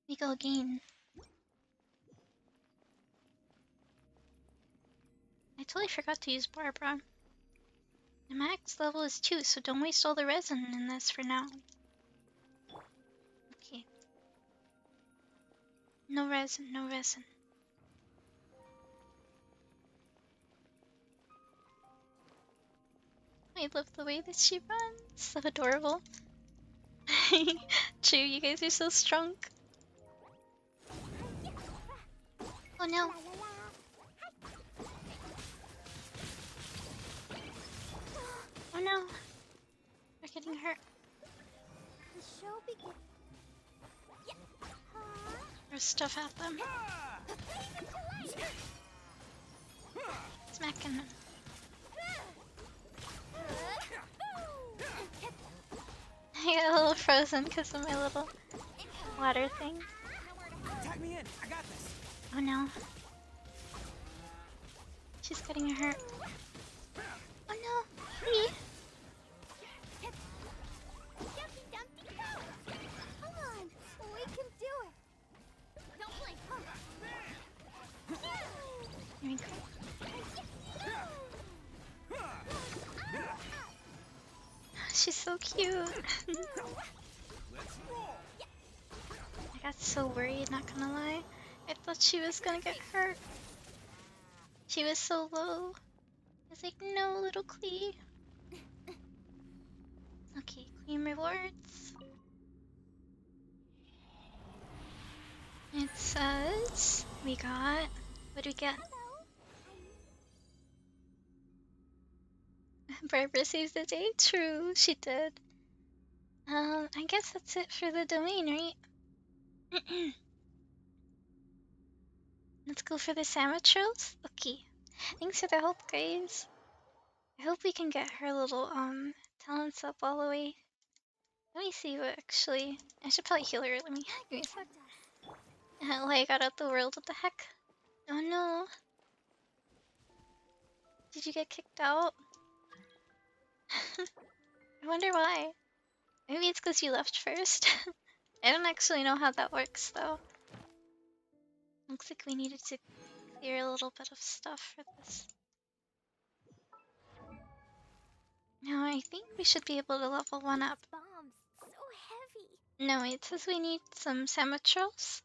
We go again. I totally forgot to use Barbara. The max level is 2, so don't waste all the resin in this for now. Okay. No resin, no resin. I love the way that she runs. So adorable. True, you guys are so strong. Oh no. Oh no. We're getting hurt. The show begins. There's stuff at them. Smacking them. I got a little frozen because of my little water thing. Tag me in. I got this. Oh no. She's getting hurt. Oh no. Please. Come on, we can do it. Don't blink. Here we go. She's so cute. I got so worried, not gonna lie. I thought she was gonna get hurt. She was so low. I was like, no, little Clee. Okay, claim rewards. It says we got. What do we get? Barbara saves the day. True, she did. I guess that's it for the domain, right? Let's go for the Samatros. Okay. Thanks for the help, guys. I hope we can get her little talents up all the way. Let me see what actually. I should probably heal her. Let me give me a sec. Oh, I got out the world. What the heck? Oh no. Did you get kicked out? I wonder why. Maybe it's because you left first. I don't actually know how that works though. Looks like we needed to clear a little bit of stuff for this. Now I think we should be able to level 1 up. Bombs, so heavy. No, it says we need some Samatros.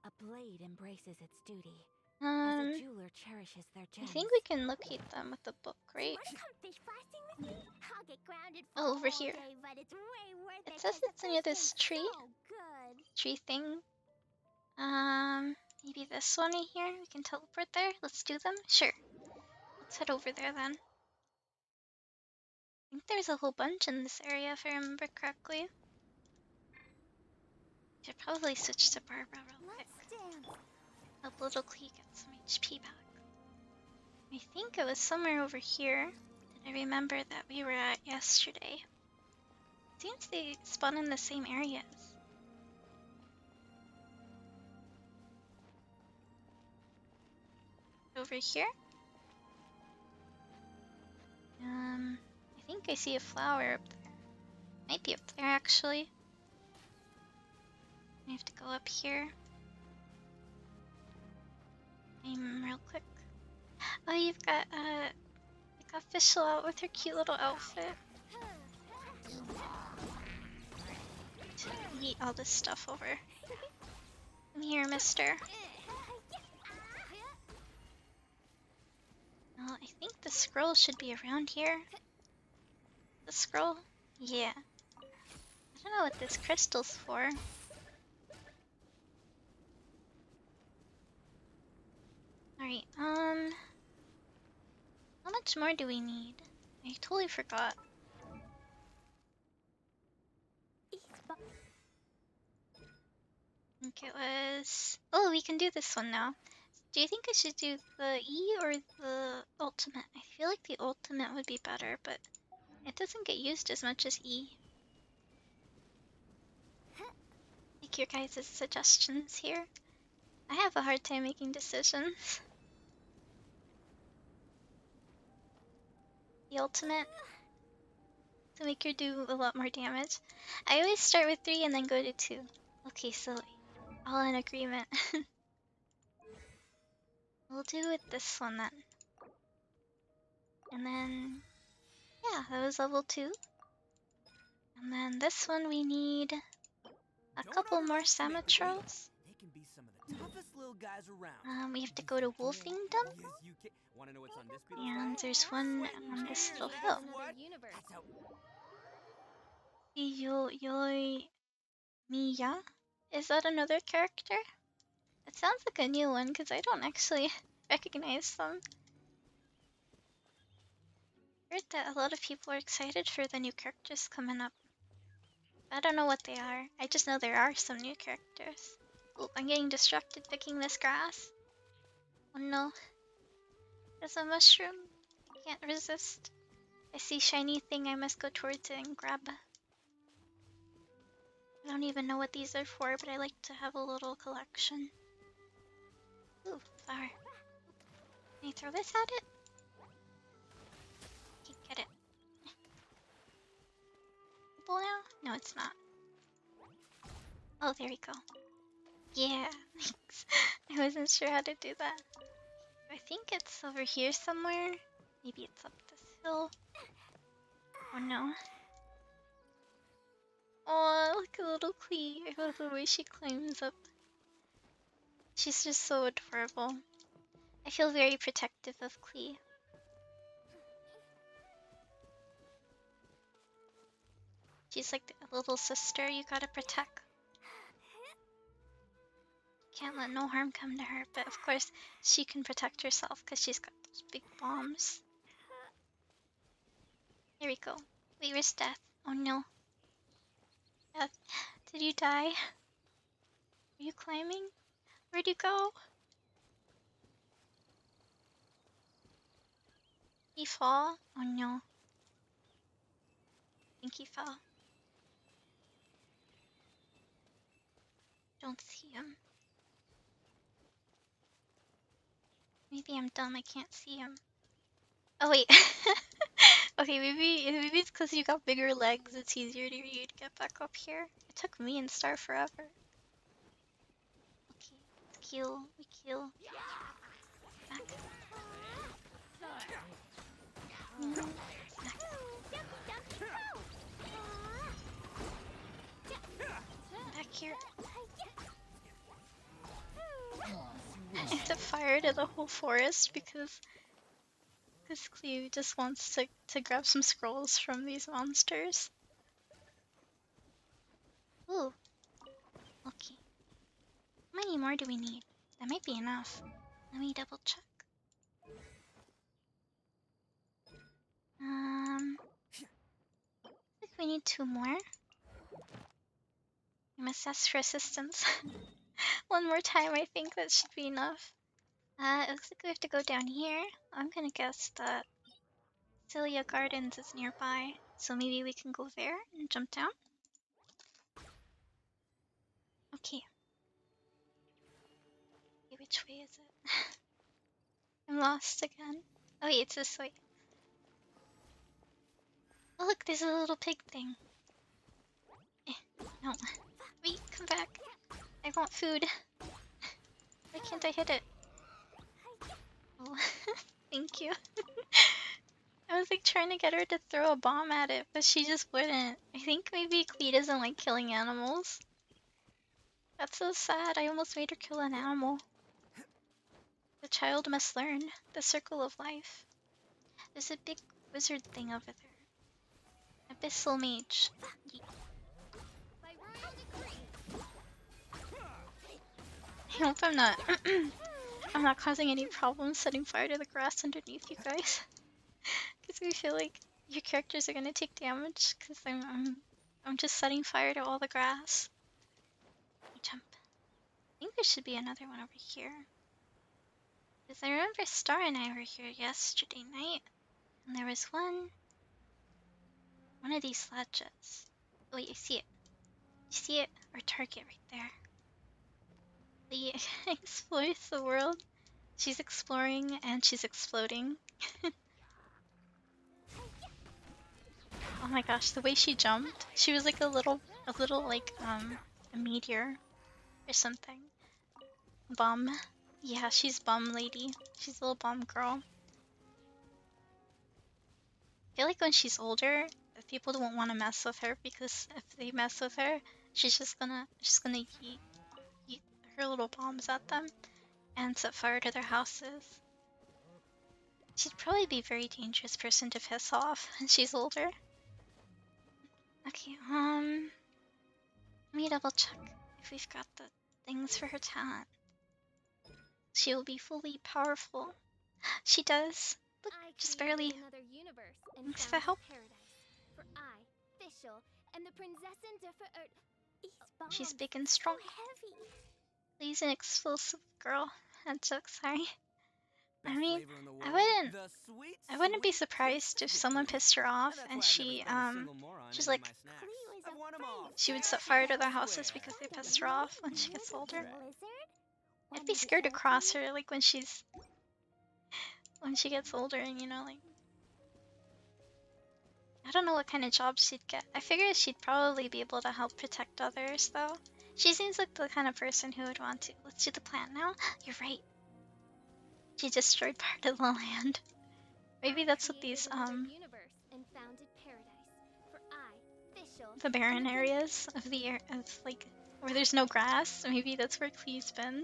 A blade embraces its duty. As a jeweler cherishes their I gems. think we can locate them with the book, right? Wanna come fish blasting with me? I'll get grounded for Oh, over all here. day, but it's way worth It it says 'cause the it's near fish this taste tree. so good. Tree thing. Maybe this one right here. We can teleport there. Let's do them. Sure. Let's head over there then. I think there's a whole bunch in this area if I remember correctly. Should probably switch to Barbara real quick. Let's dance. Help little Clee get some HP back. I think it was somewhere over here that I remember that we were at yesterday. Seems they spawn in the same areas. Over here? I think I see a flower up there. Might be up there actually. I have to go up here. Aim real quick. Oh, you've got Fischl out with her cute little outfit. To eat all this stuff over. Come here, mister. Well, I think the scroll should be around here. The scroll? Yeah. I don't know what this crystal's for. Alright, how much more do we need? I totally forgot. I think it was... Oh, we can do this one now. Do you think I should do the E or the ultimate? I feel like the ultimate would be better, but it doesn't get used as much as E. Make your guys' suggestions here. I have a hard time making decisions. The ultimate to make her do a lot more damage. I always start with 3 and then go to 2. Okay, so all in agreement. We'll do with this one then. And then, yeah, that was level 2. And then this one we need a couple more Samatros. They can be some of the toughest little guys around. We have to go to Wolfingdom. Yes, you can. Want to know what's on this And there's one on this little hill. Yoi Miya? Is that another character? It sounds like a new one because I don't actually recognize them. I heard that a lot of people are excited for the new characters coming up. I don't know what they are. I just know there are some new characters. Oh, I'm getting distracted picking this grass. Oh no. There's a mushroom. Can't resist. I see shiny thing, I must go towards it and grab. I don't even know what these are for, but I like to have a little collection. Ooh, flower. Can I throw this at it? Okay, get it. Apple now? No, it's not. Oh, there we go. Yeah, thanks. I wasn't sure how to do that. I think it's over here somewhere. Maybe it's up this hill. Oh no. Oh, look at little Clee. I love the way she climbs up. She's just so adorable. I feel very protective of Clee. She's like the little sister you gotta protect. Can't let no harm come to her, but of course she can protect herself because she's got those big bombs. Here we go. Wait, where's Death? Oh no. Death, did you die? Are you climbing? Where'd you go? He fall? Oh no. I think he fell. Don't see him. Maybe I'm dumb, I can't see him. Oh wait. Okay, maybe it's because you got bigger legs, it's easier for you to get back up here. It took me and Star forever. Okay, let's kill. We kill. Back. Back. Back here. I have to fire to the whole forest because Cleve just wants to grab some scrolls from these monsters. Ooh. Okay. How many more do we need? That might be enough. Let me double check. I think we need 2 more. I must ask for assistance. One more time, I think that should be enough. It looks like we have to go down here. I'm gonna guess that Celia Gardens is nearby, so maybe we can go there and jump down. Okay. Okay, which way is it? I'm lost again. Oh wait, it's this way. Oh look, there's a little pig thing. No. Wait, come back. I want food. Why can't I hit it? Oh, thank you. I was like trying to get her to throw a bomb at it, but she just wouldn't. I think maybe Clee doesn't like killing animals. That's so sad. I almost made her kill an animal. The child must learn. The circle of life. There's a big wizard thing over there. Abyssal mage. I hope I'm not I'm not causing any problems setting fire to the grass underneath you guys. Because we feel like your characters are gonna take damage. Because I'm just setting fire to all the grass. Let me jump. I think there should be another one over here. Because I remember Star and I were here yesterday night, and there was one of these ledges. Oh, wait, I see it. You see it? Our target right there. Lee explores the world. She's exploring and she's exploding. Oh my gosh, the way she jumped, she was like a little like a meteor or something. Bum. Yeah, she's bum lady. She's a little bum girl. I feel like when she's older, people don't want to mess with her because if they mess with her, she's just gonna yeet her little bombs at them and set fire to their houses. She'd probably be a very dangerous person to piss off when she's older. Okay, let me double check if we've got the things for her talent. She will be fully powerful. She does. Look, just barely. Another universe and Thanks for founded help. paradise. For I, Fischl, and the Prinzessin de these bombs She's big and strong. so heavy. Please, an explosive girl. I'm so sorry. Best I mean, flavor in the I world, the sweet, I wouldn't be sweet surprised if taste of someone victory. pissed her off And and that's why I've she never spent a single moron she's in any of like my snacks. Klee was I've a won 'em all. she would set Fair fire to their and houses square. because they pissed her off when she gets older. Blizzard? I'd be scared to cross her like when she gets older and like I don't know what kind of job she'd get. I figure she'd probably be able to help protect others though. She seems like the kind of person who would want to. Let's do the plant now. You're right. She destroyed part of the land. Maybe that's what these universe and founded paradise. For I, Fischl, the barren areas of the air of like where there's no grass. Maybe that's where Clee's been.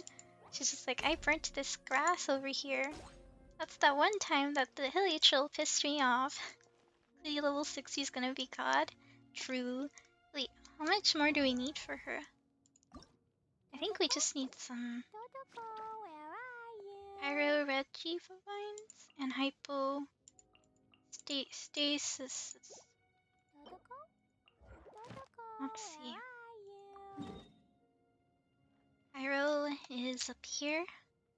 She's just like, I burnt this grass over here. That's that one time that the hilly troll pissed me off. Clee level 60 is gonna be god. True. Wait, how much more do we need for her? I think we just need some Totoko, where are you? pyro red Jiva vines and hypo stasis. Totoko? Totoko, Let's see. where are you? Pyro is up here.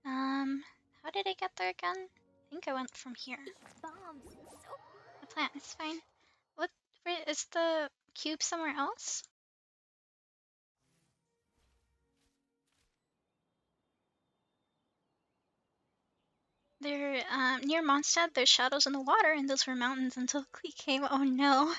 How did I get there again? I think I went from here. These bombs, so The plant is fine. What? Where is the cube somewhere else? They're near Mondstadt. There's shadows in the water, and those were mountains until Clee came. Oh no!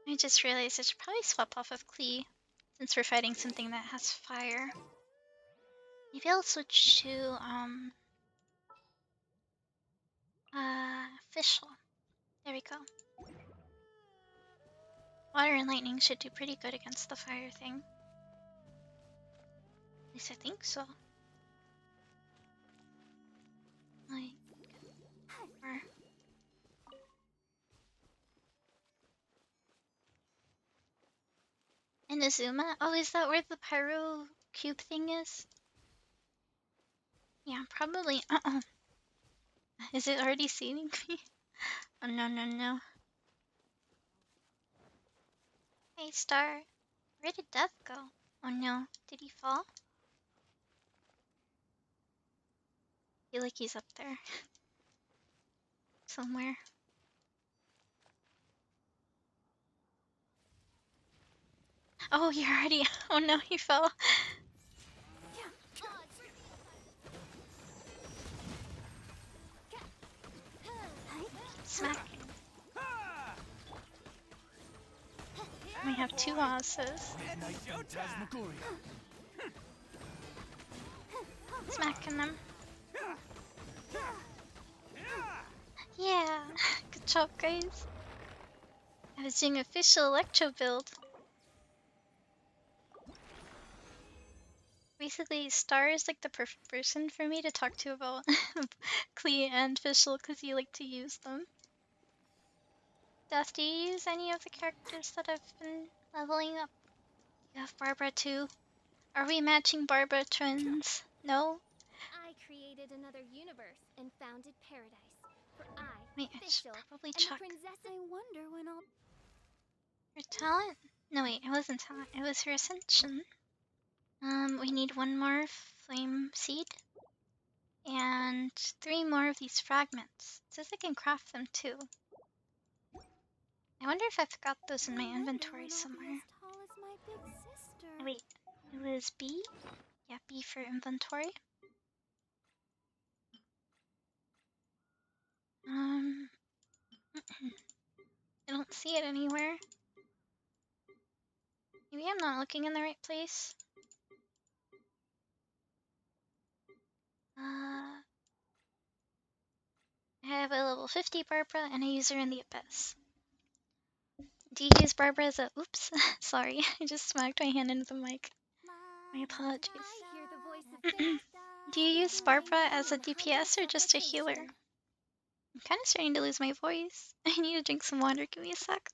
I just realized I should probably swap off of Clee since we're fighting something that has fire. Maybe I'll switch to Fischl. There we go. Water and lightning should do pretty good against the fire thing. At least I think so. Like, or Inazuma? Oh, is that where the pyro cube thing is? Yeah, probably. Is it already seeing me? Oh no no no. Hey Star, where did Death go? Oh no, did he fall? I feel like he's up there. Somewhere. Oh, you're already. Oh no, he fell. Smack. We have two Oz's. Smacking them. Yeah, good job, guys. I was doing official Electro build. Basically, Star is like the perfect person for me to talk to about Klee and Fischl because you like to use them. Dust, do you use any of the characters that I've been leveling up? You have Barbara too. Are we matching Barbara trends? No? I created another universe and founded paradise. For I, Wait, I should Fischl, probably and the check. princess. I wonder when I'll. Her talent? No, wait, it wasn't talent. It was her ascension. We need one more flame seed. And 3 more of these fragments. It says I can craft them too. I wonder if I've got those in my inventory somewhere. As tall as my big sister. Wait, it was B? Yeah, B for inventory. I don't see it anywhere. Maybe I'm not looking in the right place. I have a level 50 Barbara and a user in the Abyss. Do you use Barbara as a... Oops, sorry, I just smacked my hand into the mic. My apologies. I hear the voice of fate. Do you use Barbara as a DPS or just a healer? I'm kind of starting to lose my voice. I need to drink some water. Give me a sec.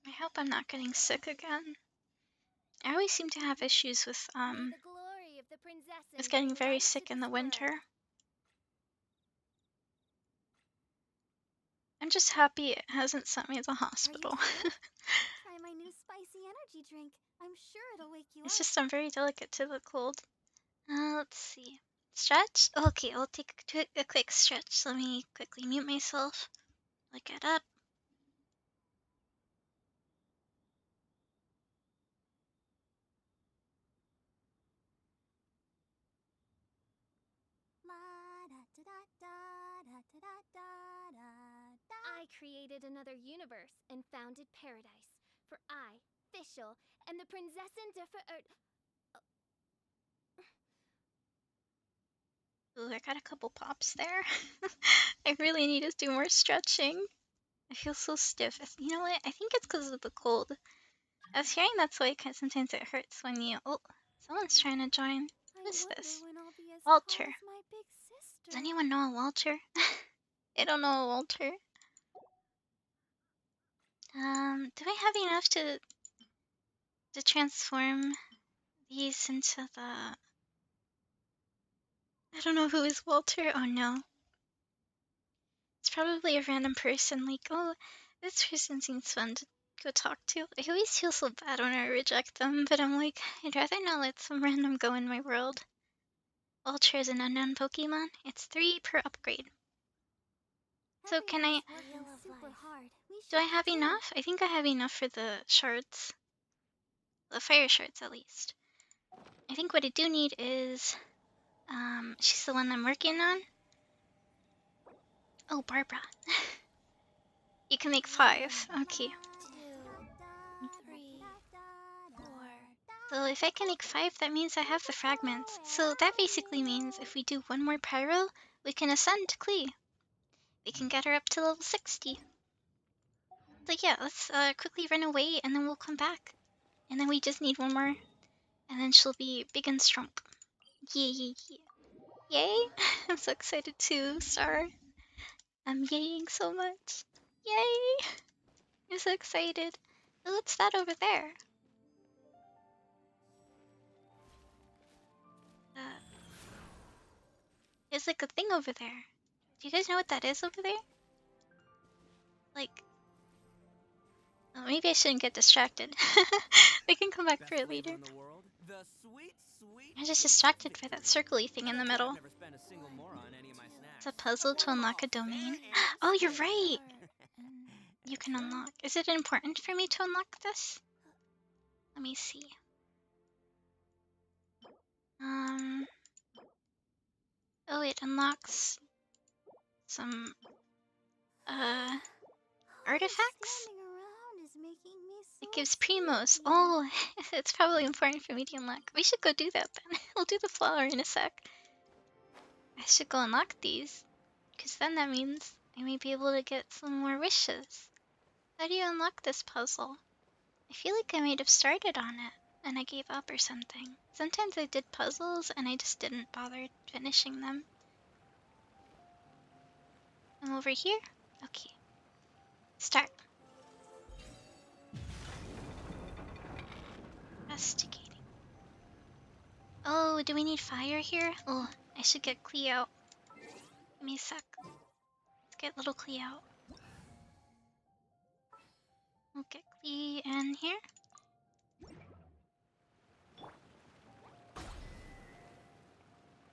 I hope I'm not getting sick again. I always seem to have issues with getting very sick in the winter. I'm just happy it hasn't sent me to the hospital. Try my new spicy energy drink. I'm sure it'll wake you It's up. just I'm very delicate to the cold. Let's see. Stretch? Okay, I'll take a quick stretch. Let me quickly mute myself. Look it up. I created another universe and founded paradise. For I, Fischl, and the Prinzessin Ooh, I got a couple pops there. I really need to do more stretching. I feel so stiff. You know what? I think it's because of the cold. I was hearing that's why sometimes it hurts when you... Oh, someone's trying to join. Who is this? Walter. Does anyone know a Walter? I don't know a Walter. Do I have enough to transform these into the... I don't know who is Walter. Oh no. It's probably a random person like, oh, this person seems fun to go talk to. I always feel so bad when I reject them, but I'm like, I'd rather not let some random go in my world. Walter is an unknown Pokemon. It's 3 per upgrade. So can I... Do I have enough? I think I have enough for the shards. The fire shards, at least. I think what I do need is... she's the one I'm working on. Oh, Barbara. You can make 5. Okay. 2, 3, 4. So if I can make 5, that means I have the fragments. So that basically means if we do 1 more pyro, we can ascend to Klee. We can get her up to level 60. So yeah, let's quickly run away and then we'll come back. And then we just need 1 more. And then she'll be big and strong. Yay! Yay! I'm so excited too, Star. I'm yaying so much. Yay! I'm so excited. Oh, what's that over there? There's like a thing over there. Do you guys know what that is over there? Like... Oh, maybe I shouldn't get distracted. We can come back for it later. I'm just distracted by that circly thing in the middle. It's a puzzle to unlock a domain. Oh, you're right! you can unlock. Is it important for me to unlock this? Let me see. Oh, it unlocks some artifacts. Around is making me so It gives primos. Oh, it's probably important for me to unlock. We should go do that then. We'll do the flower in a sec. I should go unlock these, because then that means I may be able to get some more wishes. How do you unlock this puzzle? I feel like I might have started on it, and I gave up or something. Sometimes I did puzzles, and I just didn't bother finishing them. I'm over here? Okay. Start. Investigating. Oh, do we need fire here? Oh, I should get Clee out. Give me a sec. Let's get little Clee out. We'll get Clee in here.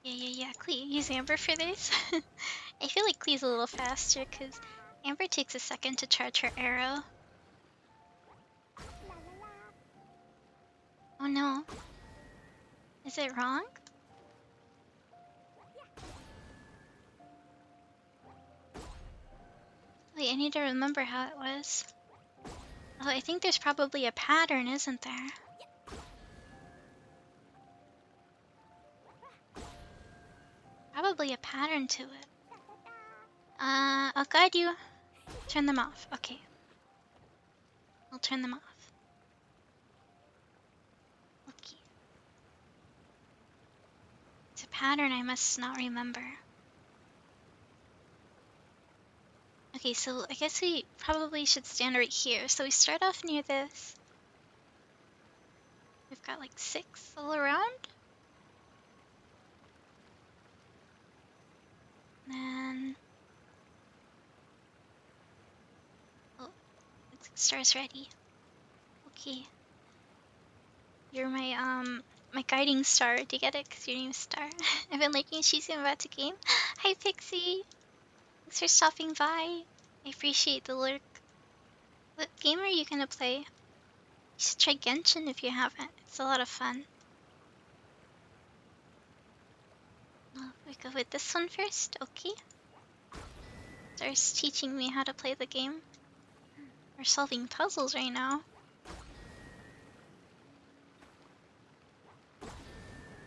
Yeah. Clee, use Amber for this. I feel like Clee's a little faster because Amber takes a second to charge her arrow. Oh no. Is it wrong? Wait, I need to remember how it was. Oh, I think there's probably a pattern, isn't there? Probably a pattern to it. I'll guide you. Turn them off. Okay. I'll turn them off. Okay. It's a pattern I must not remember. Okay, so I guess we probably should stand right here. So we start off near this. We've got like 6 all around. And then... oh, star's ready. Okay. You're my guiding star. Do you get it? Because your name's Star. I've been liking She's about to game. Hi, Pixie. Thanks for stopping by. I appreciate the lurk. What game are you gonna play? You should try Genshin if you haven't. It's a lot of fun. Well, we go with this one first. Okay. Star's teaching me how to play the game. We're solving puzzles right now.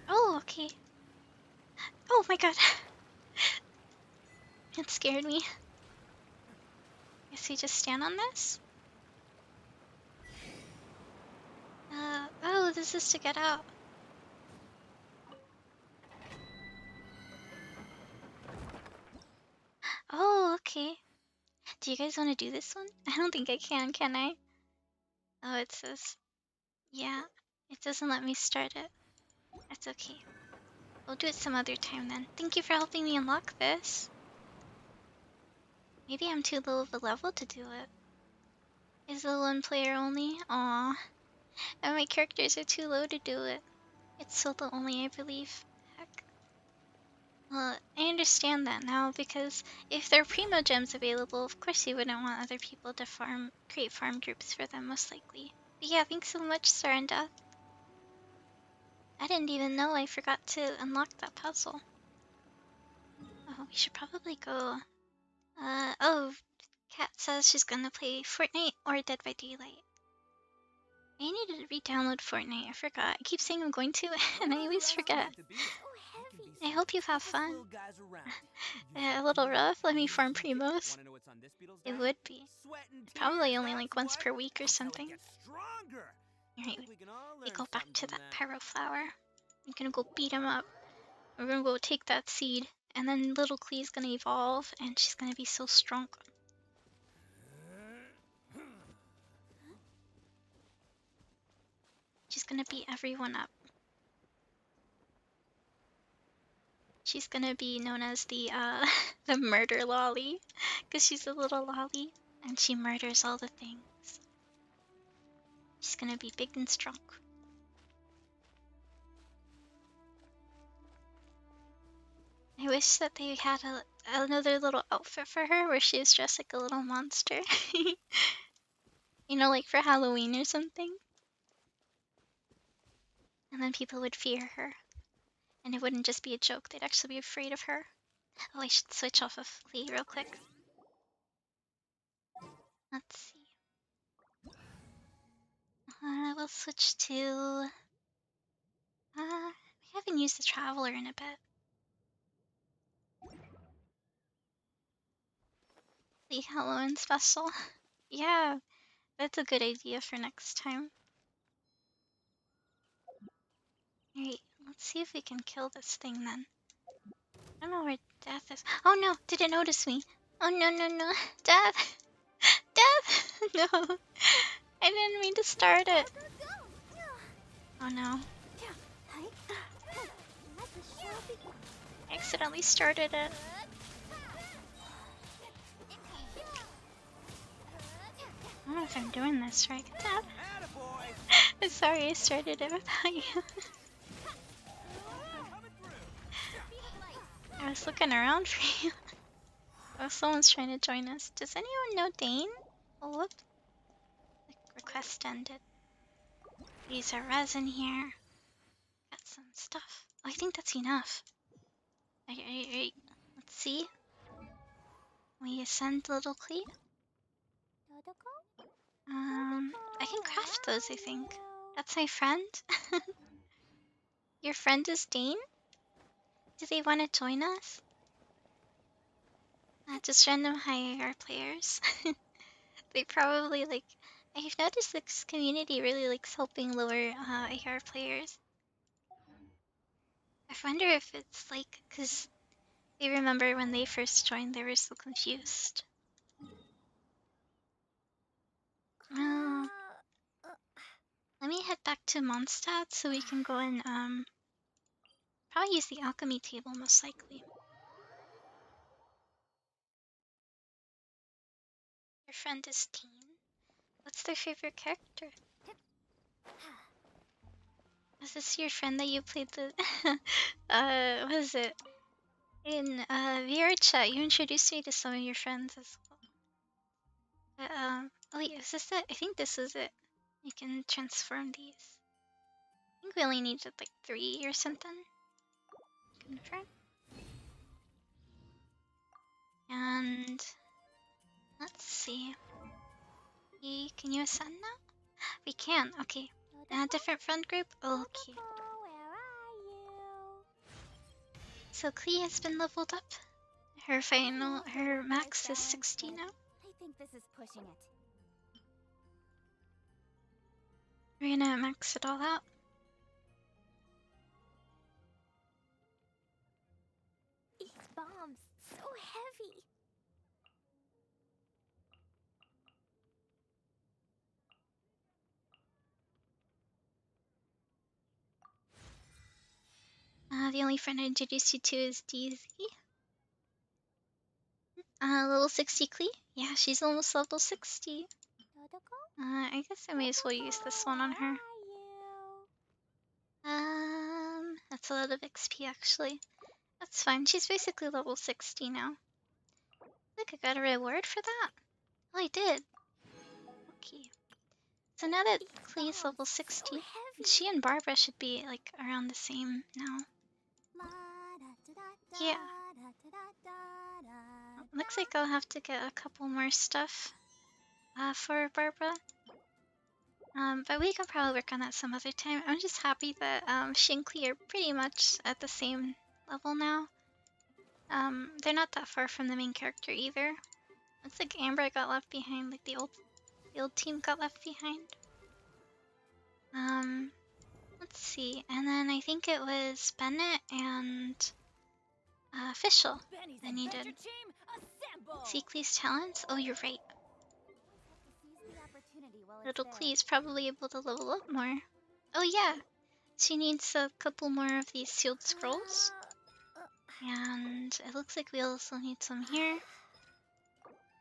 Oh, okay. Oh my god. It scared me. Guess we just stand on this? Oh, this is to get out. Oh, okay. Do you guys want to do this one? I don't think I can I? Oh, it says... yeah. It doesn't let me start it. That's okay. We'll do it some other time then. Thank you for helping me unlock this. Maybe I'm too low of a level to do it. Is it one player only? Aw. And my characters are too low to do it. It's solo only, I believe. Heck. Well, I understand that now, because if there are primo gems available, of course you wouldn't want other people to create farm groups for them, most likely. But yeah, thanks so much, Star and Death. I didn't even know I forgot to unlock that puzzle. Oh, we should probably go. Oh, Kat says she's gonna play Fortnite or Dead by Daylight. I need to re-download Fortnite, I forgot. I keep saying I'm going to, and I always forget. I hope you have fun. A little rough, let me farm primos. It would be. Probably only like once per week or something. Alright, we go back to that pyro flower. I'm gonna go beat him up. We're gonna go take that seed, and then little Klee's gonna evolve, and she's gonna be so strong. She's gonna beat everyone up. She's gonna be known as the the murder lolly, because she's a little lolly, and she murders all the things. She's gonna be big and strong. I wish that they had another little outfit for her where she was dressed like a little monster. You know, like for Halloween or something. And then people would fear her. And it wouldn't just be a joke, they'd actually be afraid of her. Oh, I should switch off of Lee real quick. Let's see. We'll switch to... we haven't used the Traveler in a bit. The Halloween special. Yeah, that's a good idea for next time. Alright, let's see if we can kill this thing then. I don't know where Death is. Oh no, did it notice me? Oh no, no, no. Death! Death! No. I didn't mean to start it. Oh no. I accidentally started it. I don't know if I'm doing this right. Dad. I'm sorry I started it without you. I was looking around for you. Oh, someone's trying to join us. Does anyone know Dane? Oh, whoop. The request ended. Use our resin here. Got some stuff. Oh, I think that's enough. Right. Let's see. We ascend little Clee. I can craft those, I think. That's my friend. Your friend is Dane? Do they want to join us? Just random high AR players. They probably like. I've noticed this community really likes helping lower AR players. I wonder if it's like because they remember when they first joined, they were so confused. Oh, let me head back to Mondstadt so we can go and probably use the alchemy table most likely. Your friend is Teen. What's their favorite character? Is this your friend that you played the what is it? In VR chat, you introduced me to some of your friends as well. But, oh wait, is this it? I think this is it. You can transform these. I think we only needed like 3 or something. Confirm. And let's see. Can you ascend now? We can. Okay. Different friend group. Okay. So Klee has been leveled up. Her max is 60 now. I think this is pushing it. We're gonna max it all out. These bombs, so heavy. The only friend I introduced you to is DZ. Level 60 Klee? Yeah, she's almost level 60. I guess I may as well use this one on her. That's a lot of XP actually. That's fine, she's basically level 60 now. I think I got a reward for that. Oh, I did. Okay. So now that Klee's level 60, she and Barbara should be like around the same now. Yeah. Looks like I'll have to get a couple more stuff for Barbara. But we can probably work on that some other time. I'm just happy that she and Klee are pretty much at the same level now. They're not that far from the main character either. Looks like Amber got left behind, like the old team got left behind. Let's see, and then I think it was Bennett and Fischl I needed. See Klee's talents? Oh, you're right. Little Klee's probably able to level up more. Oh yeah, she needs a couple more of these sealed scrolls. And it looks like we also need some here.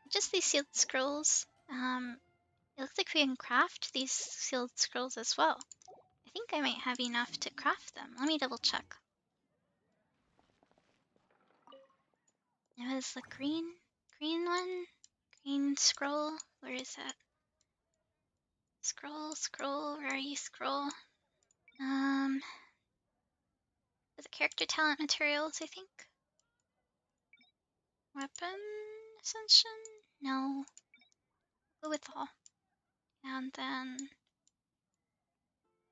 Just these sealed scrolls. It looks like we can craft these sealed scrolls as well. I think I might have enough to craft them. Let me double check. It was the green one? Green scroll? Where is that? Scroll, where are you, scroll? Was it character talent materials, I think? Weapon ascension? No. Go with all. And then,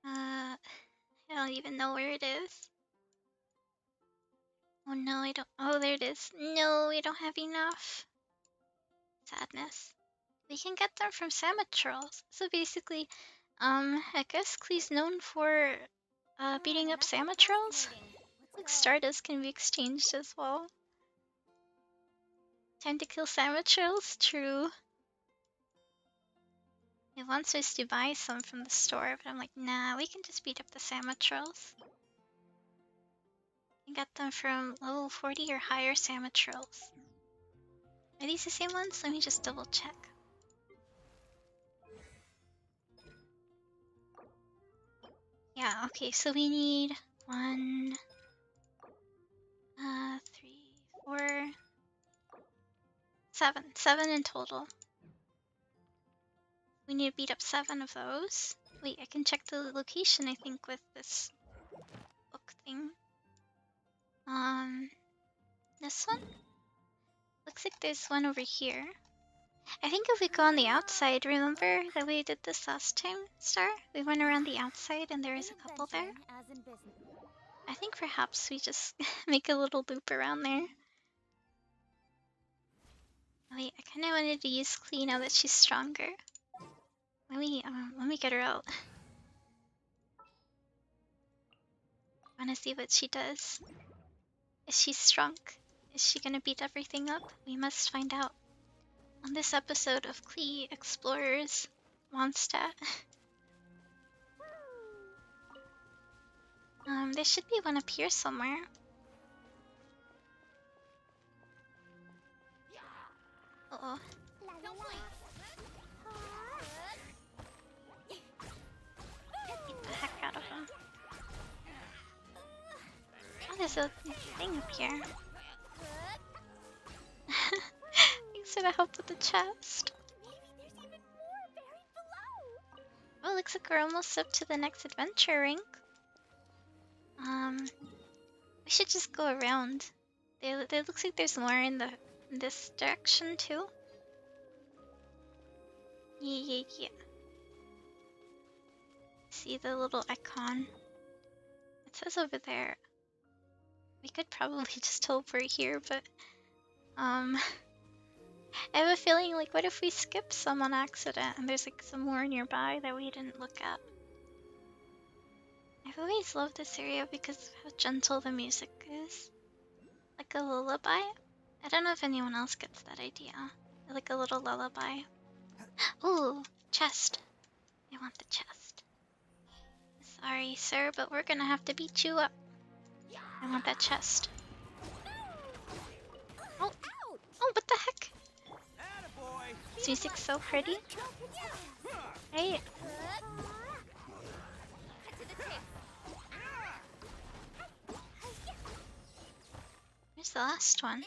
I don't even know where it is. Oh no, I don't. Oh, there it is. No, we don't have enough. Sadness. We can get them from Samatrolls. So basically, I guess Klee's known for beating up Samatrolls. Like Stardust can be exchanged as well. Time to kill Samatrolls? True. It wants us to buy some from the store, but I'm like, nah, we can just beat up the Samatrolls. And get them from level 40 or higher Samatrolls. Are these the same ones? Let me just double check. Yeah, okay, so we need 1, 3, 4, 7. 7 in total. We need to beat up 7 of those. Wait, I can check the location, I think, with this book thing. This one? Looks like there's one over here. I think if we go on the outside, remember that we did this last time, Star? We went around the outside and there is a couple there. I think perhaps we just make a little loop around there. Wait, I kind of wanted to use Klee now that she's stronger. Let me get her out. I want to see what she does. Is she strong? Is she gonna beat everything up? We must find out. On this episode of Klee Explorers Mondstadt. There should be one up here somewhere. Uh-oh. Beat the heck out of him. Oh, there's a thing up here. Thanks for the help with the chest. Oh, looks like we're almost up to the next adventure rink. We should just go around. There looks like there's more in this direction too. Yeah. See the little icon? It says over there. We could probably just teleport here, but I have a feeling like what if we skip some on accident and there's like some more nearby that we didn't look at. I've always loved this area because of how gentle the music is. Like a lullaby? I don't know if anyone else gets that idea. Like a little lullaby. Ooh, chest. I want the chest. Sorry, sir, but we're gonna have to beat you up. I want that chest. Oh, what the heck? This music's so pretty. Hey. Where's the last one?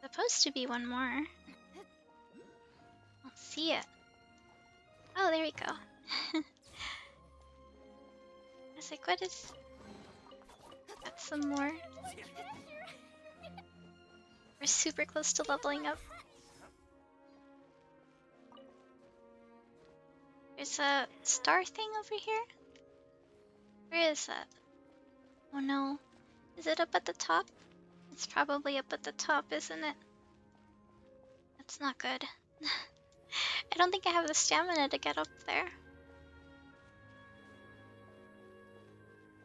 Supposed to be one more. I don't see it. Oh, there we go. I was like, what is... Got some more. We're super close to leveling up. There's a star thing over here? Where is that? Oh no. Is it up at the top? It's probably up at the top, isn't it? That's not good. I don't think I have the stamina to get up there.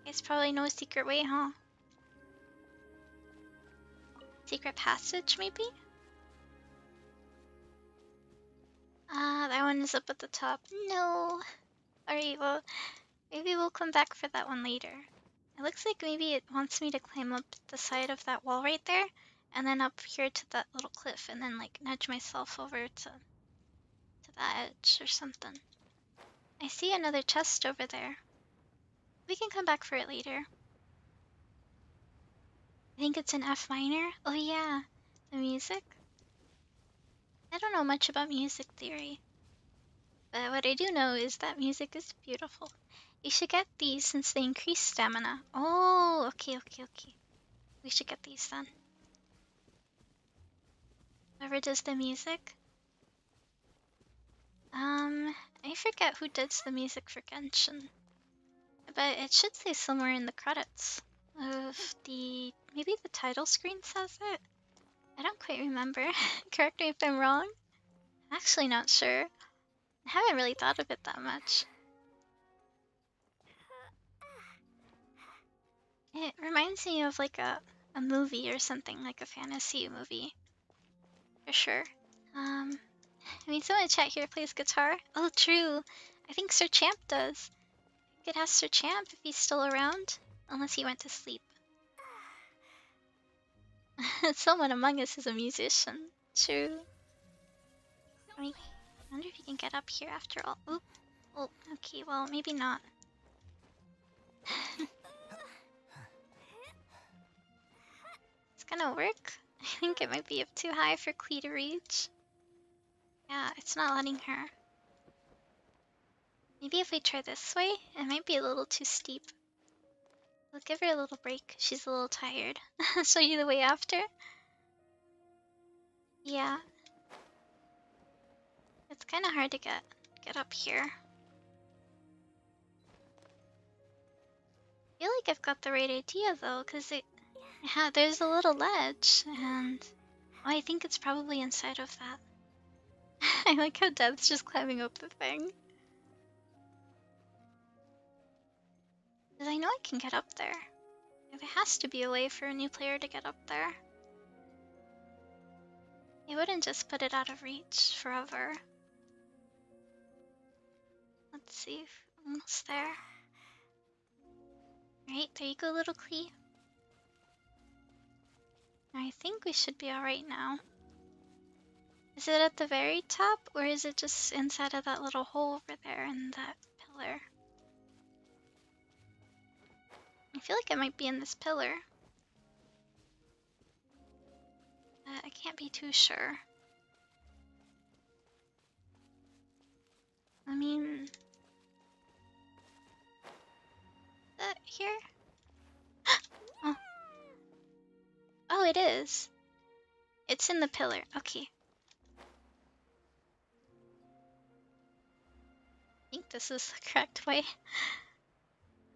There's probably no secret way, huh? Secret passage, maybe? That one is up at the top. No! Alright, well, maybe we'll come back for that one later. It looks like maybe it wants me to climb up the side of that wall right there, and then up here to that little cliff, and then like nudge myself over to that edge or something. I see another chest over there. We can come back for it later. I think it's an F minor. Oh yeah, the music. I don't know much about music theory, but what I do know is that music is beautiful. You should get these since they increase stamina. Oh, okay. We should get these then. Whoever does the music. I forget who does the music for Genshin, but it should say somewhere in the credits of maybe the title screen says it. I don't quite remember. Correct me if I'm wrong. I'm actually not sure. I haven't really thought of it that much. It reminds me of like a movie or something, like a fantasy movie. For sure. I mean, someone in chat here plays guitar. Oh, true. I think Sir Champ does. You could ask Sir Champ if he's still around. Unless he went to sleep. Someone among us is a musician. True. I mean, I wonder if you can get up here after all. Oop. Oh, okay, well, maybe not. It's gonna work. I think it might be up too high for Klee to reach. Yeah, it's not letting her. Maybe if we try this way, it might be a little too steep. We'll give her a little break. She's a little tired. Show you the way after? Yeah. It's kind of hard to get up here. I feel like I've got the right idea though, because there's a little ledge, and I think it's probably inside of that. I like how Deb's just climbing up the thing. Because I know I can get up there. There has to be a way for a new player to get up there. It wouldn't just put it out of reach forever. Let's see. Almost there. Alright, there you go, little Klee. I think we should be alright now. Is it at the very top, or is it just inside of that little hole over there in that pillar? I feel like it might be in this pillar. I can't be too sure. I mean... here? Oh. Oh, it is. It's in the pillar. Okay. I think this is the correct way.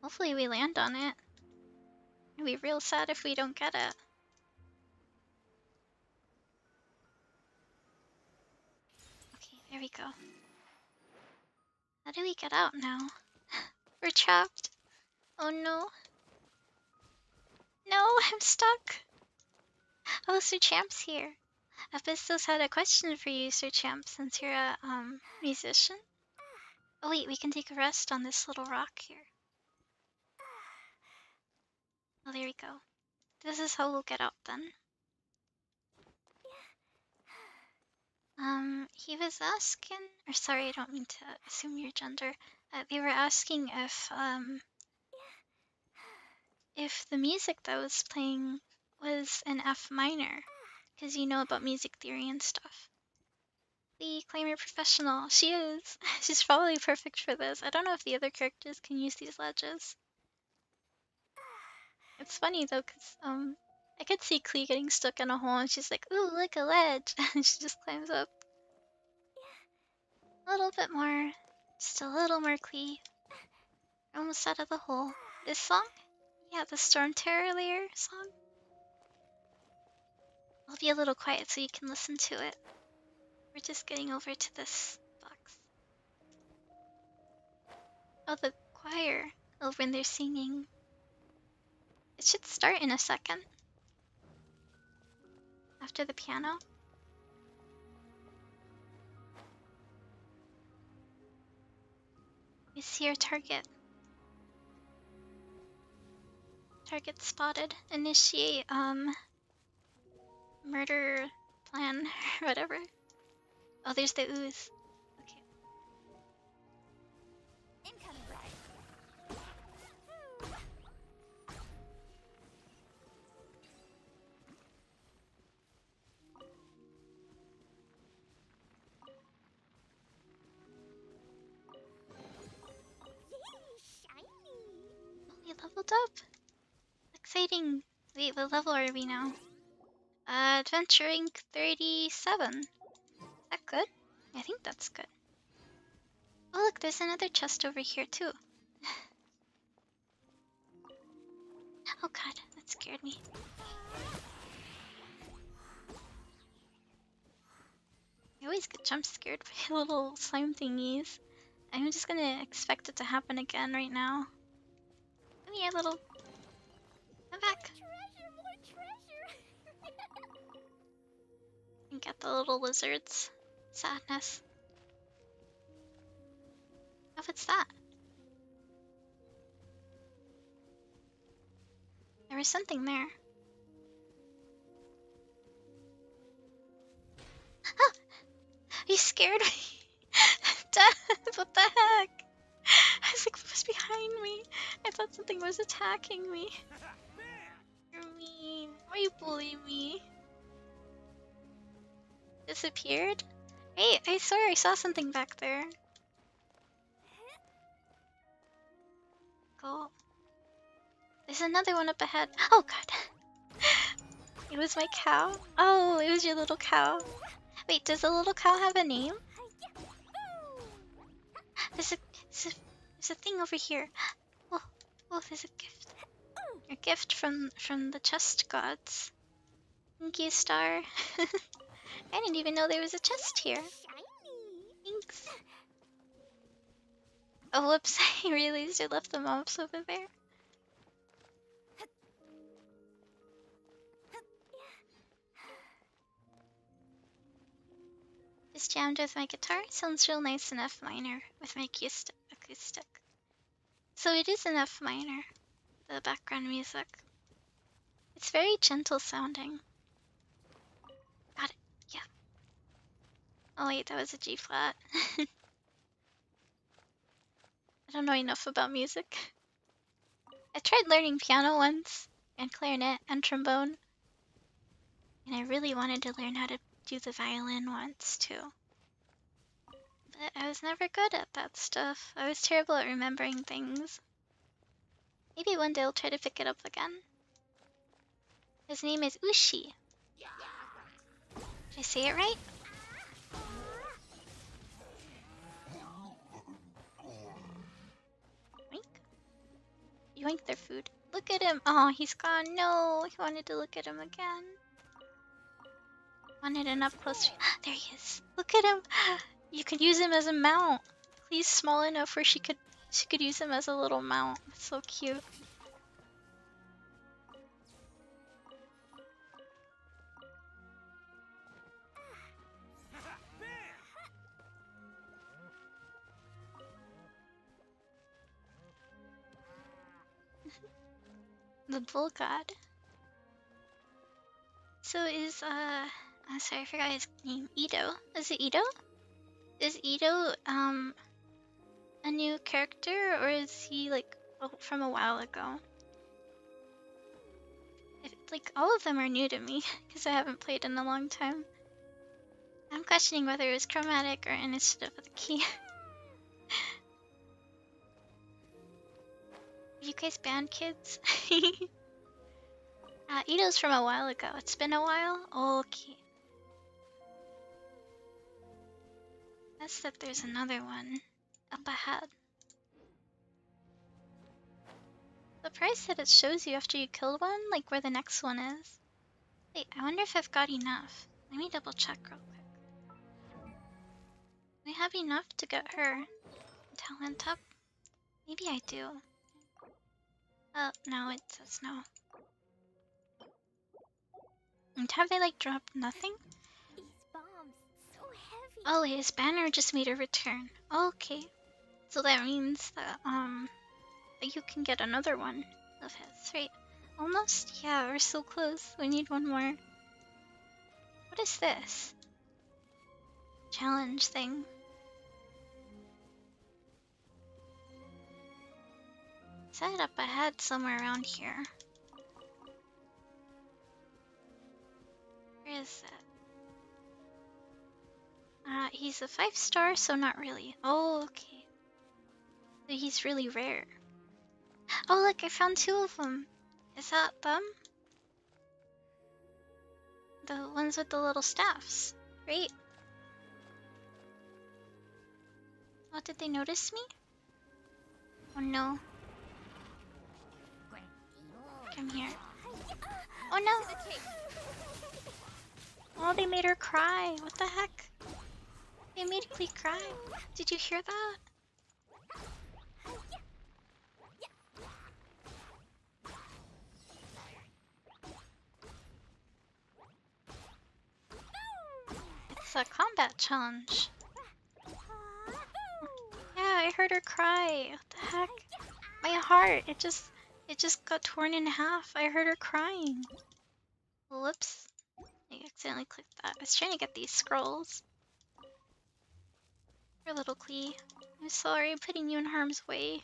Hopefully we land on it. It'd be real sad if we don't get it. Okay, there we go. How do we get out now? We're trapped. Oh no. No, I'm stuck. Oh, Sir Champ's here. Abystos had a question for you, Sir Champ, since you're a musician. Oh wait, we can take a rest on this little rock here. Oh, there we go. This is how we'll get out then. He was asking, or sorry, I don't mean to assume your gender. They were asking if the music that was playing was an F minor, because you know about music theory and stuff. The claimer professional, she is. She's probably perfect for this. I don't know if the other characters can use these ledges. It's funny though, because I could see Klee getting stuck in a hole, and she's like, "Ooh, look, a ledge!" and she just climbs up. A little bit more, just a little more, Klee. Almost out of the hole. This song? Yeah, the Storm Terror Layer song. I'll be a little quiet so you can listen to it. We're just getting over to this box. Oh, the choir over in there singing. It should start in a second. After the piano. You see our target. Target spotted. Initiate, murder plan, or whatever. Oh, there's the ooze. Okay. Incoming red. leveled up. Exciting. Wait, what level are we now? Adventuring 37. Is that good? I think that's good. Oh look, there's another chest over here too. Oh god, that scared me. I always get jump scared by little slime thingies. I'm just gonna expect it to happen again right now. Come here, little. Come back. More treasure! And get the little lizards. Sadness. Oh, what's that? There was something there. Oh! You scared me! Dad, what the heck? I was like, what was behind me? I thought something was attacking me. You're mean. Why you bullying me? Disappeared? Hey, I swear I saw something back there. Go. There's another one up ahead. Oh god. It was my cow? Oh, it was your little cow. Wait, does the little cow have a name? There's a, there's a thing over here. Oh, oh, there's a gift. A gift from the chest gods. Thank you, Star. I didn't even know there was a chest here. Thanks. Oh, whoops. I realized I left the mobs over there. Just jammed with my guitar. Sounds real nice in F minor with my acoustic. So it is an F minor, the background music. It's very gentle sounding. Got it. Yeah. Oh wait, that was a G flat. I don't know enough about music. I tried learning piano once, and clarinet, and trombone. And I really wanted to learn how to do the violin once, too. But I was never good at that stuff. I was terrible at remembering things. Maybe one day I'll try to pick it up again. His name is Ushi. Did I say it right? Yoink. Yoink their food. Look at him. Oh, he's gone. No, he wanted to look at him again. Wanted an up close. There he is. Look at him. You could use him as a mount. He's small enough where she could use him as a little mount. It's so cute. The bull god. So is I'm sorry, I forgot his name. Ito. Is it Ito? Is Ito a new character, or is he like from a while ago? Like all of them are new to me because I haven't played in a long time. I'm questioning whether it was chromatic or initiative of the key. You guys banned kids? Ito's from a while ago. It's been a while? Okay. That's that there's another one up ahead. Surprised that it shows you after you killed one, like where the next one is. Wait, I wonder if I've got enough. Let me double check real quick. Do I have enough to get her talent up? Maybe I do. Oh, no, it says no. And have they like dropped nothing? These bombs, so heavy. Oh, his banner just made a return. Okay. So that means that you can get another one of his, right? Almost? Yeah, we're so close. We need one more. What is this? Challenge thing. Set it up ahead somewhere around here. Where is it? He's a 5-star, so not really. Oh, okay. So he's really rare. Oh, look, I found 2 of them. Is that them? The ones with the little staffs, right? Oh, did they notice me? Oh no. Come here. Oh no! Oh, they made her cry. What the heck? They made Klee cry. Did you hear that? It's a combat challenge. Yeah, I heard her cry. What the heck? My heart, it just got torn in half. I heard her crying. Whoops. I accidentally clicked that. I was trying to get these scrolls. Poor little Klee. I'm sorry I'm putting you in harm's way.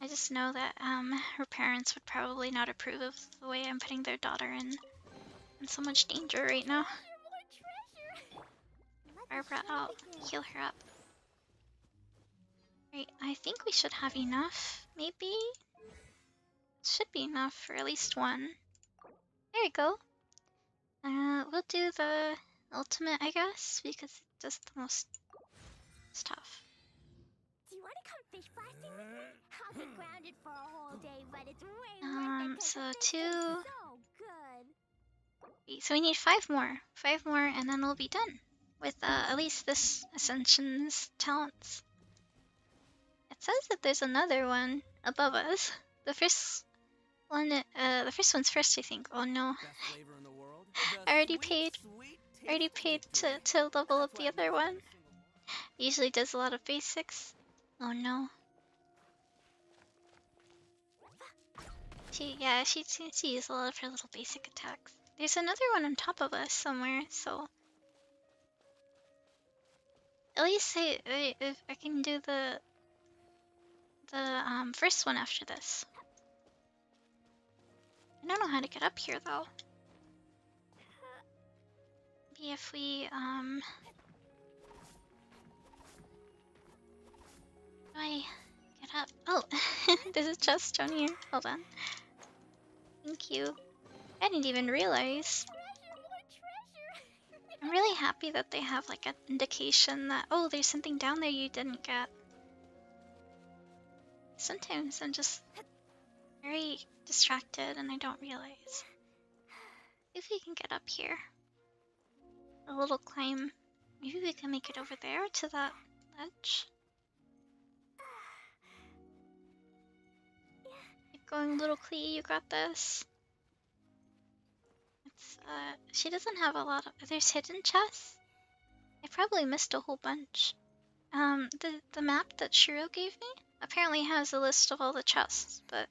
I just know that her parents would probably not approve of the way I'm putting their daughter in so much danger right now. Barbara out. Heal her up. Right, I think we should have enough. Maybe? Should be enough for at least one. There we go. We'll do the ultimate, I guess, because it's just the most stuff. Do you want to come fish blasting with me? I'll get grounded for a whole day, but it's way worth it 'cause So the fish 2. taste so good. So we need 5 more. 5 more, and then we'll be done with at least this Ascension's talents. It says that there's another one above us. The first one, the first one's first, I think. Oh no. Best flavor in the world. I already paid to level up the other one. Usually does a lot of basics. Oh no. She used a lot of her little basic attacks. There's another one on top of us somewhere, so at least if I can do the first one after this. I don't know how to get up here though. Maybe if we how do I get up? Oh, there's a chest down here. Hold on. Thank you. I didn't even realize. I'm really happy that they have like an indication that, oh, there's something down there you didn't get. Sometimes I'm just very distracted and I don't realize. If we can get up here. A little climb. Maybe we can make it over there to that ledge. Keep going, little Klee, you got this. It's, she doesn't have a lot of, there's hidden chests? I probably missed a whole bunch. The map that Shiro gave me apparently has a list of all the chests, but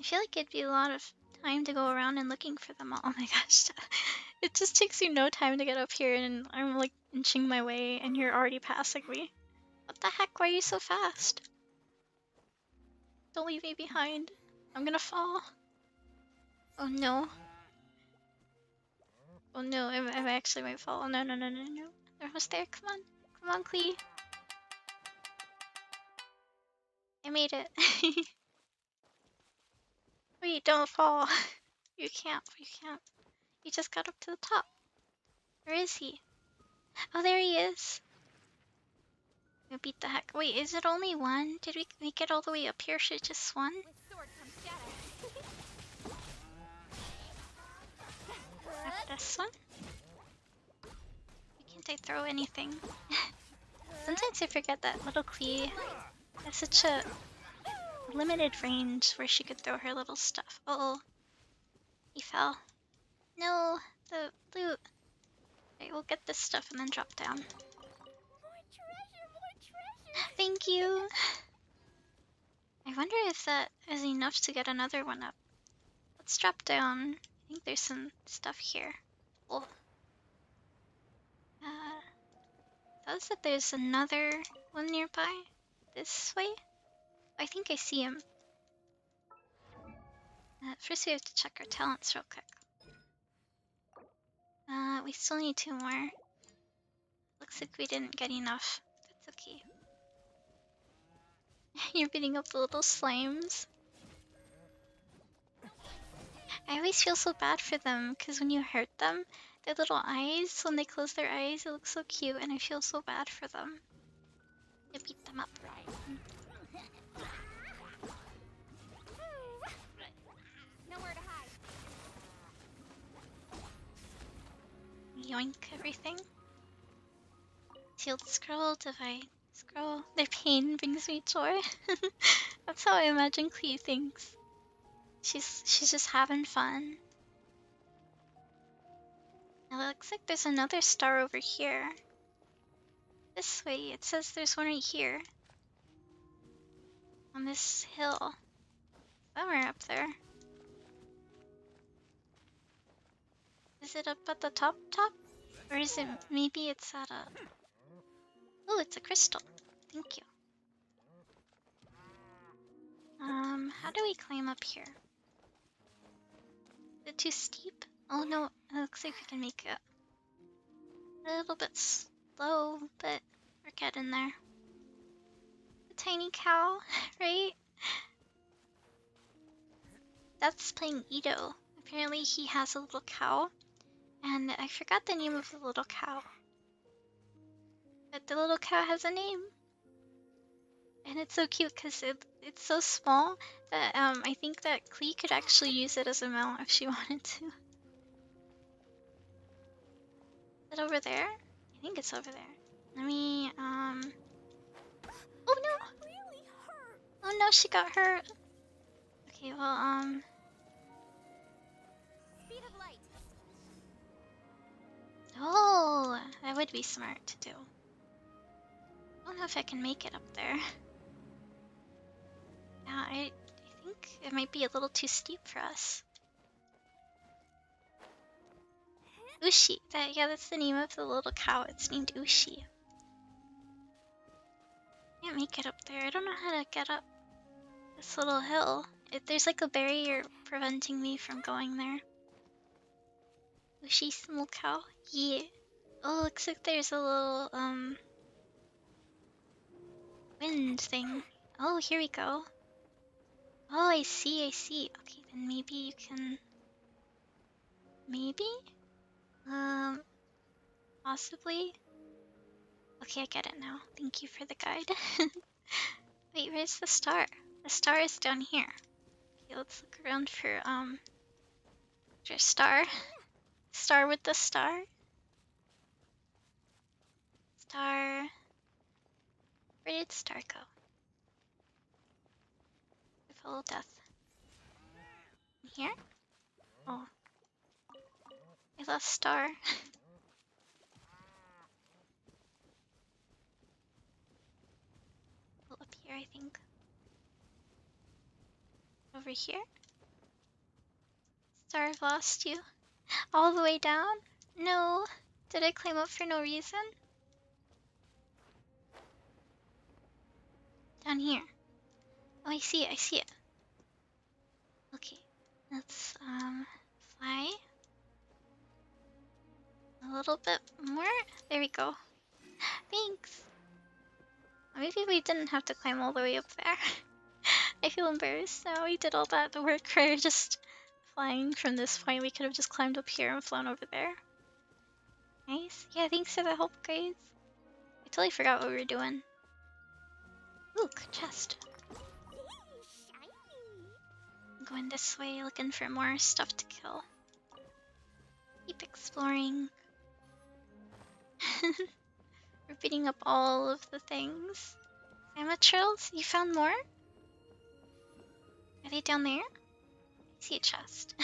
I feel like it'd be a lot of time to go around and looking for them all. Oh my gosh, it just takes you no time to get up here and I'm like inching my way and you're already passing me. What the heck, why are you so fast? Don't leave me behind. I'm gonna fall. Oh no. Oh no, I actually might fall. Oh, no. They're almost there, come on. Come on, Klee. I made it. Wait, don't fall. You can't. You just got up to the top. Where is he? Oh, there he is. We beat the heck. Wait, is it only one? Did we make it all the way up here? Should just one? Like this one? Why can't I throw anything? Sometimes I forget that little Klee has such a limited range where she could throw her little stuff. Uh-oh. He fell. No, the loot. Alright, we'll get this stuff and then drop down. More treasure! Thank you! I wonder if that is enough to get another one up. Let's drop down. I think there's some stuff here. Oh. Says that there's another one nearby. This way? I think I see him. First we have to check our talents real quick. We still need 2 more. Looks like we didn't get enough. That's okay. You're beating up the little slimes. I always feel so bad for them because when you hurt them, their little eyes, when they close their eyes, it looks so cute, and I feel so bad for them. I beat them up. Nowhere to hide. Yoink everything. Sealed scroll, divide scroll. Their pain brings me joy. That's how I imagine Clea thinks. She's just having fun. Now it looks like there's another star over here. This way, it says there's one right here. On this hill. Somewhere up there. Is it up at the top? Or is it, maybe it's at a... Oh, it's a crystal. Thank you. How do we climb up here? Is it too steep? Oh no, it looks like we can make it a little bit slow, but we're getting there. The tiny cow, right? That's playing Ito. Apparently he has a little cow, and I forgot the name of the little cow. But the little cow has a name. And it's so cute because it's so small that I think that Klee could actually use it as a mount if she wanted to. Is it over there? I think it's over there. Let me Oh no! Really hurt. Oh no, she got hurt. Okay, well Speed of light. oh, that would be smart to do. I don't know if I can make it up there. Yeah, I think it might be a little too steep for us. Ushi. That's the name of the little cow. It's named Ushi. Can't make it up there. I don't know how to get up this little hill. There's like a barrier preventing me from going there. Ushi small cow? Yeah. Oh, looks like there's a little wind thing. Oh, here we go. Oh, I see. Okay, then maybe you can... Maybe? Possibly? Okay, I get it now. Thank you for the guide. Wait, where's the star? The star is down here. Okay, let's look around for star. Star with the star. Star. Where did star go? Follow death. In here? Oh. I lost star. Well, up here, I think. Over here? Star, I've lost you. All the way down? No. Did I climb up for no reason? Down here. Oh, I see it. Okay. Let's, fly. A little bit more. There we go. Thanks. Maybe we didn't have to climb all the way up there. I feel embarrassed now. We did all that work for just flying from this point. We could have just climbed up here and flown over there. Nice. Yeah, thanks for the help, guys. I totally forgot what we were doing. Ooh, chest. I'm going this way, looking for more stuff to kill. Keep exploring. We're beating up all of the things. Amatrills, you found more? Are they down there? I see a chest.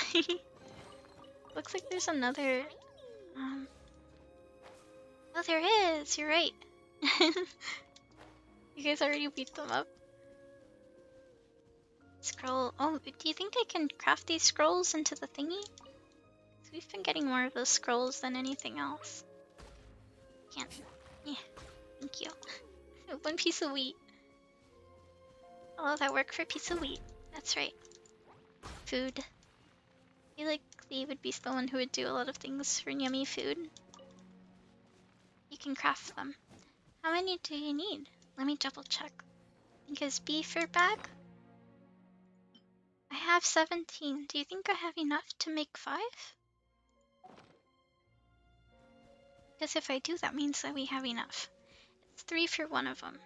Looks like there's another. Oh, there is. You're right. You guys already beat them up. Scroll. Oh, do you think I can craft these scrolls into the thingy? 'Cause we've been getting more of those scrolls than anything else. Can't. Yeah. Thank you. 1 piece of wheat. Oh, that worked for a piece of wheat. That's right. Food. I feel like Cleve would be the one who would do a lot of things for yummy food. You can craft them. How many do you need? Let me double check. I Because beef or bag? I have 17. Do you think I have enough to make 5? Because if I do, that means that we have enough. It's 3 for one of them.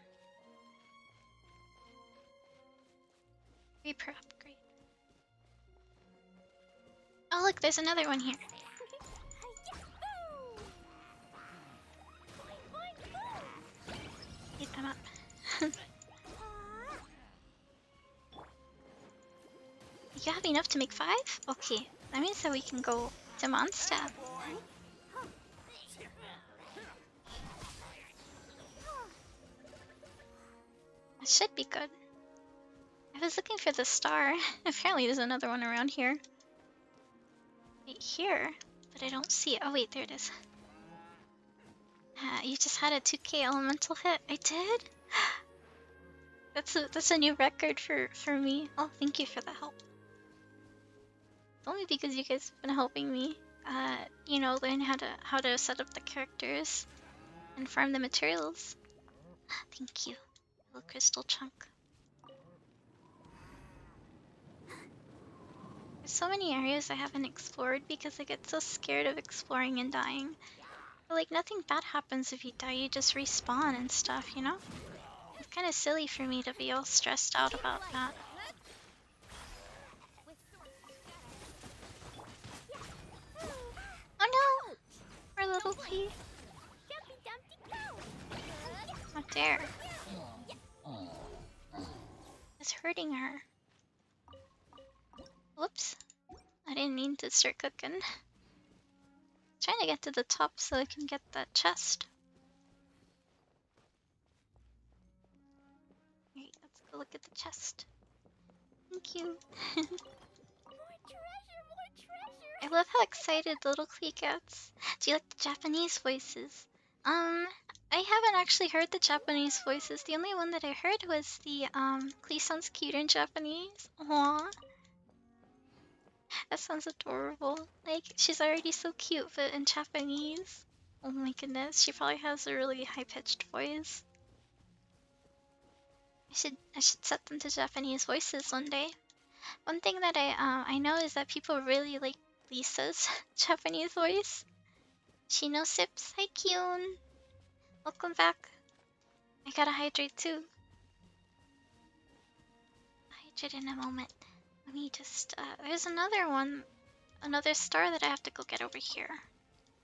3 per upgrade. Oh look, there's another one here. Eat them up. You have enough to make 5? Okay, that means that we can go to Mondstadt. That should be good. I was looking for the star. Apparently there's another one around here. Right here, but I don't see it. Oh wait, there it is. You just had a 2k elemental hit. I did? That's a new record for me. Oh, thank you for the help. It's only because you guys have been helping me. You know, learn how to set up the characters and farm the materials. Thank you. Little crystal chunk. There's so many areas I haven't explored because I get so scared of exploring and dying. But like nothing bad happens if you die, you just respawn and stuff, you know? It's kind of silly for me to be all stressed out about that. Oh no! Poor little P. Not dare. It's hurting her. Whoops. I didn't mean to start cooking. Trying to get to the top so I can get that chest. Alright, let's go look at the chest. Thank you. More treasure, more treasure. I love how excited little Klee gets. Do you like the Japanese voices? I haven't actually heard the Japanese voices. The only one that I heard was the Klee sounds cute in Japanese. Aww. That sounds adorable. Like she's already so cute, but in Japanese. Oh my goodness, she probably has a really high-pitched voice. I should set them to Japanese voices one day. One thing that I know is that people really like Lisa's Japanese voice. Shino Sips, hi Kyun. Welcome back. I gotta hydrate too. Hydrate in a moment. Let me just there's another one, another star that I have to go get over here.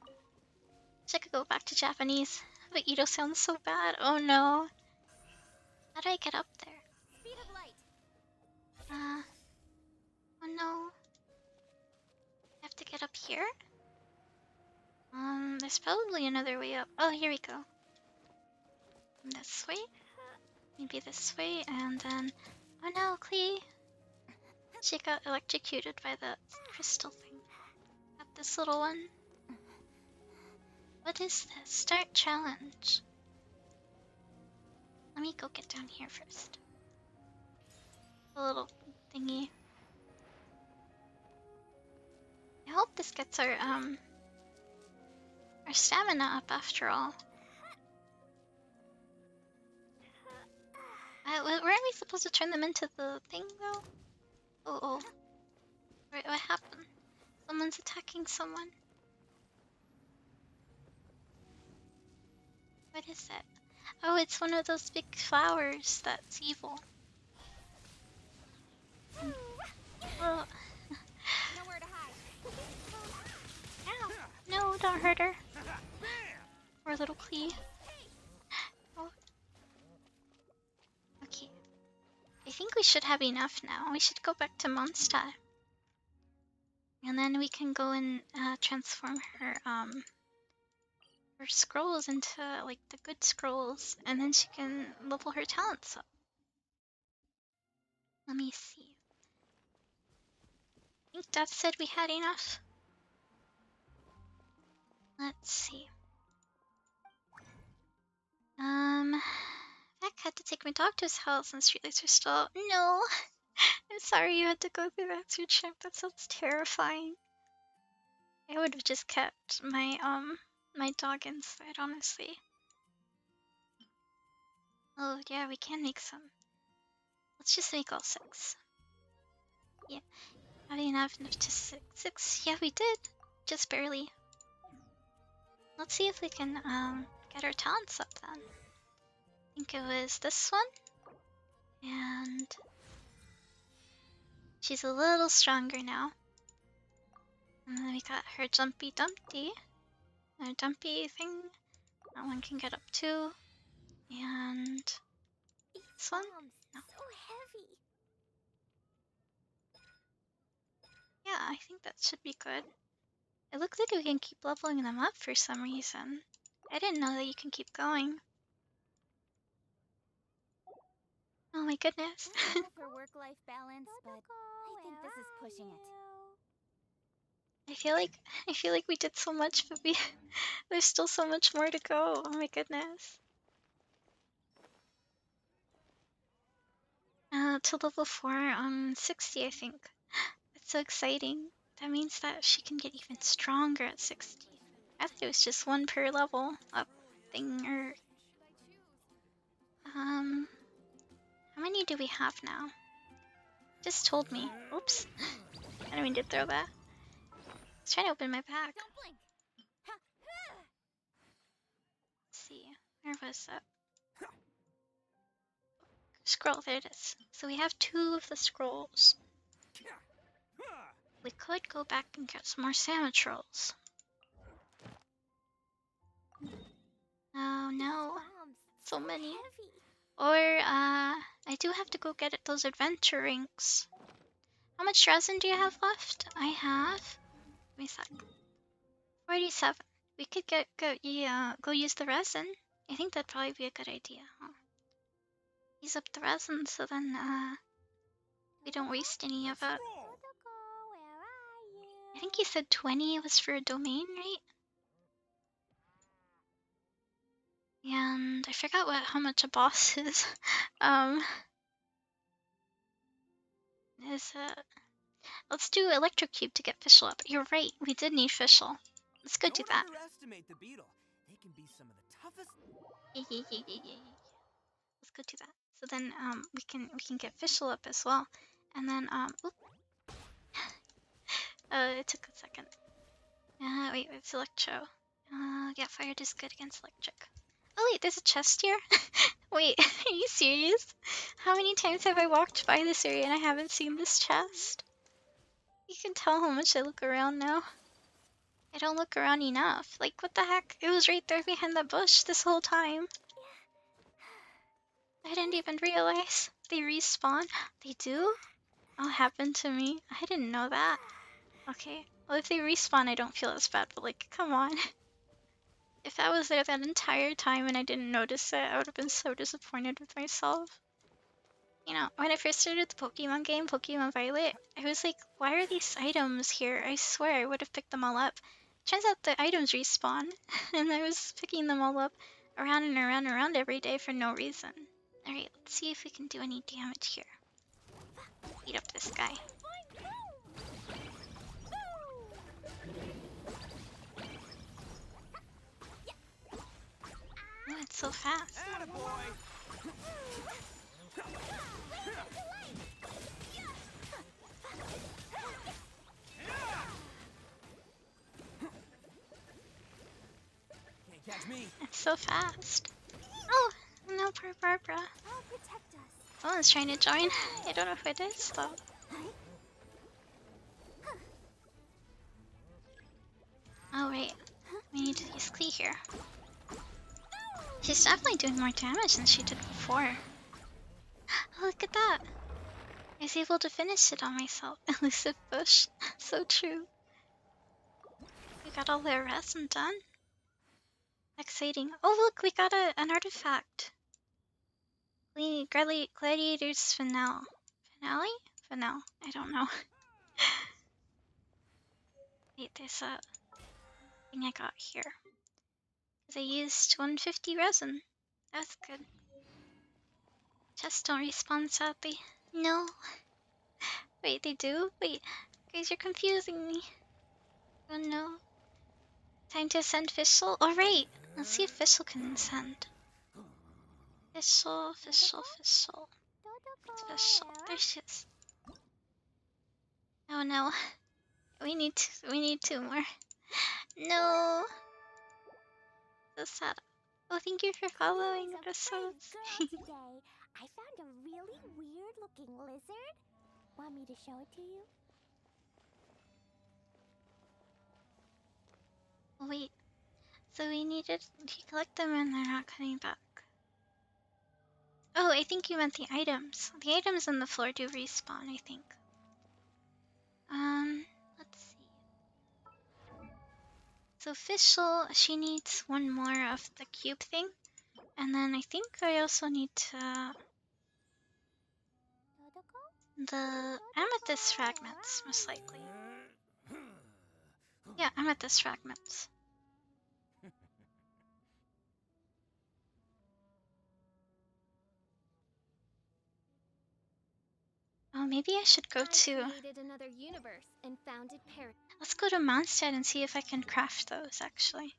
Wish I could go back to Japanese, but Ito sounds so bad. Oh no. How do I get up there? Speed of light. Oh no. I have to get up here? There's probably another way up. Oh, here we go. This way? Maybe this way, and then... Oh no, Klee! She got electrocuted by the crystal thing. Got this little one. What is this? Start challenge. Let me go get down here first. The little thingy. I hope this gets our stamina up after all. Weren't we supposed to turn them into the thing though? Oh. What happened? Someone's attacking someone. What is it? Oh, it's one of those big flowers that's evil. Oh. Nowhere to hide. Ow. No, don't hurt her. Poor little Klee. Oh. Okay. I think we should have enough now. We should go back to Mondstadt. And then we can go and transform her scrolls into like the good scrolls, and then she can level her talents up. Let me see. I think Death said we had enough. Let's see. Beck had to take my dog to his house and streetlights are still. No! I'm sorry you had to go through that, Sir Chimp. That sounds terrifying. I would have just kept my my dog inside, honestly. Oh yeah, we can make some Let's just make all 6. Yeah. Having enough to 6. Yeah, we did. Just barely. Let's see if we can get our talents up then. I think it was this one. And she's a little stronger now. And then we got her Jumpy Dumpty. Her Dumpy thing. That one can get up too. And this one? No. So heavy. Yeah, I think that should be good. It looks like we can keep leveling them up for some reason. I didn't know that you can keep going. Oh my goodness. I'm all for work-life balance, but I think this is pushing it. I feel like we did so much, but there's still so much more to go. Oh my goodness. To level 4, 60, I think. That's so exciting. That means that she can get even stronger at 60. I thought it was just 1 per level up thing, or how many do we have now? Just told me. Oops. I didn't mean to throw that. I was trying to open my bag. Don't blink. Let's see. Where was that? Scroll, there it is. So we have 2 of the scrolls. We could go back and get some more Samus rolls. Oh no. So many. Or, I do have to go get those adventure rings. How much resin do you have left? I have... Give me a sec. 47. We could go use the resin. I think that'd probably be a good idea, huh? Use up the resin so then, we don't waste any of it. I think you said 20 was for a domain, right? And I forgot how much a boss is. Let's do Electrocube to get Fischl up. You're right, we did need Fischl. Let's go do that. Underestimate the beetle. They can be some of the toughest. Let's go do that. So then we can get Fischl up as well. And then oop. It took a second. Wait, it's Electro. Yeah, fire is good against electric. Oh wait, there's a chest here? Wait, are you serious? How many times have I walked by this area and I haven't seen this chest? You can tell how much I look around now. I don't look around enough. Like, what the heck? It was right there behind the bush this whole time. I didn't even realize. They respawn? They do? Oh, happened to me? I didn't know that. Okay. Well, if they respawn, I don't feel as bad, but like, come on. If I was there that entire time and I didn't notice it, I would have been so disappointed with myself. You know, when I first started the Pokemon game, Pokemon Violet, I was like, why are these items here? I swear I would have picked them all up. Turns out the items respawn, and I was picking them all up around and around and around every day for no reason. Alright, let's see if we can do any damage here. Beat up this guy. Oh, it's so fast. Can't catch me. It's so fast. Oh, no, poor Barbara. Someone's trying to join. I don't know who it is, though. Oh, right. We need to use Klee here. She's definitely doing more damage than she did before. Oh, look at that. I was able to finish it on myself. Elusive bush. So true. We got all the resin done. Exciting. Oh, look, we got an artifact. Gladiator's finale. Finale? Finale. I don't know. Wait, there's a thing I got here. Because I used 150 resin. That's good. Chests don't respawn, sadly. No. Wait, they do? Wait, guys, you're confusing me. Oh no. Time to ascend Fischl? Alright, let's see if Fischl can ascend. Fischl. Special. There she is. Oh no. We need two more. No. So sad. Oh, thank you for following Please, a the pretty subs. girl today. I found a really weird-looking lizard. Want me to show it to you? Wait. So we needed to collect them and they're not coming back. Oh, I think you meant the items. The items on the floor do respawn, I think. Let's see. So official, she needs one more of the cube thing. And then I think I also need the amethyst fragments, most likely. Yeah, amethyst fragments. Oh, maybe I should go to... created another universe and founded Let's go to Mondstadt and see if I can craft those, actually.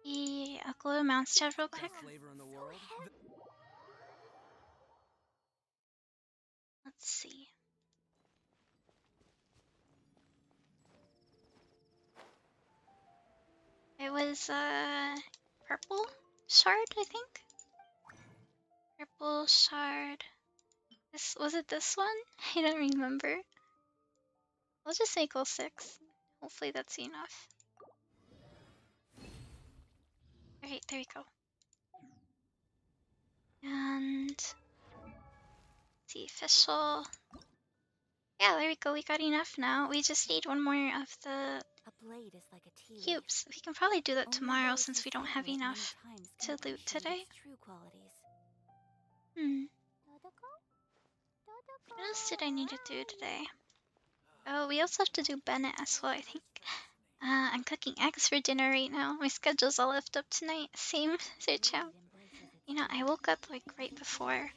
Yeah, I'll go to Mondstadt real quick. Flavor in the world. Let's see. It was, purple shard, I think? Purple shard. Was it this one? I don't remember. I'll just make all 6. Hopefully that's enough. Alright, there we go. And... let's see, official... Yeah, there we go, we got enough now. We just need one more of the A blade is like a tea leaf. cubes. We can probably do that Only tomorrow those since who we don't have sample it many enough times to can loot appreciate today. its true qualities. What else did I need to do today? Oh, we also have to do Bennett as well, I think. I'm cooking eggs for dinner right now. My schedule's all left up tonight. Same, Champ. You know, I woke up like right before.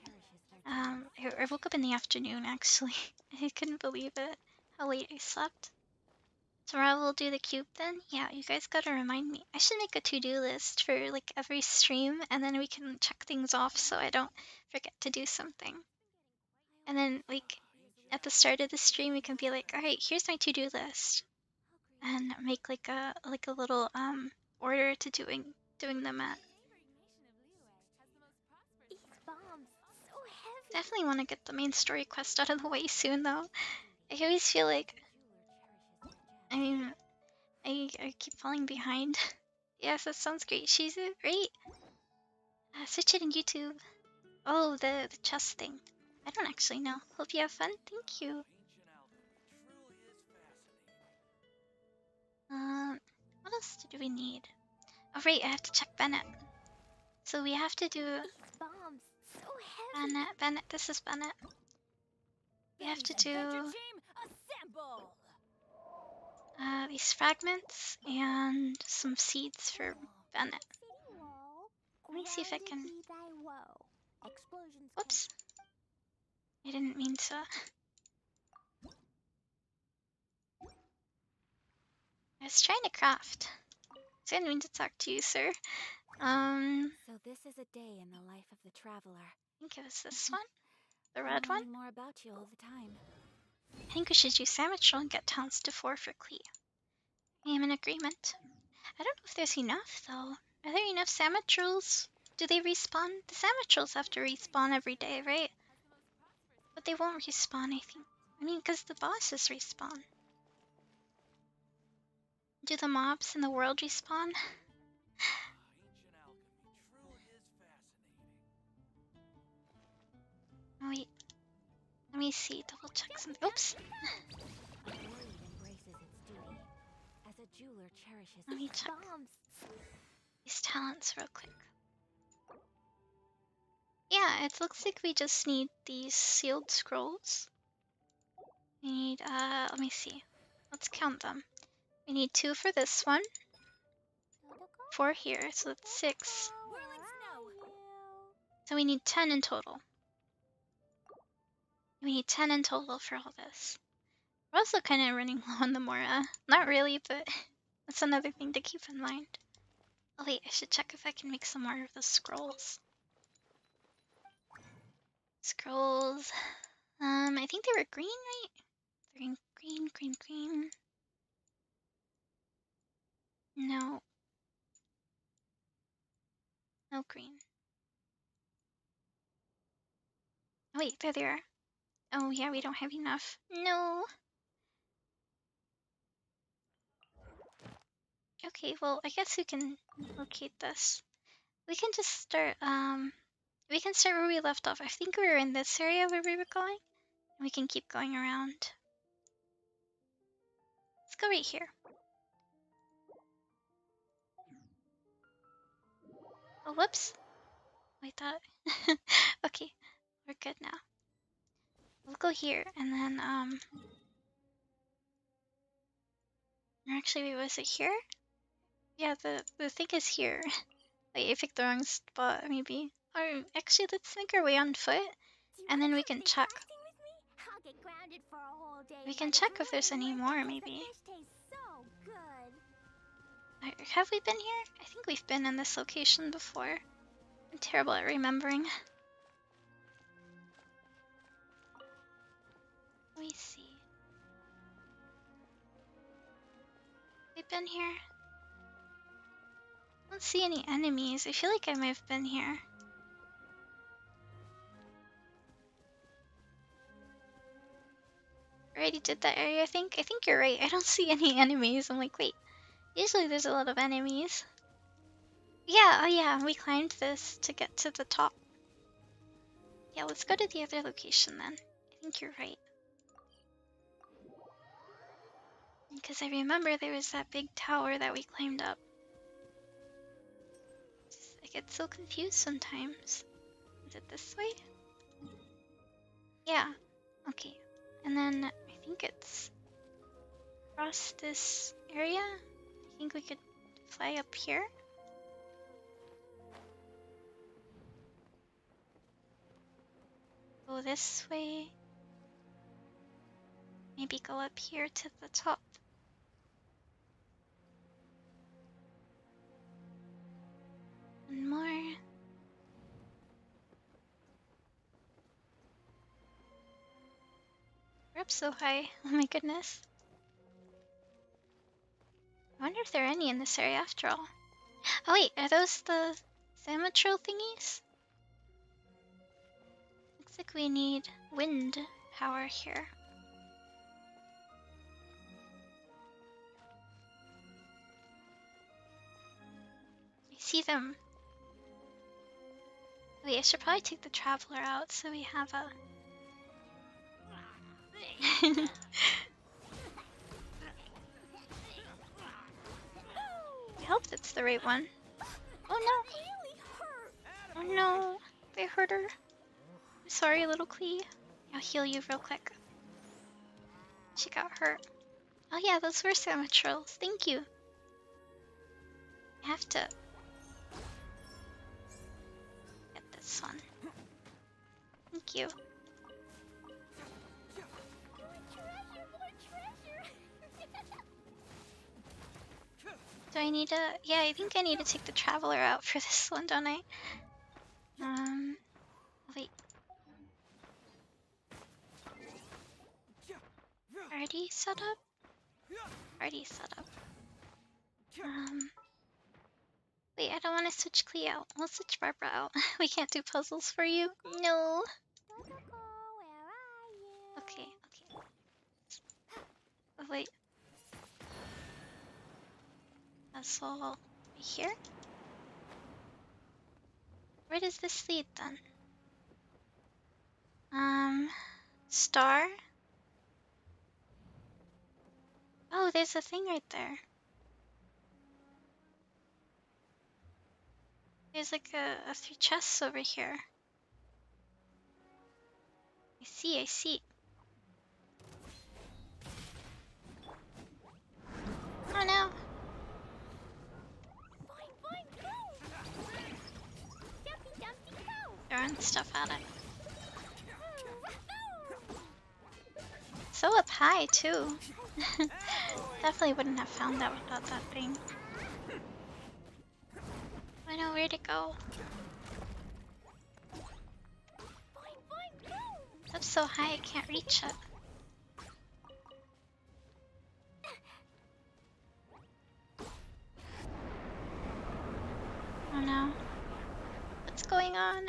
I woke up in the afternoon actually. I couldn't believe it. How late I slept. Tomorrow we'll do the cube then? Yeah, you guys gotta remind me. I should make a to-do list for like every stream and then we can check things off so I don't forget to do something. And then like at the start of the stream we can be like, alright, here's my to-do list. And make like a little order to doing them at. These bombs, so heavy. Definitely want to get the main story quest out of the way soon though. I always feel like I keep falling behind. Yes, that sounds great. She's great. Search it in YouTube. Oh, the chess thing. I don't actually know. Hope you have fun. Thank you. What else do we need? Oh, right, I have to check Bennett. So we have to do These bombs, so heavy. Bennett. This is Bennett. We have to do these fragments and some seeds for Bennett. Let me see if I can. Whoops. I didn't mean to. I was trying to craft. I didn't mean to talk to you, sir. So this is a day in the life of the traveler. I think it was this one? The red one? Learning more about you all the time. I think we should use Sandwich Roll and get talents to 4 for Klee. I am in agreement. I don't know if there's enough, though. Are there enough Sandwich Rolls? Do they respawn? The Sandwich Rolls have to respawn every day, right? But they won't respawn, I think. I mean, because the bosses respawn. Do the mobs in the world respawn? Oh, wait. Let me see. Double check something. Oops. A blade embraces its duty, as a jeweler cherishes Let me check these talents real quick. Yeah, it looks like we just need these sealed scrolls. We need, let me see. Let's count them. We need 2 for this one. 4 here, so that's 6. So we need 10 in total. We need 10 in total for all this. We're also kind of running low on the Mora. Not really, but that's another thing to keep in mind. Oh wait, I should check if I can make some more of the scrolls. Scrolls. I think they were green, right? Green, green, green, green. No. No green. Oh, wait, there they are. Oh, yeah, we don't have enough. No. Okay, well, I guess we can locate this. We can just start, we can start where we left off. I think we were in this area where we were going. And we can keep going around. Let's go right here. Oh, whoops. I thought. Okay, we're good now. We'll go here, and then, actually, wait, was it here? Yeah, the thing is here. Wait, I picked the wrong spot, maybe. Or, actually, let's make our way on foot, Do you and wanna then we come can fish check. casting with me? I'll get grounded for a whole day. We but can it's check if there's really any worth it more, 'cause maybe. The fish tastes so good. Have we been here? I think we've been in this location before. I'm terrible at remembering. Let me see. We've been here. I don't see any enemies. I feel like I might have been here. Already did that area, I think. I think you're right. I don't see any enemies. I'm like, wait. Usually there's a lot of enemies. Yeah, oh yeah, we climbed this to get to the top. Yeah, let's go to the other location then. I think you're right. Because I remember there was that big tower that we climbed up. I get so confused sometimes. Is it this way? Yeah. Okay. And then I think it's across this area. I think we could fly up here. Go this way. Maybe go up here to the top. One more. We're up so high. Oh my goodness. I wonder if there are any in this area after all. Oh wait, are those the Samatro thingies? Looks like we need wind power here. I see them. Wait, I should probably take the traveler out so we have a... I hope that's the right one. Oh no! Oh no! They hurt her. I'm sorry, little Clee. I'll heal you real quick. She got hurt. Oh yeah, those were Samatrils. Thank you. I have to get this one. Thank you. Do I need to... Yeah, I think I need to take the traveler out for this one, don't I? Wait. Already set up? Already set up. Wait, I don't want to switch Clea out. We'll switch Barbara out. We can't do puzzles for you. No. Okay, okay. Oh, wait. That's all right here? Where does this lead then? Star? Oh, there's a thing right there. There's like a few chests over here. I see, I see. Oh no! Throwing stuff at it. So up high too. Definitely wouldn't have found that without that thing. I know where to go. Up so high I can't reach it. Oh no. What's going on?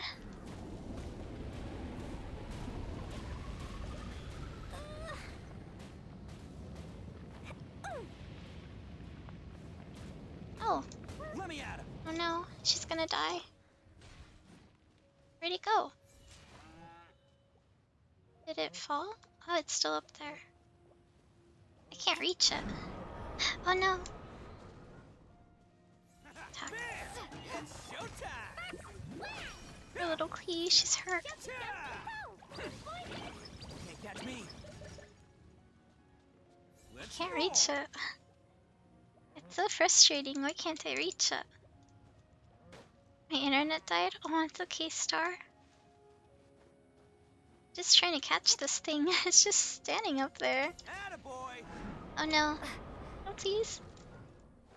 Oh. Let me at him. Oh no. She's gonna die. Where'd he go? Did it fall? Oh, it's still up there. I can't reach it. Oh no. Attack. It's showtime. Her little Clee, she's hurt. Can't catch me. I can't reach it. It's so frustrating. Why can't I reach it? My internet died? Oh, it's okay, Star. Just trying to catch this thing. It's just standing up there. Attaboy. Oh no. Oh, please.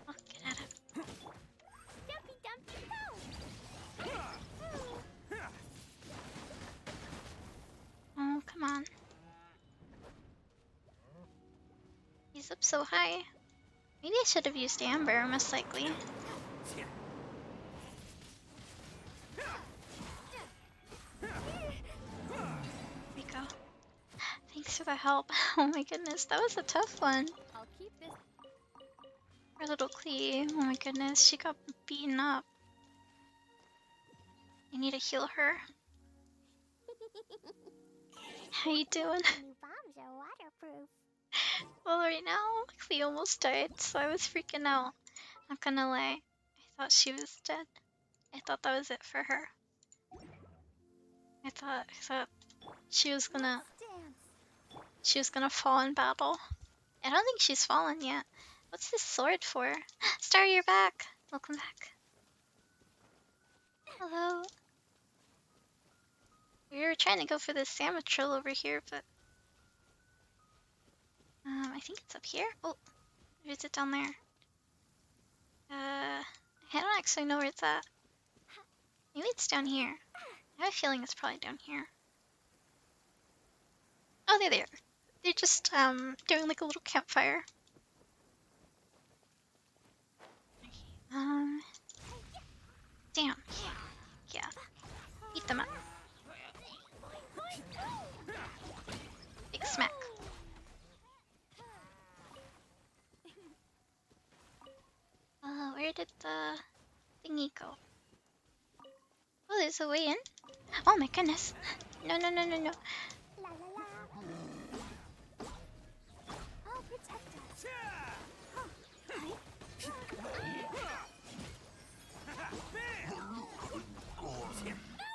Oh, get out of. Dumpy Dumpy Go! Oh, come on. He's up so high. Maybe I should have used Amber, most likely. There we go. Thanks for the help. Oh my goodness, that was a tough one. I'll keep this. Our little Clee. Oh my goodness, she got beaten up. I need to heal her. How you doing? New bombs are waterproof. Well, right now, Clee almost died, so I was freaking out. Not gonna lie. I thought she was dead. I thought that was it for her. I thought she was gonna fall in battle. I don't think she's fallen yet. What's this sword for? Star, you're back. Welcome back. Hello. We were trying to go for this Samatrill over here, but I think it's up here. Oh, or is it down there? I don't actually know where it's at. Maybe it's down here. I have a feeling it's probably down here. Oh, they're there. They're just doing like a little campfire. Damn. Yeah. Eat them up. Big smack. Where did the thingy go? Oh, there's a way in? Oh my goodness. No, no, no, no, no. La la la. Oh, protect us.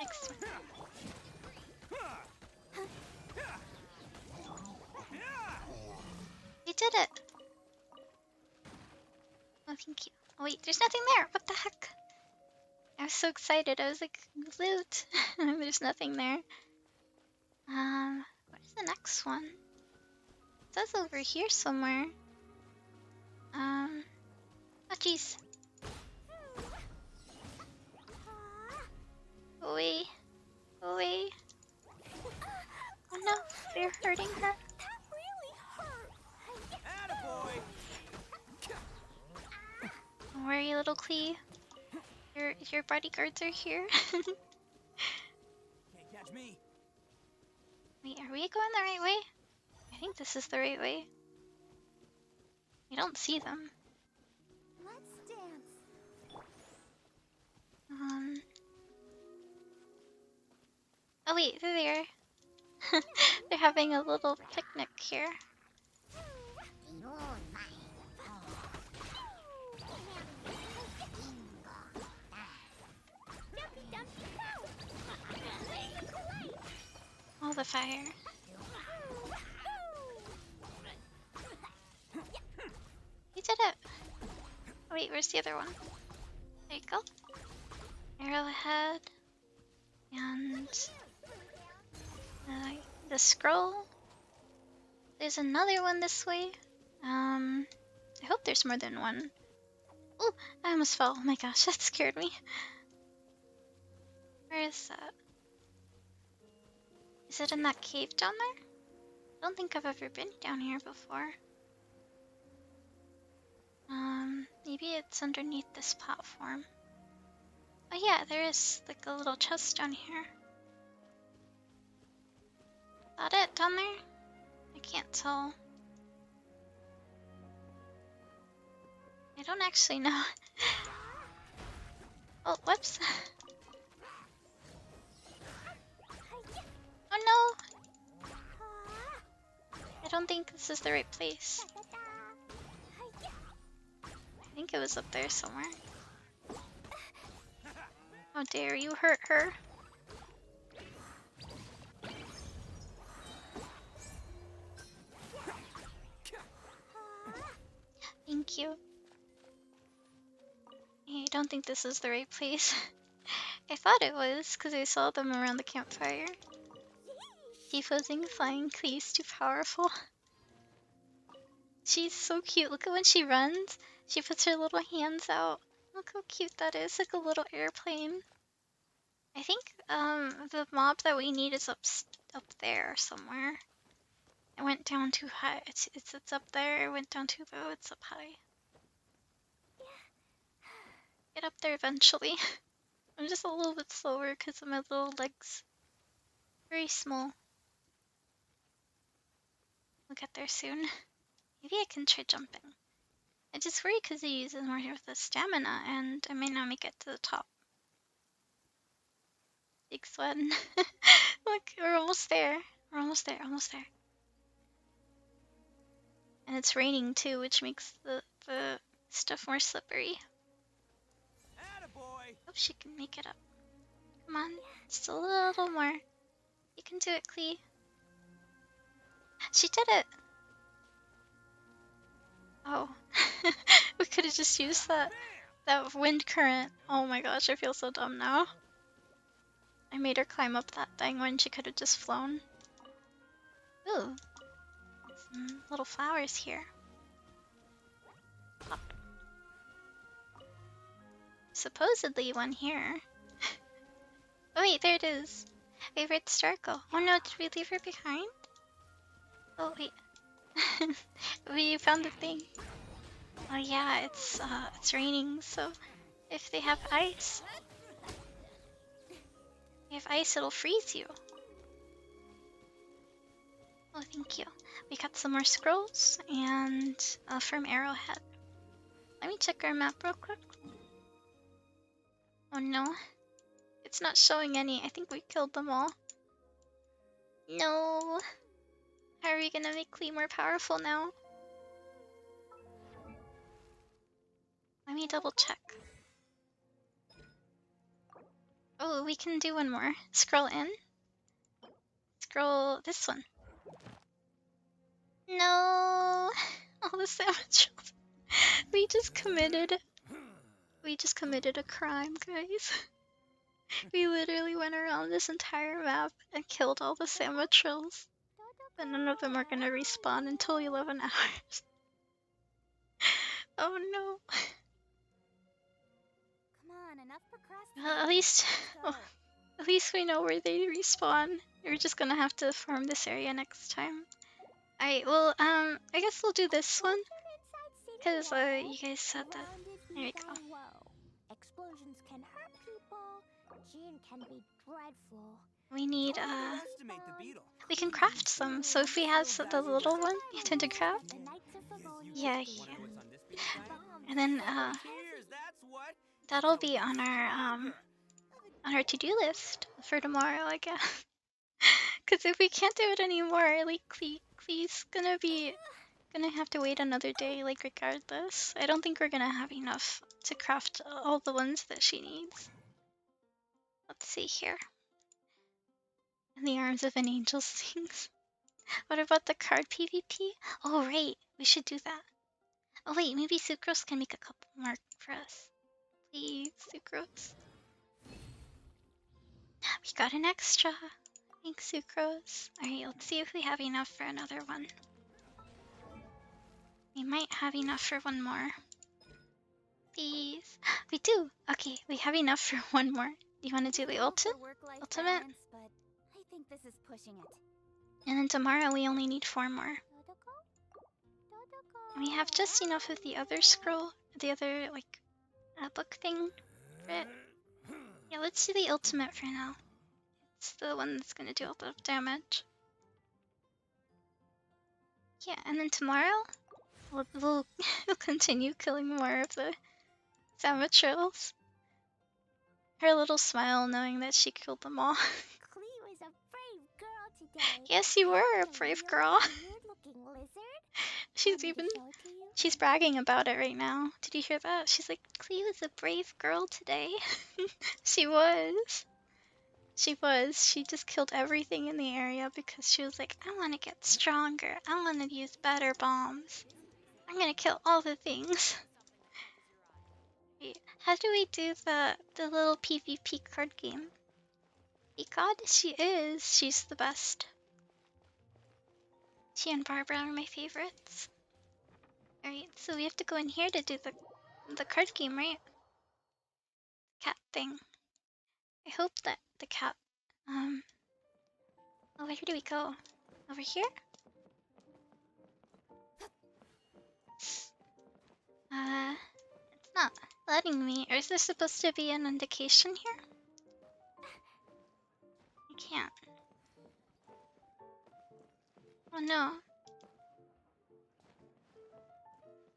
Excellent. You did it. Oh, thank you. Oh, wait, there's nothing there. What the heck? I was so excited. I was like, loot. There's nothing there. Where's the next one? It says over here somewhere. Oh, jeez. Go away. Go away. Oh no, they're hurting her. That really hurt. Attaboy. Where are you, little Clee? Your bodyguards are here. Can't catch me. Wait, are we going the right way? I think this is the right way. I don't see them. Let's dance. Oh wait, they're there. They're having a little picnic here. Dumpy Dumpy Go! All the fire. You did it. Oh, wait, where's the other one? There you go. Arrowhead. And the scroll. There's another one this way. I hope there's more than one. Oh, I almost fell. Oh my gosh, that scared me. Where is that? Is Is it in that cave down there? I don't think I've ever been down here before. Maybe it's underneath this platform. Oh yeah, there is like a little chest down here. Is that it down there? I can't tell. I don't actually know. Oh, whoops. Oh no! I don't think this is the right place. I think it was up there somewhere. How dare you hurt her? Thank you. I don't think this is the right place. I thought it was, because I saw them around the campfire. Defusing flying Klee's too powerful. She's so cute. Look at when she runs. She puts her little hands out. Look how cute that is, like a little airplane. I think the mob that we need is up there somewhere. I went down too high. It's up there. I went down too low. It's up high. Get up there eventually. I'm just a little bit slower because of my little legs. Very small. We'll get there soon. Maybe I can try jumping. I just worry because he uses more of the stamina and I might not make it to the top. Big sweating. Look, we're almost there. We're almost there, almost there. And it's raining too, which makes the stuff more slippery. Attaboy! Hope she can make it up. Come on, just a little more. You can do it, Klee. She did it! Oh. We could have just used that wind current. Oh my gosh, I feel so dumb now. I made her climb up that thing when she could have just flown. Ooh. Some little flowers here. Pop. Supposedly one here. Oh wait, there it is. Favorite Starkle. Oh no, did we leave her behind? Oh wait. We found the thing. Oh yeah, it's raining, so if they have ice, it'll freeze you. Oh, thank you. We got some more scrolls and from Arrowhead. Let me check our map real quick. Oh no, it's not showing any. I think we killed them all. No. How are we gonna make Klee more powerful now? Let me double check. Oh, we can do one more. Scroll in. Scroll this one. No. All the sandwich. We just committed a crime, guys. We literally went around this entire map and killed all the Sandwichrills. But none of them are gonna respawn until 11 hours. Oh no. Come on, enough procrastinating. Well, at least we know where they respawn. We're just gonna have to farm this area next time. Alright, well, I guess we'll do this one. Because, you guys said that. There we go. Explosions can hurt people. Gene can be dreadful. We need, Underestimate the beetle. we can craft some. So if we have the little one you tend to craft, The Knights of Livonia yeah, begin. Wanna know what's on this page, Simon? and then, Cheers, that's what. that'll be on our to-do list for tomorrow, I guess. Because if we can't do it anymore, like, Klee's gonna have to wait another day, like, regardless. I don't think we're gonna have enough to craft all the ones that she needs. Let's see here. In the arms of an angel sings. What about the card PvP? Oh, right. We should do that. Oh, wait. Maybe Sucrose can make a couple more for us. Please, Sucrose. We got an extra. Thanks, Sucrose. Alright, let's see if we have enough for another one. We might have enough for one more. Please. We do. Okay, we have enough for one more. Do you want to do the ultimate? Balance, but I think this is pushing it. And then tomorrow we only need 4 more. Dodoko? Dodoko, And we have just where enough are of the other you? scroll, the other, like, book thing for it. Yeah, let's do the ultimate for now. It's the one that's gonna do a lot of damage. Yeah, and then tomorrow, we'll continue killing more of the Samatrils. Her little smile knowing that she killed them all. Clee was a brave girl today. Yes, you were a A brave real girl. weird-looking lizard. She's Want me to even, show it to you? she's bragging about it right now. Did you hear that? She's like, Clee was a brave girl today. She was. She was. She just killed everything in the area because she was like, I want to get stronger. I want to use better bombs. I'm gonna kill all the things. Wait, how do we do the little PvP card game? God, she is. She's the best. She and Barbara are my favorites. Alright, so we have to go in here to do the card game, right? Cat thing. I hope that the cat, oh, where do we go? Over here? It's not letting me. Or is there supposed to be an indication here? I can't. Oh no.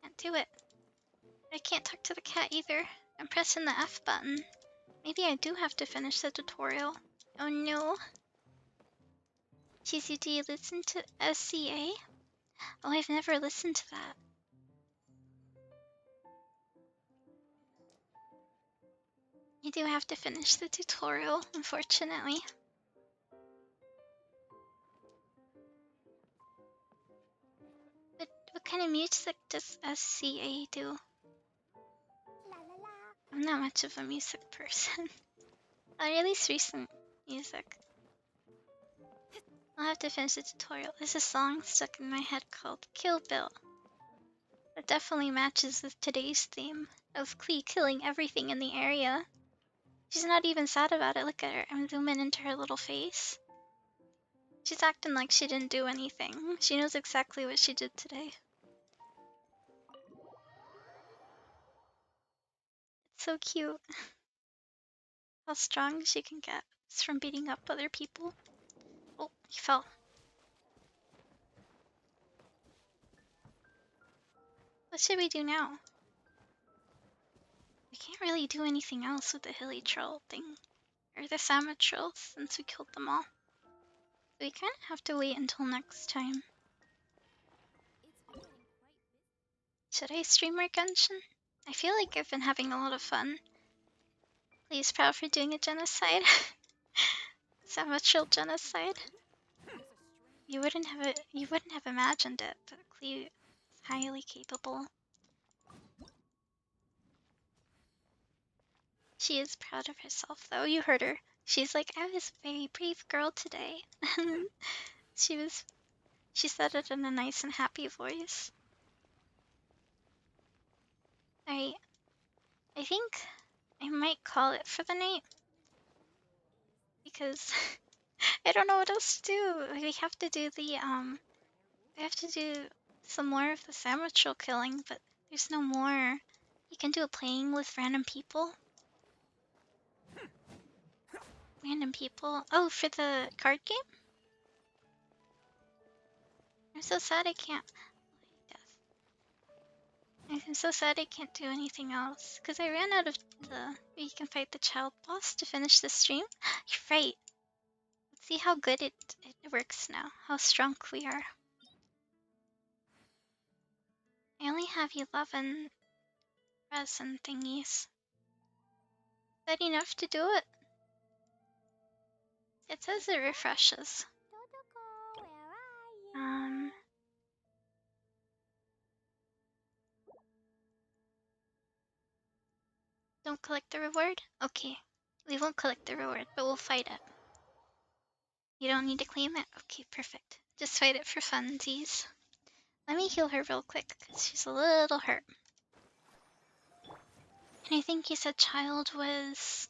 Can't do it. I can't talk to the cat either. I'm pressing the F button. Maybe I do have to finish the tutorial. Oh no. Cheesy, do you listen to SCA? Oh, I've never listened to that. I do have to finish the tutorial, unfortunately. But what kind of music does SCA do? La la la. I'm not much of a music person. Or at least recent music. I'll have to finish the tutorial. There's a song stuck in my head called Kill Bill. That definitely matches with today's theme of Klee killing everything in the area. She's not even sad about it. Look at her. I'm zooming into her little face. She's acting like she didn't do anything. She knows exactly what she did today. It's so cute. How strong she can get just from beating up other people. Oh, he fell. What should we do now? We can't really do anything else with the hilly troll thing. Or the Sama trolls, since we killed them all. So we kind of have to wait until next time. Should I stream more Genshin? I feel like I've been having a lot of fun. Please proud for doing a genocide. Sama troll genocide. You wouldn't have imagined it, but Cleo is highly capable. She is proud of herself though. You heard her. She's like, I was a very brave girl today. She said it in a nice and happy voice. Alright. I think I might call it for the night. Because I don't know what else to do. We have to do some more of the Samatril killing, but there's no more. You can do a playing with random people. Random people. Oh, for the card game? I'm so sad I can't. I'm so sad I can't do anything else. Because I ran out of we can fight the child boss to finish the stream. You're right. Let's see how good it works now. How strong we are. I only have 11 resin thingies. Is that enough to do it? It says it refreshes. Dodoko, where are you? Don't collect the reward? Okay. We won't collect the reward, but we'll fight it. You don't need to claim it? Okay, perfect. Just fight it for funsies. Let me heal her real quick, because she's a little hurt. And I think you said child was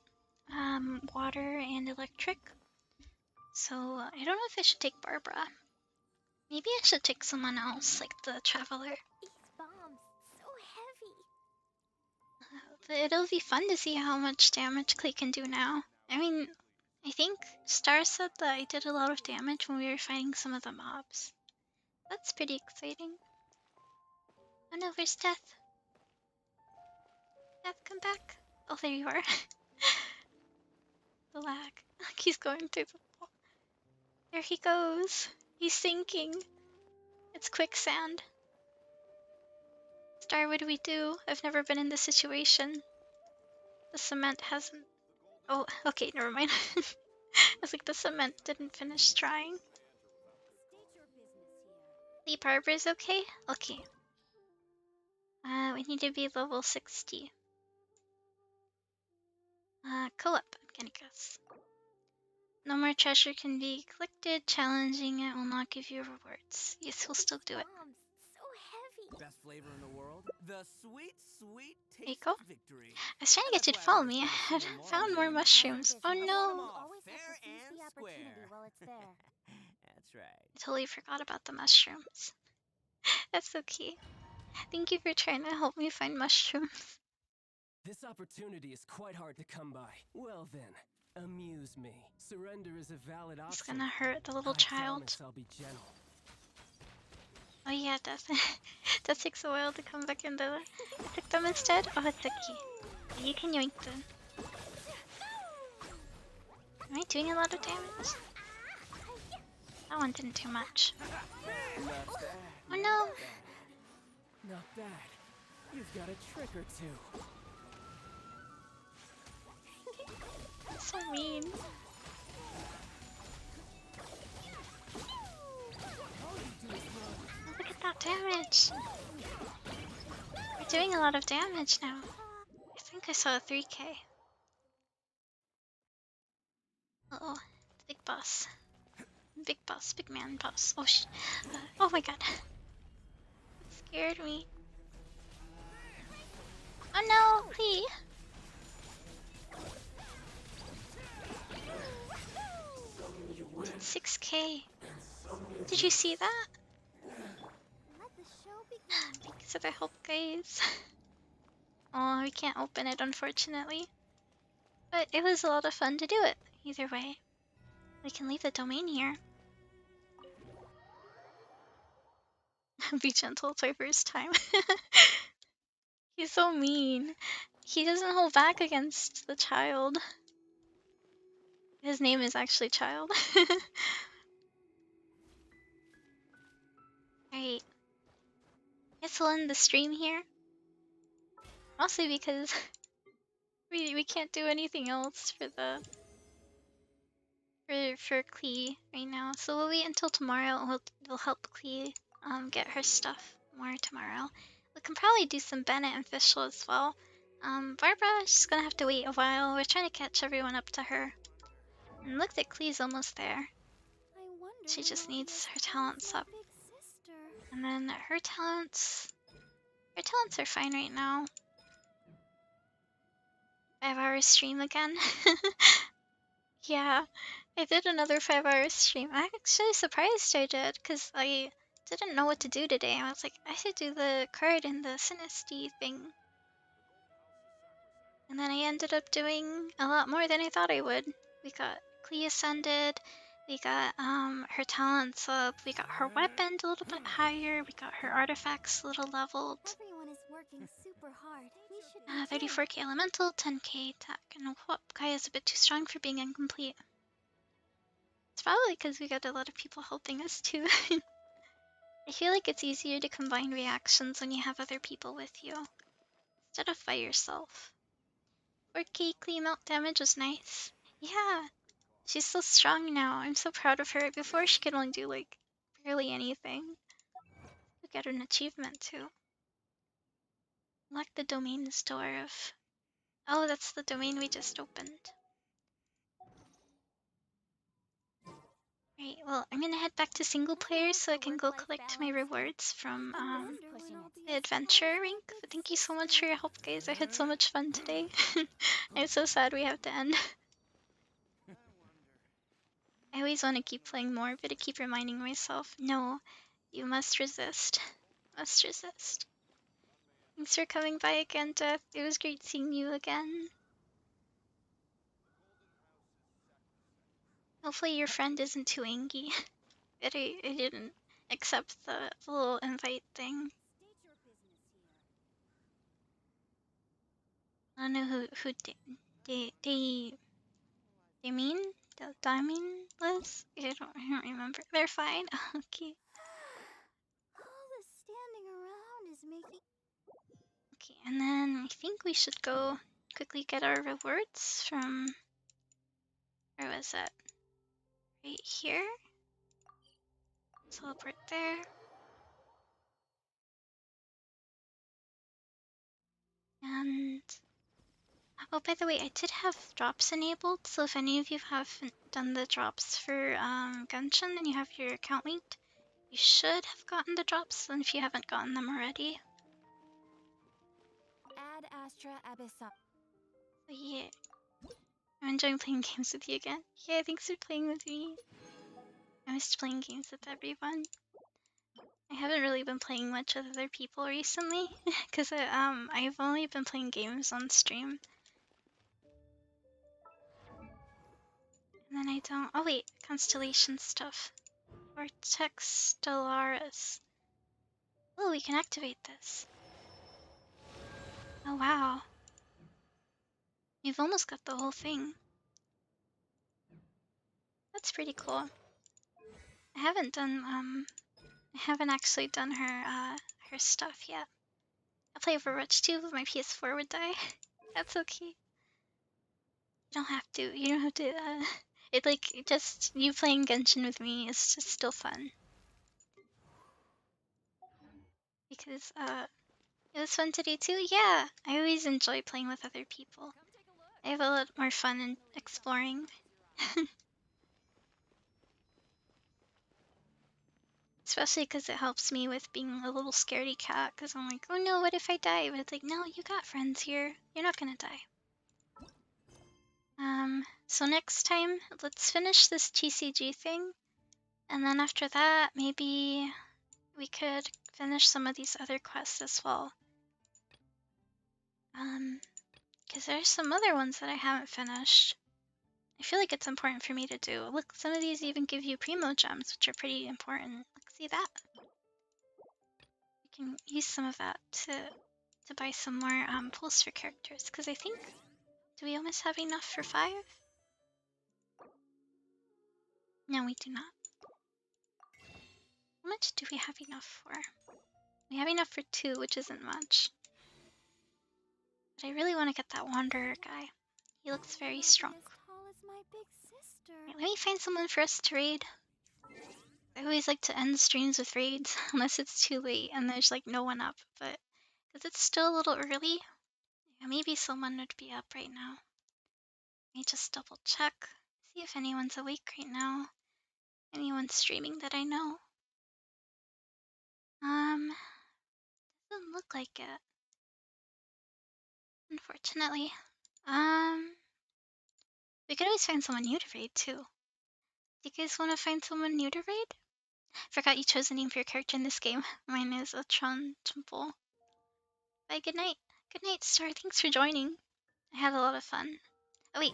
water and electric. So I don't know if I should take Barbara. Maybe I should take someone else, like the Traveler. These bombs, so heavy. But it'll be fun to see how much damage Clay can do now. I mean, I think Star said that I did a lot of damage when we were fighting some of the mobs. That's pretty exciting. Oh no, where's Death? Death, come back. Oh, there you are. The lag. He's going through the wall. There he goes. He's sinking. It's quicksand. Star, what do we do? I've never been in this situation. The cement hasn't... Oh, okay, never mind. I was like, the cement didn't finish drying. State your business here. Lee Barber's okay? Okay. We need to be level 60. Co-op, I'm gonna guess. No more treasure can be collected. Challenging it will not give you rewards. Yes, we'll still do it. Bombs, so heavy. Best flavor in the world? The sweet, sweet There you taste go. of victory. I was trying to get you to follow me. I haven't found more mushrooms. Oh no! Always have Fair to seize and the opportunity square. while it's there. That's right. I totally forgot about the mushrooms. That's okay. Thank you for trying to help me find mushrooms. This opportunity is quite hard to come by. Well then, amuse me. Surrender is a valid option. It's gonna hurt the little I child. promise I'll be gentle. Oh yeah, that takes a while to come back in the... Took them instead? Oh, it's okay. You can yoink them. Am I doing a lot of damage? That one didn't do much. Not bad. Oh no! Not bad. You've got a trick or two. So mean. Look at that damage. We're doing a lot of damage now. I think I saw a 3k. Uh-oh. The big boss. Big boss, big man boss. Oh oh my god. It scared me. Oh no, please. 6k. Did you see that? Let the show begin. Thanks for the help, guys. Oh, we can't open it, unfortunately. But it was a lot of fun to do it, either way. We can leave the domain here. Be gentle, it's my first time. He's so mean. He doesn't hold back against the child. His name is actually Child. Alright. Guess we'll end the stream here. Mostly because we can't do anything else for the for Klee right now. So we'll wait until tomorrow. We'll help Klee get her stuff more tomorrow. We can probably do some Bennett and Fischl as well. Barbara's just gonna have to wait a while. We're trying to catch everyone up to her. And look that Klee's almost there. I wonder She when just I'll needs get her to talents my up. big sister. And then her talents are fine right now. 5-hour stream again. Yeah, I did another 5-hour stream. I'm actually surprised I did, because I didn't know what to do today. I was like, I should do the card and the Synesty thing. And then I ended up doing a lot more than I thought I would. We got Clea ascended, we got her talents up, we got her weapon a little bit higher, we got her artifacts a little leveled. Everyone is working super hard. We should be too. 34k elemental, 10k attack, and Whoop Guy is a bit too strong for being incomplete. It's probably because we got a lot of people helping us too. I feel like it's easier to combine reactions when you have other people with you, instead of by yourself. 4k clean out damage was nice. Yeah, she's so strong now. I'm so proud of her. Before she could only do like barely anything. We got an achievement too. Lock the domain's door of... Oh, that's the domain we just opened. Right, well, I'm gonna head back to single player so I can go collect my rewards from the adventure rank. But thank you so much for your help, guys. I had so much fun today. I'm so sad we have to end. I always want to keep playing more, but I keep reminding myself, no, you must resist. Must resist. Thanks for coming by again, Death. It was great seeing you again. Hopefully your friend isn't too angry that I didn't accept the little invite thing. I don't know who they mean? Diamond Liz? I don't remember. They're fine. Okay. All the standing around is making... Okay, and then I think we should go quickly get our rewards from... Where was it? Right here? Teleport there. And... Oh, by the way, I did have drops enabled, so if any of you haven't done the drops for Genshin and you have your account linked, you should have gotten the drops, and if you haven't gotten them already. Ad Astra Abyssa. So yeah, I'm enjoying playing games with you again. Yeah, thanks for playing with me. I missed playing games with everyone. I haven't really been playing much with other people recently, because I've only been playing games on stream. And then I don't... Oh wait, Constellation stuff. Vortex Stellaris. Oh, we can activate this. Oh wow. You've almost got the whole thing. That's pretty cool. I haven't actually done her stuff yet. I play Overwatch 2, but my PS4 would die. That's okay. You don't have to, it like, just, you playing Genshin with me is just still fun. Because, it was fun today too? Yeah! I always enjoy playing with other people. I have a lot more fun in exploring. Especially because it helps me with being a little scaredy cat, because I'm like, oh no, what if I die? But it's like, no, you got friends here. You're not gonna die. So next time, let's finish this TCG thing, and then after that, maybe we could finish some of these other quests as well. Because there's some other ones that I haven't finished. I feel like it's important for me to do. Look, some of these even give you primo gems, which are pretty important. Look, see that? You can use some of that to buy some more pulls for characters. Because I think, do we almost have enough for 5? No, we do not. How much do we have enough for? We have enough for 2, which isn't much. But I really want to get that Wanderer guy. He looks very strong. As tall as my big sister. Right, let me find someone for us to raid. I always like to end streams with raids, unless it's too late and there's like no one up, but because it's still a little early, yeah, maybe someone would be up right now. Let me just double check, see if anyone's awake right now. Anyone streaming that I know. Doesn't look like it. Unfortunately. We could always find someone new to raid too. Do you guys want to find someone new to raid? Forgot you chose a name for your character in this game. Mine is a Tron Temple. Bye, good night. Good night, Star. Thanks for joining. I had a lot of fun. Oh wait,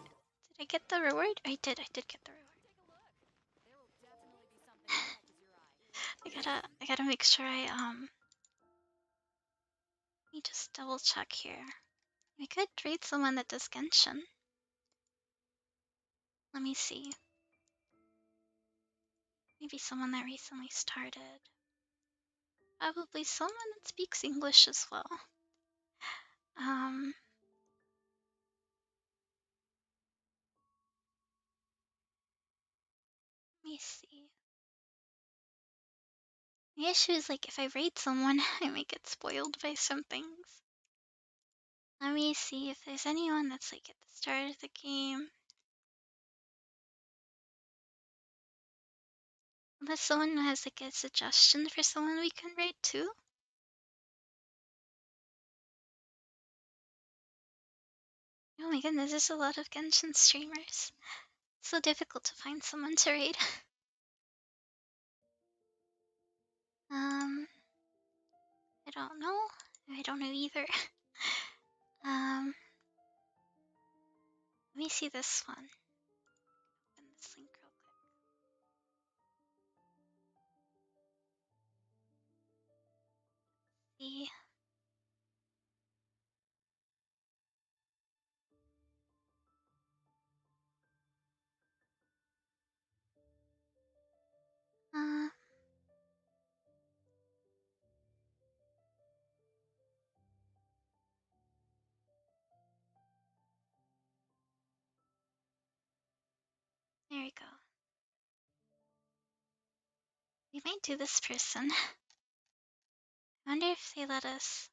did I get the reward? I did get the reward. I gotta make sure let me just double check here. We could raid someone that does Genshin. Let me see. Maybe someone that recently started. Probably someone that speaks English as well. Let me see. The issue is like if I raid someone, I might get spoiled by some things. Let me see if there's anyone that's like at the start of the game. Unless someone has like a suggestion for someone we can raid too. Oh my goodness, there's a lot of Genshin streamers. So difficult to find someone to raid. I don't know. I don't know either. Let me see this one. Open this link real quick. See. There we go. We might do this person. I wonder if they let us.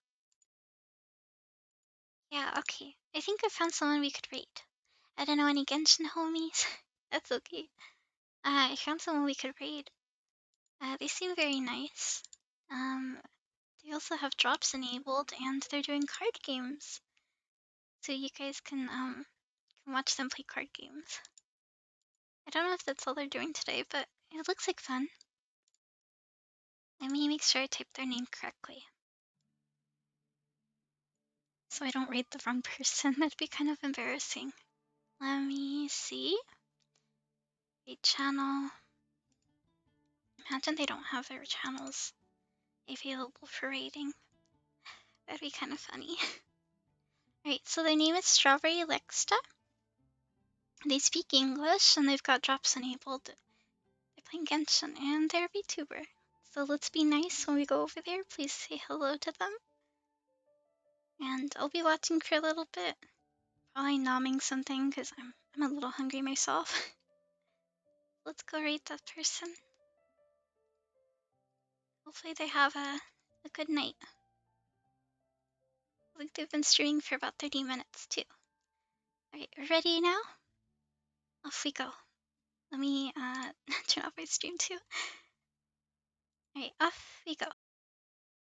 Yeah, okay. I think I found someone we could rate. I don't know any Genshin homies. That's okay. I found someone we could raid. They seem very nice. They also have drops enabled, and they're doing card games. So you guys can watch them play card games. I don't know if that's all they're doing today, but it looks like fun. Let me make sure I type their name correctly, so I don't rate the wrong person. That'd be kind of embarrassing. Let me see. A channel. Imagine they don't have their channels available for rating. That'd be kind of funny. Alright, so their name is Strawberry Lexta. They speak English and they've got drops enabled. They're playing Genshin and they're a VTuber. So let's be nice when we go over there. Please say hello to them. And I'll be watching for a little bit. Probably nomming something because I'm a little hungry myself. Let's go rate that person. Hopefully they have a good night. I think they've been streaming for about 30 minutes too. Alright, ready now? Off we go. Let me turn off my stream too. Alright, off we go.